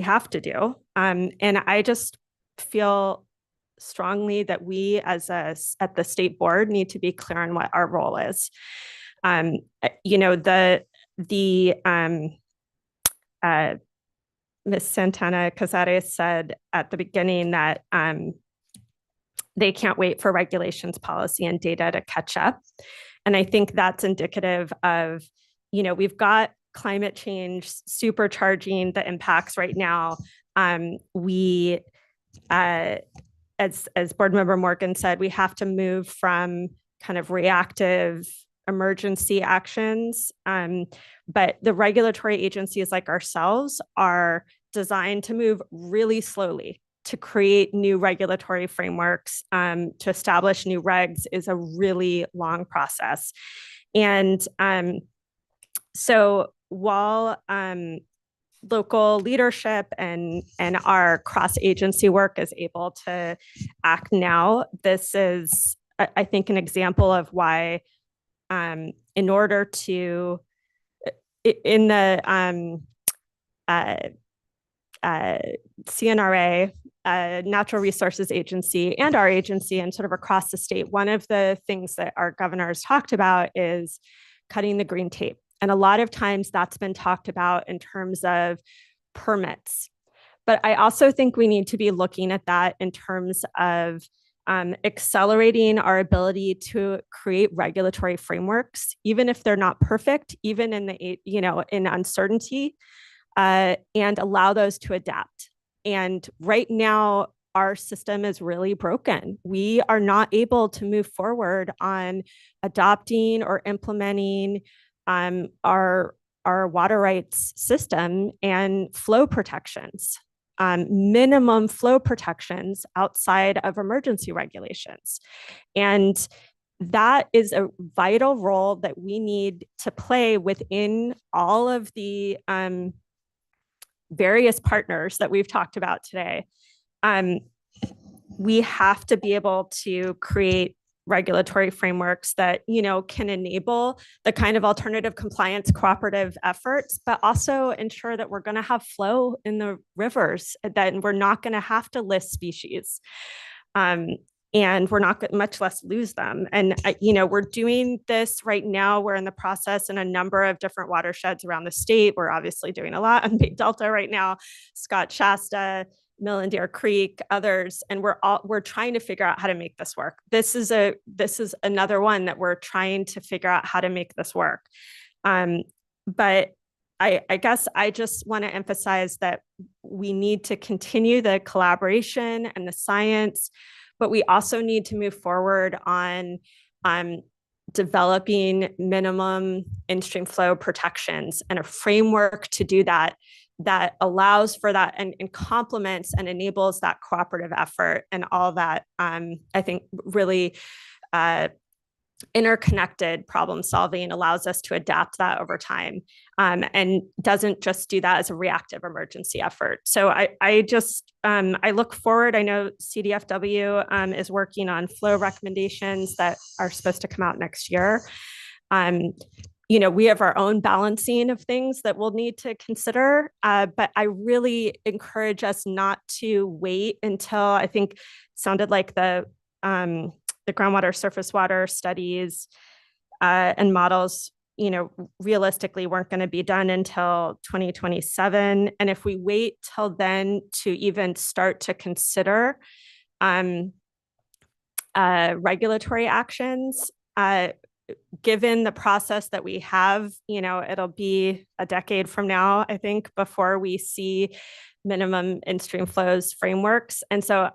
have to do. And I just feel strongly that we at the state board need to be clear on what our role is. Ms. Santana Casares said at the beginning that they can't wait for regulations, policy, and data to catch up. And I think that's indicative of, we've got climate change supercharging the impacts right now. As Board Member Morgan said, we have to move from kind of reactive emergency actions. But the regulatory agencies like ourselves are designed to move really slowly to create new regulatory frameworks. To establish new regs is a really long process. And so while local leadership and our cross-agency work is able to act now, this is, I think, an example of why in order to, in the CNRA, Natural Resources Agency, and our agency, and sort of across the state, one of the things that our governor has talked about is cutting the green tape. And a lot of times that's been talked about in terms of permits. But I also think we need to be looking at that in terms of accelerating our ability to create regulatory frameworks, even if they're not perfect, even in the, in uncertainty, and allow those to adapt. And right now, our system is really broken. We are not able to move forward on adopting or implementing our water rights system and flow protections, minimum flow protections outside of emergency regulations. And that is a vital role that we need to play within all of the various partners that we've talked about today. We have to be able to create regulatory frameworks that, can enable the kind of alternative compliance cooperative efforts, but also ensure that we're going to have flow in the rivers, that we're not going to have to list species. And we're not, much less lose them. And, we're doing this right now. We're in the process in a number of different watersheds around the state. We're obviously doing a lot on Big Delta right now, Scott Shasta, Mill and Deer Creek, others, and we're trying to figure out how to make this work. This is another one that we're trying to figure out how to make this work. But I guess I just want to emphasize that we need to continue the collaboration and the science, but we also need to move forward on developing minimum in-stream flow protections and a framework to do that allows for that and complements and enables that cooperative effort and all that, I think really interconnected problem solving allows us to adapt that over time, and doesn't just do that as a reactive emergency effort. So I look forward. I know CDFW is working on flow recommendations that are supposed to come out next year. We have our own balancing of things that we'll need to consider, but I really encourage us not to wait until, I think it sounded like the groundwater surface water studies and models, realistically weren't going to be done until 2027. And if we wait till then to even start to consider regulatory actions, given the process that we have, it'll be a decade from now, I think, before we see minimum in-stream flows frameworks. And so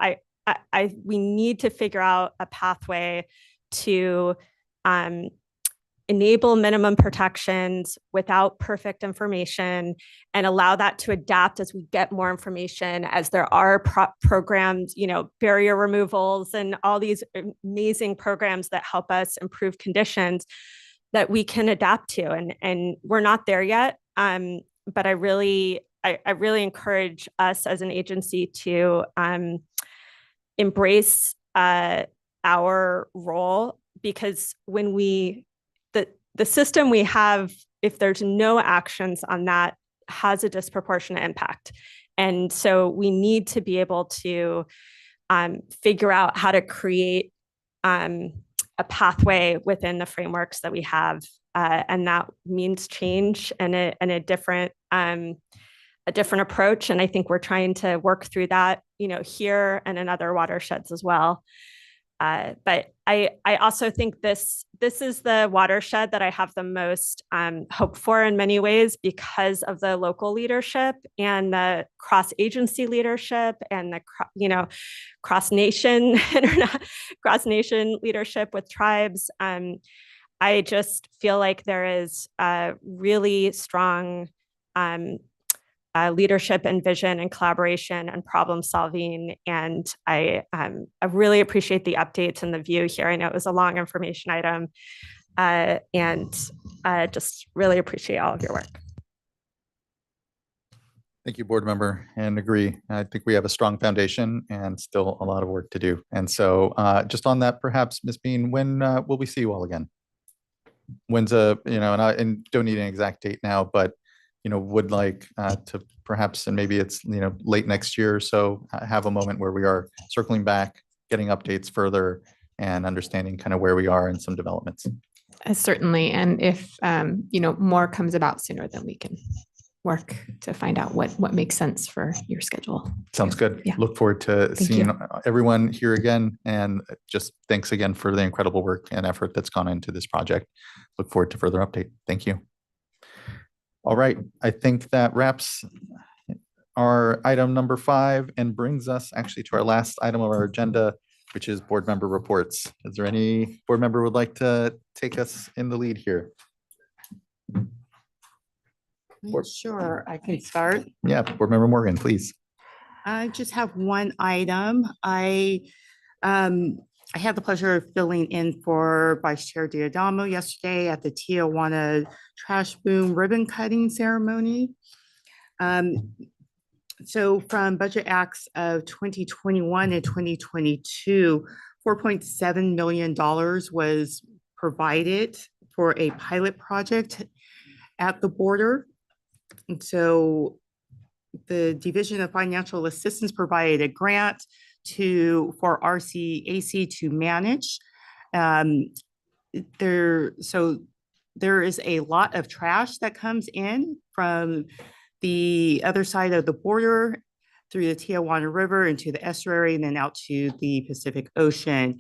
we need to figure out a pathway to enable minimum protections without perfect information and allow that to adapt as we get more information, as there are programs, barrier removals and all these amazing programs that help us improve conditions that we can adapt to. And we're not there yet. But I really encourage us as an agency to embrace our role, because when the system we have, if there's no actions on that, has a disproportionate impact. And so we need to be able to figure out how to create a pathway within the frameworks that we have. And that means change and a different approach. And I think we're trying to work through that, here and in other watersheds as well. But I also think this is the watershed that I have the most hope for in many ways because of the local leadership and the cross-agency leadership and the cross-nation leadership with tribes. I just feel like there is a really strong leadership and vision and collaboration and problem solving. And I really appreciate the updates and the view here. I know it was a long information item and just really appreciate all of your work. Thank you, board member, and agree. I think we have a strong foundation and still a lot of work to do. And so just on that, perhaps, Ms. Bean, when will we see you all again? When's and don't need an exact date now, but would like to perhaps, and maybe it's, late next year or so, have a moment where we are circling back, getting updates further and understanding kind of where we are in some developments. Certainly. And if, more comes about sooner, then we can work to find out what makes sense for your schedule. Sounds good. Yeah. Look forward to Thank seeing you. everyone here again. And just thanks again for the incredible work and effort that's gone into this project. Look forward to further update. Thank you. All right. I think that wraps our item number 5 and brings us actually to our last item of our agenda, which is board member reports. Is there any board member who would like to take us in the lead here? Sure, I can start. Yeah, board member Morgan, please. I just have one item. I had the pleasure of filling in for Vice Chair Diadamo yesterday at the Tijuana Trash Boom ribbon cutting ceremony. So from Budget Acts of 2021 and 2022, $4.7 million was provided for a pilot project at the border. And so the Division of Financial Assistance provided a grant for RCAC to manage. There is a lot of trash that comes in from the other side of the border through the Tijuana River into the estuary and then out to the Pacific Ocean.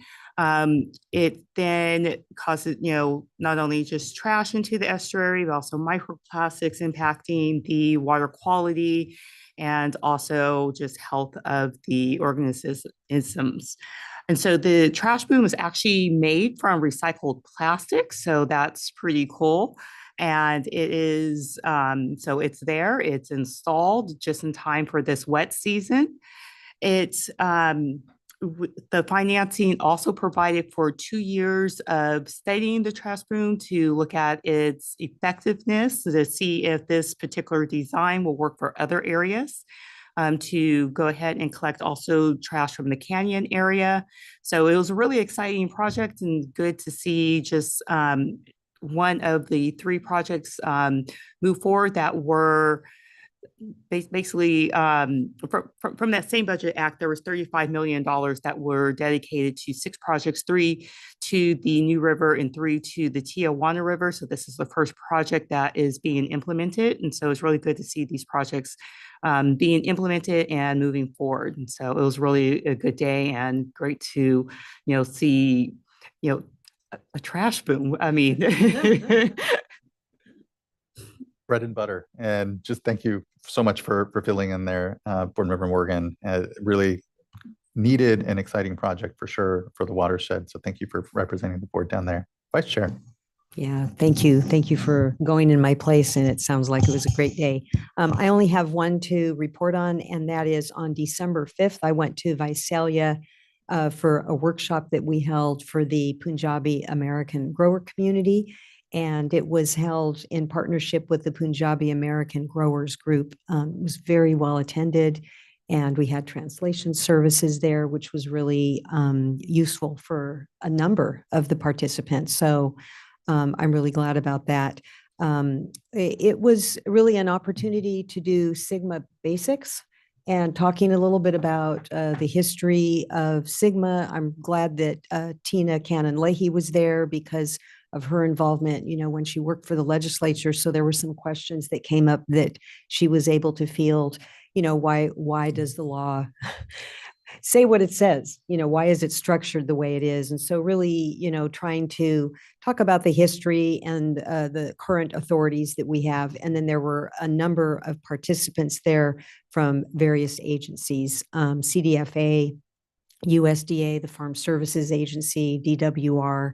It then causes, not only just trash into the estuary, but also microplastics impacting the water quality and also just health of the organisms. And so the trash boom is actually made from recycled plastic. So that's pretty cool. And it is, so it's there, it's installed just in time for this wet season. It's, the financing also provided for 2 years of studying the trash boom to look at its effectiveness to see if this particular design will work for other areas. To go ahead and collect also trash from the canyon area. So it was a really exciting project and good to see just one of the 3 projects move forward that were basically from that same budget act. There was $35 million that were dedicated to 6 projects, 3 to the New River and 3 to the Tijuana River. So this is the first project that is being implemented. And so it's really good to see these projects being implemented and moving forward. And so it was really a good day and great to, see, a trash boom. I mean, Bread and butter. And just thank you so much for filling in there, board member Morgan. Really needed and exciting project for sure for the watershed. So thank you for representing the board down there. Vice Chair. Yeah, thank you. Thank you for going in my place. And it sounds like it was a great day. I only have one to report on, and that is on December 5th, I went to Visalia for a workshop that we held for the Punjabi American grower community. And it was held in partnership with the Punjabi American Growers Group. It was very well attended. And we had translation services there, which was really useful for a number of the participants. So I'm really glad about that. It was really an opportunity to do Sigma basics and talking a little bit about the history of Sigma. I'm glad that Tina Cannon-Leahy was there because of her involvement, when she worked for the legislature. So there were some questions that came up that she was able to field. Why does the law say what it says? Why is it structured the way it is? And so really, trying to talk about the history and the current authorities that we have. And then there were a number of participants there from various agencies, CDFA, USDA, the Farm Services Agency, DWR,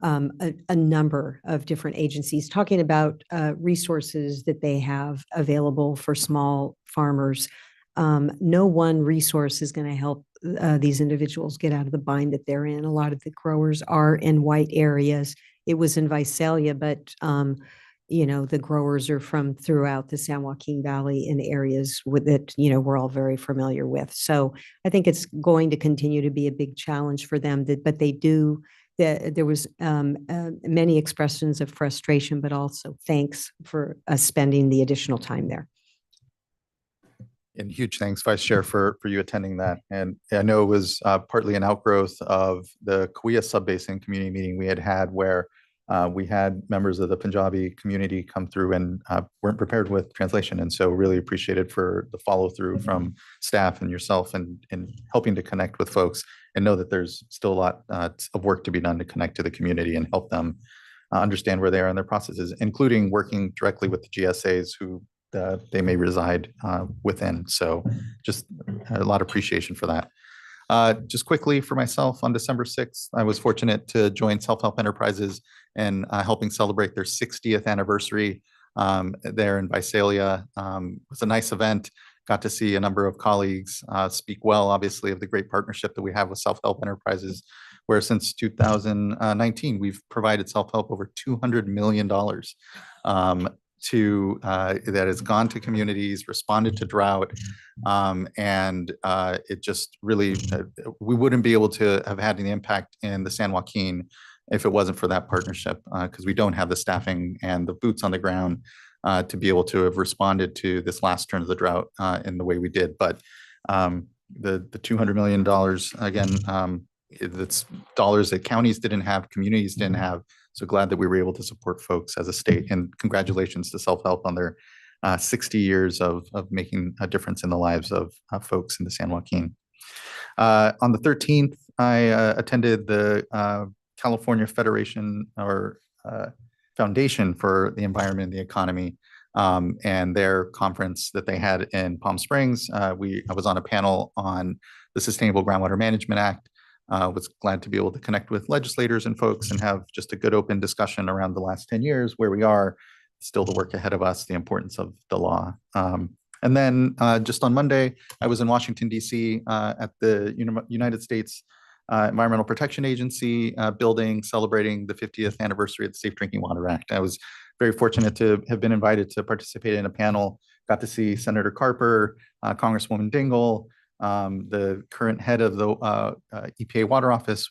a number of different agencies talking about resources that they have available for small farmers. No one resource is going to help these individuals get out of the bind that they're in. A lot of the growers are in white areas. It was in Visalia, but the growers are from throughout the San Joaquin Valley in areas that we're all very familiar with. So I think it's going to continue to be a big challenge for them. But they do. There was many expressions of frustration, but also thanks for spending the additional time there. And huge thanks, Vice Chair, for you attending that. And I know it was partly an outgrowth of the Kauai Sub-Basin community meeting we had where we had members of the Punjabi community come through and weren't prepared with translation. And so really appreciated for the follow through from staff and yourself and helping to connect with folks and know that there's still a lot of work to be done to connect to the community and help them understand where they are in their processes, including working directly with the GSAs who they may reside within. So just a lot of appreciation for that. Just quickly for myself, on December 6th, I was fortunate to join Self-Help Enterprises in helping celebrate their 60th anniversary there in Visalia. It was a nice event. Got to see a number of colleagues speak well, obviously, of the great partnership that we have with Self-Help Enterprises, where since 2019, we've provided self-help over $200 million that has gone to communities, responded to drought, and it just really, we wouldn't be able to have had an impact in the San Joaquin if it wasn't for that partnership, because we don't have the staffing and the boots on the ground to be able to have responded to this last turn of the drought in the way we did. But the $200 million, again, that's dollars that counties didn't have, communities didn't have. So glad that we were able to support folks as a state, and congratulations to Self-Help on their 60 years of making a difference in the lives of folks in the San Joaquin. On the 13th, I attended the California Federation or Foundation for the Environment and the Economy and their conference that they had in Palm Springs. I was on a panel on the Sustainable Groundwater Management Act. Was glad to be able to connect with legislators and folks and have just a good open discussion around the last 10 years, where we are, still the work ahead of us, the importance of the law. And then just on Monday, I was in Washington, D.C. At the United States Environmental Protection Agency building, celebrating the 50th anniversary of the Safe Drinking Water Act. I was very fortunate to have been invited to participate in a panel, got to see Senator Carper, Congresswoman Dingell, the current head of the EPA Water Office,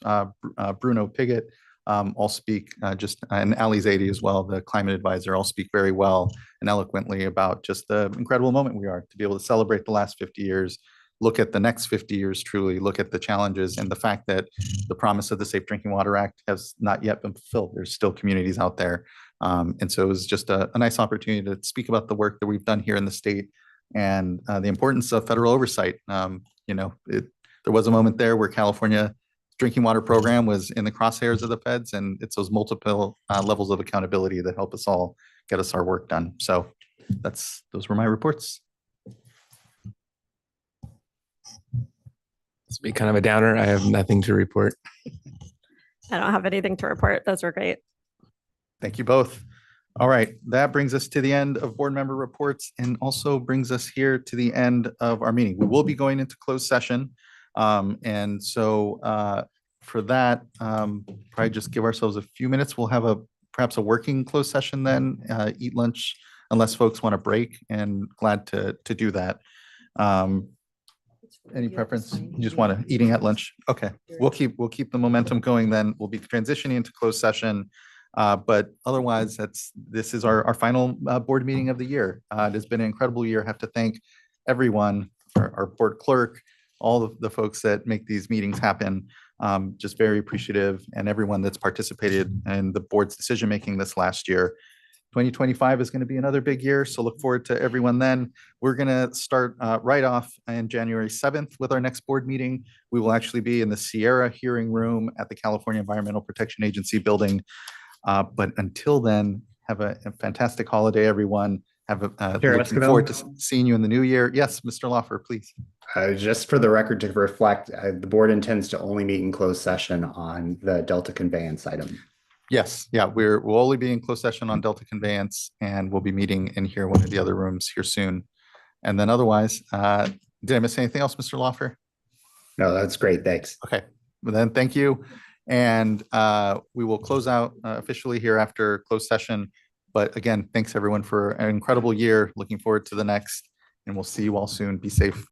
Bruno Piggott, all speak and Ali Zaidi as well, the climate advisor, all speak very well and eloquently about just the incredible moment we are to be able to celebrate the last 50 years, look at the next 50 years, truly look at the challenges and the fact that the promise of the Safe Drinking Water Act has not yet been fulfilled. There's still communities out there. And so it was just a nice opportunity to speak about the work that we've done here in the state and the importance of federal oversight. There was a moment there where California drinking water program was in the crosshairs of the feds, and it's those multiple levels of accountability that help us all get us our work done. So those were my reports. This will be kind of a downer. I have nothing to report. I don't have anything to report. Those were great. Thank you both. All right, that brings us to the end of board member reports and also brings us here to the end of our meeting. We will be going into closed session. And so for that, probably just give ourselves a few minutes. We'll have perhaps a working closed session then, eat lunch unless folks want to break, and glad to do that. Any preference? You just want to eating at lunch? Okay, we'll keep the momentum going then. We'll be transitioning into closed session. But otherwise, this is our final board meeting of the year. It has been an incredible year. I have to thank everyone our board clerk, all of the folks that make these meetings happen. Just very appreciative, and everyone that's participated in the board's decision-making this last year. 2025 is going to be another big year, so look forward to everyone then. We're going to start right off on January 7th with our next board meeting. We will actually be in the Sierra hearing room at the California Environmental Protection Agency building. But until then, have a fantastic holiday, everyone. Looking forward to seeing you in the new year. Yes, Mr. Lawfer, please. Just for the record to reflect, the board intends to only meet in closed session on the Delta conveyance item. Yes, yeah, we'll only be in closed session on Delta conveyance, and we'll be meeting in here, one of the other rooms here soon. And then otherwise, did I miss anything else, Mr. Lawfer? No, that's great. Thanks. Okay, well then, thank you. And we will close out officially here after closed session. But again, thanks everyone for an incredible year. Looking forward to the next, and we'll see you all soon. Be safe.